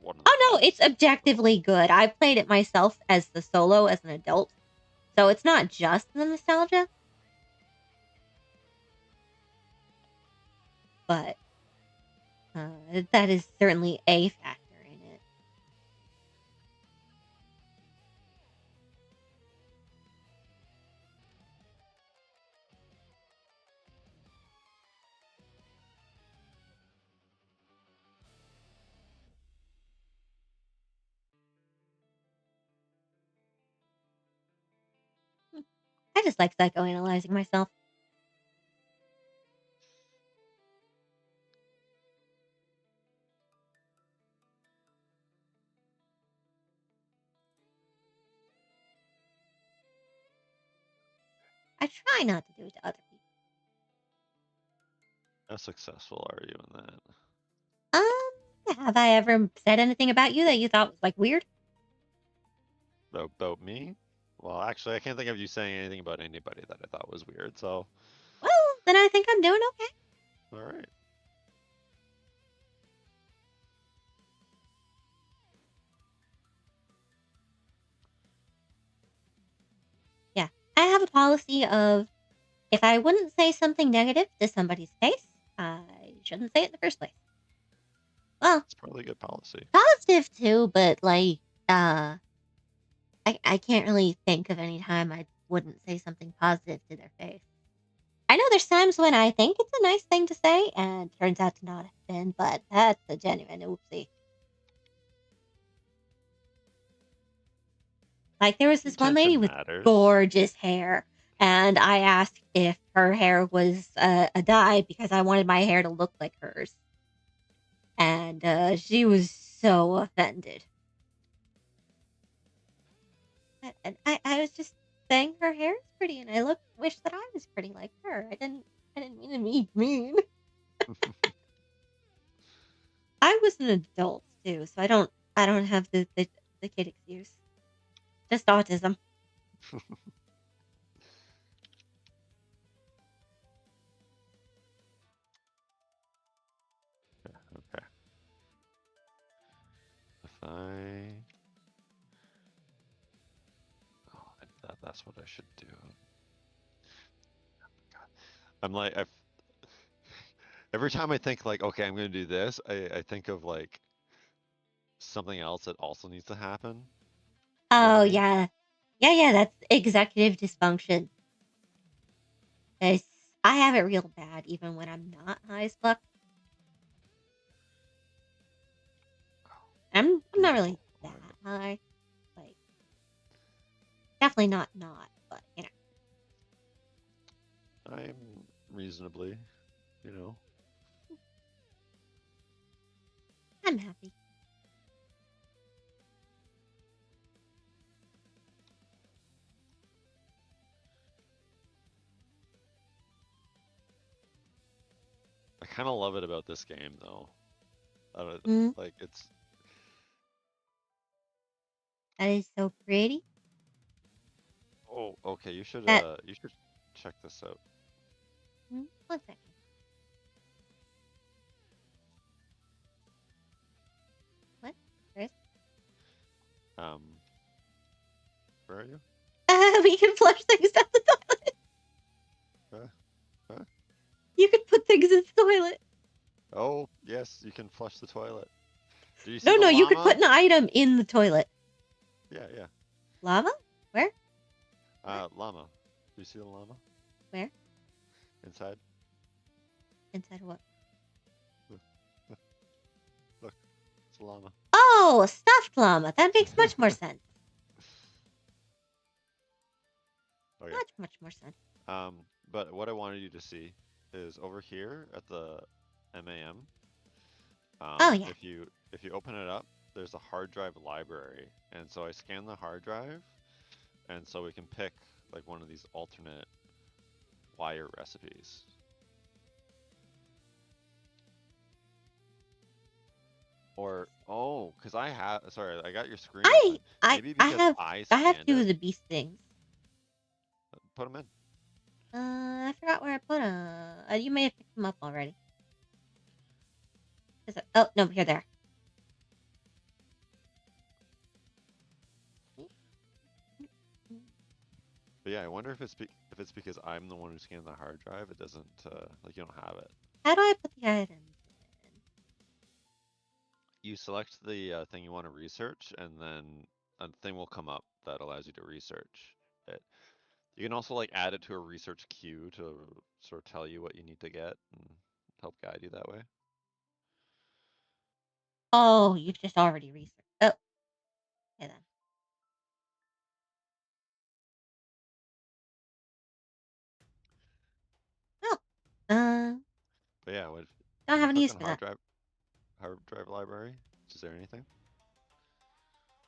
one of the Oh no, it's objectively good. I played it myself as the solo as an adult, so it's not just the nostalgia. But that is certainly a factor in it. I just like psychoanalyzing myself. I try not to do it to other people. How successful are you in that? Have I ever said anything about you that you thought was like weird? About me? Well, actually, I can't think of you saying anything about anybody that I thought was weird. So, Well, then I think I'm doing okay. all right. Yeah, I have a policy of if I wouldn't say something negative to somebody's face, I shouldn't say it in the first place. Well, It's probably a good policy. positive too, but like, I can't really think of any time I wouldn't say something positive to their face. I know there's times when I think it's a nice thing to say and turns out to not have been, but that's a genuine oopsie. Like there was this one lady with gorgeous hair, and I asked if her hair was a dye because I wanted my hair to look like hers. And she was so offended. And I was just saying her hair is pretty, and I wish that I was pretty like her. I didn't mean to be mean. I was an adult too, so I don't have the kid excuse. Just autism. Okay. If I... Oh, that's what I should do. God. I'm like, every time I think like, okay, I'm going to do this, I think of like something else that also needs to happen. Oh, yeah. Yeah, that's executive dysfunction. I have it real bad even when I'm not high as fuck. I'm not really that high. Like, definitely not, but, you know. I'm reasonably, you know. I'm happy. I kind of love it about this game, though. I don't, like, it's... That is so pretty. Oh, okay, you should check this out. 1 second. What? Chris? Where are you? We can flush things down the toilet. Huh? You can put things in the toilet. Oh, yes, you can flush the toilet. Do you see the No, llama? you could put an item in the toilet. Yeah. Lava? Where? Llama. Do you see the llama? Where? Inside. Inside what? Look, it's a llama. Oh, a stuffed llama. That makes much more sense. Okay. Much more sense. But what I wanted you to see is over here at the MAM. Oh yeah. If you open it up, there's a hard drive library, and so I scan the hard drive, and so we can pick like one of these alternate wire recipes. Or because I got your screen. Maybe because I have two of the beast things. Put them in. I forgot where I put them. You may have picked them up already. Oh no, here they are. But yeah, I wonder if it's because I'm the one who scanned the hard drive. It doesn't like you don't have it. How do I put the items in? You select the thing you want to research, and then a thing will come up that allows you to research it. You can also like add it to a research queue to sort of tell you what you need to get and help guide you that way. Oh, you've just already researched. Oh, okay then. Oh, but yeah, don't have any use for hard that. drive library. Is there anything?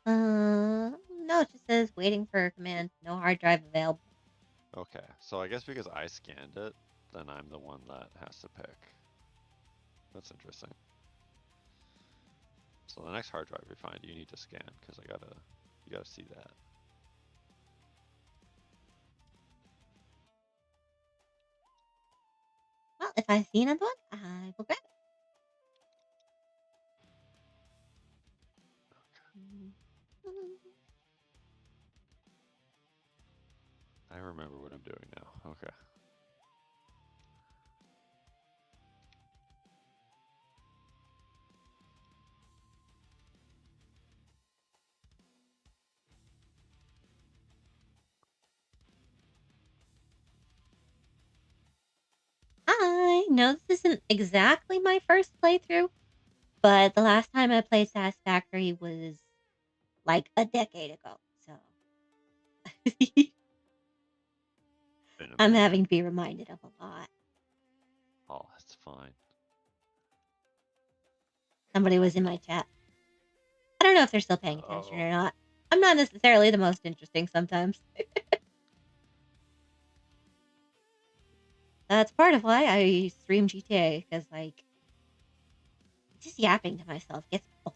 No, it just says waiting for a command. No hard drive available. Okay, so I guess because I scanned it, then I'm the one that has to pick. That's interesting. So the next hard drive we find, you need to scan because you gotta see that. Well, if I see another one, I will grab it. I remember what I'm doing now. Okay. I know this isn't exactly my first playthrough, but the last time I played Satisfactory was like a decade ago. So Been a I'm minute. having to be reminded of a lot. Oh, that's fine. Somebody was in my chat. I don't know if they're still paying attention or not. I'm not necessarily the most interesting sometimes. That's part of why I stream GTA, because, like, just yapping to myself gets old.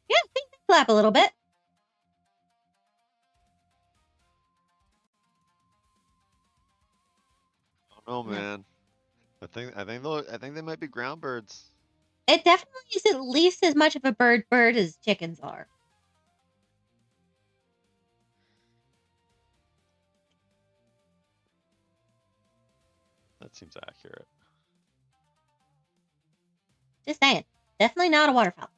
Yeah, they clap a little bit. Oh no, man. I think they might be ground birds. It definitely is at least as much of a bird as chickens are. That seems accurate. Just saying. Definitely not a waterfowl.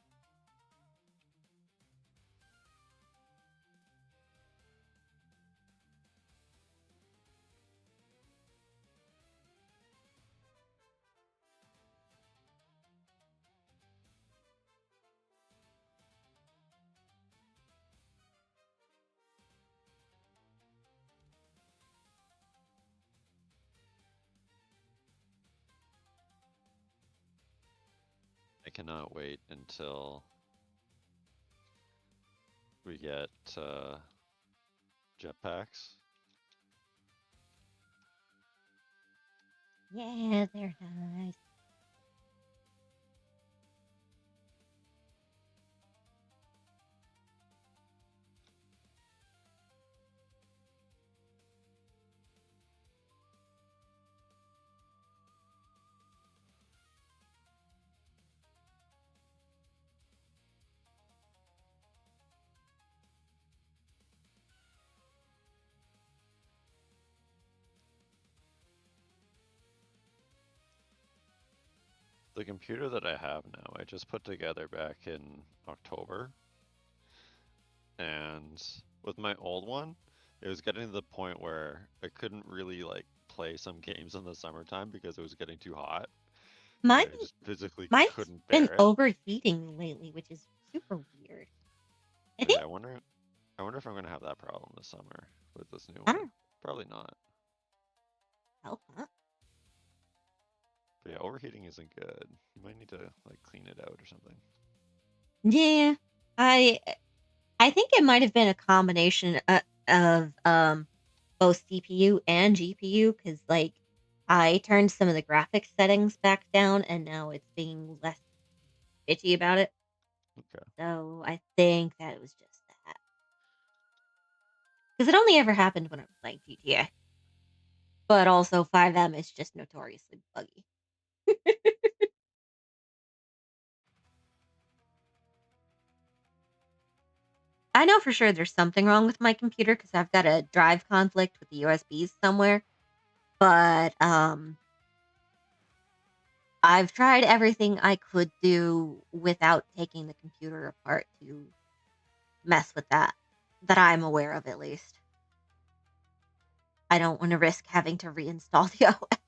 I cannot wait until we get jetpacks. Yeah, they're nice. The computer that I have now, I just put together back in October. And with my old one, it was getting to the point where I couldn't really like play some games in the summertime because it was getting too hot. Mine, I just physically mine's couldn't been bear it. overheating lately, which is super weird. I think Yeah, I wonder if I'm gonna have that problem this summer with this new I one. don't Probably not. know. Huh? But yeah, overheating isn't good. You might need to like clean it out or something. Yeah, I think it might have been a combination of both CPU and GPU because like I turned some of the graphics settings back down and now it's being less bitchy about it. Okay. So I think that it was just that because it only ever happened when I was playing GTA. But also 5M is just notoriously buggy. I know for sure there's something wrong with my computer because I've got a drive conflict with the USBs somewhere. But I've tried everything I could do without taking the computer apart to mess with that I'm aware of at least. I don't want to risk having to reinstall the OS.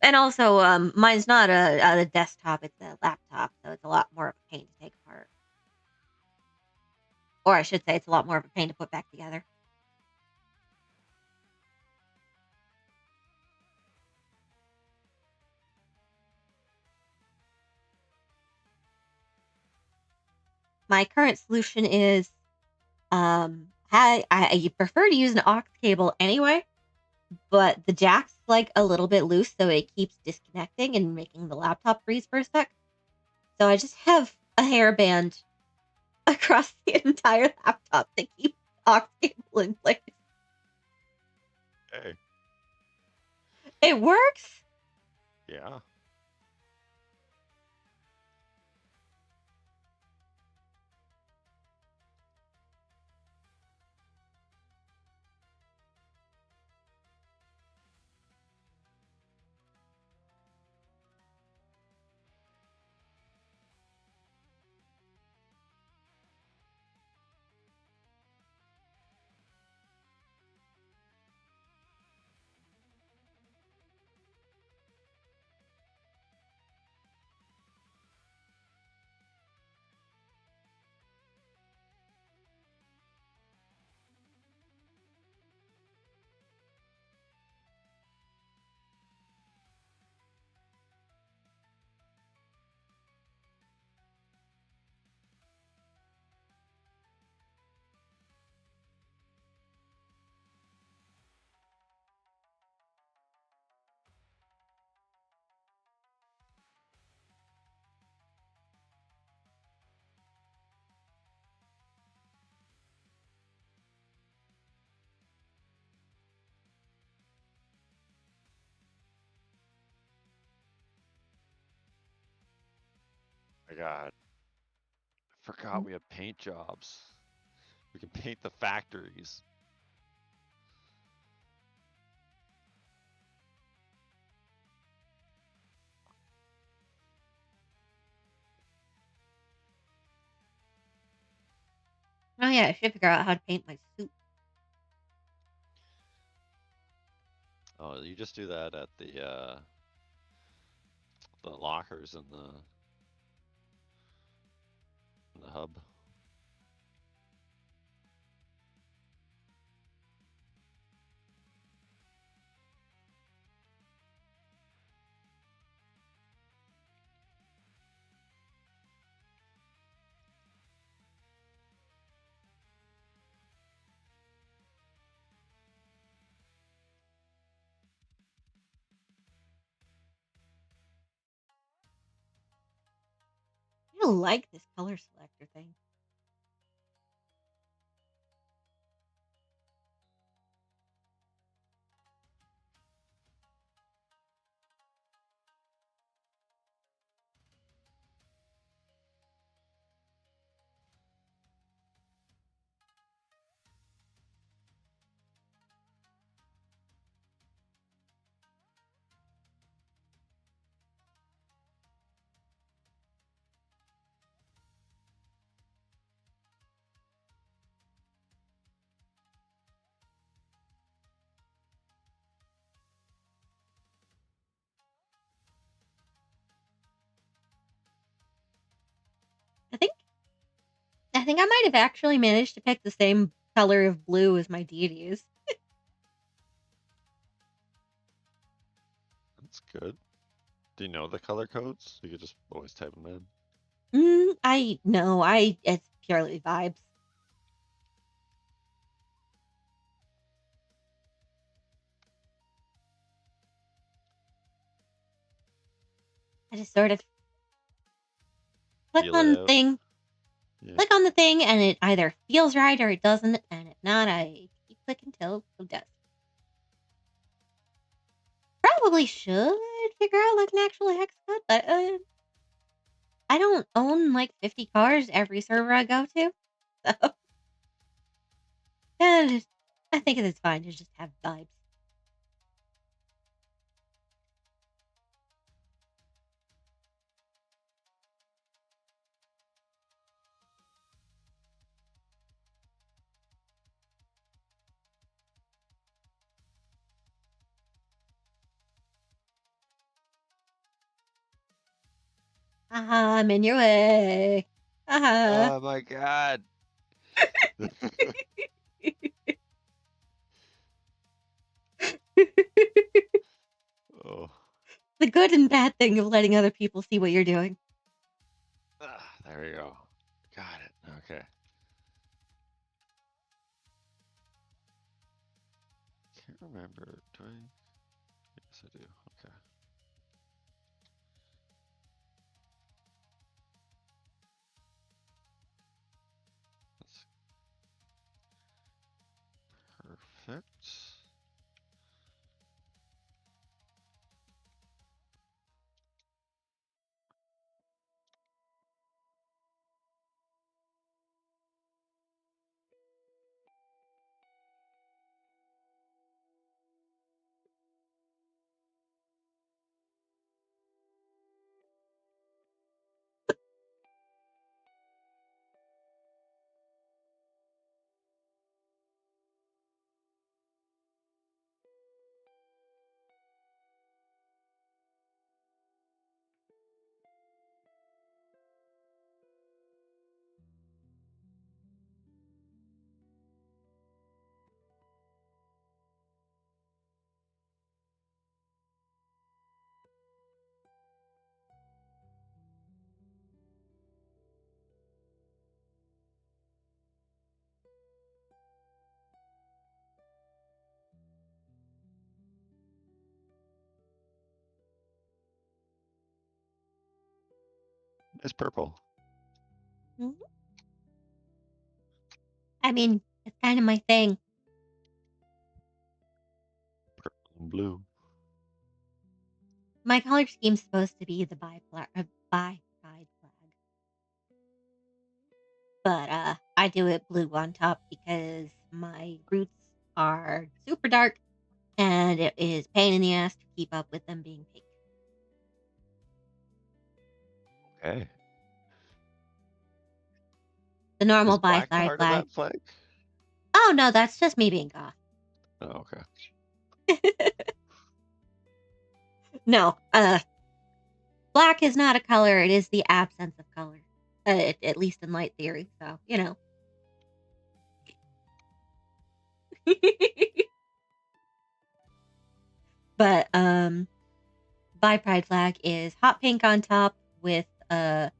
And also, mine's not a desktop; it's a laptop, so it's a lot more of a pain to take apart. Or I should say, it's a lot more of a pain to put back together. My current solution is, I prefer to use an aux cable anyway, but the jack's like a little bit loose, so it keeps disconnecting and making the laptop freeze for a sec. So I just have a hairband across the entire laptop to keep the aux cable in place. Hey. It works. Yeah. My God. I forgot we have paint jobs. We can paint the factories. Oh yeah, I should figure out how to paint my suit. Oh, you just do that at the lockers in the hub. I don't like this color selector thing. think I might have actually managed to pick the same color of blue as my deities. That's good. Do you know the color codes? You could just always type them in. It's purely vibes. I just sort of click Feel on it the out. thing, Yeah. click on the thing, and it either feels right or it doesn't, and if not, I keep clicking till it does. Probably should figure out like an actual hex code, but I don't own like 50 cars every server I go to, so I think it's fine to just have vibes. Haha, I'm in your way. Haha. Oh my god. Oh. The good and bad thing of letting other people see what you're doing. There we go. Got it. Okay. Can't remember. Do I? Yes, I do. Okay. That's perfect. It's purple. Mhm. I mean, it's kind of my thing. Purple and blue. My color scheme's supposed to be the bi-pride flag. But I do it blue on top because my roots are super dark and it is pain in the ass to keep up with them being pink. Okay. The normal Is black bi-pride part of flag. that flag? Oh no, that's just me being goth. Oh, okay. No, black is not a color, it is the absence of color. At least in light theory, so, you know. But, bi-pride flag is hot pink on top with a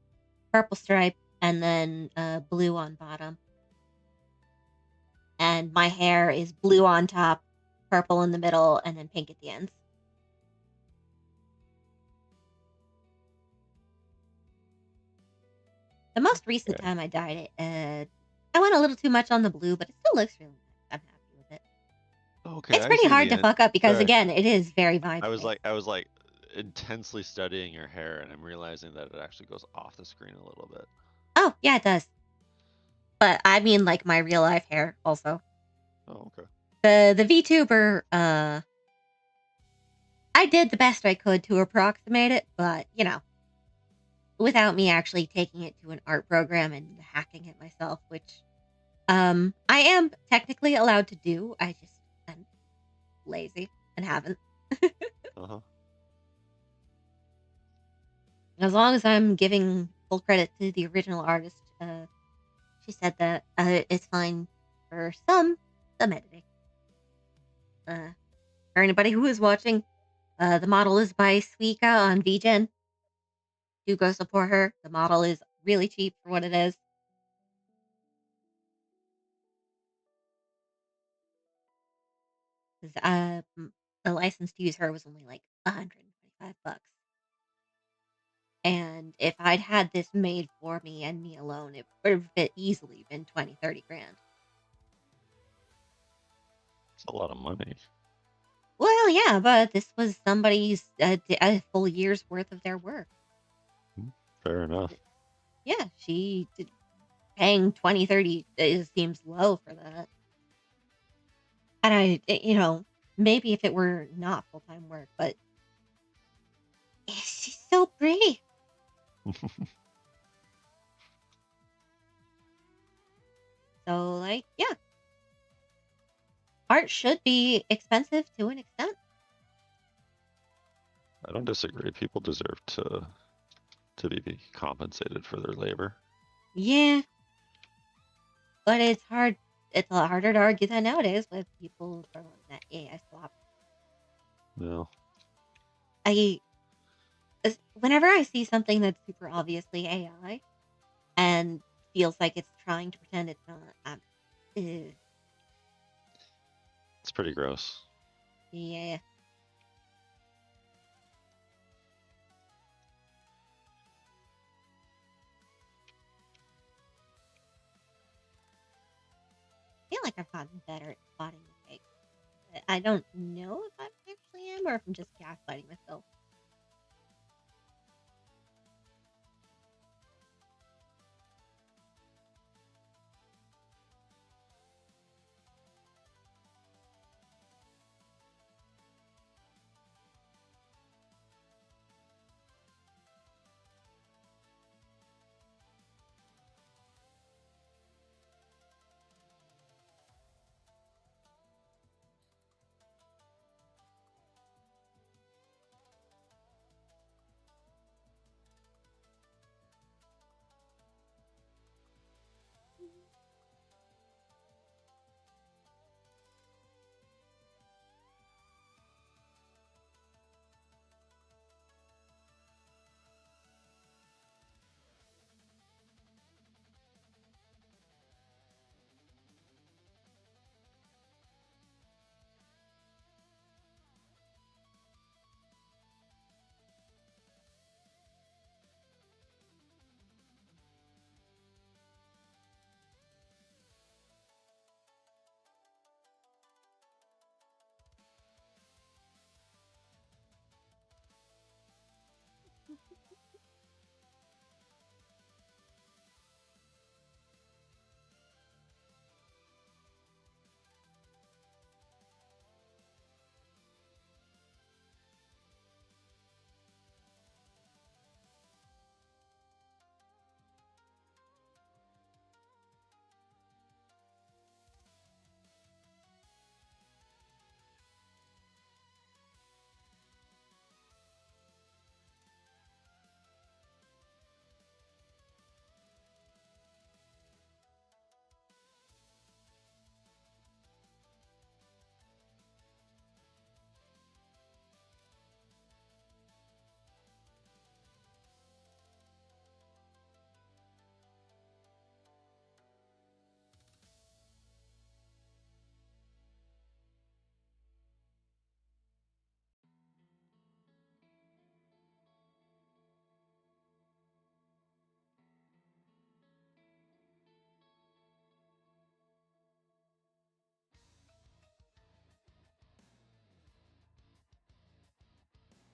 purple stripe and then blue on bottom. And my hair is blue on top, purple in the middle, and then pink at the ends. The most recent time I dyed it, I went a little too much on the blue, but it still looks really nice. I'm happy with it. Okay. It's pretty hard to fuck up because, again, it is very vibey. I was like intensely studying your hair, and I'm realizing that it actually goes off the screen a little bit. Oh, yeah, it does. But I mean, like, my real life hair also. Oh, okay. The VTuber, I did the best I could to approximate it, but, you know, without me actually taking it to an art program and hacking it myself, which I am technically allowed to do. I just am lazy and haven't. Uh-huh. As long as I'm giving full credit to the original artist, She said that it's fine for some editing. For anybody who is watching, the model is by Suika on VGen. Do go support her. The model is really cheap for what it is. The license to use her was only like $125. And if I'd had this made for me and me alone, it would have easily been 20, 30 grand. It's a lot of money. Well, yeah, but this was somebody's a full year's worth of their work. Fair enough. Yeah, paying 20, 30 seems low for that. And maybe if it were not full-time work, but she's so pretty. So, like, yeah. Art should be expensive to an extent. I don't disagree. People deserve to be compensated for their labor. Yeah. But it's hard. It's a lot harder to argue that nowadays with people throwing that AI slop. No. Whenever I see something that's super obviously AI and feels like it's trying to pretend it's not, It's pretty gross. Yeah. I feel like I've gotten better at spotting the fakes. I don't know if I actually am or if I'm just gaslighting myself.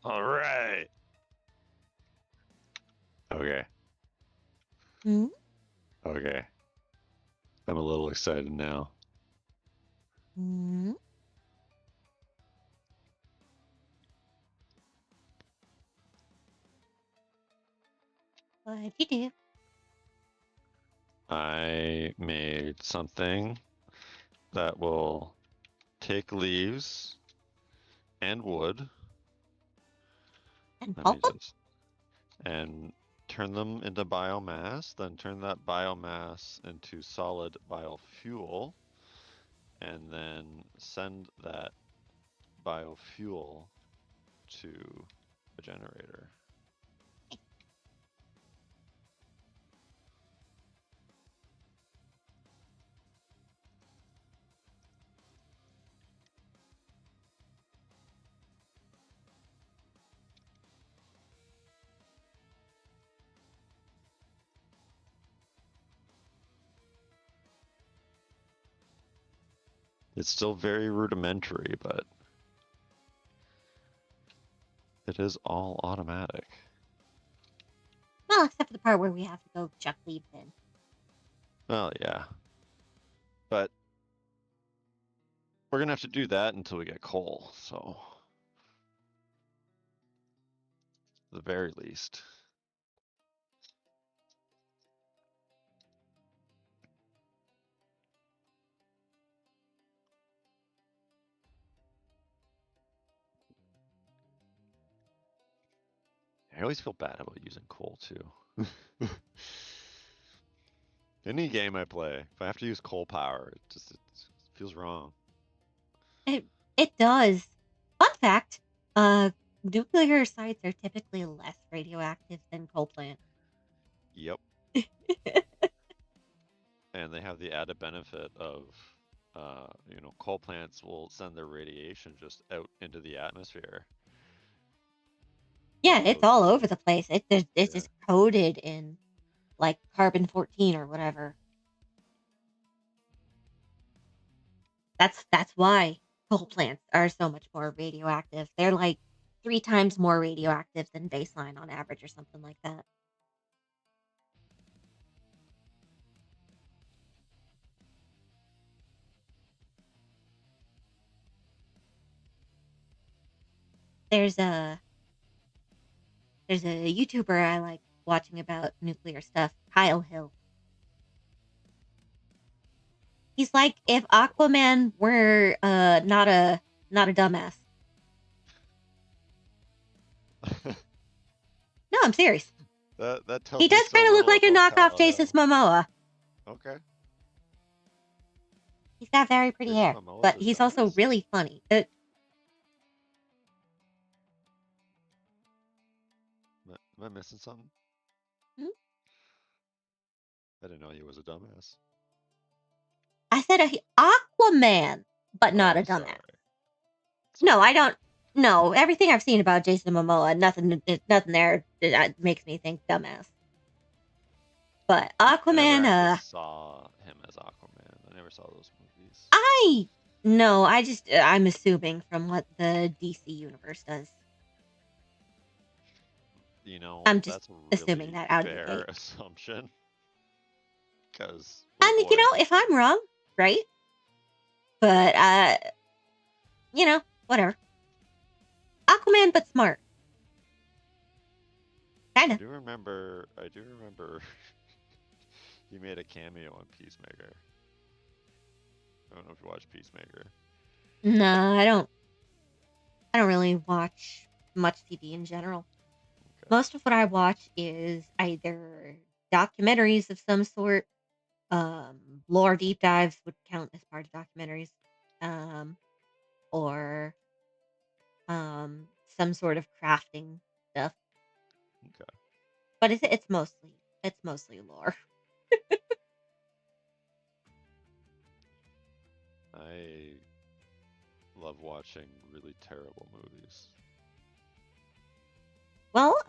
All right. Okay. Hmm? Okay. I'm a little excited now. Hmm? What'd you do? I made something that will take leaves and wood And Let me pulp 'em? just and turn them into biomass, then turn that biomass into solid biofuel, and then send that biofuel to a generator. It's still very rudimentary, but it is all automatic. Well, except for the part where we have to go chuck leaves in. Well, yeah. But we're going to have to do that until we get coal, so. At the very least. I always feel bad about using coal too. Any game I play, if I have to use coal power, it feels wrong. It does. Fun fact, nuclear sites are typically less radioactive than coal plants. Yep. And they have the added benefit of, coal plants will send their radiation just out into the atmosphere. Yeah, it's all over the place. It's just coated in like carbon-14 or whatever. That's why coal plants are so much more radioactive. They're like 3 times more radioactive than baseline on average or something like that. There's a YouTuber I like watching about nuclear stuff, Kyle Hill. He's like if Aquaman were not a dumbass. No, I'm serious. That tells He me does so kind of look little like a about knockoff Kyle Jason Hill. Momoa. Okay. He's got very pretty Jason hair, Momoa's but a he's also dumbass? really funny. Am I missing something? Hmm? I didn't know he was a dumbass. I said Aquaman, but not a dumbass. Sorry. No, I don't. No, everything I've seen about Jason Momoa, nothing there makes me think dumbass. But I Aquaman, never actually saw him as Aquaman. I never saw those movies. I'm assuming from what the DC universe does. I'm just that's a really assuming that out of the fair gate. assumption. Because, And if I'm wrong, right? But whatever. Aquaman, but smart. Kinda. I do remember he made a cameo on Peacemaker. I don't know if you watch Peacemaker. No, I don't really watch much TV in general. Okay. Most of what I watch is either documentaries of some sort, lore deep dives would count as part of documentaries, or some sort of crafting stuff. Okay. But it's mostly lore. I love watching really terrible movies. Well, if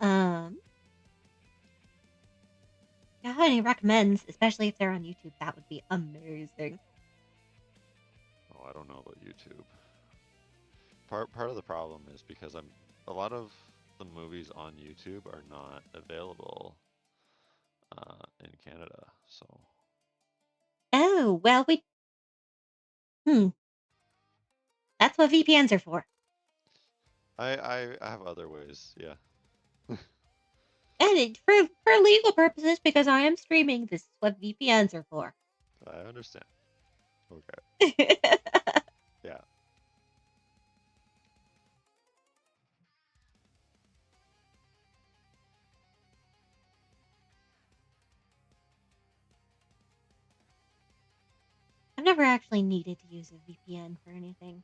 you have any recommends, especially if they're on YouTube, that would be amazing. Oh, I don't know about YouTube. Part of the problem is because a lot of the movies on YouTube are not available in Canada, so. Oh, well, that's what VPNs are for. I have other ways, yeah. And for legal purposes, because I am streaming, this is what VPNs are for. I understand. Okay. Yeah. never actually needed to use a VPN for anything.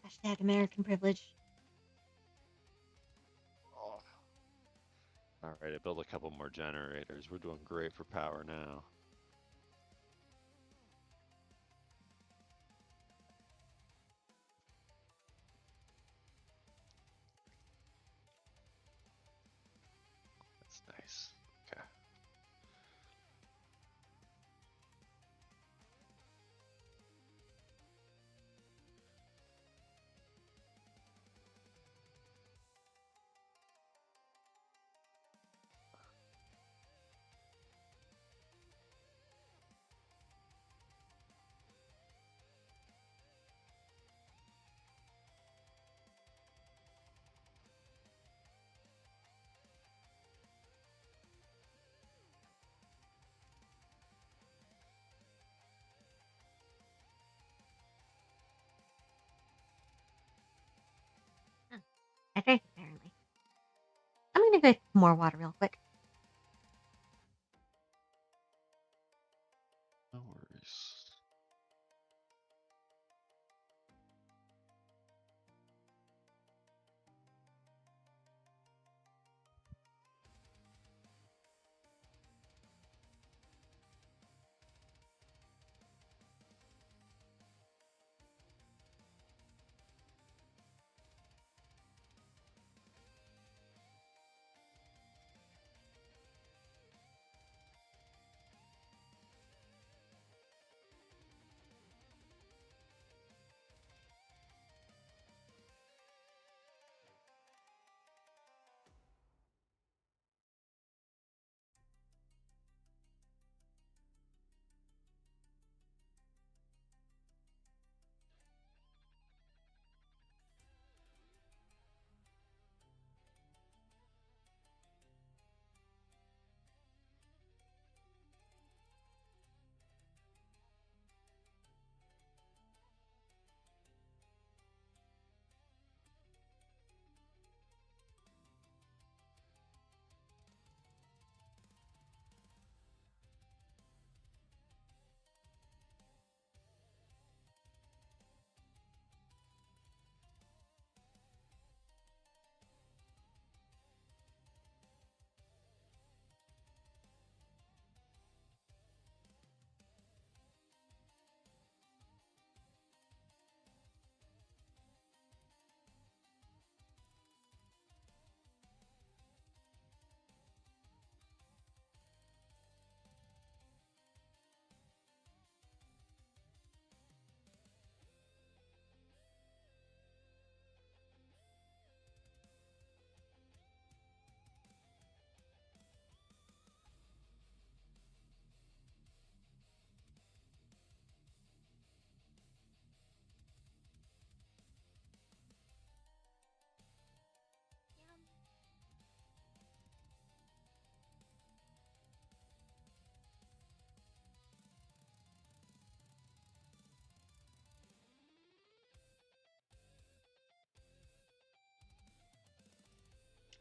Hashtag American privilege. Oh. All right, I built a couple more generators. We're doing great for power now. That's nice. Okay. I drank apparently. I'm gonna go get more water real quick. No worries.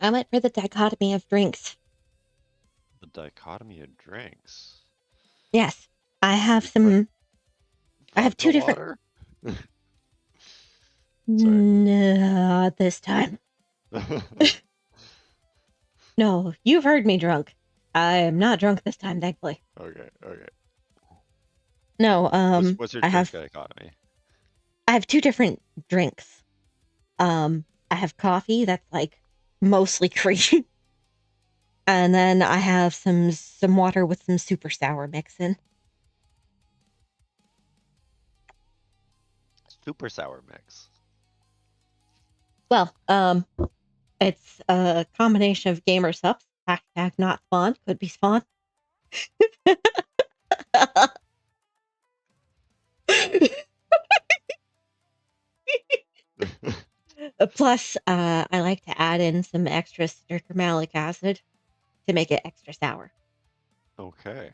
I went for the dichotomy of drinks. The dichotomy of drinks. Yes, I have You put some. I have two vodka different. water? Not this time. No, you've heard me drunk. I am not drunk this time, thankfully. Okay, okay. No, What's your I drink have dichotomy? two different drinks. I have coffee that's like mostly cream. And then I have some water with some super sour mix in. Super sour mix. Well, it's a combination of gamer subs. Hashtag not spawn. Could be spawn. Plus, I like to add in some extra citric or malic acid to make it extra sour. Okay.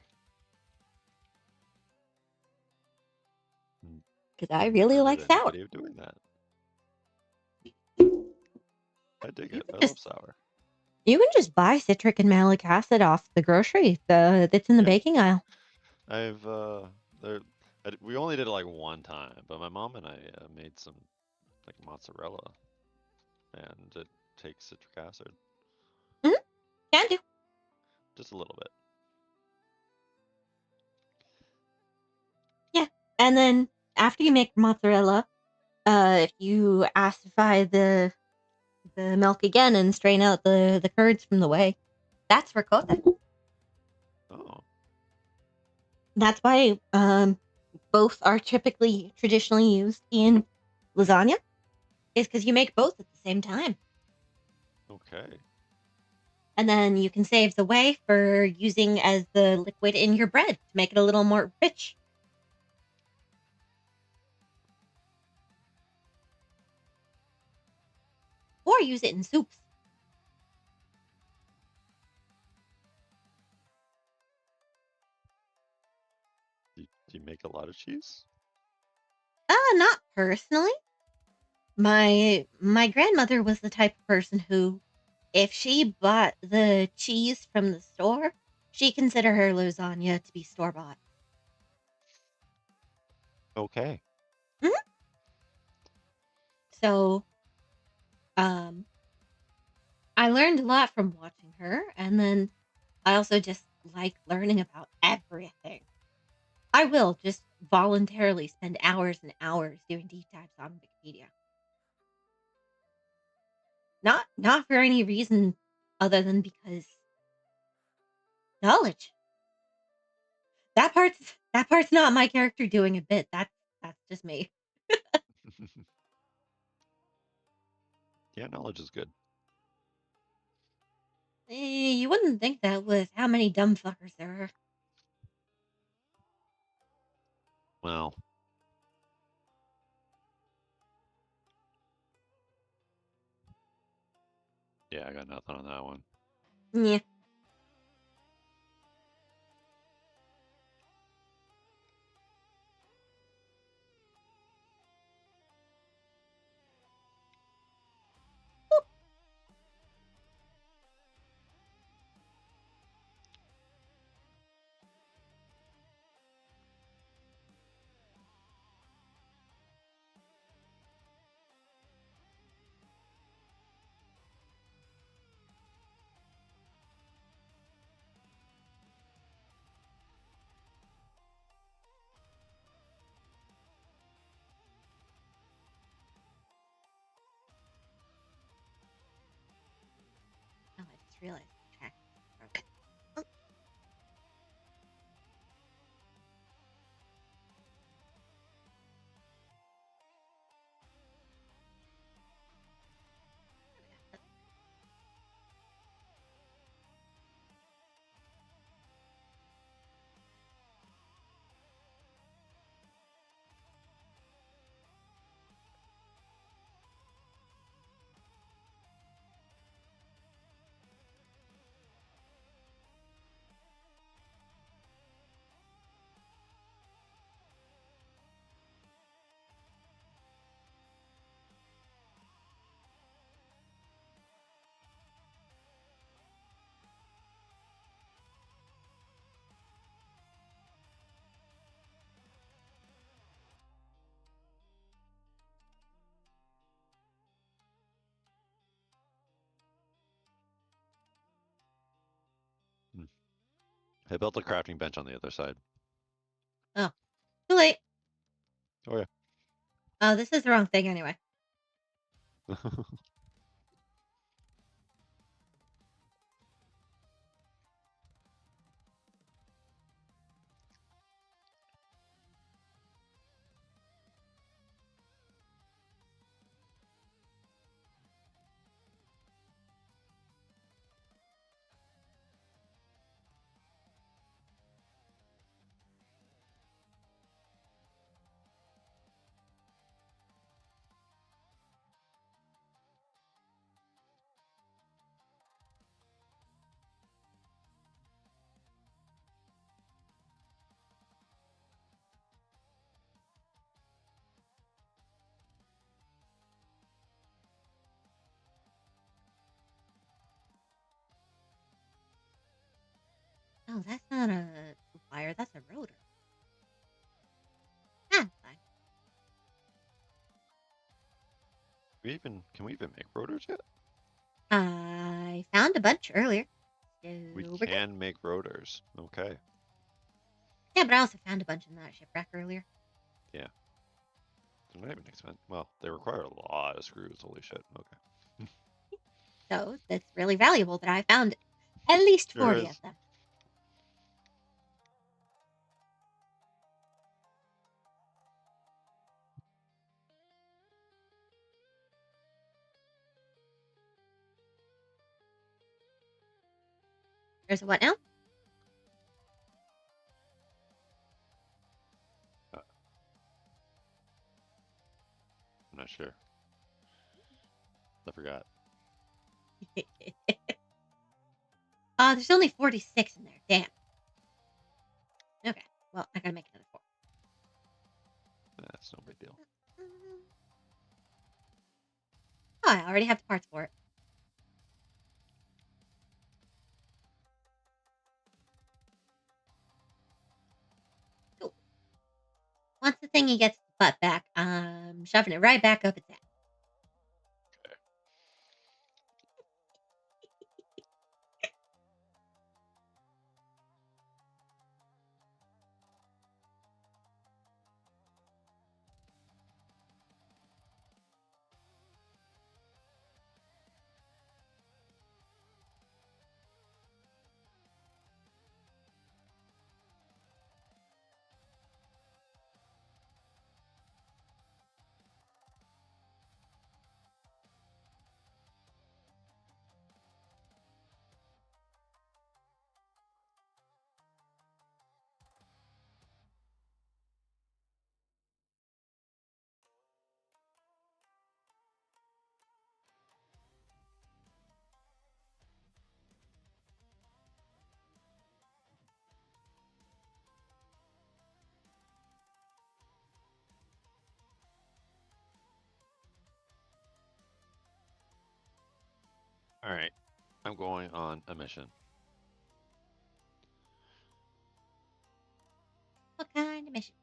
Because I really Never like heard sour. anybody doing that. I dig it. I Just- love sour. You can just buy citric and malic acid off the grocery. That's in the Yeah. baking aisle. I've We only did it like one time, but my mom and I made some like mozzarella, and it takes citric acid. Can do. Just a little bit. Yeah, and then after you make mozzarella, if you acidify the milk again and strain out the curds from the whey, that's ricotta. Oh. That's why both are traditionally used in lasagna, is because you make both at the same time. Okay. And then you can save the whey for using as the liquid in your bread to make it a little more rich. Or use it in soups. Do you make a lot of cheese? Not personally. My grandmother was the type of person who, if she bought the cheese from the store, she considered her lasagna to be store-bought. Okay. So, I learned a lot from watching her, and then I also just like learning about everything. I will just voluntarily spend hours and hours doing deep dives on Wikipedia. Not for any reason other than because knowledge. That part's not my character doing a bit. That's just me. Yeah, knowledge is good. You wouldn't think that with how many dumb fuckers there are. Well. Yeah, I got nothing on that one. Yeah. Oh, I just realized the track is broken. Oh. I built a crafting bench on the other side. Oh, too late. Oh, yeah. Oh, this is the wrong thing anyway. Oh, that's not a wire. That's a rotor. Can we even make rotors yet? I found a bunch earlier. So We we're good. can make rotors. Okay. Yeah, but I also found a bunch in that shipwreck earlier. Yeah. They're not even expensive. Well, they require a lot of screws. Holy shit. Okay. So that's really valuable that I found at least Sure 40 is. of them. There's a what now? I'm not sure. I forgot. There's only 46 in there. Damn. Okay. Well, I gotta make another 4. That's no big deal. Oh, I already have the parts for it. Cool. Once the thingy gets the butt back, I'm shoving it right back up its ass. All right. I'm going on a mission. What kind of mission?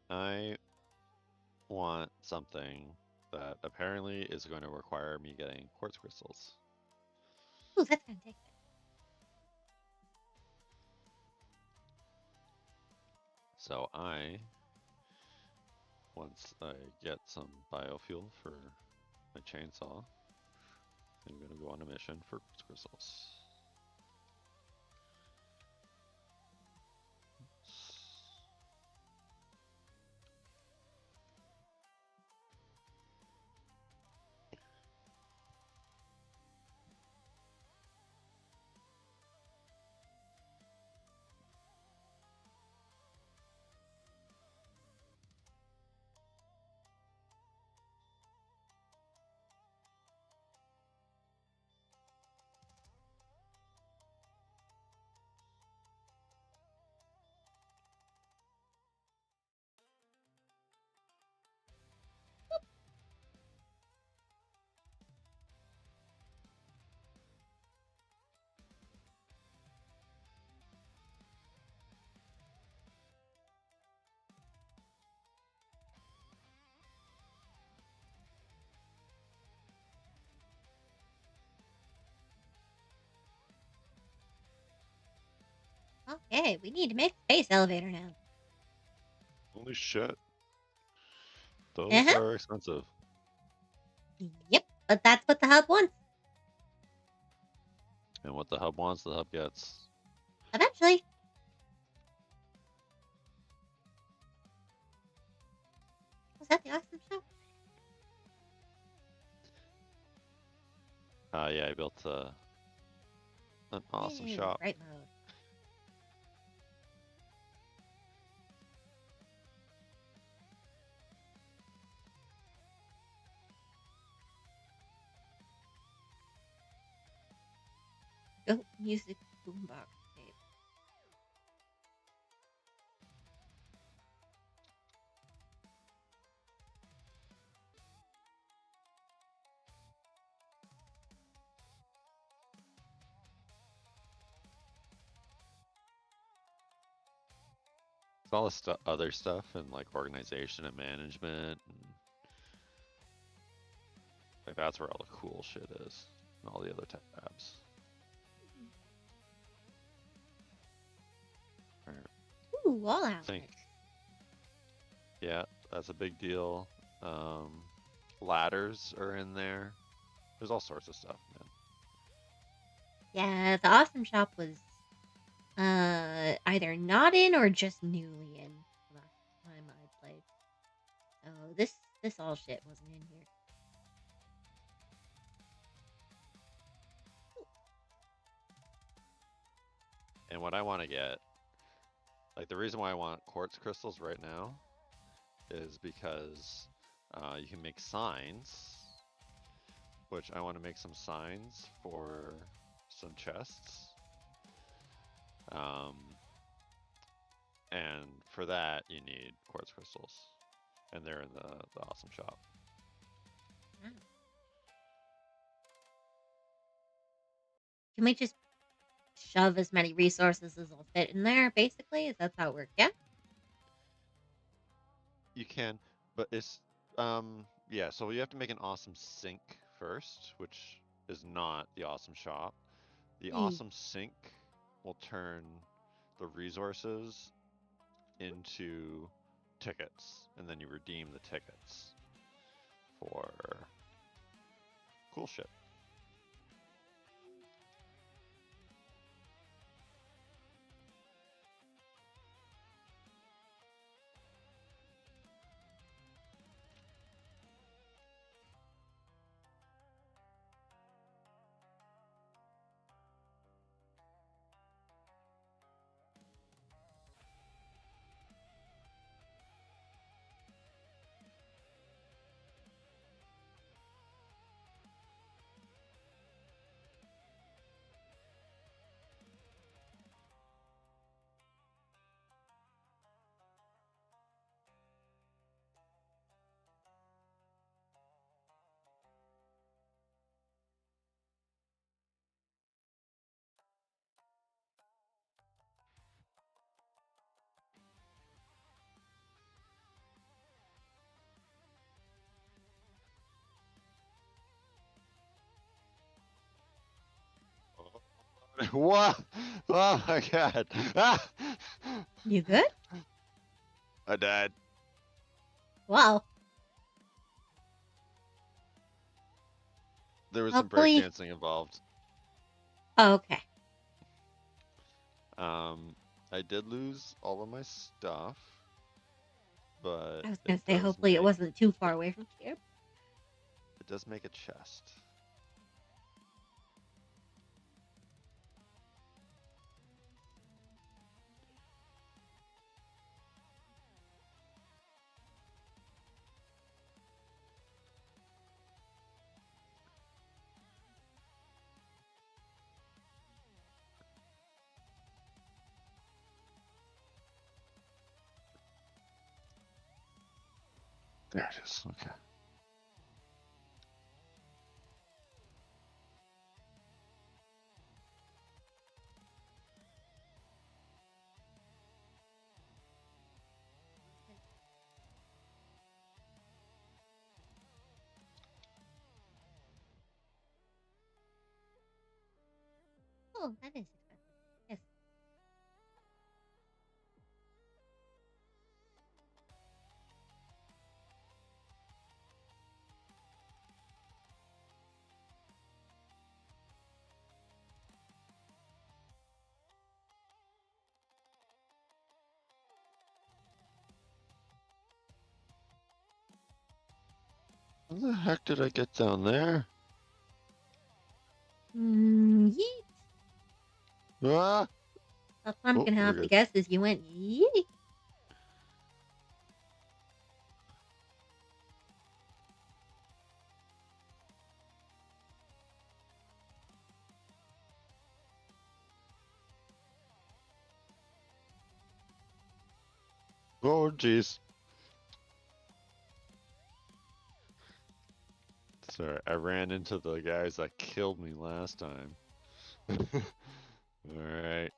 I want something that apparently is going to require me getting quartz crystals. Ooh, that's gonna take a bit. So once I get some biofuel for my chainsaw, I'm going to go on a mission for quartz crystals. Okay, we need to make a space elevator now. Holy shit. Those Uh-huh. are expensive. Yep, but that's what the hub wants. And what the hub wants, the hub gets. Eventually. Was that the awesome show? Yeah, I built an awesome Yay, shop. right mode. Go music boombox tape. It's all the other stuff and like organization and management and that's where all the cool shit is, and all the other tabs. Ooh, all out. Yeah, that's a big deal. Ladders are in there. There's all sorts of stuff, man. Yeah, the awesome shop was either not in or just newly in last time I played. So this all shit wasn't in here. And what I want to get, like the reason why I want quartz crystals right now, is because you can make signs, which I want to make some signs for some chests. And for that you need quartz crystals, and they're in the awesome shop. Can we just shove as many resources as will fit in there, basically? Is that how it works? Yeah? You can, but it's yeah, so you have to make an awesome sink first, which is not the awesome shop. The awesome sink will turn the resources into tickets, and then you redeem the tickets for cool shit. What? Oh my god. Ah! You good? I died. Wow. There was some Hopefully- breakdancing involved. Oh, okay. I did lose all of my stuff, but I was gonna it say, does hopefully it make- wasn't too far away from here. It does make a chest. There it is. Okay. Oh, that is expensive. Yes. How the heck did I get down there? Yeet. Ah! That's what I'm Oh, gonna we're have to good. guess is you went yeet. Oh, jeez. Sorry, I ran into the guys that killed me last time. Alright.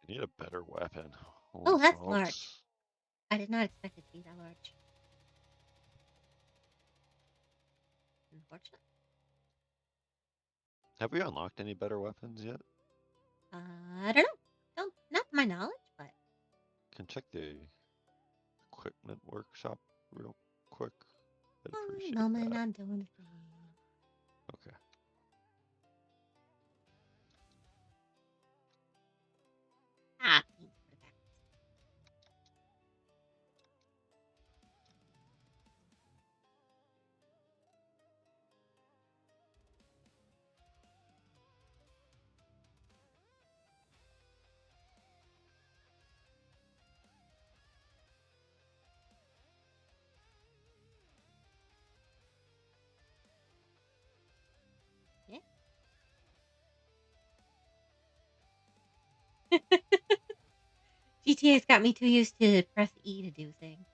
Need a better weapon. Oh, Holy that's smokes. large. I did not expect it to be that large. Unfortunate. Have we unlocked any better weapons yet? I don't know. Not to my knowledge, but Can check the equipment workshop real quick. I'd appreciate moment that. I'm doing a thing. Okay. Ah, yeah. GTA's got me too used to press E to do things.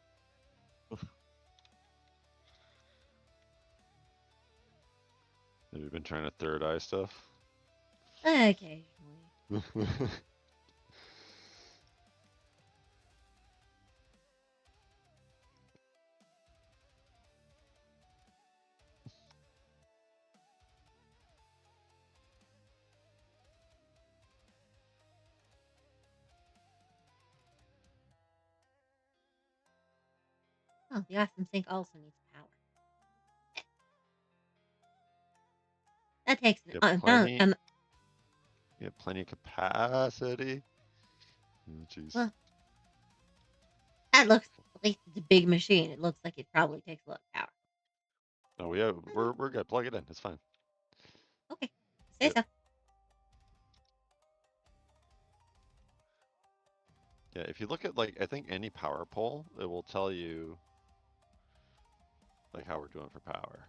Have you been trying to third eye stuff? Occasionally. Oh, the awesome sink also needs power. That takes You an have plenty. You have plenty of capacity. Oh, jeez. well, that looks, at least it's a big machine. It looks like it probably takes a lot of power. No, we're good. Plug it in. It's fine. Okay, say so. Yeah, if you look at like I think any power pole, it will tell you like how we're doing for power.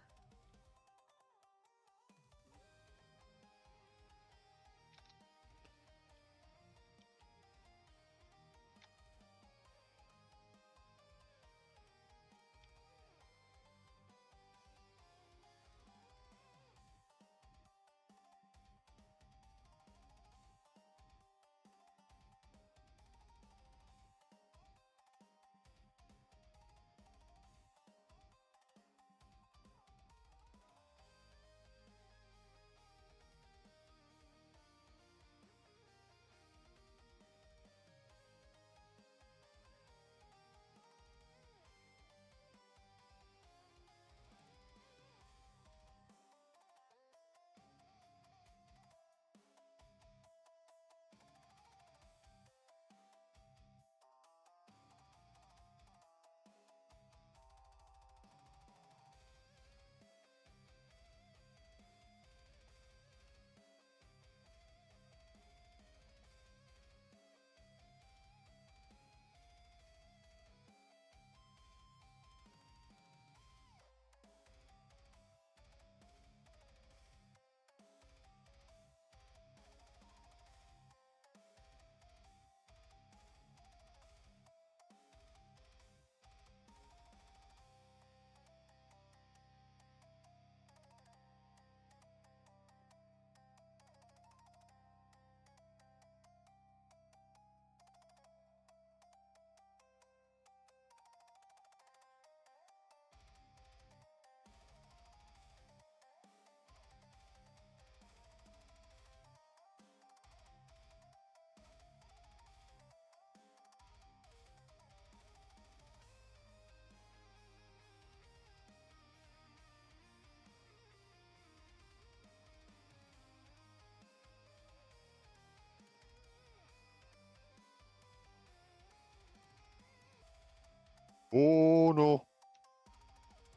Oh no.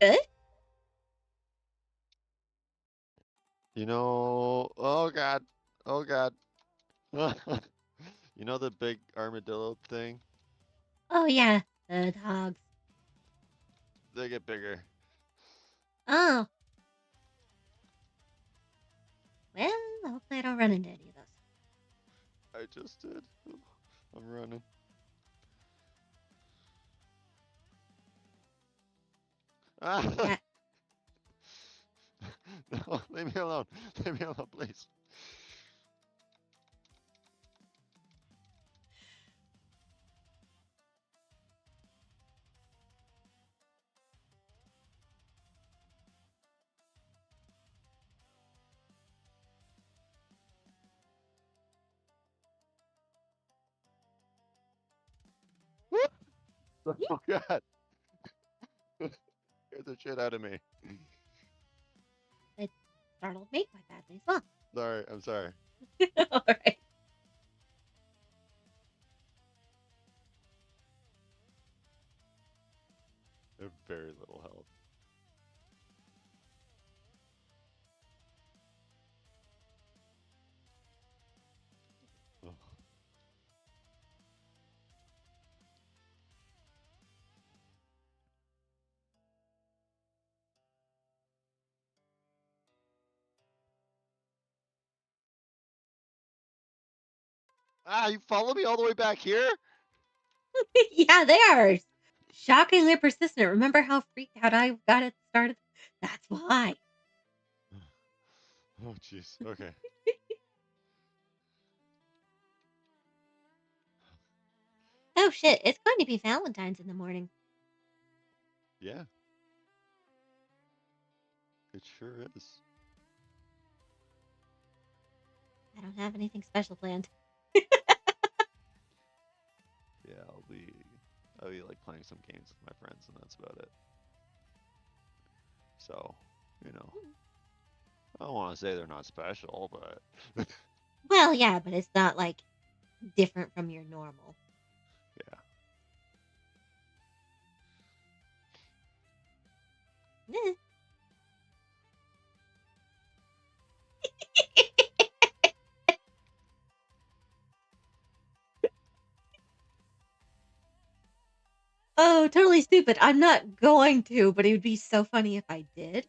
Good? You know, oh god. Oh god. You know the big armadillo thing? Oh yeah, the dogs. They get bigger. Oh. Well, hopefully I don't run into any of those. I just did. I'm running. Yeah. No, leave me alone. Leave me alone, please. Oh god. Scared the shit out of me. It startled me quite badly as well. Sorry, I'm sorry. All right. I have very little health. Ugh. Ah, you follow me all the way back here? Yeah, they are shockingly persistent. Remember how freaked out I got at the start of That's why. Oh jeez. Okay. Oh shit, it's going to be Valentine's in the morning. Yeah. It sure is. I don't have anything special planned. Yeah, I'll be like playing some games with my friends and that's about it. So, you know. I don't want to say they're not special, but Well, yeah, but it's not like different from your normal. yeah. Eh. Oh, totally stupid. I'm not going to, but it would be so funny if I did.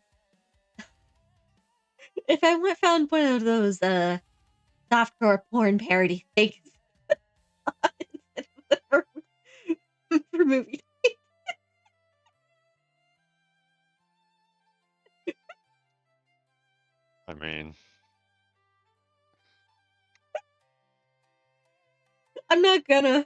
If I went found one of those softcore porn parody things for, for movie. I mean, I'm not gonna.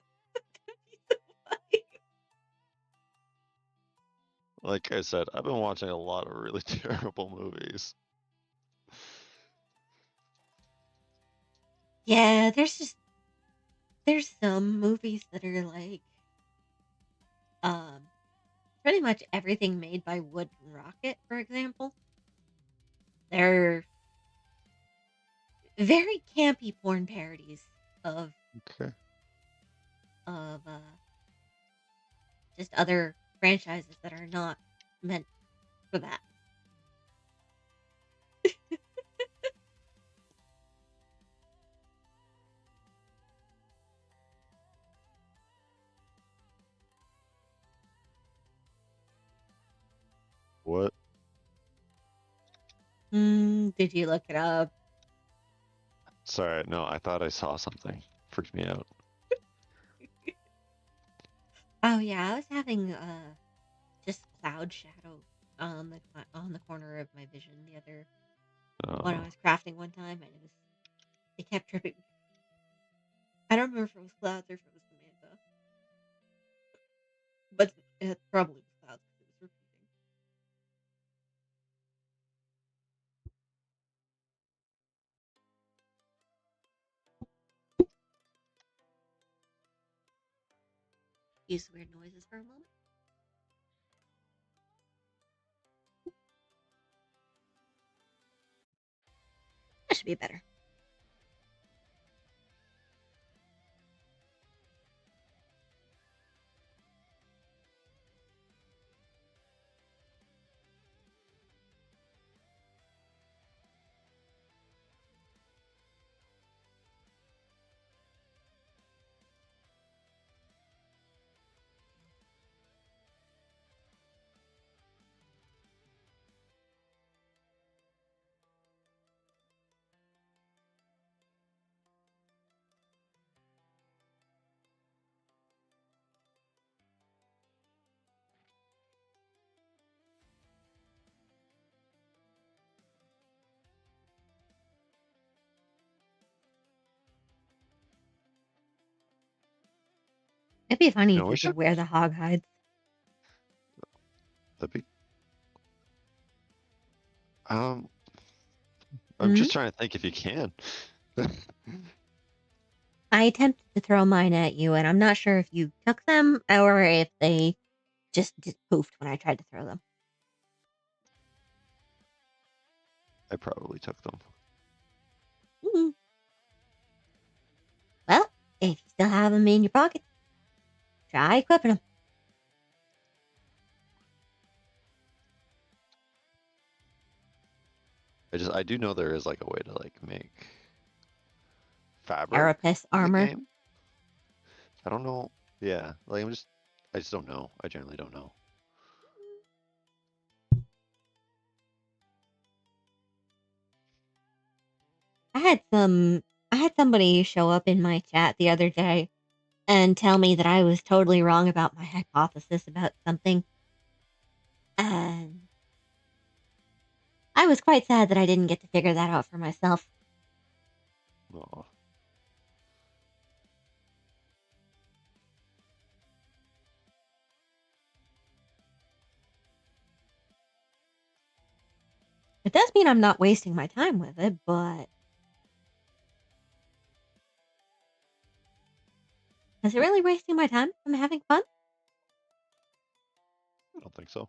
like I said, I've been watching a lot of really terrible movies. Yeah, there's some movies that are like pretty much everything made by Wood and Rocket, for example. They're very campy porn parodies of Okay. just other franchises that are not meant for that. What? Did you look it up? Sorry, no, I thought I saw something. Freaked me out. Oh yeah, I was having just cloud shadow on the corner of my vision the other when I Oh. was crafting one time, and it kept tripping. I don't remember if it was clouds or if it was Samantha, but it probably was clouds because it was repeating. Use weird noises for a moment. That should be better. It'd be funny if you could wear the hog hides. That'd be. I'm just trying to think if you can. I attempted to throw mine at you, and I'm not sure if you took them or if they just poofed when I tried to throw them. I probably took them. Mm. Well, if you still have them in your pocket, try equipping them. I do know there is like a way to like make fabric Carapace in the armor. game. I don't know. Yeah, like I just don't know. I generally don't know. I had somebody show up in my chat the other day and tell me that I was totally wrong about my hypothesis about something. And I was quite sad that I didn't get to figure that out for myself. Oh. It does mean I'm not wasting my time with it, but is it really wasting my time if I'm having fun? I don't think so.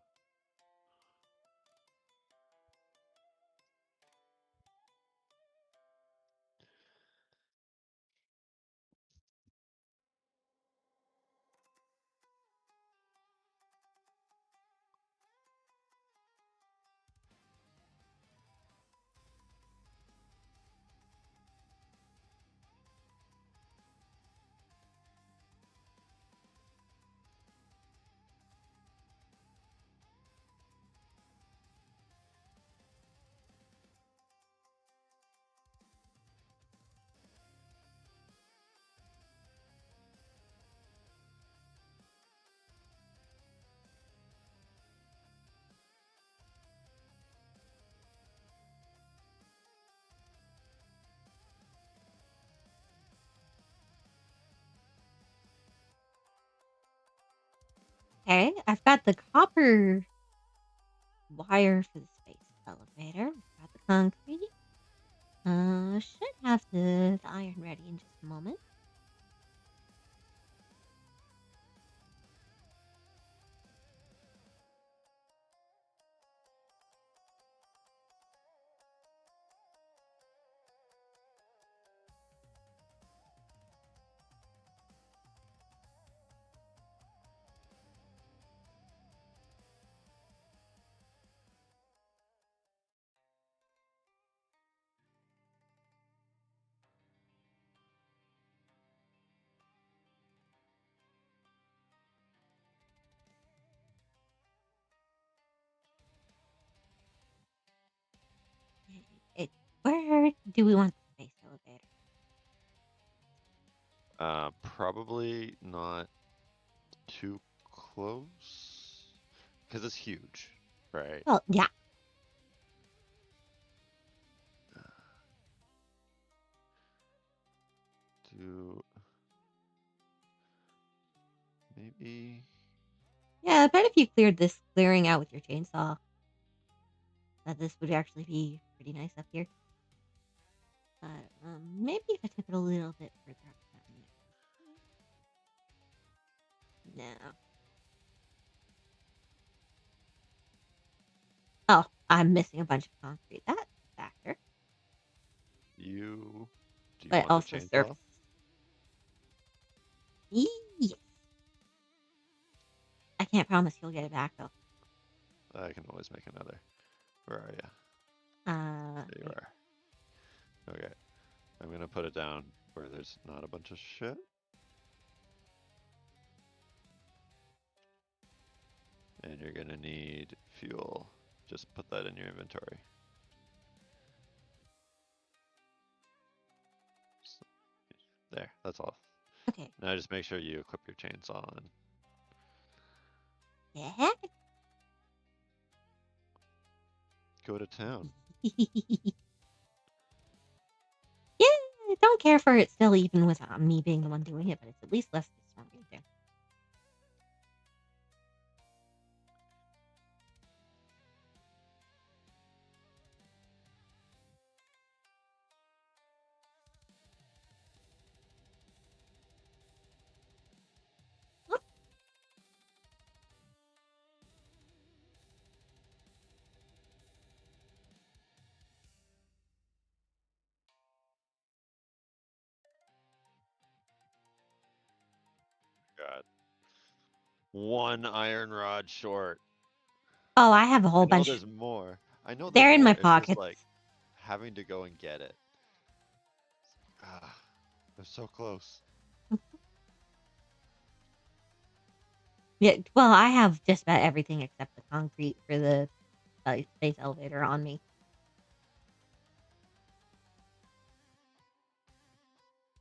Okay, I've got the copper wire for the space elevator. I've got the concrete. Should have the iron ready in just a moment. Where do we want the space elevator? Probably not too close because it's huge, right? Well, yeah. To maybe. Yeah, I bet if you cleared this clearing out with your chainsaw, that this would actually be pretty nice up here. But maybe if I took it a little bit further up down there. No. Oh, I'm missing a bunch of concrete. That's a factor. Do you But want also the chainsaw? surface. Yes. I can't promise you'll get it back though. I can always make another. Where are you? There you are. Okay. I'm gonna put it down where there's not a bunch of shit. And you're gonna need fuel. Just put that in your inventory. So, there, that's all. Okay. Now just make sure you equip your chainsaw and Yeah. go to town. Yeah, I don't care for it still, even with me being the one doing it, but it's at least less for me to do. one iron rod short. Oh, I have a whole I know bunch. there's more. I know They're there's in more. my It's just pockets. like having to go and get it. Ah, they're so close. Yeah, well, I have just about everything except the concrete for the space elevator on me.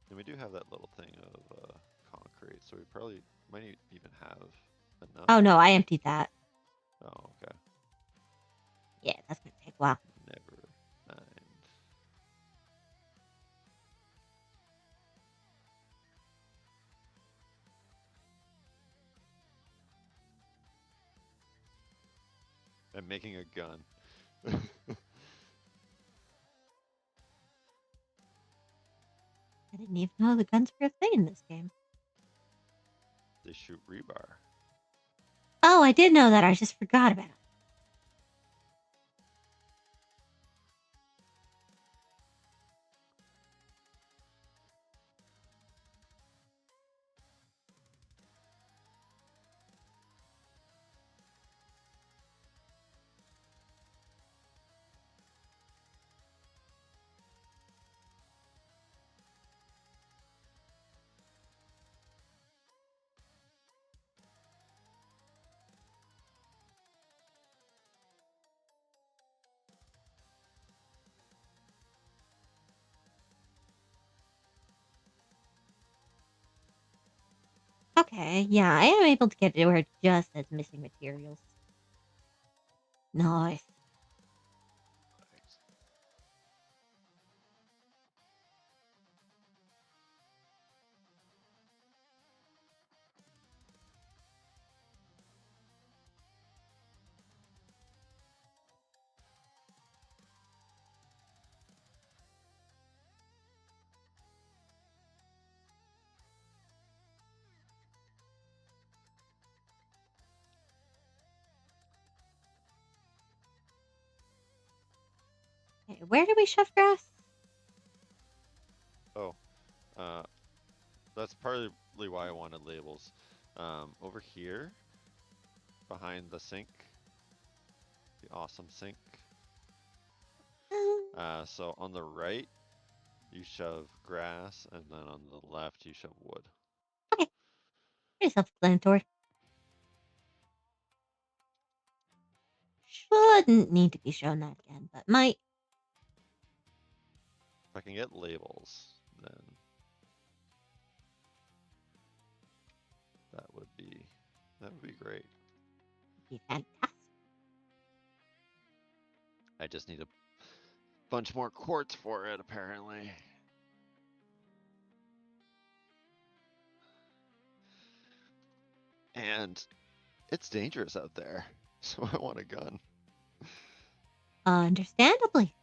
And we do have that little thing of concrete, so we probably might even have enough. Oh no, I emptied that. Oh, okay. Yeah, that's gonna take a while. Never mind. I'm making a gun. I didn't even know the guns were a thing in this game. They shoot rebar. Oh, I did know that. I just forgot about it. Okay, yeah, I am able to get to where it just says missing materials. Nice. Okay, where do we shove grass? Oh, that's partly why I wanted labels. Over here, behind the sink, the awesome sink. So on the right, you shove grass, and then on the left, you shove wood. Okay, pretty self-explanatory. Shouldn't need to be shown that again, but might. If I can get labels, then that would be great. Be fantastic. I just need a bunch more quartz for it, apparently. And it's dangerous out there, so I want a gun. Understandably.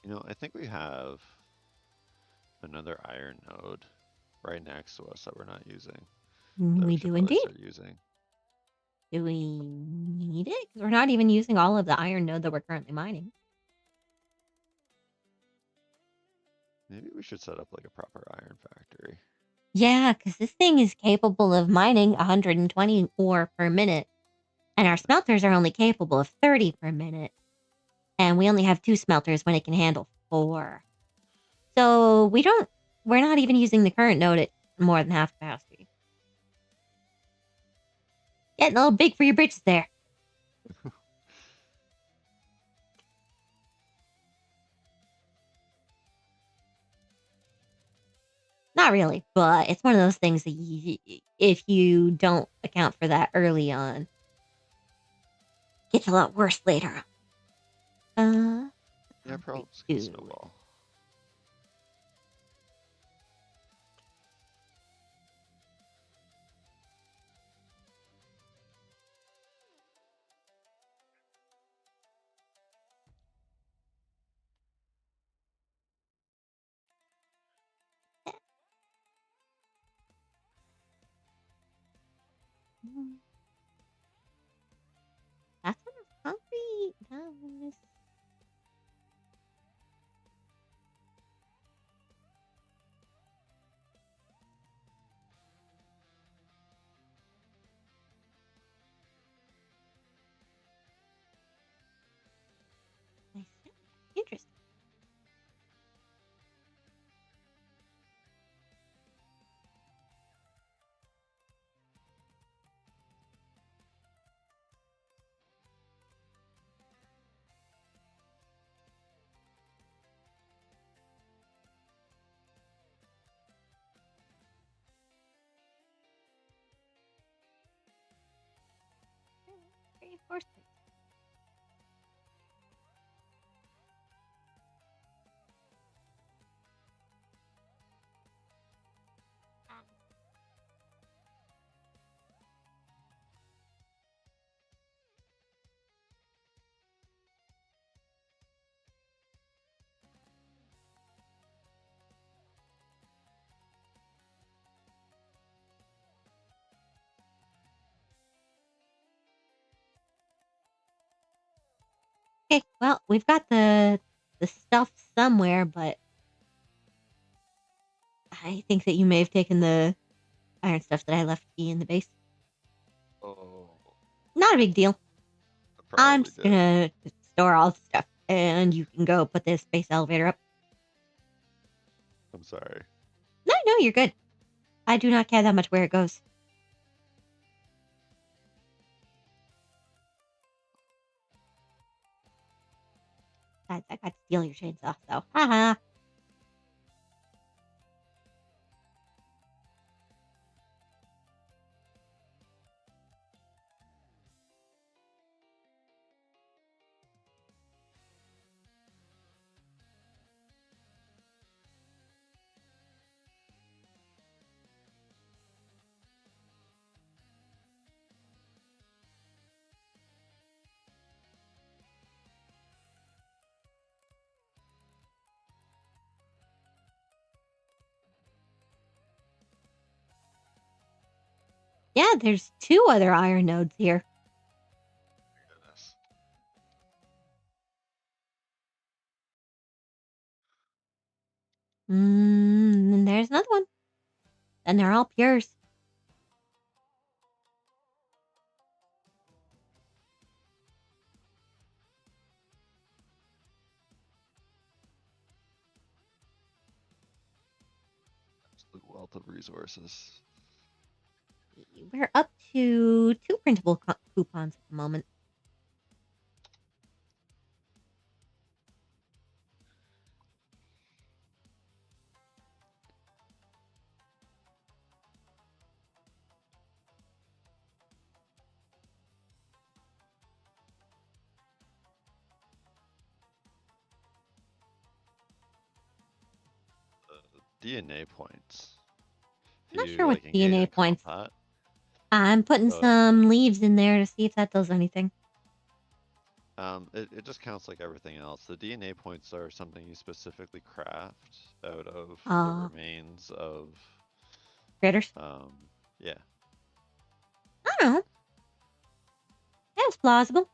You know, I think we have another iron node right next to us that we're not using. That We should do probably indeed. start using. Do we need it? Because we're not even using all of the iron node that we're currently mining. Maybe we should set up like a proper iron factory. Yeah, because this thing is capable of mining 120 ore per minute. And our smelters are only capable of 30 per minute. And we only have 2 smelters when it can handle 4. So we're not even using the current node at more than half capacity. Getting a little big for your britches there. Not really, but it's one of those things that if you don't account for that early on, gets a lot worse later on. Yeah, probably snowball. That's enough concrete. Nice. Interesting. Reinforcements. Okay, well, we've got the stuff somewhere, but I think that you may have taken the iron stuff that I left in the base. Oh. Not a big deal. I'm just did. gonna store all the stuff, and you can go put this space elevator up. I'm sorry. No, you're good. I do not care that much where it goes. I got to steal your chainsaw, so haha. Yeah, there's 2 other iron nodes here. Goodness. And there's another one. And they're all pures. Absolute wealth of resources. We're up to 2 printable coupons at the moment. DNA points. I'm not sure what DNA points. Combat, I'm putting some leaves in there to see if that does anything. It just counts like everything else. The DNA points are something you specifically craft out of the remains of critters. Yeah. I don't know. That's plausible.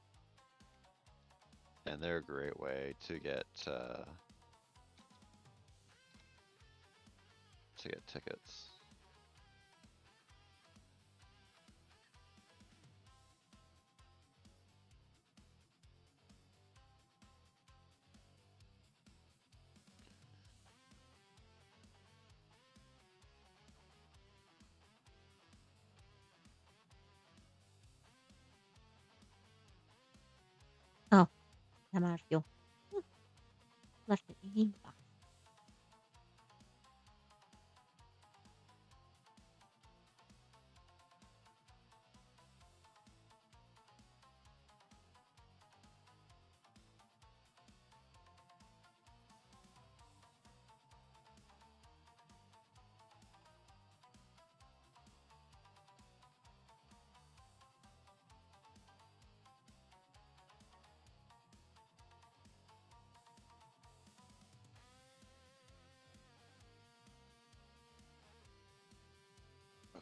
And they're a great way to get tickets. Oh, I'm out of fuel. Left it in the box.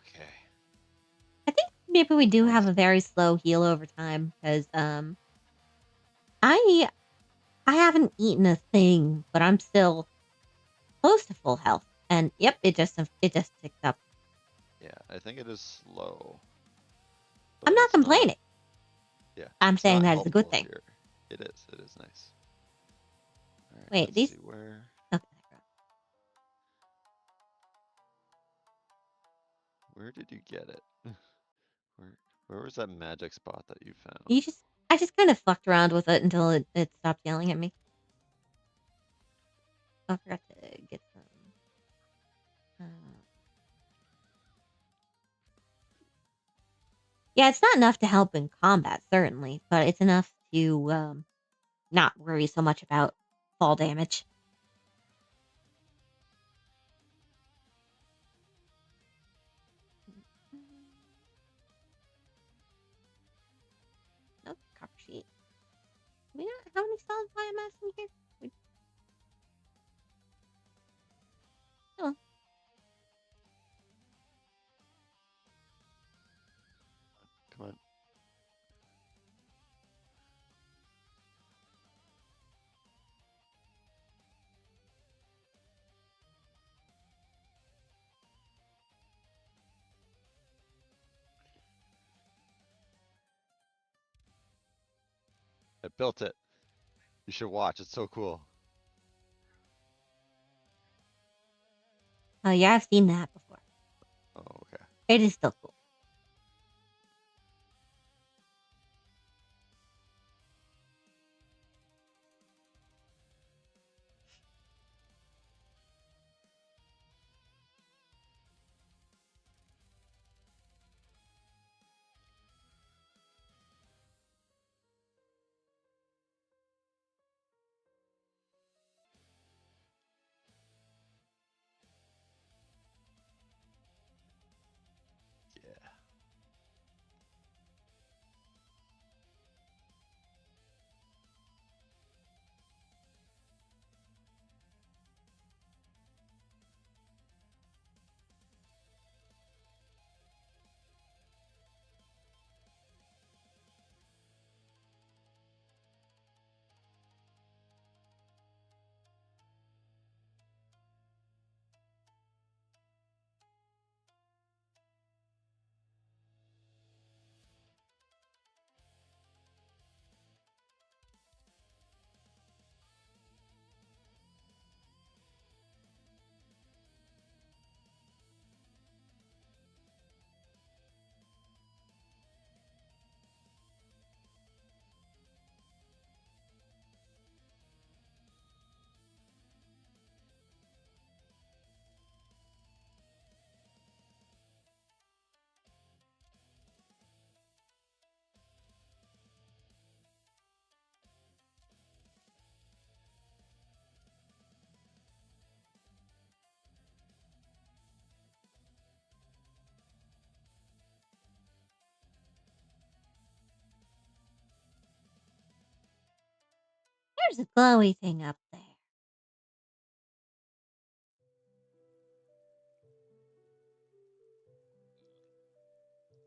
Okay. I think maybe we do have a very slow heal over time because I haven't eaten a thing, but I'm still close to full health. And yep, it just ticked up. Yeah, I think it is slow. I'm not complaining. Yeah. I'm saying that is a good thing. Here. It is. It is nice. All right, Wait, these. See where. Okay. Where did you get it? Where was that magic spot that you found? I just kind of fucked around with it until it stopped yelling at me. I forgot to get some. Yeah, it's not enough to help in combat, certainly, but it's enough to not worry so much about fall damage. Nope, copper sheet. Do we not have any solid biomass in here? Oh. Come on. I built it. You should watch. It's so cool. Oh yeah, I've seen that before. Oh, okay. It is still cool. Yeah. There's a glowy thing up there.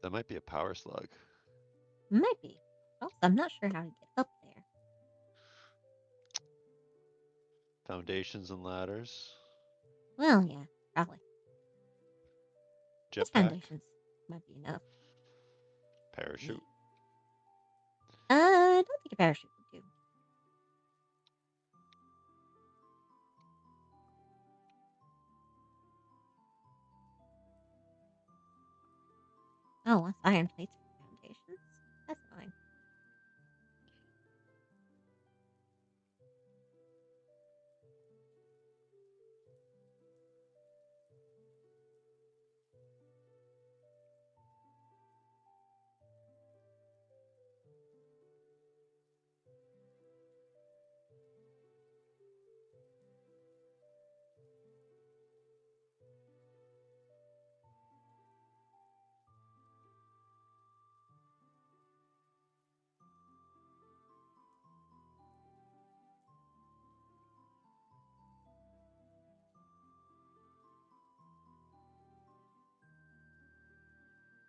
That might be a power slug. Might be. Also, I'm not sure how to get up there. Foundations and ladders. Well, yeah, probably. Just Jetpack. foundations might be enough. Parachute. I don't think a parachute would do. Oh, what's iron plates for foundations? That's annoying.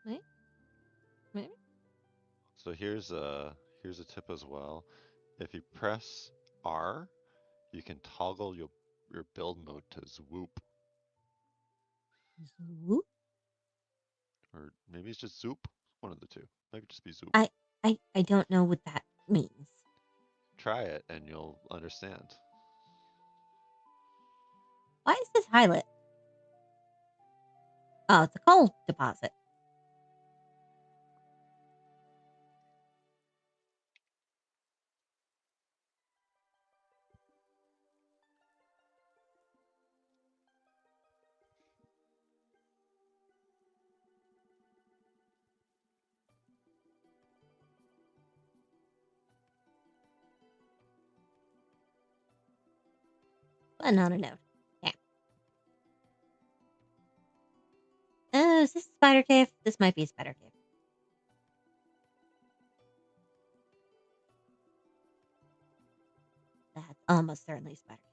Wait. Maybe? So here's a tip as well. If you press R, you can toggle your build mode to Swoop. Zoop? Or maybe it's just Zoop. One of the two. Maybe just be Zoop. I don't know what that means. Try it and you'll understand. Why is this highlight? Oh, it's a coal deposit. But not a node. Yeah. Oh, is this a spider cave? This might be a spider cave. That's almost certainly a spider cave.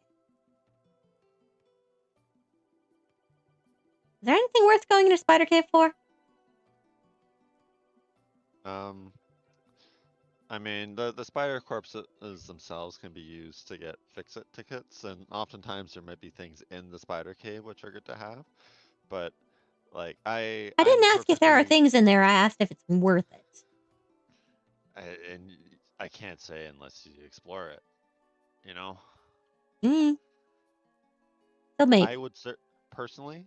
Is there anything worth going into a spider cave for? I mean, the spider corpses themselves can be used to get fix-it tickets, and oftentimes there might be things in the spider cave which are good to have. But like I didn't ask if there are things in there. I asked if it's worth it. And I can't say unless you explore it. You know. So maybe. I would personally,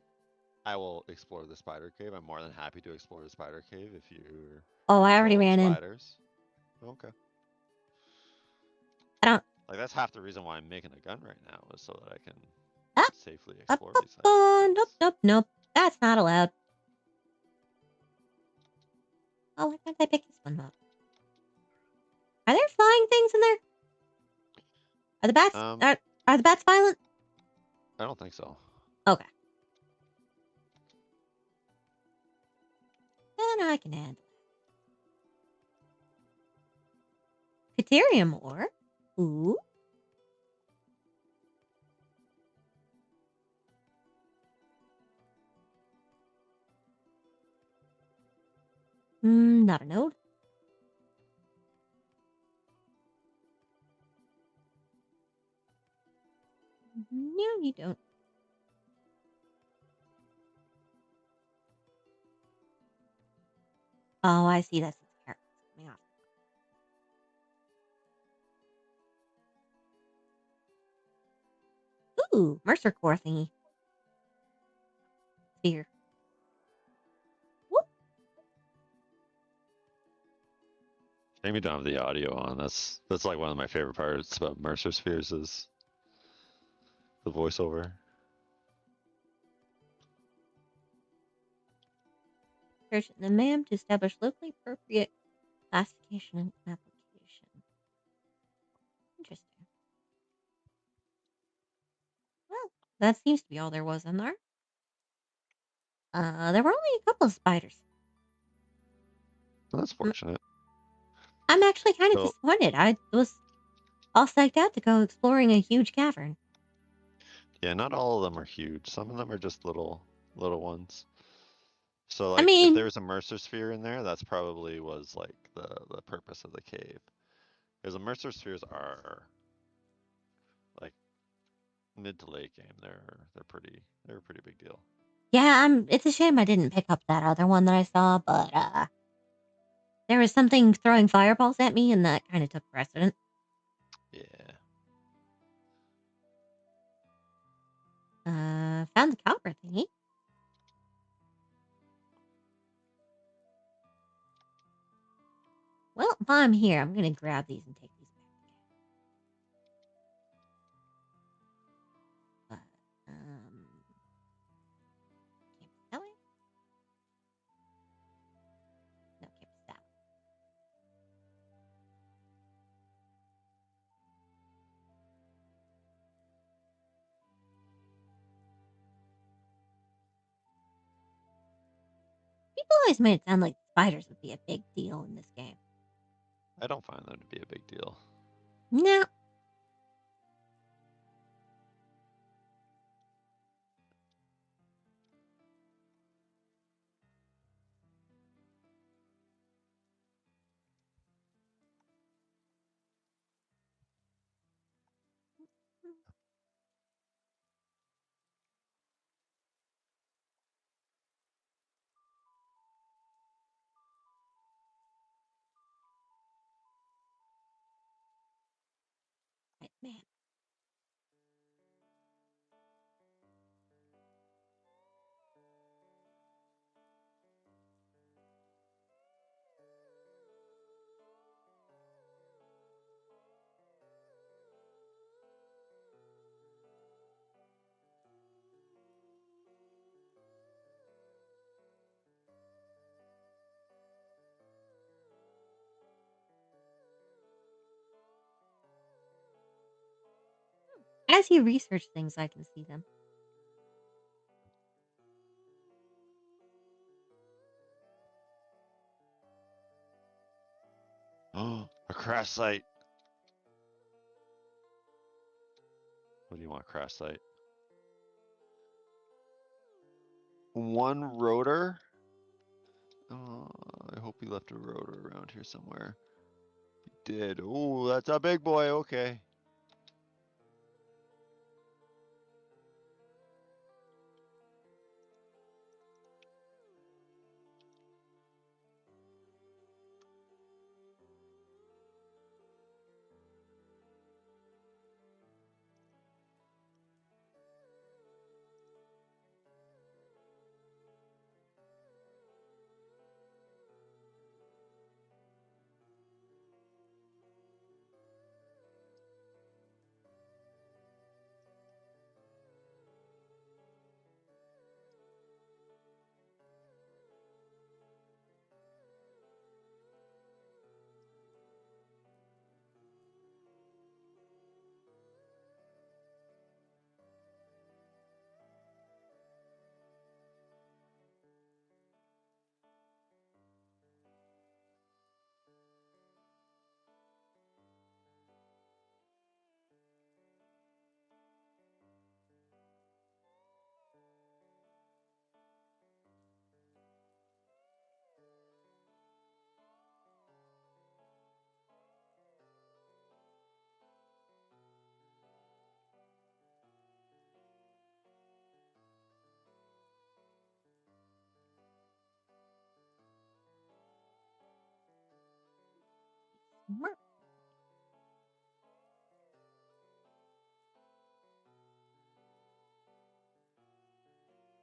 I will explore the spider cave. I'm more than happy to explore the spider cave if you're. Oh, I already ran spiders. Okay. I don't. Like that's half the reason why I'm making a gun right now is so that I can safely Up, explore up, these. Nope. That's not allowed. Oh, why can't I pick this one up? Are there flying things in there? Are the bats are the bats violent? I don't think so. Okay. Then I can handle it. Caterium ore. Ooh. Not a node. No, you don't. Oh, I see. That's its carrots coming off. Ooh, Mercer core thingy. Here. Whoop. Shame you don't have the audio on. That's like one of my favorite parts about Mercer Spheres is the voiceover. Search the MAM to establish locally appropriate classification and application. Interesting. Well, that seems to be all there was in there. There were only a couple of spiders. Well, that's fortunate. I'm actually kind of disappointed. I was all psyched out to go exploring a huge cavern. Yeah, not all of them are huge. Some of them are just little ones. So I like mean- if there's a Mercer sphere in there, that's probably was like the purpose of the cave. Because the Mercer spheres are like mid to late game. They're a pretty big deal. Yeah, it's a shame I didn't pick up that other one that I saw, but there was something throwing fireballs at me, and that kind of took precedent. Yeah. Found the copper thingy. Well, while I'm here, I'm gonna grab these and take these back. But, can't be that way. No, can't be that way. People always made it sound like spiders would be a big deal in this game. I don't find them to be a big deal. No. Right, man. As you research things, I can see them. Oh, a crash site. What do you want, crash site? One rotor? Oh, I hope he left a rotor around here somewhere. He did. Oh, that's a big boy. Okay.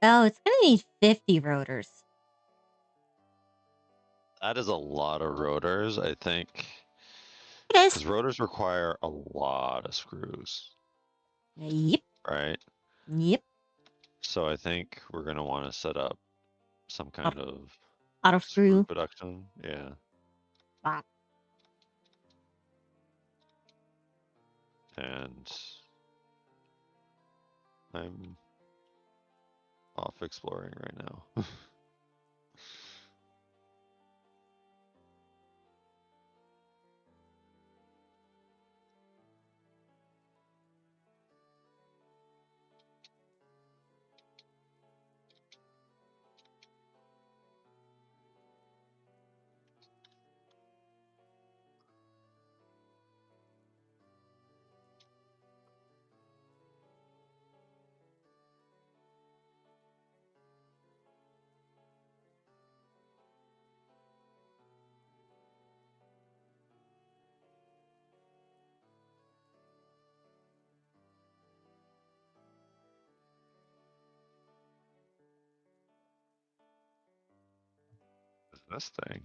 Oh, it's gonna need 50 rotors. That is a lot of rotors, I think. It is. Because rotors require a lot of screws. Yep. Right? Yep. So I think we're going to want to set up some kind of auto screw production. Yeah. Wow. And I'm off exploring right now. This thing.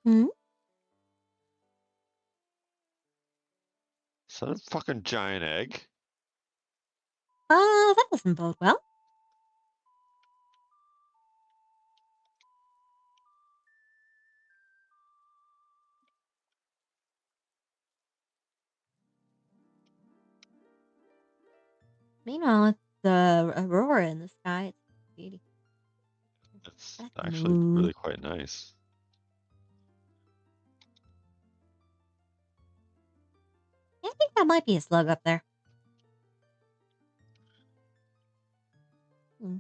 Hmm? Is that a fucking giant egg? That doesn't bode well. Meanwhile, it's the aurora in the sky. It's beauty. It's That's the actually moon. really quite nice. Yeah, I think that might be a slug up there. Hmm.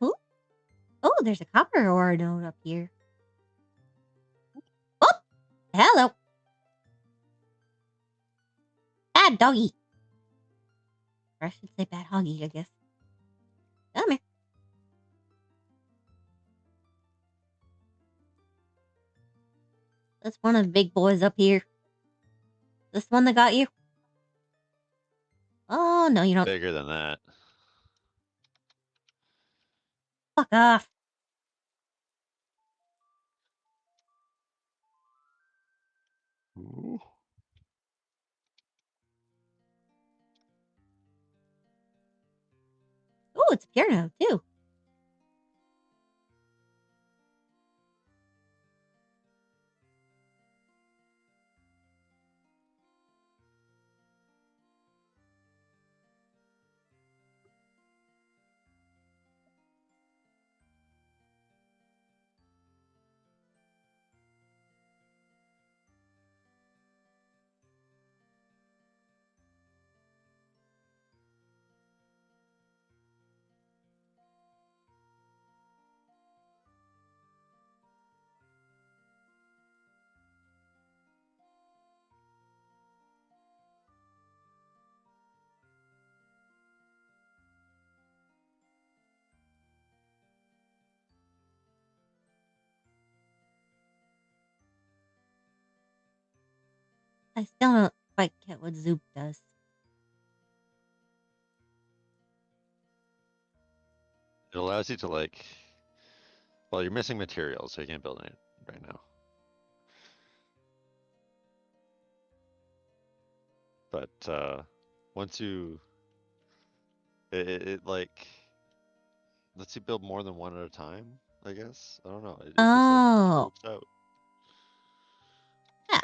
Ooh. Oh, there's a copper ore node up here. Oh, hello. Bad doggy. Or I should say bad hoggy, I guess. Come here. That's one of the big boys up here. This one that got you? Oh, no, you don't. Bigger than that. Fuck off. Ooh. Oh, it's a piano, too. I still don't quite get what Zoop does. It allows you to like, well, you're missing materials, so you can't build it right now. But once you, it like lets you build more than one at a time. I guess I don't know. It just like Oh. scopes out. Yeah.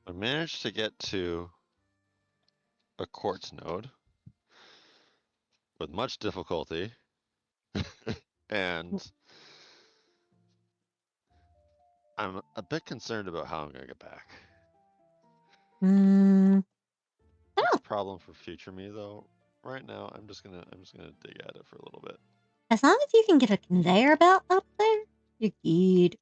I managed to get to a quartz node. with much difficulty. And I'm a bit concerned about how I'm gonna get back. That's a problem for future me though. Right now I'm just gonna dig at it for a little bit. As long as you can get a conveyor belt up there, you're good.